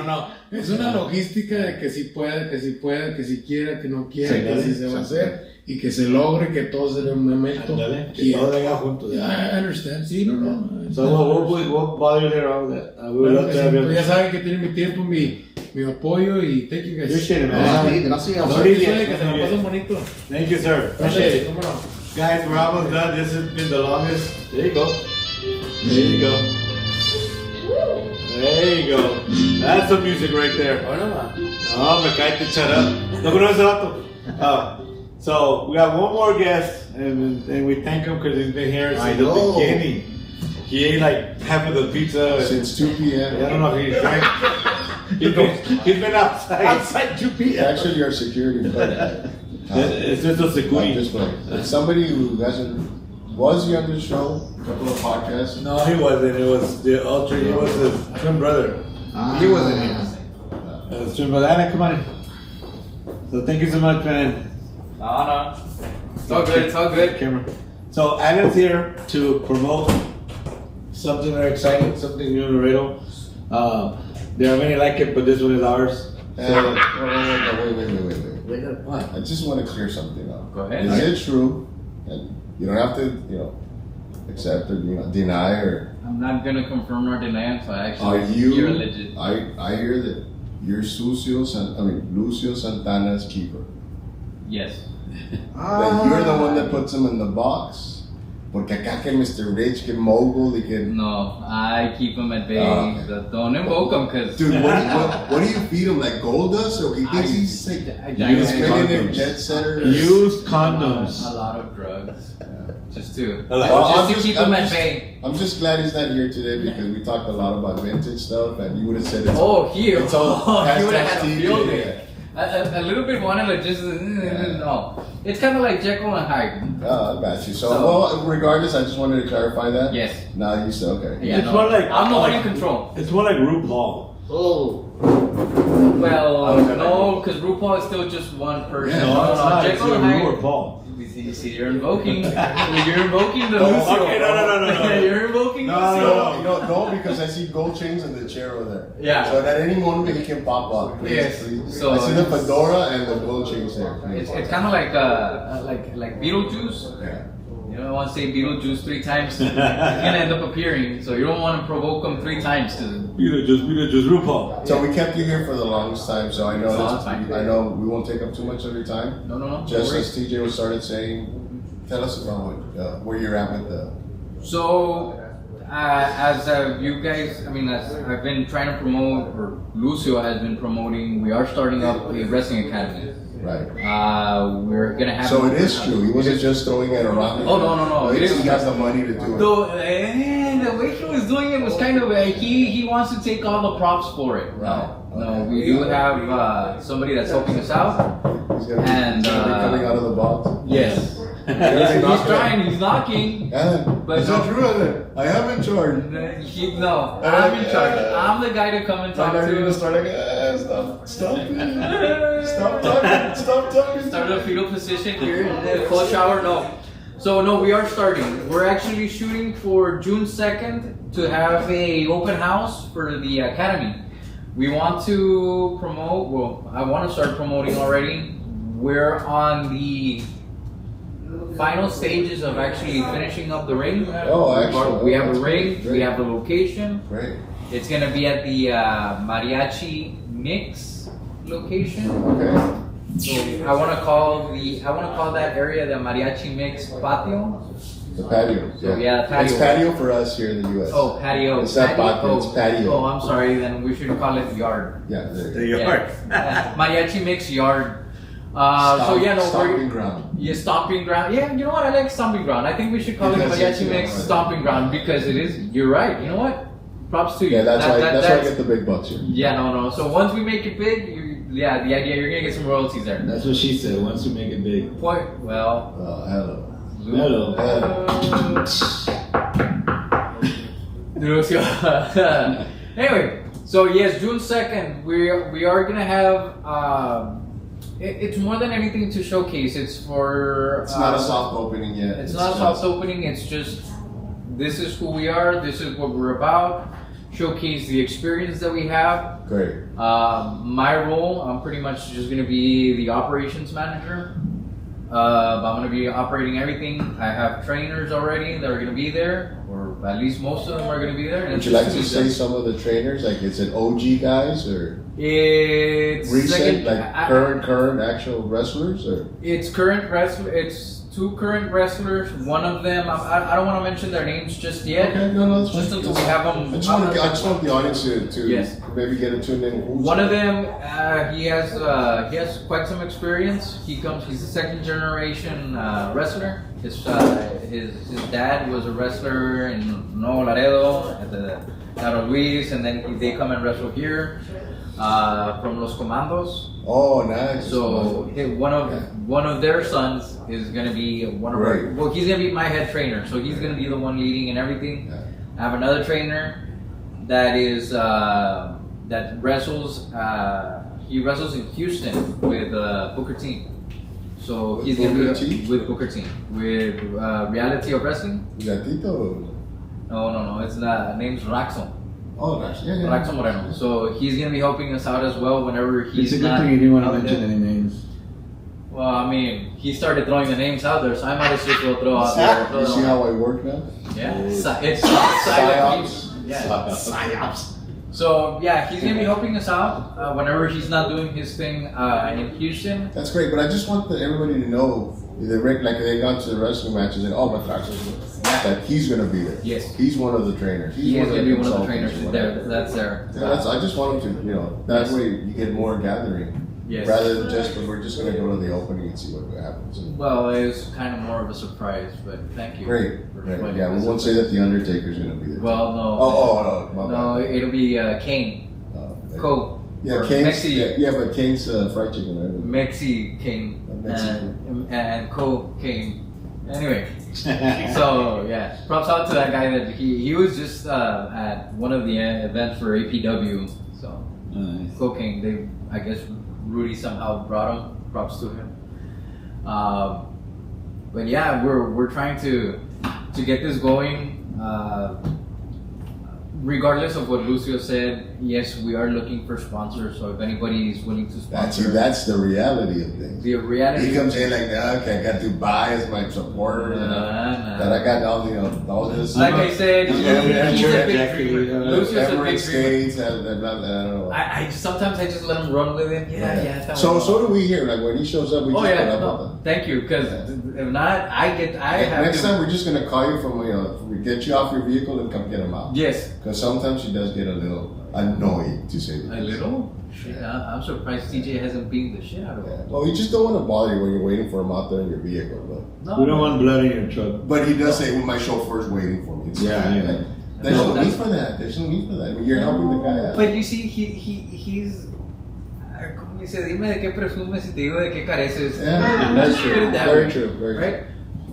Speaker 7: No. Es una logística de que si puede, que si quiera, que no quiera,
Speaker 2: Sí,
Speaker 7: que si se va a hacer y que se logre, que todo sea un momento.
Speaker 1: Ándale, que todo venga juntos.
Speaker 7: I understand, sí, no.
Speaker 1: So we'll bother you later on with that. We would love to have you.
Speaker 7: Ya saben que tienen mi tiempo, mi apoyo y thank you guys.
Speaker 1: Appreciate it, man.
Speaker 2: Sí, gracias.
Speaker 1: No,
Speaker 7: Que
Speaker 1: yeah.
Speaker 7: se me pasen bonito.
Speaker 1: Thank you, sir. Appreciate
Speaker 7: Dale,
Speaker 1: it.
Speaker 7: cómo no.
Speaker 1: Guys, we're almost done. This has been the longest. There you go. There you go. That's some music right there. No, me cae, shut up. No conoces el vato. So we got one more guest, and we thank him because he's been here since the beginning. He ate like half of the pizza.
Speaker 3: Since 2 p.m.
Speaker 1: I don't know if he's been outside.
Speaker 2: Outside 2 p.m.
Speaker 3: Actually, our security guard.
Speaker 1: It's just a
Speaker 3: I'm
Speaker 1: security.
Speaker 3: just playing. Somebody who was he on the show? A couple of podcasts.
Speaker 1: No, he wasn't. It was the ultra. He was his twin brother. He wasn't here. His twin brother. Anna, come on in. So thank you so much, man.
Speaker 9: No. It's all good.
Speaker 1: Camera. So Anna's here to promote something very exciting, something new in Laredo. There are many like it, but this one is ours.
Speaker 3: Wait.
Speaker 1: What?
Speaker 3: I just want to clear something up.
Speaker 9: Go ahead.
Speaker 3: Is it true? And you don't have to, accept or deny or.
Speaker 9: I'm not gonna confirm nor deny it, so I
Speaker 3: Are
Speaker 9: actually
Speaker 3: you?
Speaker 9: you're legit.
Speaker 3: I hear that you're Lucio Santana's keeper.
Speaker 9: Yes.
Speaker 3: That you're the one that puts him in the box. Porque acá que Mr. Rich, que mogul, y que.
Speaker 9: No, I keep him at bay.
Speaker 3: Okay.
Speaker 9: Don't invoke him, cause
Speaker 3: Dude, what do you feed him? Like gold dust? Or he thinks he's like.
Speaker 1: Used
Speaker 3: spinning in
Speaker 1: condoms.
Speaker 3: Jet Setter?
Speaker 1: Used condoms.
Speaker 9: a lot of drugs. Just to
Speaker 3: Well,
Speaker 9: keep him at bay.
Speaker 3: I'm just glad he's not here today because we talked a lot about vintage stuff and you would have said it's
Speaker 9: It's all
Speaker 3: hashtag
Speaker 9: he would have had a
Speaker 3: TV,
Speaker 9: field
Speaker 3: yeah.
Speaker 9: day. A little bit wanted like just no. It's kind of like Jekyll and Hyde.
Speaker 3: Oh, I got you. So, regardless, I just wanted to clarify that.
Speaker 9: Yes.
Speaker 3: Now you said okay.
Speaker 9: Yeah,
Speaker 1: It's
Speaker 9: no,
Speaker 1: more like-
Speaker 9: I'm the one in control.
Speaker 1: It's more like RuPaul.
Speaker 2: Oh.
Speaker 9: Well, no, because RuPaul is still just one person.
Speaker 1: No, it's not. It's
Speaker 9: Jekyll and
Speaker 1: Ru
Speaker 9: Hyde.
Speaker 1: or Paul.
Speaker 9: You see, you're invoking the Lucio.
Speaker 1: Okay, no.
Speaker 9: You're invoking
Speaker 1: No,
Speaker 9: Lucio.
Speaker 3: No, because I see gold chains in the chair over there.
Speaker 9: Yeah.
Speaker 3: So at any moment he can pop up. Please,
Speaker 9: Yes.
Speaker 3: please.
Speaker 9: So
Speaker 3: I see the fedora and the gold chains there. Please.
Speaker 9: It's kind of like Beetlejuice.
Speaker 3: Yeah.
Speaker 9: You don't want to say Beetlejuice 3 times. He's gonna end up appearing, so you don't want to provoke him 3 times to.
Speaker 1: Beetlejuice, RuPaul.
Speaker 3: So we kept you here for the longest time, so I know
Speaker 9: No, it's fine.
Speaker 3: I know we won't take up too much of your time.
Speaker 9: No.
Speaker 3: Just
Speaker 9: don't
Speaker 3: as TJ was started saying, tell us about where you're at with the.
Speaker 9: So, as you guys, I mean, as I've been trying to promote, or Lucio has been promoting, we are starting up a wrestling academy.
Speaker 3: Right.
Speaker 9: We're gonna have.
Speaker 3: So it is true. He wasn't just throwing it around.
Speaker 9: Oh, no.
Speaker 3: He
Speaker 9: It is
Speaker 3: has the money to do it.
Speaker 9: Though, the way he was doing it was kind of he wants to take all the props for it.
Speaker 3: Right.
Speaker 9: No, we do have somebody that's helping us out.
Speaker 3: He's gonna
Speaker 9: And,
Speaker 3: be coming out of the box.
Speaker 9: Yes. He's trying. He's knocking.
Speaker 3: Alan,
Speaker 9: But
Speaker 3: is
Speaker 9: no.
Speaker 3: that true, Alan? I am in charge.
Speaker 9: No, I'm in charge. I'm the guy to come and talk
Speaker 3: Now you're gonna
Speaker 9: to.
Speaker 3: start like, stop it. Stop talking.
Speaker 9: Start a fetal position here in the cold shower. No. So no, we are starting. We're actually shooting for June 2nd to have a open house for the academy. We want to promote. Well, I want to start promoting already. We're on the final stages of actually finishing up the ring.
Speaker 3: Oh, excellent.
Speaker 9: We have a
Speaker 3: That's
Speaker 9: ring.
Speaker 3: great.
Speaker 9: We have the location.
Speaker 3: Great.
Speaker 9: It's gonna be at the Mariachi Mix location.
Speaker 3: Okay.
Speaker 9: So I wanna call that area the Mariachi Mix Patio.
Speaker 3: The patio.
Speaker 9: So, yeah, patio.
Speaker 3: It's patio for us here in the U.S.
Speaker 9: Oh, patio.
Speaker 3: It's not patio, it's patio.
Speaker 9: Oh, I'm sorry. Then we should call it yard.
Speaker 3: Yeah. There.
Speaker 1: The yard.
Speaker 9: Yeah. Mariachi Mix yard.
Speaker 3: Stomping ground.
Speaker 9: Yeah, stomping ground. Yeah, you know what? I like stomping ground. I think we should call it
Speaker 3: Because it's,
Speaker 9: Mariachi Mix
Speaker 3: right.
Speaker 9: Stomping Ground because it is. You're right. You know what? Props to you.
Speaker 3: Yeah, that's why I get the big bucks here.
Speaker 9: Yeah, no. So once we make it big, the idea you're gonna get some royalties there.
Speaker 1: That's what she said. Once you make it big.
Speaker 9: Point. Well.
Speaker 3: Hello.
Speaker 1: Hello.
Speaker 9: Lucio. Anyway, so yes, June 2nd, we are gonna have. It's more than anything to showcase. It's for.
Speaker 3: It's not a soft opening yet.
Speaker 9: It's not a soft opening. It's just this is who we are. This is what we're about. Showcase the experience that we have.
Speaker 3: Great.
Speaker 9: My role, I'm pretty much just going to be the operations manager. I'm going to be operating everything. I have trainers already that are going to be there, or at least most of them are going to be there.
Speaker 3: Would you like to say some of the trainers? Like, is it OG guys or
Speaker 9: It's
Speaker 3: recent,
Speaker 9: like
Speaker 3: current actual wrestlers? Or
Speaker 9: it's current wrestler. It's 2 current wrestlers. One of them, I don't want to mention their names just yet.
Speaker 3: okay, no, that's
Speaker 9: Just
Speaker 3: fine.
Speaker 9: until we have them.
Speaker 3: I just want the audience to
Speaker 9: Yes.
Speaker 3: maybe get into it.
Speaker 9: One of them, he has quite some experience. He's a second generation wrestler. His dad was a wrestler in Nuevo Laredo at the Caro Luis, and then they come and wrestle here from Los Comandos.
Speaker 3: Oh, nice.
Speaker 9: So one of their sons is gonna be he's gonna be my head trainer. So he's gonna be the one leading and everything.
Speaker 3: Yeah.
Speaker 9: I have another trainer that is that wrestles. He wrestles in Houston with Booker T. So
Speaker 3: With
Speaker 9: he's gonna
Speaker 3: Booker
Speaker 9: be
Speaker 3: T?
Speaker 9: with Booker T. With Reality of Wrestling.
Speaker 3: Gatito.
Speaker 9: No. It's not. Name's Raxon.
Speaker 3: Oh, nice. Yeah.
Speaker 9: Raxon Moreno. So he's gonna be helping us out as well whenever he's
Speaker 1: It's a good
Speaker 9: not
Speaker 1: thing you didn't want to
Speaker 9: out
Speaker 1: mention
Speaker 9: there.
Speaker 1: any names.
Speaker 9: Well, I mean, he started throwing the names out there, so I might as well throw out there.
Speaker 3: You see how I work now?
Speaker 9: Yeah, it's
Speaker 3: Psyops.
Speaker 9: Yeah, psyops. So yeah, he's gonna be helping us out whenever he's not doing his thing in Houston.
Speaker 3: That's great, but I just want everybody to know, like they got to the wrestling matches and that he's going to be there.
Speaker 9: Yes.
Speaker 3: He's one of the trainers.
Speaker 9: He is gonna be one of the
Speaker 3: consultants
Speaker 9: trainers
Speaker 3: or
Speaker 9: there.
Speaker 3: whatever.
Speaker 9: That's there.
Speaker 3: Yeah, I just want him to, that way you get more gathering.
Speaker 9: Yes.
Speaker 3: Rather than we're just going to go to the opening and see what happens.
Speaker 9: Well, it was kind of more of a surprise, but thank you.
Speaker 3: Great.
Speaker 9: for
Speaker 3: Great.
Speaker 9: pointing
Speaker 3: Yeah, we
Speaker 9: this
Speaker 3: won't
Speaker 9: out.
Speaker 3: say that the Undertaker's going to be there.
Speaker 9: Well, no.
Speaker 3: Oh, my
Speaker 9: No,
Speaker 3: bad.
Speaker 9: it'll be Kane. Cole.
Speaker 3: Yeah,
Speaker 9: Or
Speaker 3: Kane's,
Speaker 9: Mexi.
Speaker 3: yeah, but Kane's fried chicken, right?
Speaker 9: Mexi King
Speaker 3: Mexican.
Speaker 9: and Co King. Anyway, so yeah, props out to that guy that he was just at one of the events for APW. So
Speaker 1: Nice.
Speaker 9: Co King, I guess Rudy somehow brought him. Props to him. But but yeah, we're trying to get this going. Regardless of what Lucio said, yes, we are looking for sponsors. So if anybody is willing to sponsor,
Speaker 3: That's the reality of things.
Speaker 9: the reality.
Speaker 3: He comes in like, okay, I got Dubai as my supporter. That I got all this.
Speaker 9: Like I said, he's a big dreamer. Lucio's a big
Speaker 3: Emirates
Speaker 9: dreamer.
Speaker 3: States. I don't know.
Speaker 9: I sometimes I just let him run with it. Yeah.
Speaker 3: So do we here. Like when he shows up, we just put up with him.
Speaker 9: Thank you. Because if not, I have
Speaker 3: Next
Speaker 9: to.
Speaker 3: time we're just gonna call you from we get you off your vehicle and come get him out.
Speaker 9: Yes.
Speaker 3: Because sometimes she does get a little annoyed, to say the
Speaker 9: A
Speaker 3: least.
Speaker 9: little? Shit, I'm surprised TJ hasn't beaten the shit out of
Speaker 3: Yeah.
Speaker 9: him.
Speaker 3: Well, you just don't want to bother you when you're waiting for him out there in your vehicle.
Speaker 9: No,
Speaker 1: We don't want blood in your truck.
Speaker 3: But he does say, well, my chauffeur's waiting for me. It's
Speaker 1: Yeah,
Speaker 3: like,
Speaker 1: yeah.
Speaker 3: There's
Speaker 9: No,
Speaker 3: no need for that. There's no need for that. I mean, you're helping the guy out.
Speaker 9: But you see, he's. Como dice, dime de qué presumes y te digo de qué careces.
Speaker 3: Yeah, that's true.
Speaker 9: Put it that
Speaker 3: Very
Speaker 9: way,
Speaker 3: true. Very
Speaker 9: right?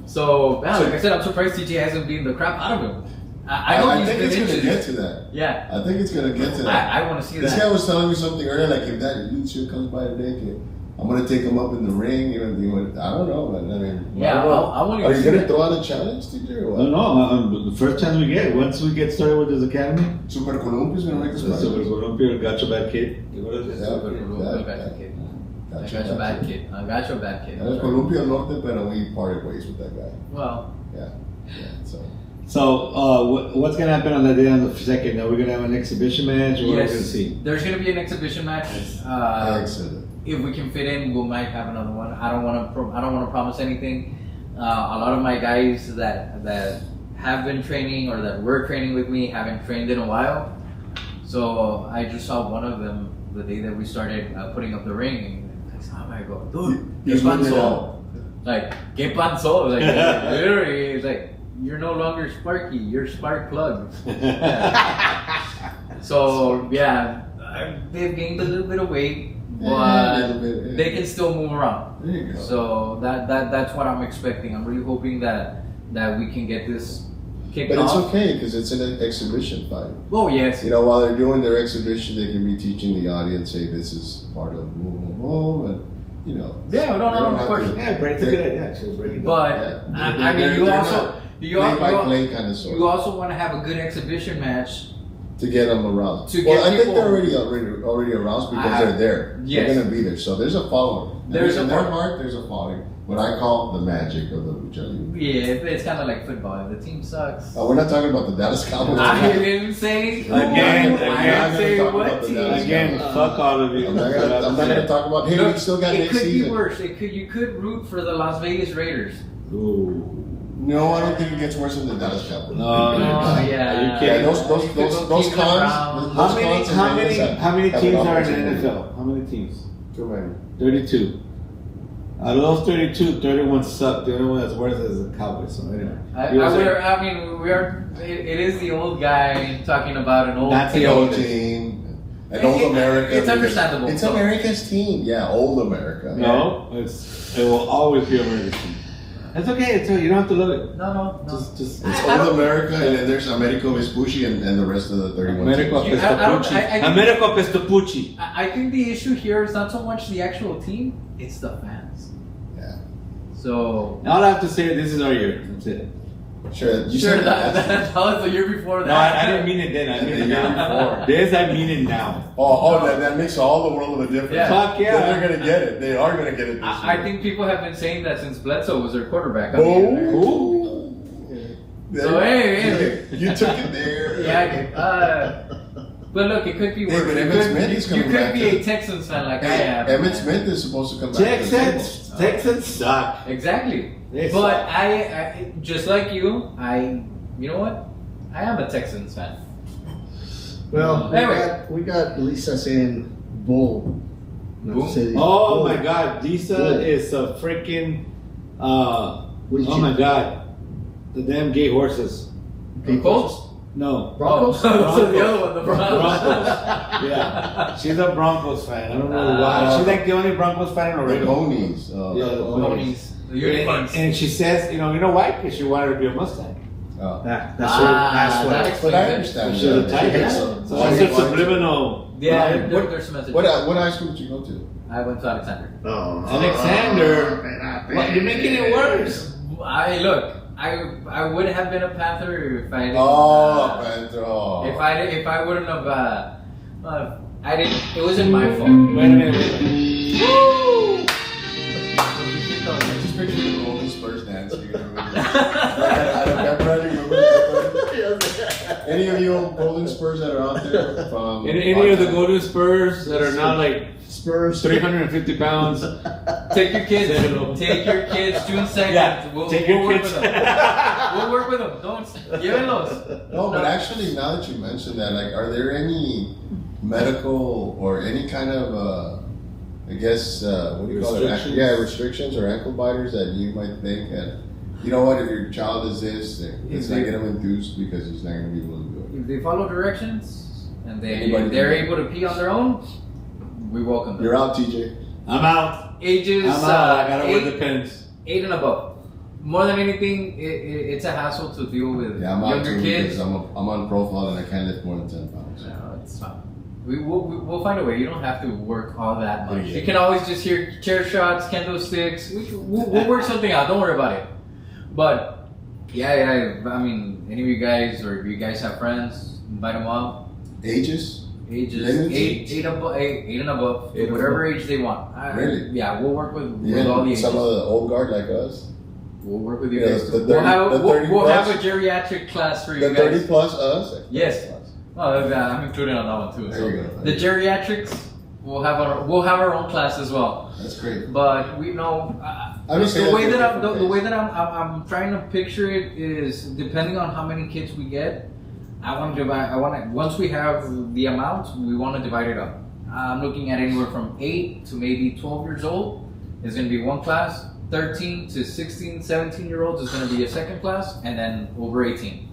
Speaker 9: So, yeah, like I said, I'm surprised TJ hasn't beaten the crap out of him. I know
Speaker 3: I
Speaker 9: he's
Speaker 3: think
Speaker 9: been
Speaker 3: it's going to
Speaker 9: into
Speaker 3: get
Speaker 9: this.
Speaker 3: to that.
Speaker 9: Yeah.
Speaker 3: I think it's going to get to that.
Speaker 9: I want to see
Speaker 3: This
Speaker 9: that.
Speaker 3: guy was telling me something earlier, like if that Lucio comes by today, I'm going to take him up in the ring. I don't know, man. I mean,
Speaker 9: Yeah, I want
Speaker 3: are
Speaker 9: to
Speaker 3: you
Speaker 9: see
Speaker 3: going to
Speaker 9: that.
Speaker 3: throw out a challenge, TJ, or what?
Speaker 1: No, the first chance we get, once we get started with this academy,
Speaker 3: Super Columpia's going to make this
Speaker 1: so we're
Speaker 3: fight.
Speaker 1: going to be a Gacho Bad Kid. What is it?
Speaker 3: Yeah.
Speaker 9: I got your bad kid. I got your bad kid.
Speaker 3: Es Columpia Norte, pero we parted ways with that guy.
Speaker 9: Well,
Speaker 3: Yeah, so.
Speaker 1: So, what's going to happen on that day on the second? Are we going to have an exhibition match? Or what are we going to
Speaker 9: yes,
Speaker 1: see?
Speaker 9: there's going to be an exhibition match.
Speaker 3: Excellent.
Speaker 9: If we can fit in, we might have another one. I don't want to promise anything. A lot of my guys that have been training or that were training with me haven't trained in a while. So I just saw one of them the day that we started putting up the ring. And I saw him, I go, dude,
Speaker 3: He's
Speaker 9: ¿qué
Speaker 3: winning it
Speaker 9: pasó?
Speaker 3: out.
Speaker 9: Like, ¿qué pasó? Like, literally, it's like, you're no longer Sparky, you're Spark Plug. So, yeah, they've gained a little bit of weight,
Speaker 3: Yeah, a
Speaker 9: but
Speaker 3: little bit, yeah.
Speaker 9: they can still move around.
Speaker 3: There you go.
Speaker 9: So that's what I'm expecting. I'm really hoping that we can get this kicked
Speaker 3: But it's
Speaker 9: off.
Speaker 3: okay because it's an exhibition fight.
Speaker 9: Oh yes.
Speaker 3: You know, while they're doing their exhibition, they can be teaching the audience, hey, this is part of and you know.
Speaker 9: Yeah,
Speaker 3: they
Speaker 9: no,
Speaker 3: don't
Speaker 9: of
Speaker 3: have
Speaker 9: course.
Speaker 3: to-
Speaker 1: Yeah, break the good idea. Actually, break it
Speaker 9: But
Speaker 3: Yeah.
Speaker 9: I mean, you
Speaker 3: They're
Speaker 9: also
Speaker 3: not play by play kind of sort.
Speaker 9: you also want to have a good exhibition match.
Speaker 3: To get them aroused.
Speaker 9: To
Speaker 3: Well,
Speaker 9: get
Speaker 3: I think
Speaker 9: people-
Speaker 3: they're already aroused because they're there.
Speaker 9: Yes.
Speaker 3: They're going to be there. So there's a following.
Speaker 9: There's a
Speaker 3: in their
Speaker 9: following.
Speaker 3: heart, there's a following. What I call the magic of the lucha libre.
Speaker 9: Yeah, it's kind of like football. If the team sucks.
Speaker 3: We're not talking about the Dallas Cowboys.
Speaker 9: I didn't say who.
Speaker 1: Again,
Speaker 9: I didn't say
Speaker 3: talk
Speaker 9: what
Speaker 3: about the
Speaker 9: team.
Speaker 3: Dallas
Speaker 1: Again, fuck all of you.
Speaker 3: I'm not going to talk about. Hey,
Speaker 9: Look,
Speaker 3: we still got
Speaker 9: it
Speaker 3: next
Speaker 9: could
Speaker 3: season.
Speaker 9: be worse. You could root for the Las Vegas Raiders.
Speaker 1: Ooh.
Speaker 3: No, I don't think it gets worse than the Dallas Cowboys.
Speaker 1: No,
Speaker 9: Oh,
Speaker 1: yeah.
Speaker 9: yeah.
Speaker 3: Yeah,
Speaker 1: kidding?
Speaker 3: those
Speaker 9: You could go
Speaker 3: cons.
Speaker 9: Cleveland Browns.
Speaker 1: How many
Speaker 3: cons and Vegas
Speaker 1: teams
Speaker 3: have
Speaker 1: are
Speaker 3: an
Speaker 1: in the
Speaker 3: opportunity.
Speaker 1: NFL? How many teams?
Speaker 3: Too many.
Speaker 1: 32. Out of those 32, 31 suck. The only one that's worse is the Cowboys. So anyway,
Speaker 9: I
Speaker 1: You were saying-
Speaker 9: mean, we are. It is the old guy talking about an old
Speaker 1: That's
Speaker 9: team.
Speaker 3: The old team. And old America.
Speaker 9: It's
Speaker 3: because
Speaker 9: understandable.
Speaker 3: It's America's team. Yeah, old America.
Speaker 1: no, it will always be American team. That's okay. It's you don't have to love it.
Speaker 9: No.
Speaker 1: Just
Speaker 3: It's
Speaker 9: I
Speaker 3: old
Speaker 9: don't-
Speaker 3: America, and then there's Americo Vespucci and the rest of the 31
Speaker 1: Americo
Speaker 3: teams.
Speaker 9: I don't-
Speaker 1: Pestopucci.
Speaker 9: I think-
Speaker 1: Americo Pestopucci.
Speaker 9: I think the issue here is not so much the actual team; it's the fans.
Speaker 3: Yeah.
Speaker 9: So
Speaker 1: All I have to say, this is our year. That's it.
Speaker 3: Sure, you
Speaker 9: sure,
Speaker 3: said
Speaker 9: that was the year before that.
Speaker 1: No, I didn't mean it then. I
Speaker 3: And
Speaker 1: mean
Speaker 3: the
Speaker 1: it
Speaker 3: year
Speaker 1: now.
Speaker 3: before.
Speaker 1: This, I mean it now.
Speaker 3: That makes all the world of a difference.
Speaker 9: Yeah.
Speaker 1: Fuck yeah.
Speaker 3: Then they're gonna get it. They are gonna get it this
Speaker 9: I
Speaker 3: year.
Speaker 9: think people have been saying that since Bledsoe was their quarterback. I mean,
Speaker 3: Oh.
Speaker 9: So, hey.
Speaker 3: You took it there.
Speaker 9: Yeah. But look, it could be
Speaker 3: Hey,
Speaker 9: worse.
Speaker 3: but
Speaker 9: You
Speaker 3: Emmitt
Speaker 9: could-
Speaker 3: Smith is
Speaker 9: you
Speaker 3: coming
Speaker 9: could
Speaker 3: back
Speaker 9: be
Speaker 3: to-
Speaker 9: a Texans fan like I
Speaker 3: Hey,
Speaker 9: am.
Speaker 3: Emmitt Smith is supposed to come back. to the
Speaker 1: Texans suck.
Speaker 9: Exactly.
Speaker 1: They
Speaker 9: But
Speaker 1: suck.
Speaker 9: I just like you, you know what? I am a Texans fan.
Speaker 2: Well,
Speaker 9: Anyway.
Speaker 2: we got Lisa saying bull.
Speaker 9: Bull?
Speaker 1: Oh
Speaker 2: Bull.
Speaker 1: my God, Lisa
Speaker 2: Bull.
Speaker 1: is a freaking.
Speaker 2: What did
Speaker 1: Oh
Speaker 2: you-
Speaker 1: my God, the damn gay horses.
Speaker 2: Gay
Speaker 9: Colts?
Speaker 1: No.
Speaker 2: Broncos?
Speaker 9: Oh, so the other one, the
Speaker 1: Broncos.
Speaker 9: Broncos.
Speaker 1: Yeah, she's a Broncos fan. I don't know why.
Speaker 9: Ah.
Speaker 1: She's like the only Broncos fan in
Speaker 3: The
Speaker 1: Oregon.
Speaker 3: ponies.
Speaker 1: Yeah, the
Speaker 9: Ponies. The
Speaker 1: And,
Speaker 9: unicorns.
Speaker 1: and she says, you know why? Because she wanted to be a Mustang.
Speaker 2: That's
Speaker 9: that
Speaker 2: what.
Speaker 9: explains
Speaker 3: But I
Speaker 9: it.
Speaker 3: understand.
Speaker 1: She's a
Speaker 3: that.
Speaker 1: tiger.
Speaker 3: Yeah.
Speaker 1: So
Speaker 3: Why
Speaker 1: that's
Speaker 3: you
Speaker 1: a
Speaker 3: want to-
Speaker 1: subliminal.
Speaker 9: Yeah,
Speaker 3: Right.
Speaker 9: there's some message.
Speaker 3: What high school did you go to?
Speaker 9: I went to Alexander.
Speaker 2: Oh,
Speaker 1: Alexander. Well, you're making it worse.
Speaker 9: I would have been a Panther if I didn't.
Speaker 3: Panther. Oh.
Speaker 9: If I wouldn't have. I didn't. It wasn't my fault.
Speaker 1: Wait a minute.
Speaker 3: I just picture the Golden Spurs dancing. I don't remember that. Any of you Golden Spurs that are out there? From
Speaker 1: Any of the Golden Spurs that are now like
Speaker 2: Spurs.
Speaker 1: 350 pounds.
Speaker 9: Take your kids. Take your kids. June 2nd.
Speaker 1: Yeah,
Speaker 9: We'll
Speaker 1: take your
Speaker 9: work
Speaker 1: kids.
Speaker 9: with them. We'll work with them. Don't give it those.
Speaker 3: No, but actually, now that you mentioned that, like, are there any medical or any kind of, I guess, what do you call it?
Speaker 1: Restrictions?
Speaker 3: Yeah, restrictions or ankle biters that you might think that, you know what, if your child is this, let's not get him enthused because he's not going to be able to do it.
Speaker 9: If they follow directions and
Speaker 3: Anybody
Speaker 9: they're
Speaker 3: can.
Speaker 9: able to pee on their own, we welcome them.
Speaker 3: You're out, TJ.
Speaker 1: I'm out.
Speaker 9: Ages
Speaker 1: I'm out. I gotta wear the pins.
Speaker 9: 8 and above. More than anything, it's a hassle to deal with
Speaker 3: Yeah, I'm out
Speaker 9: younger
Speaker 3: too
Speaker 9: kids.
Speaker 3: because I'm on profile and I can't lift more than 10 pounds.
Speaker 9: No, it's fine. We'll find a way. You don't have to work all that much.
Speaker 3: Yeah.
Speaker 9: You can always just hear chair shots, kendo sticks. We'll work something out. Don't worry about it. But yeah. I mean, any of you guys or if you guys have friends, invite them up.
Speaker 3: Ages?
Speaker 9: Ages
Speaker 3: Limits?
Speaker 9: 8 and above, whatever age they want.
Speaker 3: Really?
Speaker 9: Yeah, we'll work with
Speaker 3: Yeah,
Speaker 9: all the ages.
Speaker 3: some of the old guard like us.
Speaker 9: We'll work with you
Speaker 3: Yeah,
Speaker 9: guys.
Speaker 3: the
Speaker 9: We'll
Speaker 3: 30
Speaker 9: we'll have
Speaker 3: plus?
Speaker 9: a geriatric class for you
Speaker 3: The
Speaker 9: guys.
Speaker 3: 30 plus us?
Speaker 9: Yes. Oh, I'm including on that one too.
Speaker 3: There
Speaker 9: So
Speaker 3: you go.
Speaker 9: the geriatrics, we'll have our own class as well.
Speaker 3: That's great.
Speaker 9: But we know
Speaker 3: I would say
Speaker 9: the way
Speaker 3: that's
Speaker 9: that
Speaker 3: a
Speaker 9: the way
Speaker 3: different
Speaker 9: that I'm trying to picture it is depending on how many kids we get. I want to divide. Once we have the amount, we want to divide it up. I'm looking at anywhere from 8 to maybe 12 years old is going to be one class. 13 to 16, 17-year-olds is going to be a second class, and then over 18.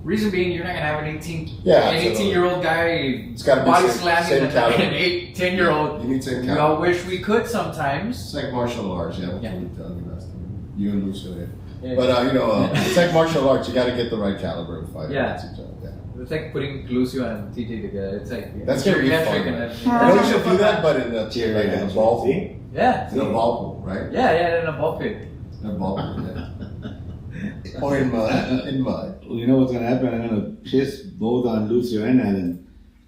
Speaker 9: Reason being, you're not going to have an 18-year-old guy
Speaker 3: It's gotta be
Speaker 9: body
Speaker 3: same
Speaker 9: slamming
Speaker 3: caliber.
Speaker 9: an 10-year-old.
Speaker 3: You need to
Speaker 9: We
Speaker 3: count.
Speaker 9: all wish we could sometimes.
Speaker 3: It's like martial arts, yeah.
Speaker 9: Yeah.
Speaker 3: We tell you last time. You and Lucio, yeah.
Speaker 9: Yeah.
Speaker 3: But it's like martial arts. You got to get the right caliber of fighter.
Speaker 9: Yeah.
Speaker 3: against each other, yeah.
Speaker 9: It's like putting Lucio and TJ together. It's like
Speaker 3: That's gonna be
Speaker 9: geriatric
Speaker 3: fun,
Speaker 9: and
Speaker 3: right?
Speaker 9: then-
Speaker 3: I know we should do that, but in a ball pool.
Speaker 9: Yeah.
Speaker 3: In a ball pool, right?
Speaker 9: Yeah, in a ball pit.
Speaker 3: In a ball pool, yeah. Or in mud.
Speaker 1: Well, you know what's gonna happen? I'm gonna piss both on Lucio and Alan.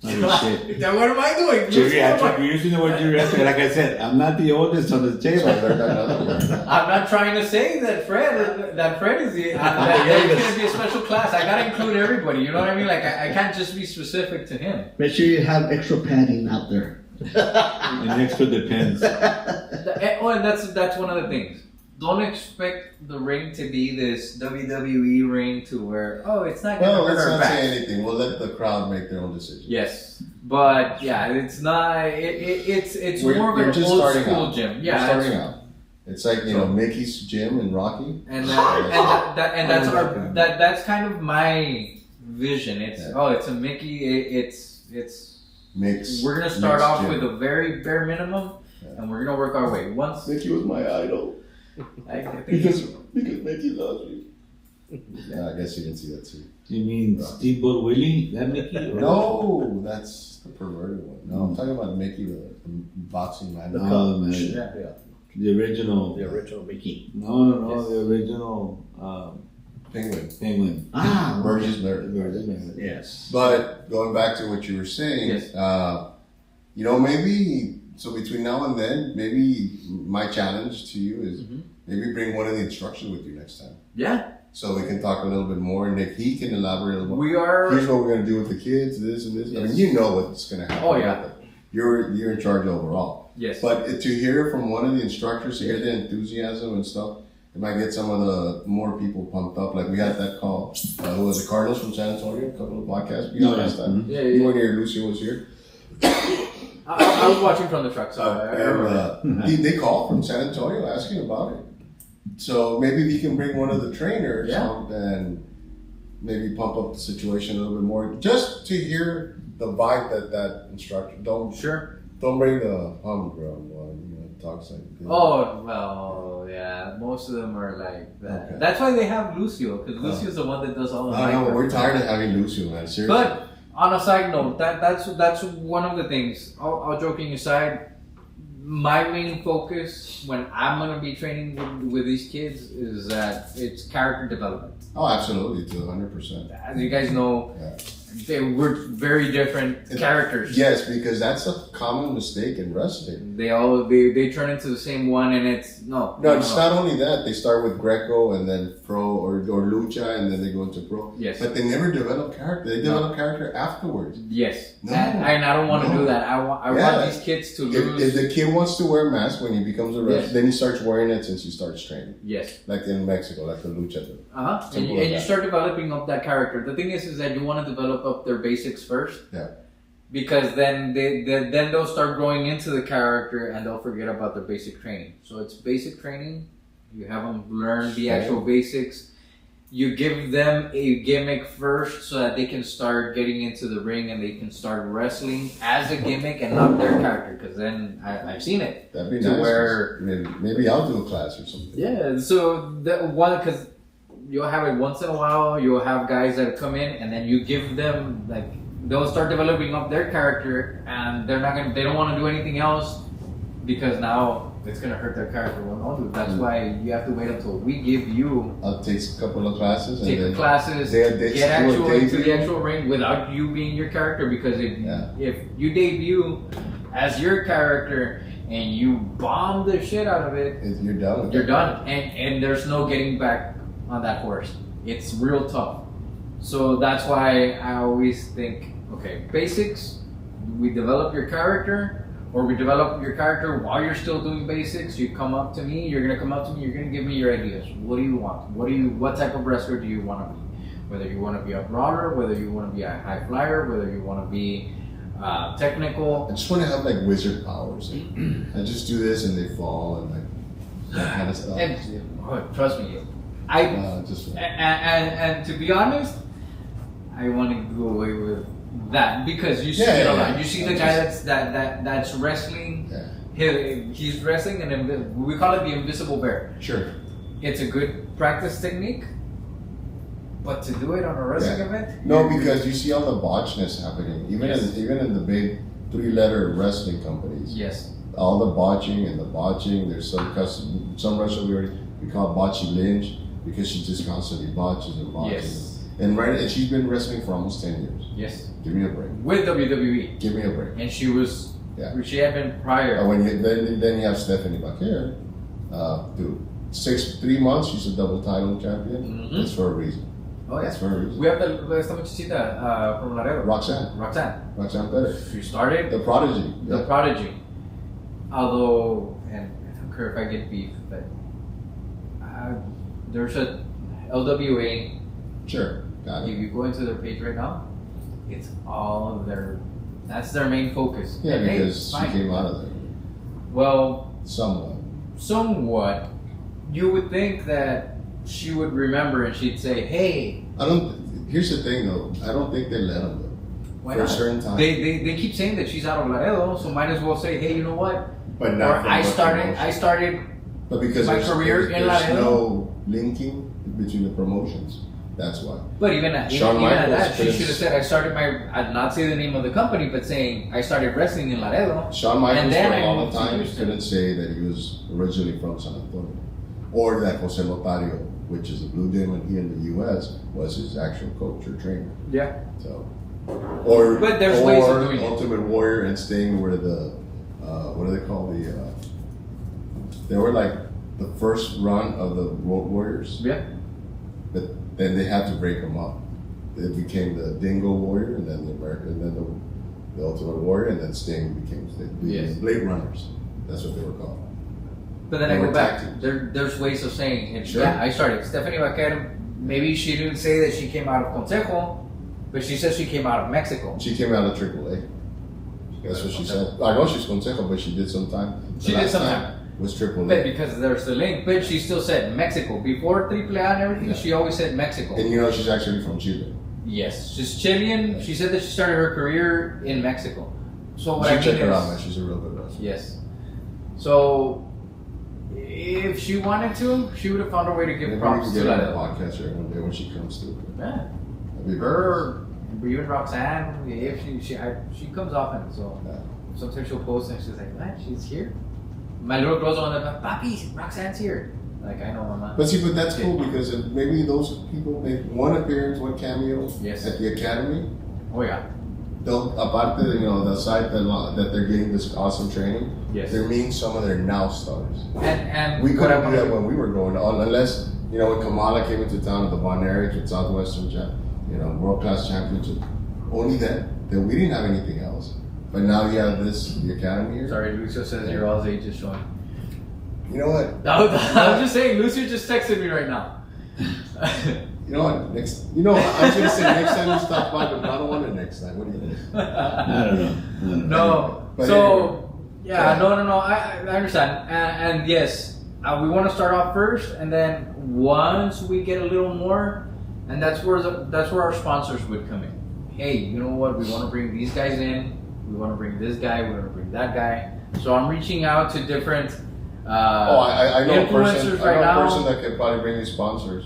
Speaker 1: Oh, shit.
Speaker 9: Then what am I doing?
Speaker 1: Geriatric. You're using the word geriatric. Like I said, I'm not the oldest on the
Speaker 3: So I
Speaker 1: table.
Speaker 3: learned another word.
Speaker 9: I'm not trying to say that Fred is the that's going to be a special class. I got to include everybody. You know what I mean? Like I can't just be specific to him.
Speaker 2: Make sure you have extra padding out there.
Speaker 1: And extra depends.
Speaker 9: And that's one of the things. Don't expect the ring to be this WWE ring to where it's not going to
Speaker 3: Well,
Speaker 9: hurt
Speaker 3: let's
Speaker 9: our
Speaker 3: not
Speaker 9: back.
Speaker 3: say anything. We'll let the crowd make their own decision.
Speaker 9: Yes, but yeah, it's not. It's more of
Speaker 3: We're
Speaker 9: an
Speaker 3: just
Speaker 9: old
Speaker 3: starting
Speaker 9: school
Speaker 3: out.
Speaker 9: gym.
Speaker 3: We're
Speaker 9: Yeah,
Speaker 3: starting
Speaker 9: it's-
Speaker 3: out. It's like Mickey's gym in Rocky.
Speaker 9: and that's kind of my vision. It's it's a Mickey. It's
Speaker 3: Mix.
Speaker 9: we're gonna start off
Speaker 3: gym.
Speaker 9: with a very bare minimum, and we're gonna work our way. Once
Speaker 3: Mickey was my idol
Speaker 9: I think
Speaker 3: because Mickey loves me. Yeah, I guess you didn't see that too.
Speaker 1: You mean Steamboat Willie? That Mickey? Or-
Speaker 3: No, that's the perverted one. No, I'm talking about Mickey, the boxing man.
Speaker 1: No, man.
Speaker 2: Yeah.
Speaker 1: The original.
Speaker 6: The original Mickey.
Speaker 1: No. The original
Speaker 3: Penguin.
Speaker 1: penguin.
Speaker 2: Ah,
Speaker 3: Burgess Meredith.
Speaker 2: yes.
Speaker 3: But going back to what you were saying,
Speaker 9: Yes.
Speaker 3: maybe so between now and then, maybe my challenge to you is maybe bring one of the instructors with you next time,
Speaker 9: yeah,
Speaker 3: so we can talk a little bit more, and if he can elaborate a little more.
Speaker 9: we are.
Speaker 3: Here's what we're gonna do with the kids, this and this. I mean, you know what's gonna happen.
Speaker 9: Oh, yeah.
Speaker 3: You're in charge overall.
Speaker 9: Yes,
Speaker 3: But to hear from one of the instructors, to hear the enthusiasm and stuff, it might get some of the more people pumped up. Like we had that call. Who was the Cardinals from San Antonio? A couple of podcasts. You know, last time.
Speaker 9: Yeah,
Speaker 3: You weren't here. Lucio was here.
Speaker 9: I was watching from the truck, so I remember.
Speaker 3: They called from San Antonio asking about it. So maybe we can bring one of the trainers and maybe pump up the situation a little bit more, just to hear the vibe that instructor. Don't bring the humdrum one. You know, talks like this.
Speaker 9: Oh well, yeah. Most of them are like that.
Speaker 3: Okay.
Speaker 9: That's why they have Lucio, because Lucio's the one that does all the.
Speaker 3: I know,
Speaker 9: mic
Speaker 3: we're
Speaker 9: work.
Speaker 3: tired of having Lucio, man. Seriously.
Speaker 9: But on a side note, that's one of the things. All joking aside, my main focus when I'm gonna be training with these kids is that it's character development.
Speaker 3: Oh, absolutely, to 100%.
Speaker 9: As you guys know, we're very different characters.
Speaker 3: Yes, because that's a common mistake in wrestling.
Speaker 9: They turn into the same one, and it's
Speaker 3: No, it's not only that. They start with Greco and then pro or lucha, and then they go into pro.
Speaker 9: Yes.
Speaker 3: But they never develop character. They develop character afterwards.
Speaker 9: Yes.
Speaker 3: No.
Speaker 9: And I don't want to
Speaker 3: No.
Speaker 9: do that. I want these kids to lose.
Speaker 3: If the kid wants to wear a mask when he becomes a wrestler,
Speaker 9: Yes.
Speaker 3: then he starts wearing it since he starts training.
Speaker 9: Yes.
Speaker 3: Like in Mexico, like the lucha.
Speaker 9: And
Speaker 3: Simple as
Speaker 9: you
Speaker 3: that.
Speaker 9: start developing up that character. The thing is that you want to develop up their basics first.
Speaker 3: Yeah.
Speaker 9: Because then they'll start growing into the character and they'll forget about their basic training. So it's basic training. You have them learn the actual basics. You give them a gimmick first so that they can start getting into the ring and they can start wrestling as a gimmick and not their character. Because then I've seen it.
Speaker 3: That'd be
Speaker 9: To
Speaker 3: nice.
Speaker 9: where-
Speaker 3: Maybe I'll do a class or something.
Speaker 9: Yeah, so that one, because you'll have it once in a while, you'll have guys that come in and then you give them, like, they'll start developing up their character and they don't want to do anything else because now it's going to hurt their character. Well, no, dude, that's why you have to wait until we give you,
Speaker 3: I'll take a couple of classes and
Speaker 9: take
Speaker 3: then
Speaker 9: the classes,
Speaker 3: they
Speaker 9: get
Speaker 3: do a
Speaker 9: into the
Speaker 3: debut.
Speaker 9: actual ring without you being your character, because
Speaker 3: Yeah.
Speaker 9: if you debut as your character and you bomb the shit out of it,
Speaker 3: If you're done. with
Speaker 9: you're
Speaker 3: it.
Speaker 9: done, and there's no getting back on that horse. It's real tough. So that's why I always think, okay, basics, we develop your character, or we develop your character while you're still doing basics. You come up to me, you're gonna come up to me, you're gonna give me your ideas. What do you want? What type of wrestler do you want to be? Whether you want to be a brawler, whether you want to be a high flyer, whether you want to be technical.
Speaker 3: I just want to have like wizard powers. I just do this and they fall and like that kind of stuff.
Speaker 9: And trust me,
Speaker 3: Just
Speaker 9: and to be honest, I want to go away with that because you see
Speaker 3: Yeah,
Speaker 9: it a
Speaker 3: yeah,
Speaker 9: lot.
Speaker 3: yeah.
Speaker 9: You see the guy that's wrestling.
Speaker 3: Yeah.
Speaker 9: He's wrestling we call it the invisible bear.
Speaker 3: Sure.
Speaker 9: It's a good practice technique, but to do it on a wrestling event,
Speaker 3: No, because you see all the botchness happening, even
Speaker 9: Yes.
Speaker 3: even in the big 3-letter wrestling companies.
Speaker 9: yes,
Speaker 3: All the botching and the botching. There's some wrestler we call Botchy Lynch because she just constantly botches and botches.
Speaker 9: yes,
Speaker 3: And she's been wrestling for almost 10 years.
Speaker 9: yes,
Speaker 3: Give me a break.
Speaker 9: with WWE,
Speaker 3: Give me a break.
Speaker 9: and she was
Speaker 3: Yeah.
Speaker 9: she had been prior.
Speaker 3: Then you have Stephanie Baker. Dude, 3 months she's a double title champion.
Speaker 9: Mhm.
Speaker 3: That's for a reason.
Speaker 9: Oh yeah,
Speaker 3: That's for a reason.
Speaker 9: we have esta muchachita from Laredo,
Speaker 3: Roxanne
Speaker 9: Roxanne.
Speaker 3: Perez,
Speaker 9: She started
Speaker 3: the prodigy.
Speaker 9: the
Speaker 3: Yeah.
Speaker 9: prodigy. Although, and I don't care if I get beef, but there's a LWA.
Speaker 3: Sure, got
Speaker 9: If
Speaker 3: it.
Speaker 9: you go into their page right now, it's all of that's their main focus.
Speaker 3: Yeah,
Speaker 9: And hey,
Speaker 3: because she
Speaker 9: fine.
Speaker 3: came out of there
Speaker 9: Well, somewhat. You would think that she would remember and she'd say, "Hey,
Speaker 3: I don't. Here's the thing, though. I don't think they let them though.
Speaker 9: why
Speaker 3: For a
Speaker 9: not?"
Speaker 3: certain time.
Speaker 9: They keep saying that she's out of Laredo, so might as well say, "Hey, you know what?
Speaker 3: But
Speaker 9: Or
Speaker 3: not. from
Speaker 9: I
Speaker 3: what
Speaker 9: started
Speaker 3: promotion. But because
Speaker 9: my
Speaker 3: there's,
Speaker 9: career
Speaker 3: there's,
Speaker 9: in
Speaker 3: there's
Speaker 9: Laredo.
Speaker 3: no linking between the promotions. That's why.
Speaker 9: But even at
Speaker 3: Shawn
Speaker 9: at
Speaker 3: Michaels
Speaker 9: that, she
Speaker 3: could've-
Speaker 9: should have said, "I started my." I'd not say the name of the company, but saying I started wrestling in Laredo.
Speaker 3: Shawn Michaels
Speaker 9: then
Speaker 3: for
Speaker 9: I
Speaker 3: a long
Speaker 9: moved to
Speaker 3: time
Speaker 9: Houston.
Speaker 3: couldn't say that he was originally from San Antonio, or that Jose Lotario, which is a Blue Demon here in the U.S., was his actual coach or trainer.
Speaker 9: Yeah.
Speaker 3: So, or
Speaker 9: But there's ways of doing it.
Speaker 3: Ultimate Warrior and Sting were the what do they call they were like the first run of the Road Warriors,
Speaker 9: Yeah.
Speaker 3: but then they had to break them up. It became the Dingo Warrior, and then the American, and then the Ultimate Warrior, and then Sting became the
Speaker 9: Yes.
Speaker 3: Blade Runners. That's what they were called.
Speaker 9: But then
Speaker 3: They
Speaker 9: I go
Speaker 3: were
Speaker 9: back.
Speaker 3: tag teams.
Speaker 9: There's ways of saying it.
Speaker 3: Sure.
Speaker 9: Yeah, I started. Stephanie Vaquero, maybe she didn't say that she came out of Consejo, but she says she came out of Mexico.
Speaker 3: She came out of AAA. That's what she said. I know she's Consejo, but she did some time.
Speaker 9: She
Speaker 3: The
Speaker 9: did
Speaker 3: last
Speaker 9: some
Speaker 3: time
Speaker 9: time.
Speaker 3: Was
Speaker 9: But
Speaker 3: AAA.
Speaker 9: because there's the link, but she still said Mexico. Before AAA and everything,
Speaker 3: Yeah.
Speaker 9: she always said Mexico.
Speaker 3: And you know she's actually from Chile.
Speaker 9: Yes, she's Chilean. She said that she started her career in Mexico. So
Speaker 3: You
Speaker 9: what I
Speaker 3: should
Speaker 9: mean
Speaker 3: check
Speaker 9: is,
Speaker 3: her out, man. She's a real good wrestler.
Speaker 9: yes. So if she wanted to, she would have found a way to give
Speaker 3: Maybe we
Speaker 9: props
Speaker 3: can
Speaker 9: to
Speaker 3: get her on the
Speaker 9: that.
Speaker 3: podcast here one day when she comes through.
Speaker 9: Yeah.
Speaker 3: That'd be
Speaker 9: Her, even Roxanne, if she comes often, so
Speaker 3: Yeah.
Speaker 9: sometimes she'll post and she's like, "Man, she's here." My little girl's on the Papi, Roxanne's here. Like, I know Mama.
Speaker 3: But see, but that's cool because if maybe those people make one appearance, one cameo
Speaker 9: Yes.
Speaker 3: at the academy.
Speaker 9: Oh yeah.
Speaker 3: They'll, aparte, the side that they're getting this awesome training,
Speaker 9: Yes.
Speaker 3: they're meeting some of their now stars.
Speaker 9: And
Speaker 3: We
Speaker 9: what I
Speaker 3: couldn't do
Speaker 9: wanna
Speaker 3: that when we were going on, unless, when Kamala came into town at the Von Erich with Southwestern, World Class Championship. Only then we didn't have anything else. But now you have the academy here.
Speaker 9: Sorry, Lucio says your all's age is showing.
Speaker 3: You know what?
Speaker 9: I'm just saying, Lucio just texted me right now.
Speaker 3: You know what? I was gonna say next time you stop by, but I don't want it next time. What do you think?
Speaker 1: I don't know.
Speaker 9: No.
Speaker 3: But
Speaker 9: So, yeah, no. I understand. And yes, we want to start off first, and then once we get a little more, and that's where our sponsors would come in. Hey, you know what? We want to bring these guys in. We want to bring this guy. We want to bring that guy. So I'm reaching out to different
Speaker 3: I know a
Speaker 9: influencers
Speaker 3: person.
Speaker 9: right
Speaker 3: I know a
Speaker 9: now.
Speaker 3: person that could probably bring you sponsors.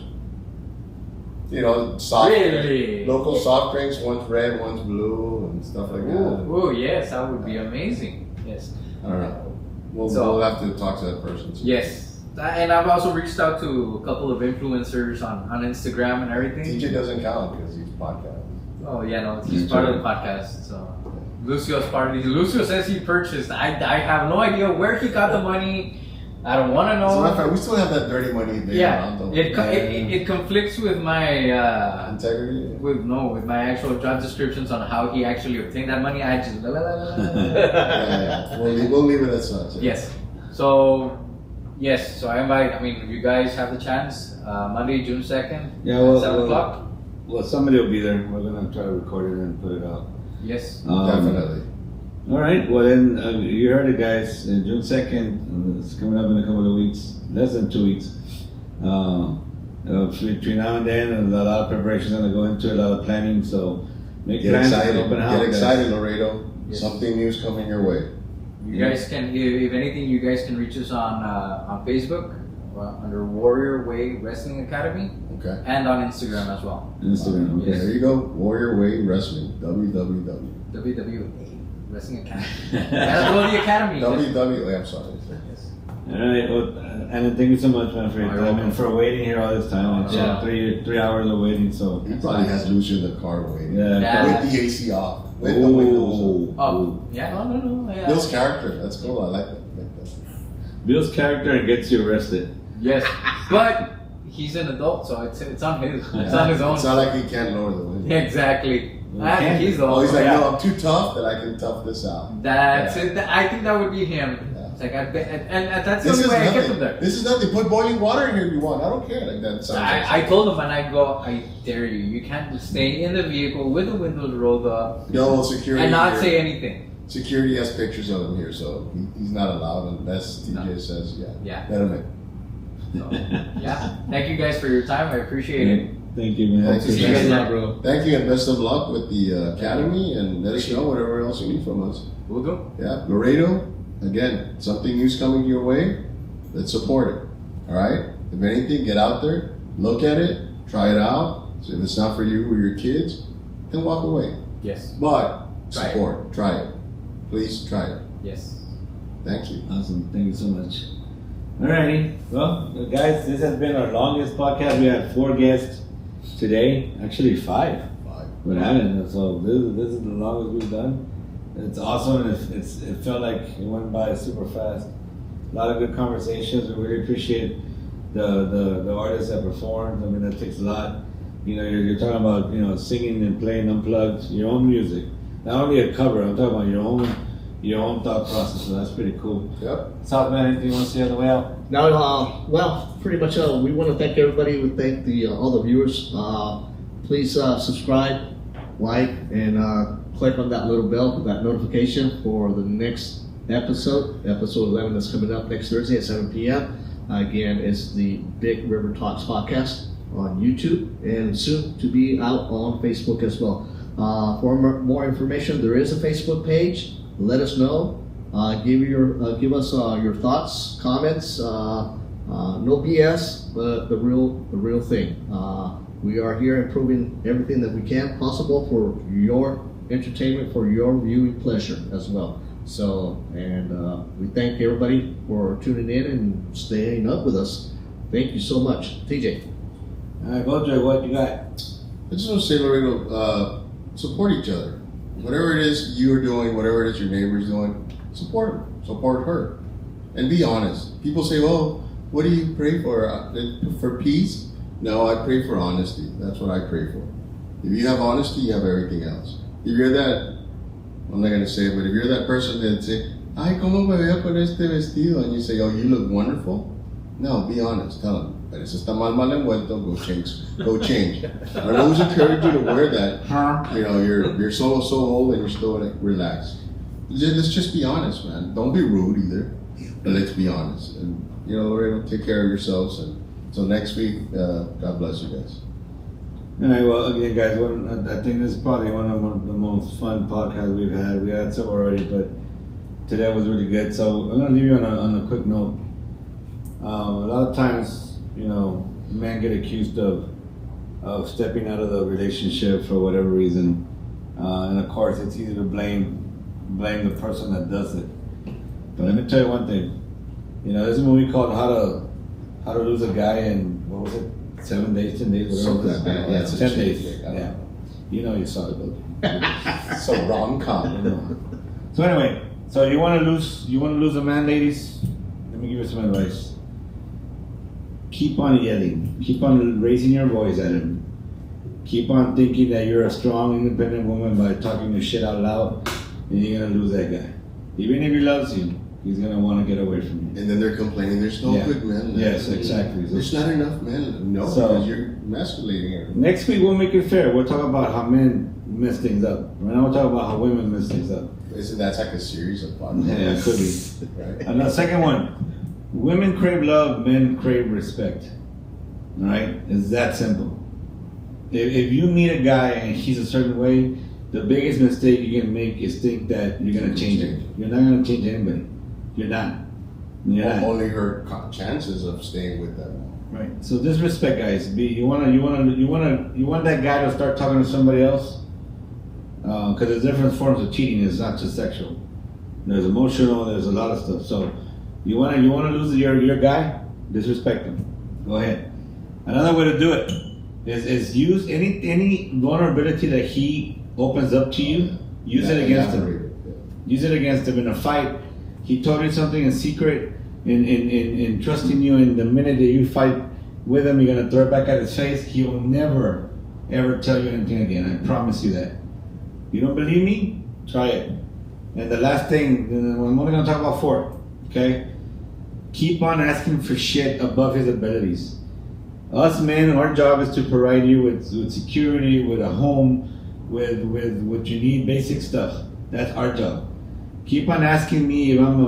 Speaker 3: Soft
Speaker 9: Really?
Speaker 3: local soft drinks. One's red, one's blue, and stuff like that.
Speaker 9: Ooh, yes, that would be amazing. Yes.
Speaker 3: I don't know.
Speaker 9: So-
Speaker 3: We'll have to talk to that person.
Speaker 9: Yes. And I've also reached out to a couple of influencers on Instagram and everything.
Speaker 3: DJ doesn't count because he's podcast.
Speaker 9: Oh yeah, no, he's part of the podcast. So Lucio's part of the. Lucio says he purchased. I have no idea where he got the money. I don't want to
Speaker 3: As a matter of
Speaker 9: know.
Speaker 3: fact, we still have that dirty money there.
Speaker 9: Yeah,
Speaker 3: around, though.
Speaker 9: it conflicts with my
Speaker 3: Integrity.
Speaker 9: with my actual job descriptions on how he actually obtained that money. I just
Speaker 3: Yeah. We'll leave it as such.
Speaker 9: Yes. So I invite. I mean, if you guys have the chance, Monday, June 2nd,
Speaker 1: Yeah, well,
Speaker 9: 7 o'clock.
Speaker 1: Well, somebody will be there. We're gonna try to record it and put it out.
Speaker 9: Yes.
Speaker 3: Definitely.
Speaker 1: All right. Well, then you heard it, guys. June 2nd. It's coming up in a couple of weeks. Less than 2 weeks. Between now and then, and a lot of preparation's gonna go into it. A lot of planning. So make
Speaker 3: Get
Speaker 1: plans for
Speaker 3: excited.
Speaker 1: the open house.
Speaker 3: Get
Speaker 1: guys.
Speaker 3: excited, Laredo.
Speaker 9: Yes.
Speaker 3: Something new's coming your way.
Speaker 9: You guys can, if anything, you guys can reach us on Facebook under Warrior Way Wrestling Academy
Speaker 3: Okay.
Speaker 9: and on Instagram as well.
Speaker 1: Instagram. Okay.
Speaker 9: Yes.
Speaker 3: There you go. Warrior Way Wrestling. www.
Speaker 9: WWE Wrestling Academy. That's all the academy.
Speaker 3: www. I'm sorry.
Speaker 9: Yes.
Speaker 1: All right. Well, and thank you so much, man, for your
Speaker 9: You're
Speaker 1: time
Speaker 9: welcome.
Speaker 1: and for waiting here all this time. It's
Speaker 9: Yeah.
Speaker 1: 3 hours of waiting. So
Speaker 3: He probably has Lucio in the car waiting.
Speaker 1: Yeah.
Speaker 9: Yeah.
Speaker 3: With the AC off. With the windows up.
Speaker 9: Oh, yeah, no. Yeah.
Speaker 3: Bill's character. That's cool. I like that.
Speaker 1: Bill's character gets you arrested.
Speaker 9: Yes, but he's an adult, so it's on his. It's on his own.
Speaker 3: It's not like he can't lower the window.
Speaker 9: Exactly.
Speaker 1: Well,
Speaker 9: I think he's the
Speaker 3: Oh, he's like,
Speaker 9: yeah.
Speaker 3: no, I'm too tough that I can tough this out.
Speaker 9: That's
Speaker 3: Yeah.
Speaker 9: it. I think that would be him.
Speaker 3: Yeah.
Speaker 9: It's like and that's the
Speaker 3: This
Speaker 9: only
Speaker 3: is
Speaker 9: way I kept him
Speaker 3: nothing.
Speaker 9: there.
Speaker 3: This is nothing. Put boiling water in here if you want. I don't care. Like that sounds.
Speaker 9: I told him and I go, I dare you. You can't stay in the vehicle with the windows rolled up
Speaker 3: No security.
Speaker 9: and not
Speaker 3: here.
Speaker 9: say anything.
Speaker 3: Security has pictures of him here, so he's not allowed unless TJ says, yeah.
Speaker 9: Yeah.
Speaker 3: Let him in.
Speaker 9: So, yeah. Thank you guys for your time. I appreciate it.
Speaker 1: Thank you, man.
Speaker 3: Thank you.
Speaker 9: See you guys
Speaker 3: Thank
Speaker 9: later,
Speaker 2: bro.
Speaker 3: Thank you and best of luck with the academy, and let us know whatever else you need from us.
Speaker 9: We'll do.
Speaker 3: Yeah, Laredo, again, something new's coming your way. Let's support it. All right. If anything, get out there, look at it, try it out. So if it's not for you or your kids, then walk away.
Speaker 9: Yes.
Speaker 3: But
Speaker 9: Try it.
Speaker 3: support, try it. Please try it.
Speaker 9: Yes.
Speaker 3: Thank you.
Speaker 1: Awesome. Thank you so much. Alrighty. Well, guys, this has been our longest podcast. We had 4 guests today. Actually, 5.
Speaker 3: Bye.
Speaker 1: We're having it. So this is the longest we've done. It's awesome. It felt like it went by super fast. A lot of good conversations. We really appreciate the artists that performed. I mean, that takes a lot. You know, you're talking about singing and playing unplugged your own music. Not only a cover. I'm talking about your own thought process. So that's pretty cool.
Speaker 3: Yep.
Speaker 1: Southman, anything you want to say on the way out?
Speaker 2: Now, well, pretty much we want to thank everybody. We thank all the viewers. Please subscribe, like, and click on that little bell, that notification for the next episode. Episode 11 that's coming up next Thursday at 7 p.m. Again, it's the Big River Talks podcast on YouTube and soon to be out on Facebook as well. For more information, there is a Facebook page. Let us know. Give us your thoughts, comments. No BS, but the real thing. We are here improving everything that we can possible for your entertainment, for your viewing pleasure as well. So, and we thank everybody for tuning in and staying up with us. Thank you so much. TJ.
Speaker 1: All right, Bojo, what you got?
Speaker 3: I just want to say, Laredo, support each other. Whatever it is you're doing, whatever it is your neighbor's doing, support him, support her. And be honest. People say, well, what do you pray for? For peace? No, I pray for honesty. That's what I pray for. If you have honesty, you have everything else. If you're that, I'm not going to say it, but if you're that person that say, ay, ¿cómo me veo con este vestido? And you say, oh, you look wonderful. No, be honest. Tell them. Pero eso está mal envuelto. Go change. Go change. I don't always encourage you to wear that. You know, you're so old and you're still like, relaxed. Let's just be honest, man. Don't be rude either. But let's be honest. And, you know, Laredo, take care of yourselves. And until next week, God bless you guys.
Speaker 1: All right, well, again, guys, I think this is probably one of the most fun podcasts we've had. We had some already, but today was really good. So I'm going to leave you on a quick note. A lot of times, you know, men get accused of stepping out of the relationship for whatever reason. And of course, it's easy to blame the person that does it. But let me tell you one thing. You know, this is a movie called How to Lose a Guy in, what was it? 7 days, 10 days, whatever.
Speaker 3: Something like that.
Speaker 1: Yeah,
Speaker 3: It's a
Speaker 1: 10
Speaker 3: chick
Speaker 1: days.
Speaker 3: flick, I don't
Speaker 1: Yeah.
Speaker 3: know.
Speaker 1: You know you saw it, though.
Speaker 3: So rom-com.
Speaker 1: So anyway, so you want to lose a man, ladies? Let me give you some advice. Keep on yelling. Keep on raising your voice at him. Keep on thinking that you're a strong, independent woman by talking your shit out loud, and you're gonna lose that guy. Even if he loves you, he's gonna want to get away from you.
Speaker 3: And then they're complaining, there's no
Speaker 1: Yeah.
Speaker 3: good men.
Speaker 1: Yes, exactly.
Speaker 3: There's not enough men. No,
Speaker 1: So-
Speaker 3: because you're emasculating her.
Speaker 1: Next week we'll make it fair. We'll talk about how men mess things up. Right now we'll talk about how women mess things up.
Speaker 3: Isn't that like a series of podcasts?
Speaker 1: Yeah, it could be.
Speaker 3: Right?
Speaker 1: And the second one, women crave love, men crave respect. All right, it's that simple. If you meet a guy and he's a certain way, the biggest mistake you can make is think that you're gonna change him. You're not gonna change anybody. You're not. You're not.
Speaker 3: Only her chances of staying with them.
Speaker 1: Right. So disrespect, guys. You want that guy to start talking to somebody else, because there's different forms of cheating. It's not just sexual. There's emotional. There's a lot of stuff. So you want to lose your guy, disrespect him. Go ahead. Another way to do it is use any vulnerability that he opens up to you. Use it against him. Use it against him in a fight. He told you something in secret, in trusting you, and the minute that you fight with him, you're gonna throw it back at his face. He will never, ever tell you anything again. I promise you that. You don't believe me? Try it. And the last thing, I'm only gonna talk about 4. Okay? Keep on asking for shit above his abilities. Us men, our job is to provide you with security, with a home, with what you need, basic stuff. That's our job. Keep on asking me if I'm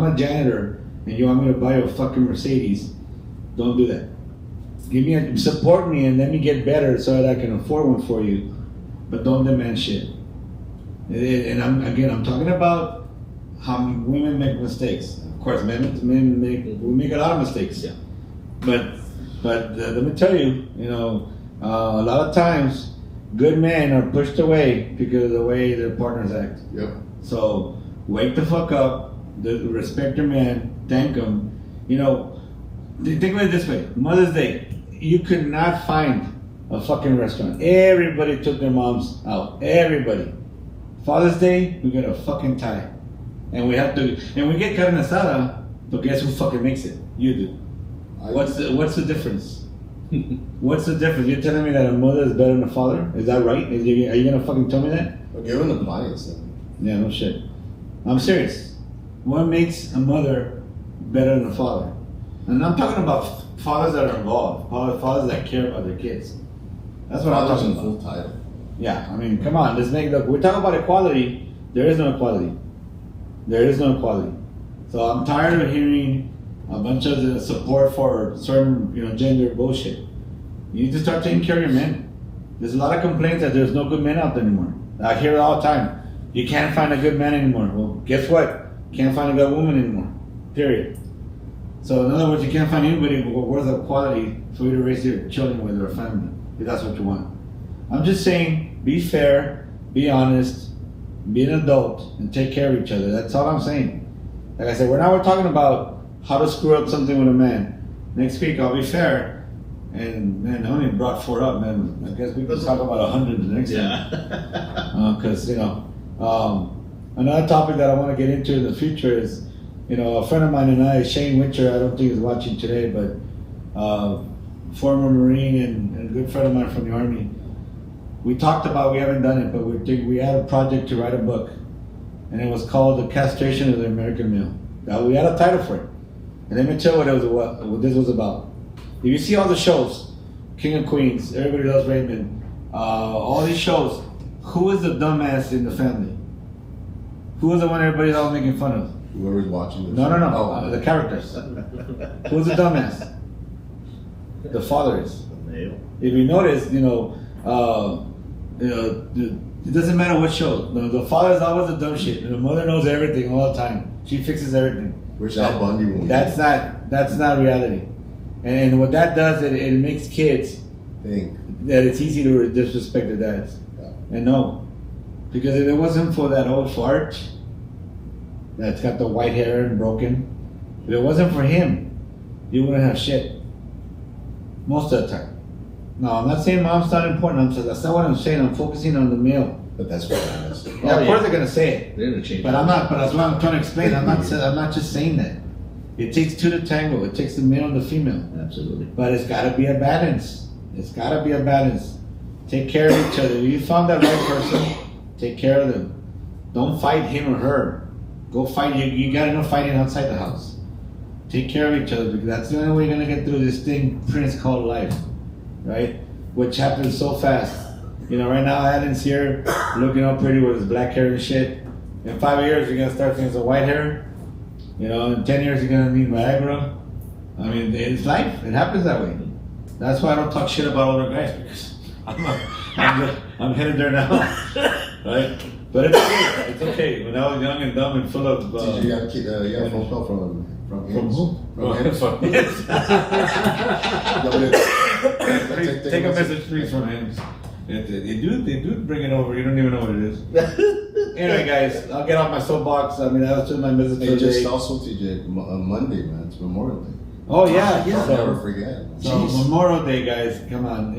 Speaker 1: a janitor and you want me to buy you a fucking Mercedes. Don't do that. Support me and let me get better so that I can afford one for you. But don't demand shit. And I'm talking about how women make mistakes. Of course, we make a lot of mistakes.
Speaker 2: Yeah.
Speaker 1: But let me tell you, a lot of times, good men are pushed away because of the way their partners act.
Speaker 3: Yep.
Speaker 1: So wake the fuck up, respect your man, thank him. Think of it this way: Mother's Day, you could not find a fucking restaurant. Everybody took their moms out. Everybody. Father's Day, we got a fucking tie, and we get carne asada, but guess who fucking makes it? You do. What's the difference? What's the difference? You're telling me that a mother is better than a father? Is that right? Are you gonna fucking tell me that?
Speaker 3: Well, give an appliance then.
Speaker 1: Yeah, no shit. I'm serious. What makes a mother better than a father? And I'm talking about fathers that are involved, fathers that care about their kids. That's what I'm
Speaker 3: Father's
Speaker 1: talking
Speaker 3: in
Speaker 1: about.
Speaker 3: full title.
Speaker 1: Yeah, I mean, come on, we're talking about equality. There is no equality. There is no equality. So I'm tired of hearing a bunch of support for certain, gender bullshit. You need to start taking care of your men. There's a lot of complaints that there's no good men out there anymore. I hear it all the time. You can't find a good man anymore. Well, guess what? Can't find a good woman anymore. Period. So in other words, you can't find anybody worth of quality for you to raise your children with or family, if that's what you want. I'm just saying, be fair, be honest, be an adult, and take care of each other. That's all I'm saying. Like I said, we're talking about how to screw up something with a man. Next week, I'll be fair. And man, I only brought 4 up, man. I guess we can talk about 100 the next time. Because, another topic that I want to get into in the future is, a friend of mine and I, Shane Winter, I don't think he's watching today, but former Marine and good friend of mine from the Army. We talked about, we haven't done it, but we had a project to write a book. And it was called The Castration of the American Male. Now, we had a title for it. And let me tell you what this was about. If you see all the shows, King of Queens, Everybody Loves Raymond, all these shows, who was the dumbass in the family? Who was the one everybody's all making fun of?
Speaker 3: Whoever's watching this.
Speaker 1: No. The characters. Who's the dumbass? The father is. If you notice, it doesn't matter what show. The father's always the dumb shit. And the mother knows everything all the time. She fixes everything.
Speaker 3: Where's Al Bundy?
Speaker 1: That's not reality. And what that does, it makes kids
Speaker 3: think
Speaker 1: that it's easy to disrespect their dads.
Speaker 3: Yeah.
Speaker 1: And no. Because if it wasn't for that old fart that's got the white hair and broken, if it wasn't for him, you wouldn't have shit. Most of the time. No, I'm not saying mom's not important. That's not what I'm saying. I'm focusing on the male.
Speaker 3: But that's what it is.
Speaker 1: Yeah, of course they're gonna say it.
Speaker 2: They're gonna change.
Speaker 1: But I'm not. But that's what I'm trying to explain. I'm not just saying that. It takes 2 to tango. It takes the male and the female.
Speaker 2: Absolutely.
Speaker 1: But it's got to be a balance. It's got to be a balance. Take care of each other. If you found that right person, take care of them. Don't fight him or her. Go fight. You got enough fighting outside the house. Take care of each other because that's the only way you're gonna get through this thing, Prince, called life, right? Which happens so fast. Right now, Alan's here, looking all pretty with his black hair and shit. In 5 years, you're gonna start seeing some white hair. In 10 years, you're gonna need Viagra. I mean, it's life. It happens that way. That's why I don't talk shit about older guys because I'm headed there now, right? But it's okay. It's okay. When I was young and dumb and full of.
Speaker 3: Did you have a phone call from
Speaker 1: who?
Speaker 3: From him.
Speaker 1: From Take a message, please, from him. They do bring it over. You don't even know what it is. Anyway, guys, I'll get off my soapbox. I mean, that was just my message for
Speaker 3: Hey,
Speaker 1: the day.
Speaker 3: just also, TJ, Monday, man, it's Memorial Day.
Speaker 1: Oh yeah.
Speaker 3: I'll
Speaker 1: So,
Speaker 3: never forget.
Speaker 1: so Memorial Day, guys, come on.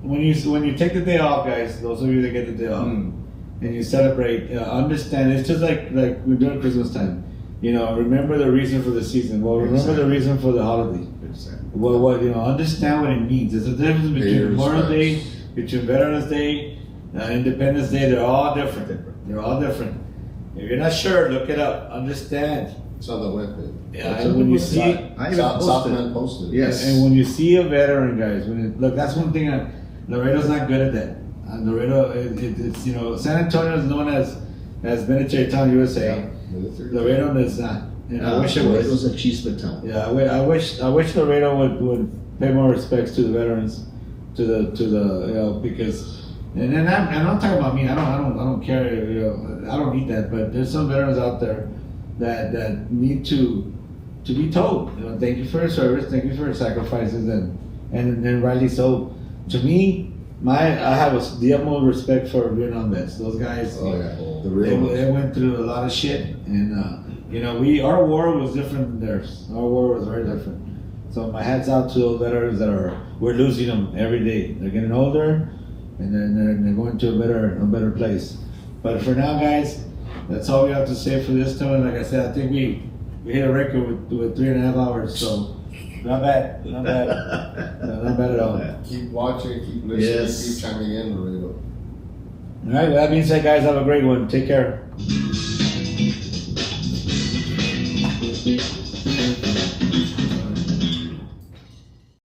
Speaker 1: When you take the day off, guys, those of you that get the day off, and you celebrate, understand it's just like we're doing Christmas time. Remember the reason for the season. Well, remember the reason for the holiday. Well, understand what it means. There's a difference between Memorial Day, between Veterans Day, Independence Day. They're all different. They're all different. If you're not sure, look it up. Understand.
Speaker 3: It's on the webpage.
Speaker 1: Yeah, and when you see,
Speaker 3: Southman posted it.
Speaker 2: Yes.
Speaker 1: and when you see a veteran, guys, look, that's one thing. Laredo's not good at that. Laredo, it's San Antonio is known as military town USA. Laredo is not. And I wish it was.
Speaker 2: It was a cheeseman town.
Speaker 1: Yeah, I wish Laredo would pay more respects to the veterans, to the because, and then I'm not talking about me. I don't care. I don't need that. But there's some veterans out there that need to be told. Thank you for your service. Thank you for your sacrifices, and rightly so. To me, I have the utmost respect for Vietnam vets. Those guys, they went through a lot of shit, and our war was different than theirs. Our war was very different. So my hats out to those veterans we're losing them every day. They're getting older, and then they're going to a better place. But for now, guys, that's all we have to say for this time. Like I said, I think we hit a record with 3.5 hours. So. Not bad at all.
Speaker 3: Keep watching, keep listening,
Speaker 2: Yes.
Speaker 3: keep chiming in, Laredo.
Speaker 1: All right, with that being said, guys, have a great one. Take care.